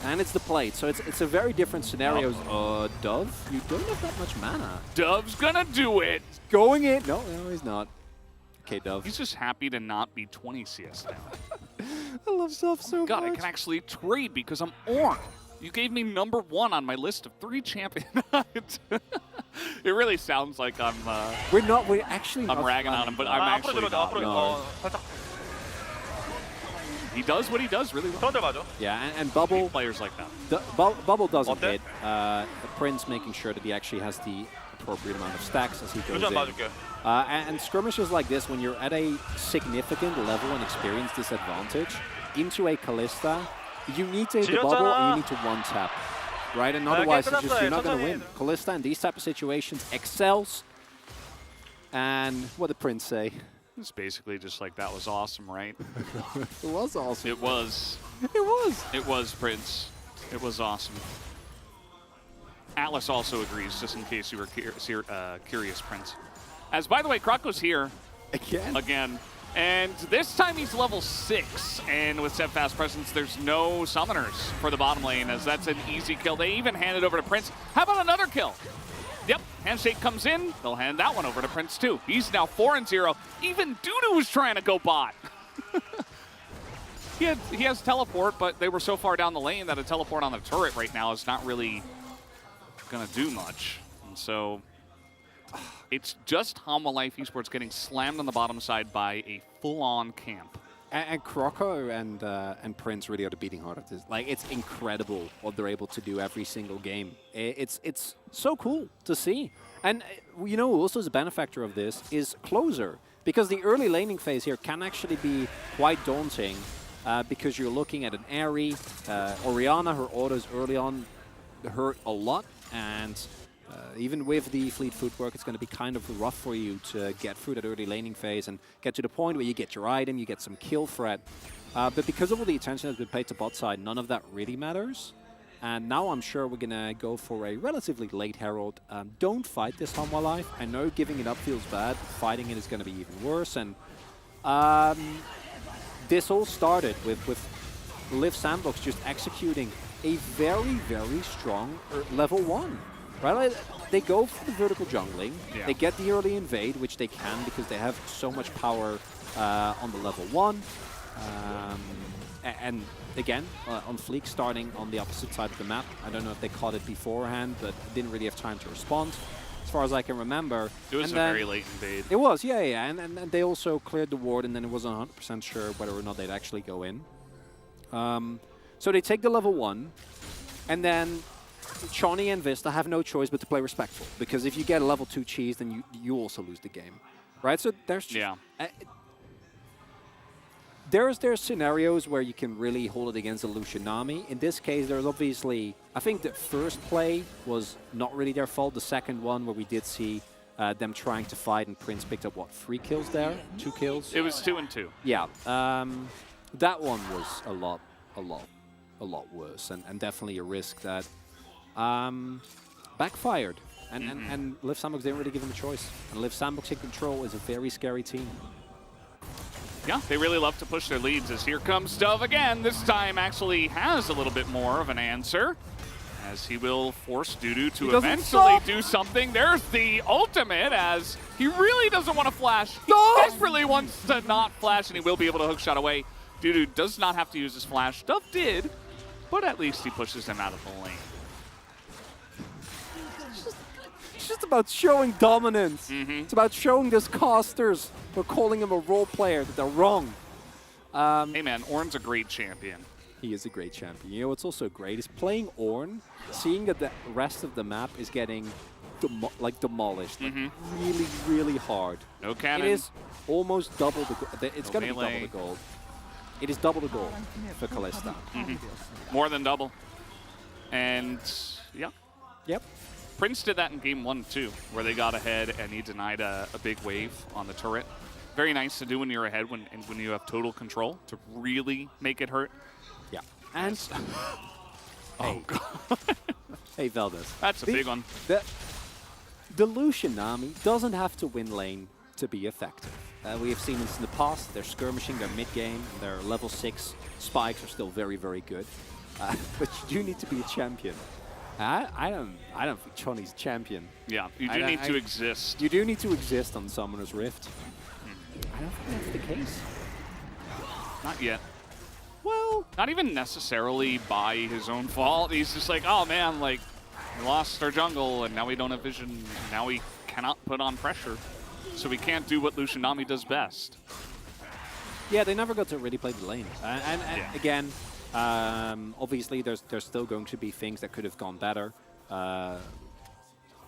And it's the plate. So it's a very different scenario. Dove, you don't have that much mana. Dove's gonna do it. Going in. No, he's not. Okay, Dove. He's just happy to not be 20 CS down. I love Dove so God, much. I can actually trade because I'm Ornn. You gave me #1 on my list of 3 champions. It really sounds like I'm... We're actually not... I'm ragging on him, but I'm actually not. No. He does what he does really well. Yeah, and Bubble... Players like that. Bubble doesn't hit. Prince making sure that he actually has the appropriate amount of stacks as he goes in. And skirmishes like this, when you're at a significant level and experience disadvantage, into a Kalista, you need to hit the bubble and you need to one-tap. Right? And otherwise, it's just, you're not going to win. Kalista in these type of situations excels. And what did Prince say? It's basically just like, that was awesome, right? It was awesome. It was. It was. It was, Prince. It was awesome. Atlas also agrees, just in case you were curious, Prince. As, by the way, Croco's here. Again. And this time he's level 6. And with Steadfast Presence, there's no summoners for the bottom lane, as that's an easy kill. They even hand it over to Prince. How about another kill? Yep, handshake comes in. They'll hand that one over to Prince too. He's now 4-0. Even Dudu was trying to go bot. He has teleport, but they were so far down the lane that a teleport on the turret right now is not really gonna do much. And so it's just Hanwha Life Esports getting slammed on the bottom side by a full-on camp. And Croco and Prince really are the beating heart of this. Like, it's incredible what they're able to do every single game. It's so cool to see. And you know, also as a benefactor of this is Closer, because the early laning phase here can actually be quite daunting, because you're looking at an Aerie, Orianna, her autos early on hurt a lot, and even with the fleet footwork, it's going to be kind of rough for you to get through that early laning phase and get to the point where you get your item, you get some kill threat. But because of all the attention that's been paid to bot side, none of that really matters. And now I'm sure we're going to go for a relatively late Herald. Don't fight this Hanwha Life. I know giving it up feels bad. Fighting it is going to be even worse. And this all started with Liv Sandbox just executing a very, very strong level 1. Right? Like, they go for the vertical jungling. Yeah. They get the early invade, which they can because they have so much power on the level 1. And again, on Fleek starting on the opposite side of the map. I don't know if they caught it beforehand, but didn't really have time to respond, as far as I can remember. It was and a very late invade. It was, yeah. And they also cleared the ward, and then it wasn't 100% sure whether or not they'd actually go in. So they take the level 1, and then Chani and Vista have no choice but to play respectful, because if you get a level 2 cheese, then you also lose the game, right? So there's just, there's scenarios where you can really hold it against a Lucian Nami. In this case, there's obviously, I think the first play was not really their fault. The second one, where we did see them trying to fight, and Prince picked up, what, 3 kills there? 2 kills? It was 2 and 2. Yeah, that one was a lot worse, and definitely a risk that backfired. And Liv Sandbox didn't really give him a choice. And Liv Sandbox in control is a very scary team. Yeah, they really love to push their leads, as here comes Dove again. This time actually has a little bit more of an answer, as he will force Dudu to eventually do something. There's the ultimate, as he really doesn't want to flash. He desperately wants to not flash, and he will be able to hookshot away. Dudu does not have to use his flash. Dove did, but at least he pushes him out of the lane. It's just about showing dominance. It's about showing this casters for calling him a role player that they're wrong. Hey man, Ornn's a great champion. He is a great champion. You know what's also great is playing Ornn, seeing that the rest of the map is getting demolished, like really, really hard. No cannon. It is almost double the. It's going to be double the gold. It is double the gold for Kalista. More than double. And yeah. Yep. Prince did that in game 1 too, where they got ahead and he denied a big wave on the turret. Very nice to do when you're ahead, when you have total control, to really make it hurt. Yeah. And oh god. Hey Veldes. That's a big one. The Lucian Nami doesn't have to win lane to be effective. We have seen this in the past. They're skirmishing, their mid game, their level 6 spikes are still very, very good. But you do need to be a champion. I don't think Choni's a champion. Yeah, you do need to exist. You do need to exist on Summoner's Rift. I don't think that's the case. Not yet. Well, not even necessarily by his own fault. He's just like, oh man, like, we lost our jungle and now we don't have vision. Now we cannot put on pressure. So we can't do what Lucian Nami does best. Yeah, they never got to really play the lane. And again, obviously there's still going to be things that could have gone better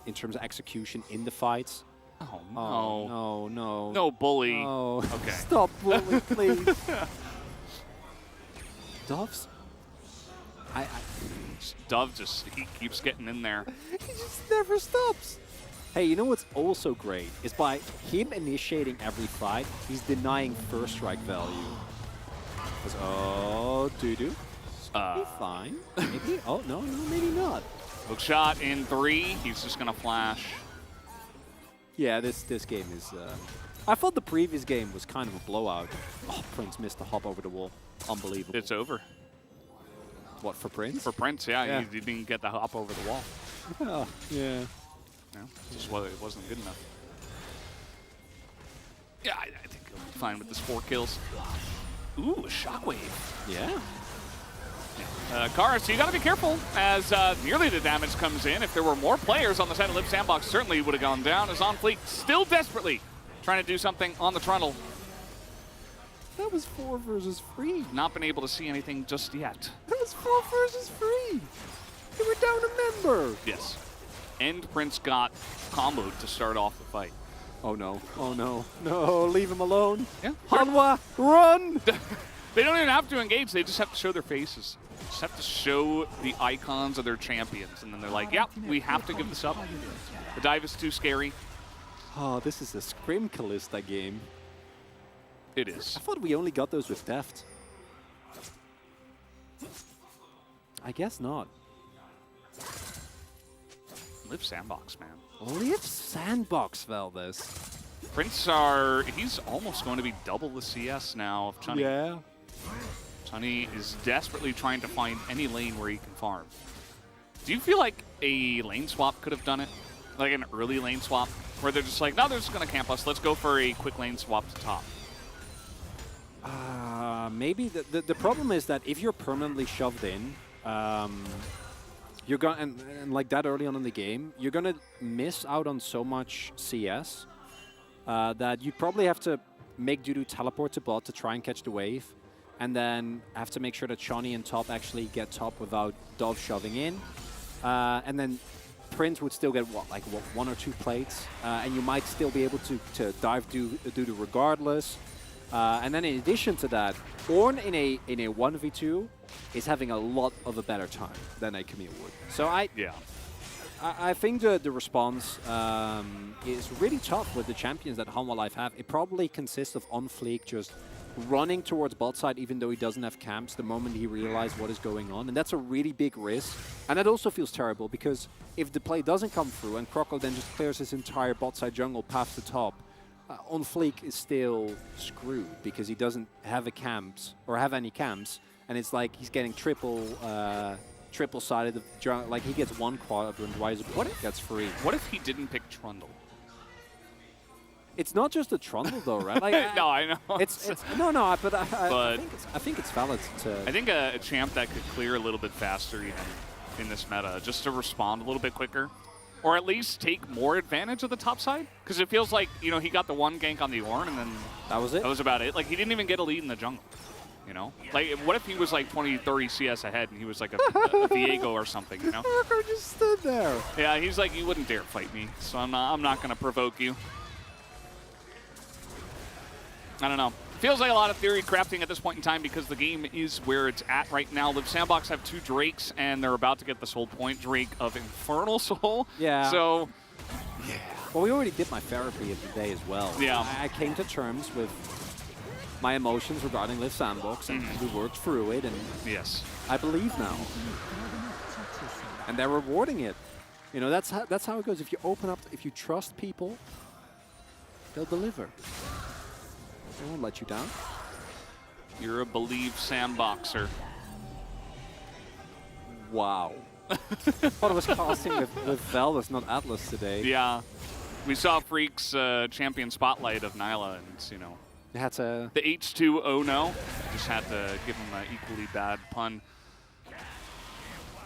in terms of execution in the fights. Oh no. No, no. No bully. Oh, okay. Stop bullying, please. Doves? Dove he keeps getting in there. He just never stops. Hey, you know what's also great is by him initiating every fight, he's denying first strike value. Oh, Dudu. Be fine. Maybe. Oh, no, maybe not. Hook shot in 3. He's just going to flash. Yeah, this game is... I thought the previous game was kind of a blowout. Oh, Prince missed the hop over the wall. Unbelievable. It's over. What, for Prince? For Prince, yeah. He didn't get the hop over the wall. Oh, yeah. No, just it wasn't good enough. Yeah, I think he'll be fine with this 4 kills. Ooh, a shockwave. Yeah. Kara, so you got to be careful as nearly the damage comes in. If there were more players on the side of Liv Sandbox, certainly would have gone down. As On Fleek still desperately trying to do something on the trundle. That was 4 versus 3. Not been able to see anything just yet. That was 4 versus 3. They were down a member. Yes. And Prince got comboed to start off the fight. Oh no. Oh no. No, leave him alone. Yeah. Hanwha, run! They don't even have to engage. They just have to show their faces. Just have to show the icons of their champions. And then they're like, yep, we have to give this up. The dive is too scary. Oh, this is a Scrim Kalista game. It is. I thought we only got those with Deft. I guess not. Liv Sandbox, man. Liv Sandbox, Valdez. Prince he's almost going to be double the CS now of Chunny. Yeah. Chunny is desperately trying to find any lane where he can farm. Do you feel like a lane swap could have done it? Like an early lane swap? Where they're just like, no, they're just going to camp us. Let's go for a quick lane swap to top. Maybe. The problem is that if you're permanently shoved in, you're gonna and like that early on in the game, you're gonna miss out on so much CS that you probably have to make Dudu teleport to bot to try and catch the wave, and then have to make sure that Shawnee and top actually get top without Dove shoving in, and then Prince would still get what 1 or 2 plates, and you might still be able to dive Dudu regardless. And then in addition to that, Ornn in a 1v2 is having a lot of a better time than a Camille would. So I think the response is really tough with the champions that Hanwha Life have. It probably consists of On Fleek just running towards bot side even though he doesn't have camps the moment he realizes what is going on. And that's a really big risk. And that also feels terrible because if the play doesn't come through and Crocco then just clears his entire bot side jungle past the top, On Fleek is still screwed because he doesn't have any camps, and it's like he's getting triple-sided. Like he gets 1 quadrant, what if gets 3? What if he didn't pick Trundle? It's not just a Trundle though, right? Like, no, I know. But I think it's valid to. I think a champ that could clear a little bit faster even in this meta, just to respond a little bit quicker. Or at least take more advantage of the top side? Because it feels like, he got the 1 gank on the Ornn and then... That was it? That was about it. Like, he didn't even get a lead in the jungle, Like, what if he was like 20, 30 CS ahead and he was like a Viego or something, Crocco just stood there. Yeah, he's like, you wouldn't dare fight me, so I'm not going to provoke you. I don't know. Feels like a lot of theory crafting at this point in time because the game is where it's at right now. Liv Sandbox have 2 Drakes, and they're about to get this whole point Drake of Infernal Soul. Yeah. So, yeah. Well, we already did my therapy of the day as well. Yeah. I came to terms with my emotions regarding Liv Sandbox, and we worked through it, and yes, I believe now. And they're rewarding it. That's how it goes. If you open up, if you trust people, they'll deliver. They won't let you down. You're a Believe Sandboxer. Wow. I thought it was casting with Velvis, not Atlas today. Yeah. We saw Freak's champion spotlight of Nyla, and, They had to... The H2O no. Just had to give him an equally bad pun.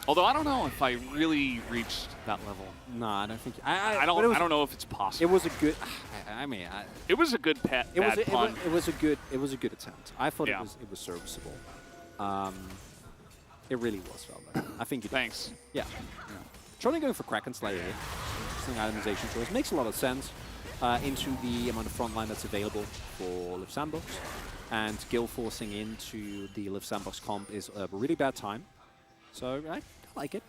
Although I don't know if I really reached that level. No, I don't think. I don't know if it's possible. It was a good. It was a good bad pun. It was a good attempt. I thought it was serviceable. It really was, Velvet. I think you did. Thanks. Yeah. Trying going for Kraken Slayer here. Interesting itemization choice. Makes a lot of sense into the amount of frontline that's available for Liv Sandbox. And Gil forcing into the Liv Sandbox comp is a really bad time. So I like it.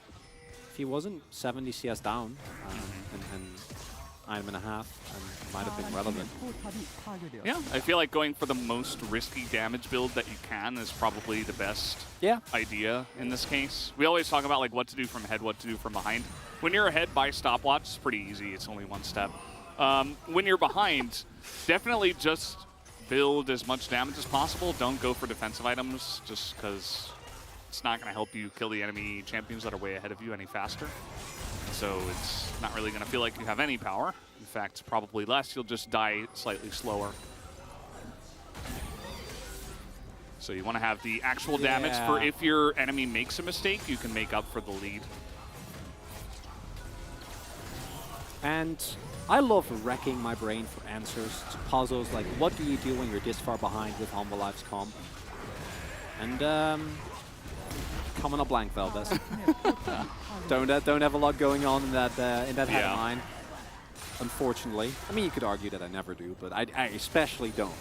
If he wasn't 70 CS down and item and a half, and might have been relevant. Yeah, I feel like going for the most risky damage build that you can is probably the best idea in this case. We always talk about like what to do from ahead, what to do from behind. When you're ahead by stopwatch, it's pretty easy. It's only 1 step. When you're behind, definitely just build as much damage as possible. Don't go for defensive items just because it's not going to help you kill the enemy champions that are way ahead of you any faster. So it's not really going to feel like you have any power. In fact, probably less. You'll just die slightly slower. So you want to have the actual damage for if your enemy makes a mistake, you can make up for the lead. And I love wrecking my brain for answers to puzzles like what do you do when you're this far behind with Humble Life's comp? And coming up blank, Valdez. don't have a lot going on in that head of mine. Unfortunately, I mean you could argue that I never do, but I especially don't.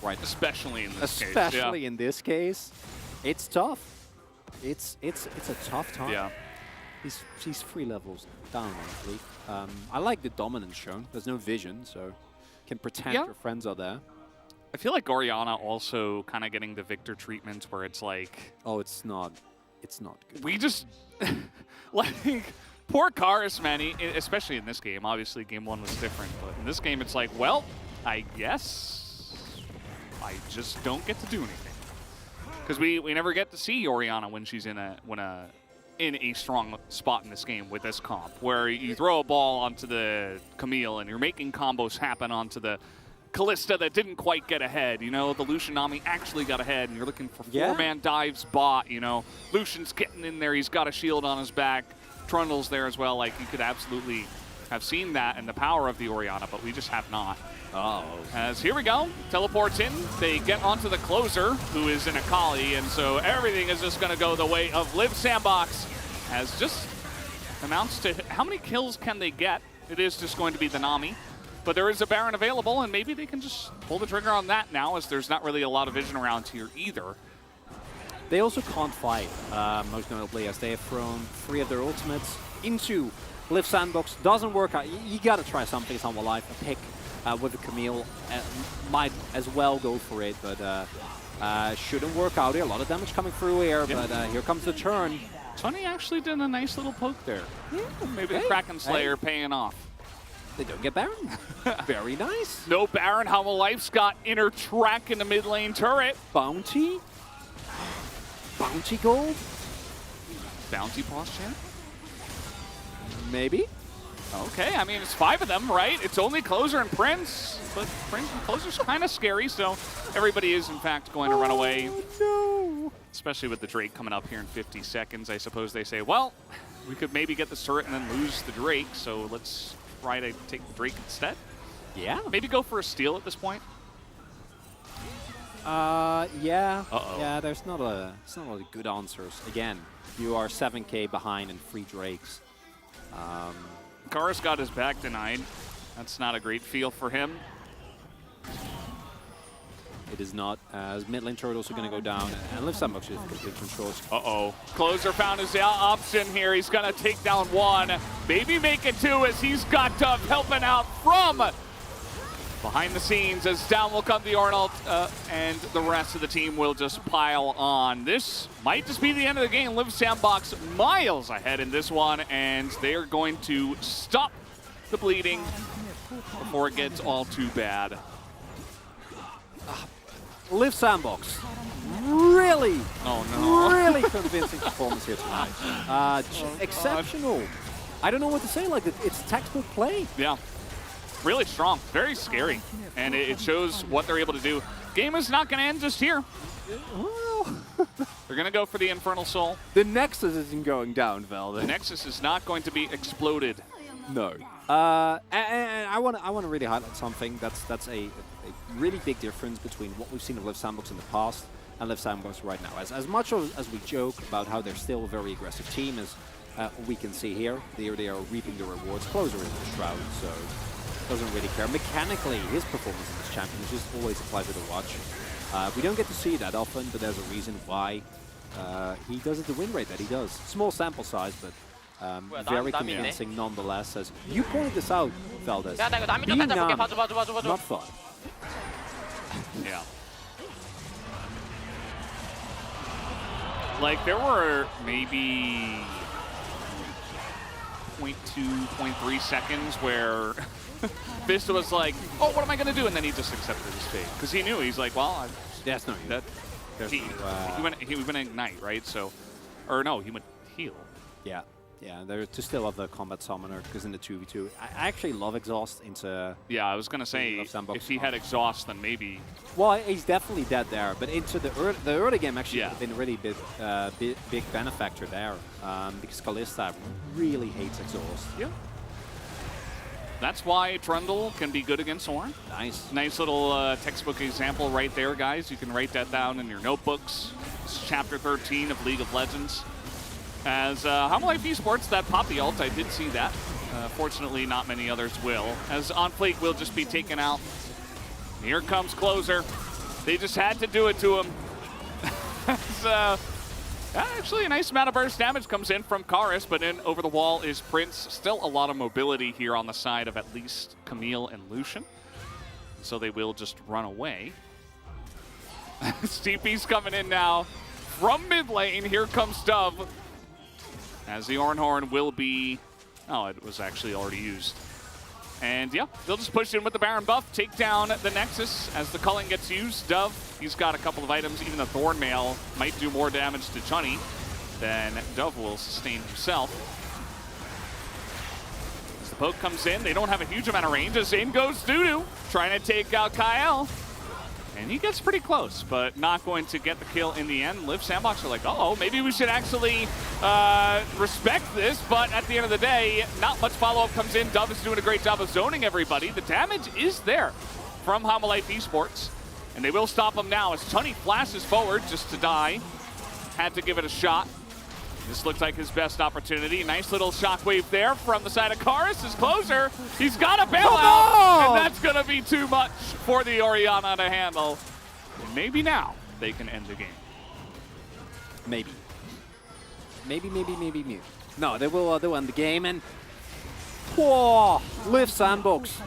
Right. Especially in this case. Especially in this case, it's tough. It's a tough time. Yeah. He's 3 levels down, honestly. I like the dominance shown. There's no vision, so you can pretend your friends are there. I feel like Orianna also kind of getting the Victor treatment where it's like... Oh, it's not good. We just... like, poor Karis, man, especially in this game. Obviously, game 1 was different, but in this game, it's like, well, I guess I just don't get to do anything. Because we never get to see Orianna when she's in a strong spot in this game with this comp, where you throw a ball onto the Camille and you're making combos happen onto the Kalista that didn't quite get ahead. You know, the Lucian Nami actually got ahead, and you're looking for 4-man dives bot. You know, Lucian's getting in there. He's got a shield on his back. Trundle's there as well. Like, you could absolutely have seen that and the power of the Orianna, but we just have not. As here we go, teleports in. They get onto the closer, who is in Akali, and so everything is just going to go the way of Liv Sandbox. As just amounts to how many kills can they get? It is just going to be the Nami. But there is a Baron available, and maybe they can just pull the trigger on that now, as there's not really a lot of vision around here either. They also can't fight, most notably, as they have thrown 3 of their ultimates into Liv Sandbox. Doesn't work out. You got to try something. It's on the life. A pick with a Camille might as well go for it, but shouldn't work out here. A lot of damage coming through here, but here comes the turn. Tony actually did a nice little poke there. Yeah, maybe the Kraken Slayer paying off. They don't get Baron. Very nice. No Baron. Humble Life's got inner track in the mid lane turret. Bounty? Bounty gold? Bounty posture? Maybe. Okay, I mean, it's 5 of them, right? It's only Closer and Prince, but Prince and Closer's kind of scary, so everybody is, in fact, going to run away. No. Especially with the Drake coming up here in 50 seconds. I suppose they say, well, we could maybe get the turret and then lose the Drake, so let's try to take the Drake instead. Yeah. Maybe go for a steal at this point. Yeah. Uh-oh. Yeah, there's not a lot of good answers. Again, you are 7k behind and 3 Drakes. Karis got his back denied. That's not a great feel for him. It is not, as mid lane turret also going to go down, and Liv Sandbox is complete controls. Uh-oh. Closer found his option here. He's going to take down 1. Maybe make it 2, as he's got Dove helping out from behind the scenes, as down will come the Arnold, and the rest of the team will just pile on. This might just be the end of the game. Liv Sandbox miles ahead in this one, and they are going to stop the bleeding before it gets all too bad. Liv Sandbox, really, really convincing performance here tonight. Exceptional. I don't know what to say. Like, it's textbook play. Yeah, really strong, very scary, and it shows what they're able to do. Game is not going to end just here. They're going to go for the Infernal Soul. The Nexus isn't going down, Velvet. The Nexus is not going to be exploded. No. And I want to really highlight something. That's a really big difference between what we've seen of Liv Sandbox in the past and Liv Sandbox right now. As much as we joke about how they're still a very aggressive team, as we can see here, they are reaping the rewards. Closer into the Shroud, so doesn't really care. Mechanically, his performance in this champion is just always a pleasure to watch. We don't get to see it that often, but there's a reason why he does it the win rate that he does. Small sample size, but very convincing nonetheless. As you pointed this out, Valdez, being not fun. Yeah. Like, there were maybe 0.2, 0.3 seconds where Vista was like, oh, what am I going to do? And then he just accepted his fate. Because he knew, he's like, well, that's not that. He went Ignite, right? So, or no, he went heal. Yeah. Yeah, they're to still have the combat summoner because in the 2v2, I actually love exhaust into. Yeah, I was gonna say if he had exhaust, then maybe. Well, he's definitely dead there, but into the early game actually would have been a really big benefactor there because Kalista really hates exhaust. Yeah. That's why Trundle can be good against Ornn. Nice little textbook example right there, guys. You can write that down in your notebooks. This is Chapter 13 of League of Legends. As Life Esports, that Poppy ult, I did see that. Fortunately, not many others will. As OnFleek will just be taken out. Here comes Closer. They just had to do it to him. Actually, a nice amount of burst damage comes in from Karis, but in over the wall is Prince. Still a lot of mobility here on the side of at least Camille and Lucian. So they will just run away. Steepy's coming in now from mid lane. Here comes Dove. As the Ornhorn will be... Oh, it was actually already used. And yeah, they'll just push in with the Baron buff, take down the Nexus as the culling gets used. Dove, he's got a couple of items. Even the Thorn Mail might do more damage to Chunny than Dove will sustain himself. As the poke comes in, they don't have a huge amount of range. As in goes Dudu, trying to take out Kyle. And he gets pretty close, but not going to get the kill in the end. Liv Sandbox are like, uh-oh, maybe we should actually respect this, but at the end of the day, not much follow-up comes in. Dove is doing a great job of zoning everybody. The damage is there from Life Esports, and they will stop him now as Chunny flashes forward just to die. Had to give it a shot. This looks like his best opportunity. Nice little shockwave there from the side of Karis. His Closer, he's got a bailout, and that's gonna be too much for the Orianna to handle. And maybe now they can end the game. Maybe. No, they will end the game, and whoa, Liv Sandbox.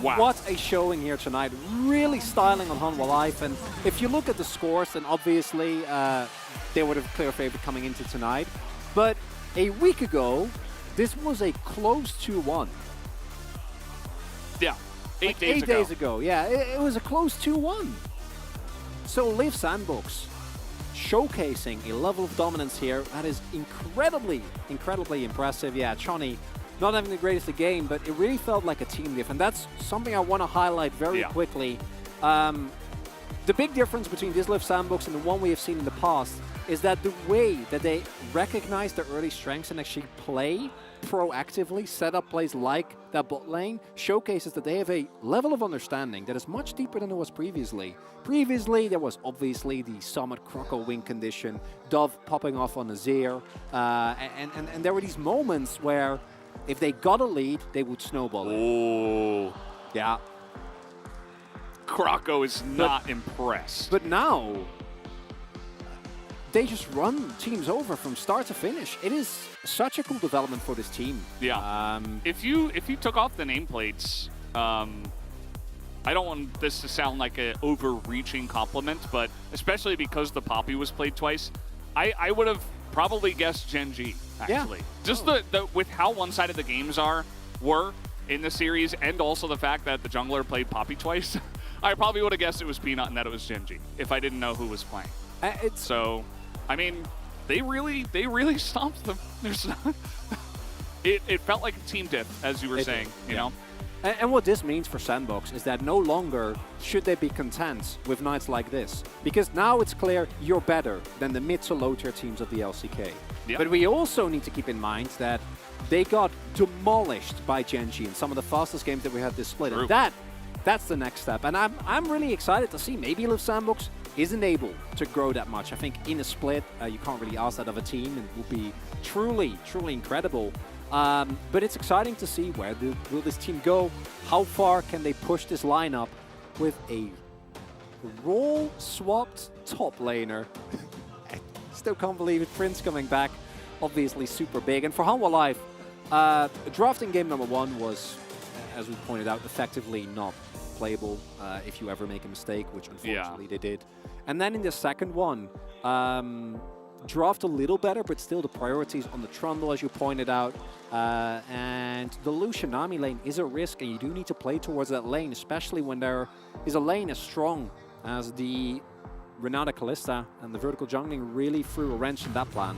Wow. What a showing here tonight. Really styling on Hanwha Life, and if you look at the scores, then obviously they would have clear favorite coming into tonight. But a week ago, this was a close 2-1. Yeah, eight days ago. Yeah, it was a close 2-1. So Liv Sandbox showcasing a level of dominance here that is incredibly impressive. Yeah, Chunny not having the greatest of game, but it really felt like a team diff, and that's something I want to highlight very quickly. The big difference between this Liv Sandbox and the one we have seen in the past is that the way that they recognize their early strengths and actually play proactively, set up plays like that bot lane, showcases that they have a level of understanding that is much deeper than it was previously. Previously, there was obviously the Summit Croco win condition, Dove popping off on Azir, and there were these moments where if they got a lead, they would snowball it. Oh. Yeah. Croco is not impressed. But now, they just run teams over from start to finish. It is such a cool development for this team. Yeah. If you took off the nameplates, I don't want this to sound like an overreaching compliment, but especially because the Poppy was played twice, I would have probably guessed Gen G, actually. Yeah. Just with how one-sided the games were in the series, and also the fact that the jungler played Poppy twice, I probably would have guessed it was Peanut and that it was Gen G if I didn't know who was playing. So, I mean, they really stomped them. There's not it felt like a team diff, as you were saying, you know? And what this means for Sandbox is that no longer should they be content with nights like this. Because now it's clear you're better than the mid to low tier teams of the LCK. Yep. But we also need to keep in mind that they got demolished by Gen G in some of the fastest games that we had this split. And that's the next step. And I'm really excited to see maybe Liv Sandbox isn't able to grow that much. I think in a split, you can't really ask that of a team, and it will be truly incredible. But it's exciting to see where will this team go. How far can they push this lineup with a role-swapped top laner? I still can't believe it. Prince coming back, obviously super big. And for Hanwha Life, drafting game number 1 was, as we pointed out, effectively not playable if you ever make a mistake, which unfortunately they did. And then in the second one, draft a little better, but still the priorities on the Trundle, as you pointed out. And the Lucian Nami lane is a risk, and you do need to play towards that lane, especially when there is a lane as strong as the Renata Kalista, and the vertical jungling really threw a wrench in that plan.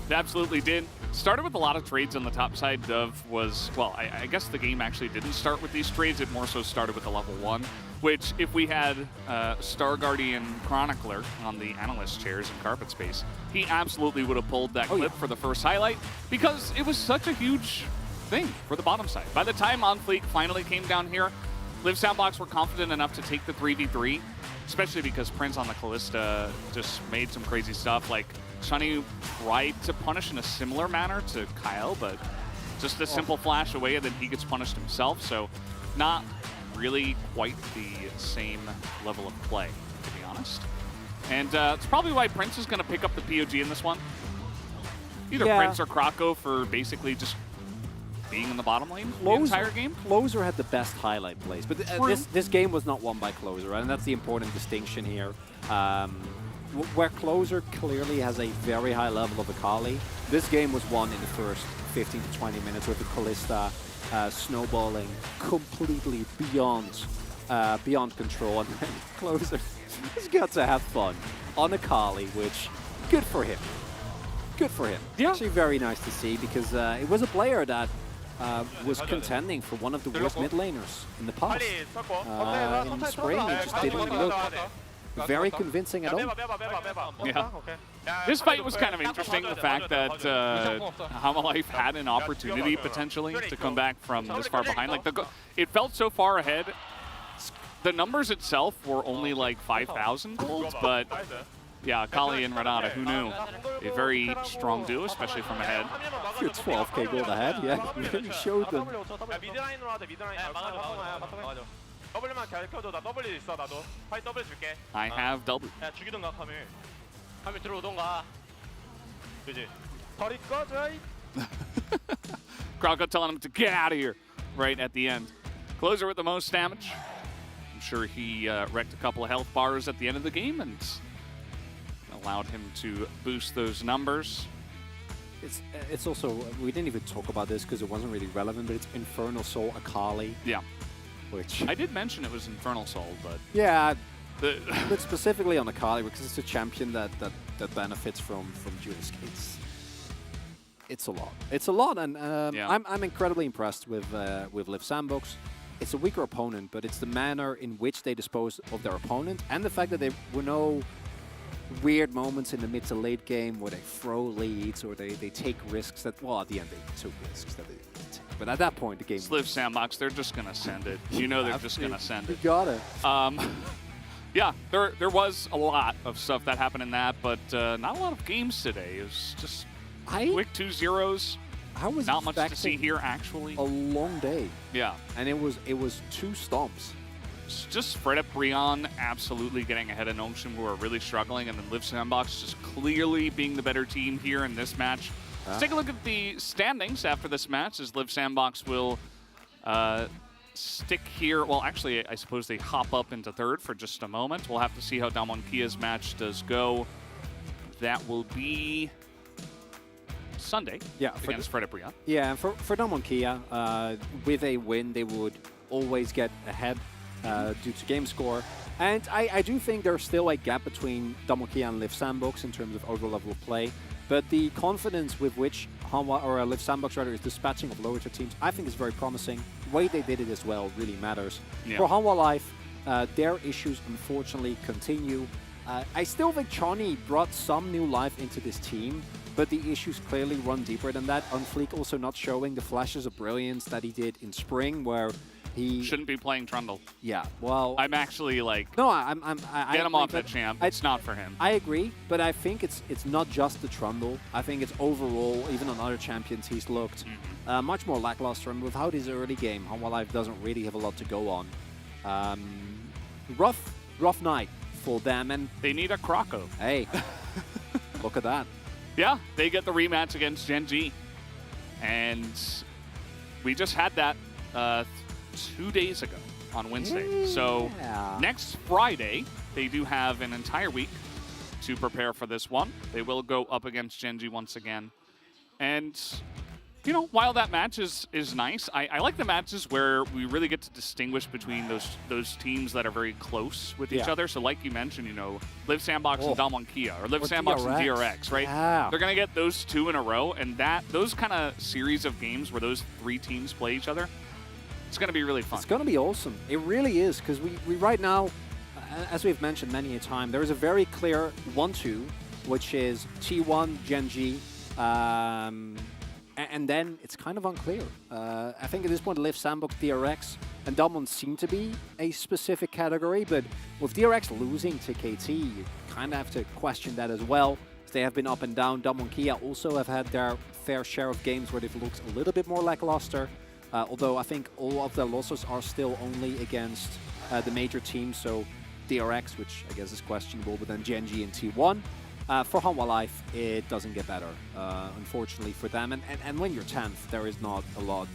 It absolutely did. Started with a lot of trades on the top side. Dove was, well, I guess the game actually didn't start with these trades. It more so started with the level 1, which if we had Star Guardian Chronicler on the analyst chairs in Carpet Space, he absolutely would have pulled that clip for the first highlight because it was such a huge thing for the bottom side. By the time On Fleek finally came down here, Liv Sandbox were confident enough to take the 3v3, especially because Prince on the Callista just made some crazy stuff. Like, Shani tried to punish in a similar manner to Kyle, but just a simple flash away and then he gets punished himself. So not really quite the same level of play, to be honest. And it's probably why Prince is going to pick up the POG in this one. Either Prince or Krako for basically just being in the bottom lane the entire game. Closer had the best highlight plays, but this game was not won by Closer, and that's the important distinction here. Where Closer clearly has a very high level of Akali, this game was won in the first 15 to 20 minutes with the Callista snowballing completely beyond control, and then Closer has got to have fun on Akali, which good for him. Good for him. Yeah. Actually very nice to see because it was a player that was contending for one of the worst mid laners in the past. In spring, it just didn't look very convincing at all. Yeah. This fight was kind of interesting, the fact that Hamalife had an opportunity potentially to come back from this far behind. Like it felt so far ahead. The numbers itself were only like 5,000 golds, but yeah, Akali and Renata, who knew? A very strong duo, especially from ahead. You're 12k gold ahead, yeah. You showed them. I have W. Krako telling him to get out of here right at the end. Closer with the most damage. I'm sure he wrecked a couple of health bars at the end of the game and allowed him to boost those numbers. It's also, we didn't even talk about this because it wasn't really relevant, but it's Infernal Soul Akali. Yeah. Which I did mention it was Infernal Soul, but yeah, but specifically on Akali because it's a champion that benefits from Judas Gates. It's a lot. It's a lot, and I'm incredibly impressed with Liv Sandbox. It's a weaker opponent, but it's the manner in which they dispose of their opponent and the fact that there were no weird moments in the mid to late game where they throw leads or they take risks that, well, at the end they took risks that they didn't take. But at that point, the game... Liv Sandbox, they're just going to send it. You know they're just going to send it. You got it. Yeah, there was a lot of stuff that happened in that, but not a lot of games today. It was just quick 2-0s. I was not much to see here, actually. A long day. Yeah. And it was 2 stomps. Just Fred up Brion absolutely getting ahead of Nongshim, who are really struggling, and then Liv Sandbox just clearly being the better team here in this match. Let's take a look at the standings after this match, as Liv Sandbox will stick here. Well, actually, I suppose they hop up into third for just a moment. We'll have to see how Damwon Kia's match does go. That will be Sunday against Fred up Brion. Yeah, and for Damwon Kia, with a win, they would always get ahead due to game score. And I do think there's still a gap between Damwon Kia and Liv Sandbox in terms of overall level of play. But the confidence with which Liv Sandbox rather is dispatching of lower tier teams, I think is very promising. The way they did it as well really matters. Yeah. For Hanwha Life, their issues unfortunately continue. I still think Chani brought some new life into this team, but the issues clearly run deeper than that. Unfleek also not showing the flashes of brilliance that he did in spring, where he shouldn't be playing Trundle. Yeah, well, I'm actually like, no, get him off that champ. It's not for him. I agree, but I think it's not just the Trundle. I think it's overall, even on other champions, he's looked much more lackluster. And without his early game, Hanwha Life doesn't really have a lot to go on. Rough night for them, and they need a Krako. Hey, look at that. Yeah, they get the rematch against Gen G, and we just had that 2 days ago on Wednesday. Yeah. So next Friday, they do have an entire week to prepare for this one. They will go up against Gen G once again. And you know, while that match is nice, I like the matches where we really get to distinguish between those teams that are very close with each Yeah. other. So like you mentioned, you know, Live Sandbox and Damwon Kia, or Live Or Sandbox and DRX. DRX, right? Yeah. They're going to get those two in a row, and those kind of series of games where those three teams play each other, it's going to be really fun. It's going to be awesome. It really is, because we right now, as we've mentioned many a time, there is a very clear 1-2, which is T1, Genji, and then it's kind of unclear. I think at this point, Live Sandbox, DRX, and Damwon seem to be a specific category, but with DRX losing to KT, you kind of have to question that as well. They have been up and down. Damwon Kia also have had their fair share of games where they've looked a little bit more lackluster, although I think all of their losses are still only against the major teams, so DRX, which I guess is questionable, but then Genji and T1. For Hanwha Life, it doesn't get better, unfortunately for them. And when you're 10th, there is not a lot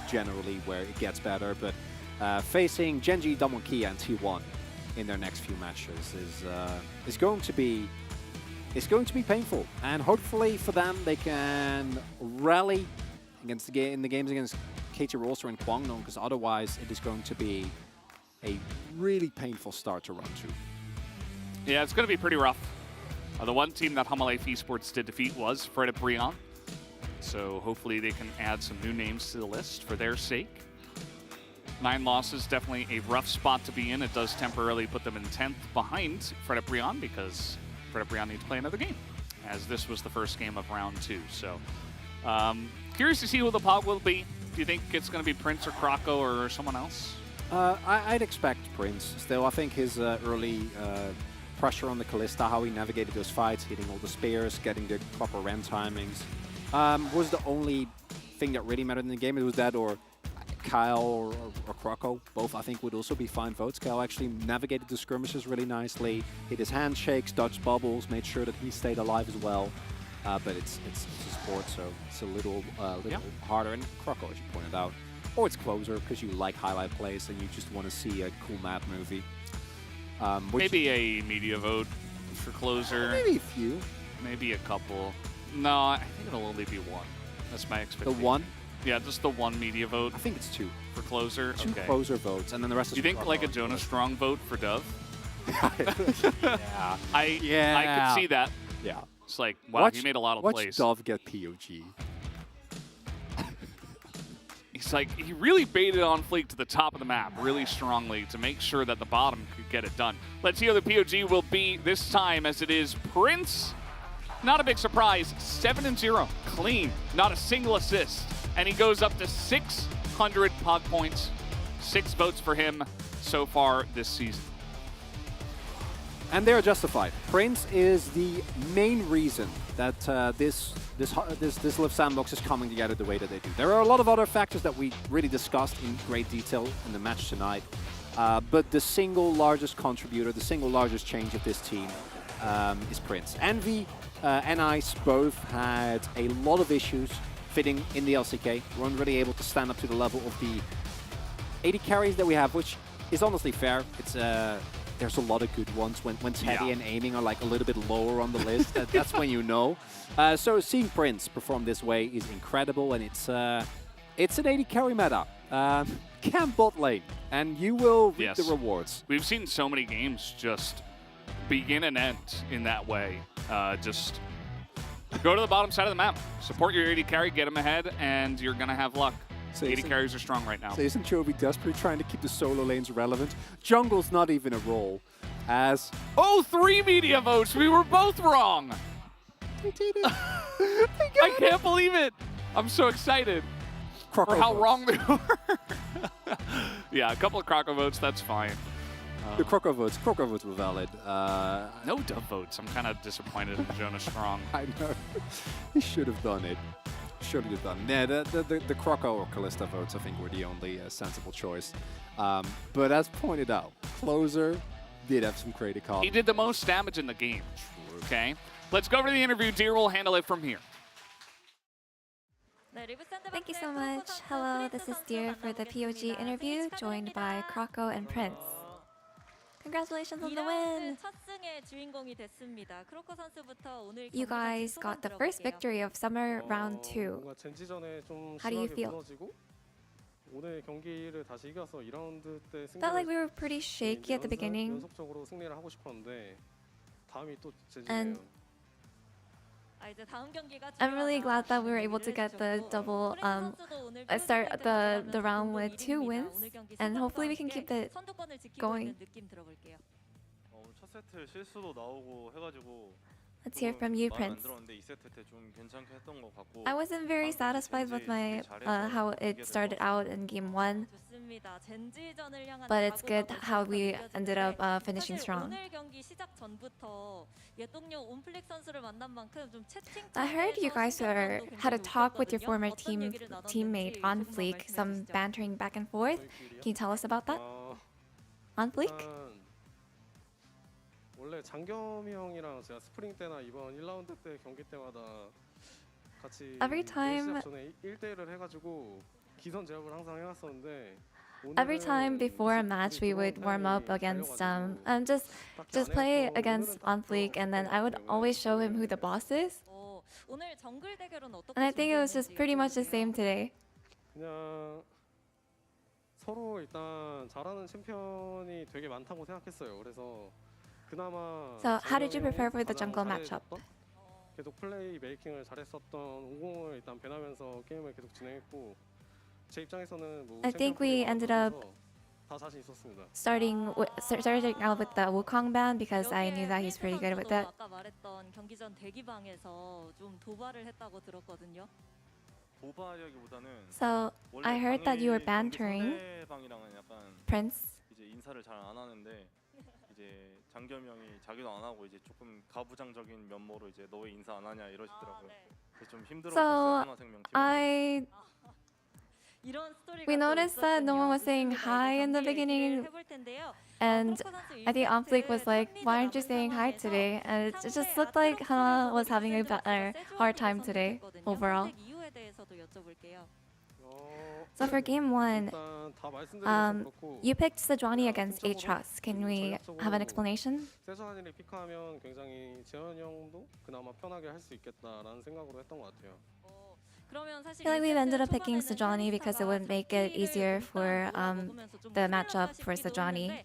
generally where it gets better. But facing Genji, Damwon Kia, and T1 in their next few matches is going to be painful. And hopefully for them, they can rally against in the games against KT Rolster and Kwangdong, because otherwise it is going to be a really painful start to run to. Yeah, it's going to be pretty rough. The one team that Hanwha Life Esports did defeat was Fred Brion. So hopefully they can add some new names to the list for their sake. 9 losses, definitely a rough spot to be in. It does temporarily put them in 10th behind Fred Brion, because Fred Brion needs to play another game, as this was the first game of round 2. So curious to see who the pod will be. Do you think it's going to be Prince or Croco or someone else? I'd expect Prince. Still, I think his early pressure on the Kalista, how he navigated those fights, hitting all the spears, getting the proper ram timings, was the only thing that really mattered in the game. It was that or Kyle or Croco. Both, I think, would also be fine votes. Kyle actually navigated the skirmishes really nicely, hit his handshakes, dodged bubbles, made sure that he stayed alive as well. But it's a sport, so it's a little harder. And Croco, as you pointed out, or it's closer because you like highlight plays and you just want to see a cool map movie. Maybe a media vote for closer. Maybe a few. Maybe a couple. No, I think it'll only be one. That's my expectation. The one? Yeah, just the one media vote. I think it's 2. For closer? Two okay. closer votes, and then the rest is you think Croco, like a Jonas Strong vote for Dove? Yeah. I could see that. Yeah. It's like, wow, he made a lot of plays. Watch Dove get POG. He's like, he really baited on Fleek to the top of the map really strongly to make sure that the bottom could get it done. Let's see how the POG will be this time, as it is Prince. Not a big surprise, 7-0, clean, not a single assist. And he goes up to 600 pod points, 6 votes for him so far this season. And they're justified. Prince is the main reason that this Live Sandbox is coming together the way that they do. There are a lot of other factors that we really discussed in great detail in the match tonight, but the single largest contributor, the single largest change of this team is Prince. Envy and Ice both had a lot of issues fitting in the LCK. Weren't really able to stand up to the level of the 80 carries that we have, which is honestly fair. It's there's a lot of good ones when Teddy and aiming are like a little bit lower on the list. That's when you know. So seeing Prince perform this way is incredible, and it's an 80 carry meta. Camp bot lane, and you will reap the rewards. We've seen so many games just begin and end in that way. Just go to the bottom side of the map, support your 80 carry, get him ahead, and you're gonna have luck. So 80 carries are strong right now. So isn't Chovy desperately trying to keep the solo lanes relevant? Jungle's not even a role, as... Oh, 3 media votes! We were both wrong! They did it! I can't believe it! I'm so excited for how wrong they were. Yeah, a couple of Croco votes, that's fine. The Croco votes were valid. No Dove votes. I'm kind of disappointed in Jonas Strong. I know. He should have done it. Should have done. Yeah, the Croco or Kalista votes, I think, were the only sensible choice. But as pointed out, Closer did have some creative calls. He did the most damage in the game. Okay? Let's go over to the interview. Deer will handle it from here. Thank you so much. Hello, this is Deer for the POG interview, joined by Croco and Prince. Congratulations on the win. 첫 승의 주인공이 됐습니다. 크로커 선수부터 오늘 You guys got the first victory of summer round 2. 뭔가 젠지전에 좀 How do you 심하게 feel? 무너지고 오늘 경기를 다시 이겨서 2라운드 때 Felt like we were pretty shaky at the beginning. 연속적으로 승리를 하고 싶었는데 다음이 또 And 젠지네요. 이제 다음 경기가 I'm really glad that we were able to get the double start the round with 2 wins, and hopefully we can keep it 선두권을 지키고 going. 있는 느낌 들어볼게요. 첫 세트 실수도 나오고 해가지고 Let's hear from you, 마음에 안 Prince. 들었는데 2세트 때 좀 괜찮게 했던 것 같고 I wasn't very satisfied with my how it started out in game 1, 좋습니다. 젠지전을 향한 but it's good 각오가 how we 벌써부터 ended up 느껴지는데 finishing 사실 strong. 오늘 경기 시작 전부터 예동료 온플릭 선수를 만난 만큼 좀 채팅 I heard you guys had a talk with your former teammate on Fleek, some bantering back and forth. Can you tell us about that? On Fleek? 원래 장겸이 형이랑 제가 스프링 때나 이번 1라운드 때 경기 때마다 같이 Every time- 시작 전에 1대1을 해가지고 기선 제압을 항상 해왔었는데 Every time before a match, we would warm up against just play against on Fleek, and then I would always show him who the boss is. 오늘 정글 대결은 어떻게 And I think it was just pretty much the same today. 그냥 서로 일단 잘하는 챔피언이 되게 많다고 생각했어요. 그래서 그나마 So how did you 장겸이 prepare for the 가장 jungle matchup? 잘해줬던, 계속 플레이 메이킹을 잘했었던 50을 일단 배나면서 게임을 계속 진행했고 제 입장에서는 뭐 I think we ended up 다 자신 있었습니다. starting out with the Wukong ban because I knew that he's pretty good with it. 아까 말했던 경기 전 대기방에서 좀 도발을 했다고 들었거든요. 도발이라기보다는 So 원래 I heard that you were 당일 bantering 상대방이랑은 약간 Prince. 이제 인사를 잘 안 하는데 이제 장겸이 형이 자기도 안 하고 이제 조금 가부장적인 면모로 이제 너 왜 인사 안 하냐 이러시더라고요. 그래서 좀 힘들었어요. So 하나생명 팀. we noticed that no one was saying hi in the beginning, and I think on Fleek was like, "Why aren't you saying hi today?" And it just looked like Hana was having a hard time today overall. 이유에 대해서도 여쭤볼게요. So for game 1, you picked Sejuani against Aatrox. Can we have an explanation? 세주한이를 픽하면 굉장히 재현 형도 그나마 편하게 할 수 있겠다라는 생각으로 했던 것 같아요. I feel like we've ended up picking Sejuani because it would make it easier for the matchup for Sejuani.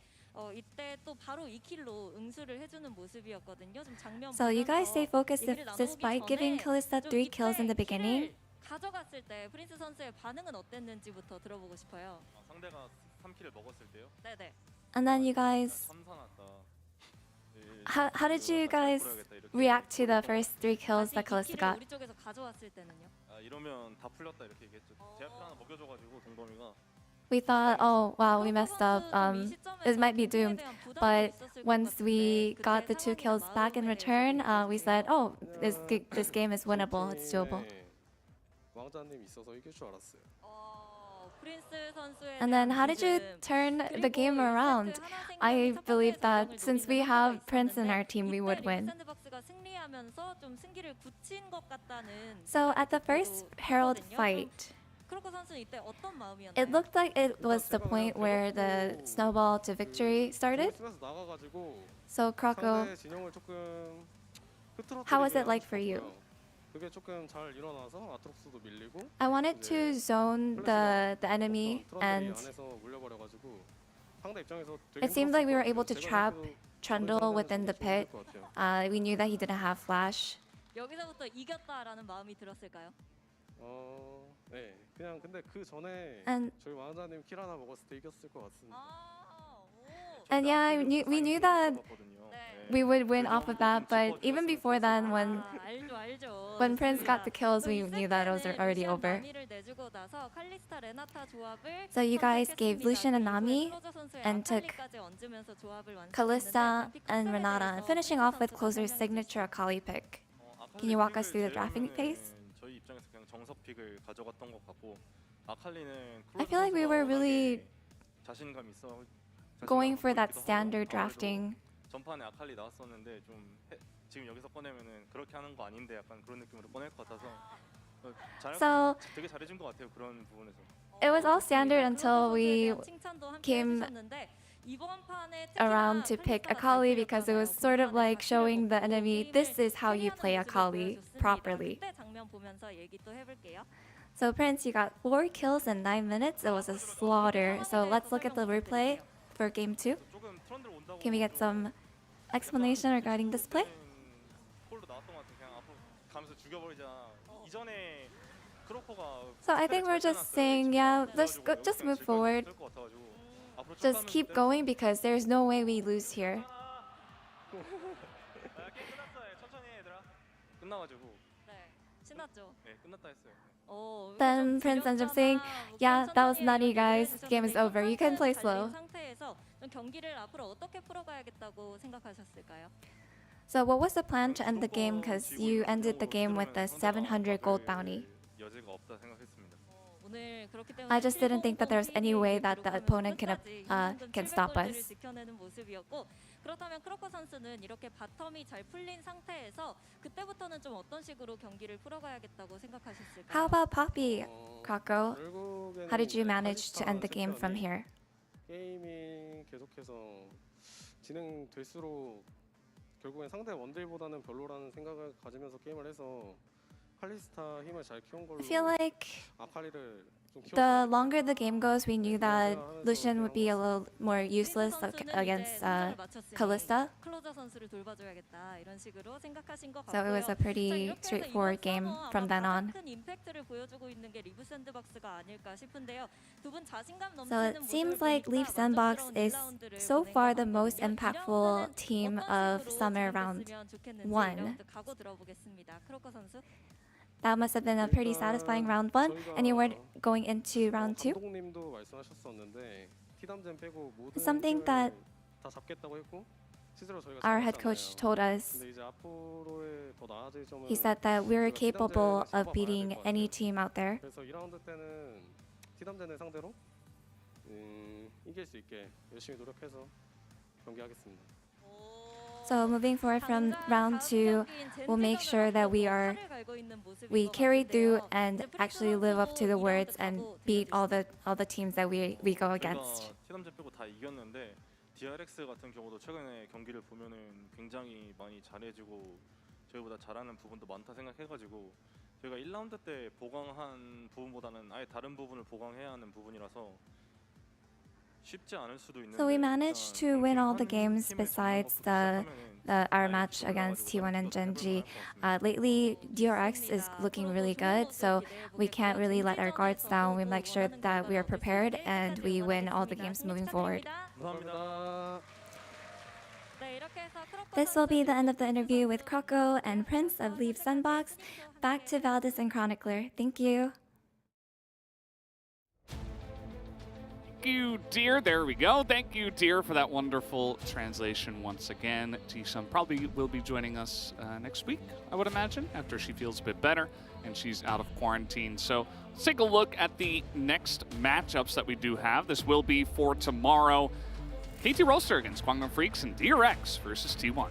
이때 또 바로 2킬로 응수를 해주는 모습이었거든요. 좀 장면 So you guys stay focused 얘기를 나누기 despite 전에 giving Kalista 좀 3 kills in the 이때 beginning. 킬을 가져갔을 때 프린스 선수의 반응은 어땠는지부터 들어보고 싶어요. 상대가 3킬을 먹었을 때요? 네네. And then you guys, how did you guys react to the first 3 kills that Kalista got? 우리 쪽에서 가져왔을 때는요. 이러면 다 풀렸다 이렇게 얘기했죠. 제압 하나 먹여줘가지고 동범이가. We thought, oh wow, we messed up. It might be doomed. But once we got the 2 kills back in return, we said, oh, this game is winnable. It's doable. 왕자님 있어서 이길 줄 알았어요. 프린스 선수의 And then how did you turn the game around? I believe that since we have Prince in our team, we would win. 샌드박스가 승리하면서 좀 승기를 굳힌 것 같다는. So at the first Herald fight, 크로커 선수는 이때 어떤 마음이었나요? it looked like it was the point where the snowball to victory started. 나가가지고 So Kroko, 상대 진영을 조금 how was it like for you? 그게 조금 잘 일어나서 아트록스도 밀리고. I wanted to zone the enemy, and 안에서 물려버려가지고 상대 입장에서 it seemed like we were able to trap Trundle within the pit. We knew that he didn't have flash. 여기서부터 이겼다라는 마음이 들었을까요? 네. 그냥 근데 그 전에 And- 저희 왕자님 킬 하나 먹었을 때 이겼을 것 같습니다. And yeah, we knew that we would win off of that, but even before then, when Prince got the kills, we knew that it was already over. So you guys gave Lucian and Nami and took Kalista and Renata, and finishing off with Closer's signature Akali pick. Can you walk us through the drafting phase? 저희 입장에서 그냥 정석 픽을 가져갔던 것 같고 아칼리는 I feel like we were really 자신감 있어. going for that standard drafting. 전판에 아칼리 나왔었는데 좀 지금 여기서 꺼내면은 그렇게 하는 거 아닌데 약간 그런 느낌으로 꺼낼 것 같아서 So- 되게 잘해준 것 같아요 그런 부분에서. It was all standard until we came around to pick Akali because it was sort of like showing the enemy this is how you play Akali properly. So Prince, you got 4 kills in 9 minutes. It was a slaughter. So let's look at the replay for game 2. Can we get some explanation regarding this play? So I think we're just saying, yeah, just move forward. Just keep going because there's no way we lose here. Then Prince ends up saying, yeah, that was nutty, guys. Game is over. You can play slow. So what was the plan to end the game? Because you ended the game with a 700 gold bounty. I just didn't think that there's any way that the opponent can stop us. 그렇다면 크로커 선수는 이렇게 바텀이 잘 풀린 상태에서 그때부터는 좀 어떤 식으로 경기를 풀어가야겠다고 생각하셨을까요? How about Poppy, Kroko? How did you manage to end the game from here? 게임이 계속해서 진행될수록 결국엔 상대 원딜보다는 별로라는 생각을 가지면서 게임을 해서 칼리스타 힘을 잘 키운 걸로 I feel like 아칼리를 the longer the game goes, we knew that Lucian would be a little more useless against Kalista. So it was a pretty straightforward game from then on. So it seems like Leaf Sandbox is so far the most impactful team of Summer Round 1. That must have been a pretty satisfying round 1, and you were going into round 2. Something that our head coach told us, he said that we're capable of beating any team out there. So moving forward from round 2, we'll make sure that we carry through and actually live up to the words and beat all the teams that we go against. 티담제 빼고 다 이겼는데 DRX 같은 경우도 최근에 경기를 보면은 굉장히 많이 잘해지고 저희보다 잘하는 부분도 많다 생각해가지고 저희가 1라운드 때 보강한 부분보다는 아예 다른 부분을 보강해야 하는 부분이라서. So we managed to win all the games besides our match against T1 and Genji. Lately, DRX is looking really good, so we can't really let our guards down. We make sure that we are prepared and we win all the games moving forward. This will be the end of the interview with Kroko and Prince of Leaf Sandbox. Back to Valdez and Chronicler. Thank you. Thank you, dear. There we go. Thank you, dear, for that wonderful translation once again. T-Sun probably will be joining us next week, I would imagine, after she feels a bit better and she's out of quarantine. So let's take a look at the next matchups that we do have. This will be for tomorrow. KT Rolster against Guangdong Freaks and DRX versus T1.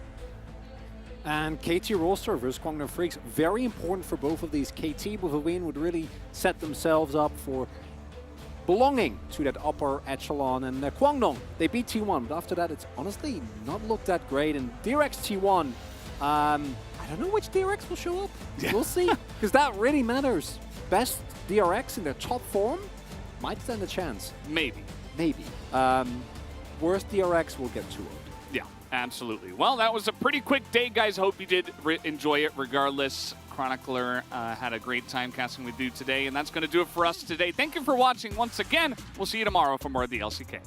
And KT Rolster versus Guangdong Freaks, very important for both of these. KT with a win would really set themselves up for belonging to that upper echelon. And Guangdong, they beat T1, but after that it's honestly not looked that great. And DRX T1, I don't know which DRX will show up. Yeah. We'll see, because that really matters. Best DRX in their top form might stand a chance. Maybe. Maybe. Worst DRX will get 2-0. Yeah, absolutely. Well, that was a pretty quick day, guys. Hope you did enjoy it regardless. Chronicler had a great time casting with you today, and that's going to do it for us today. Thank you for watching once again. We'll see you tomorrow for more of the LCK.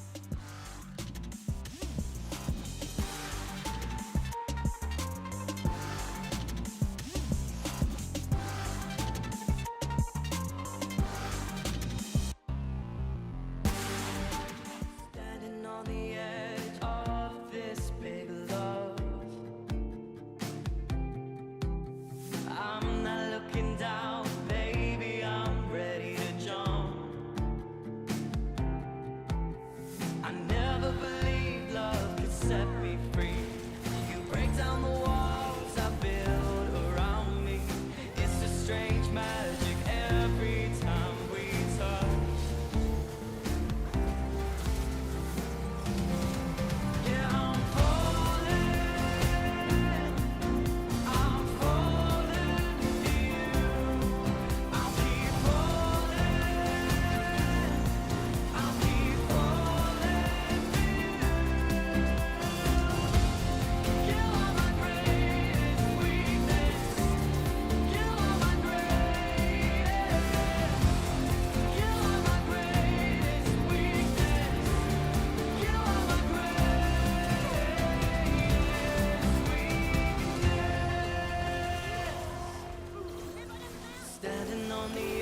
on the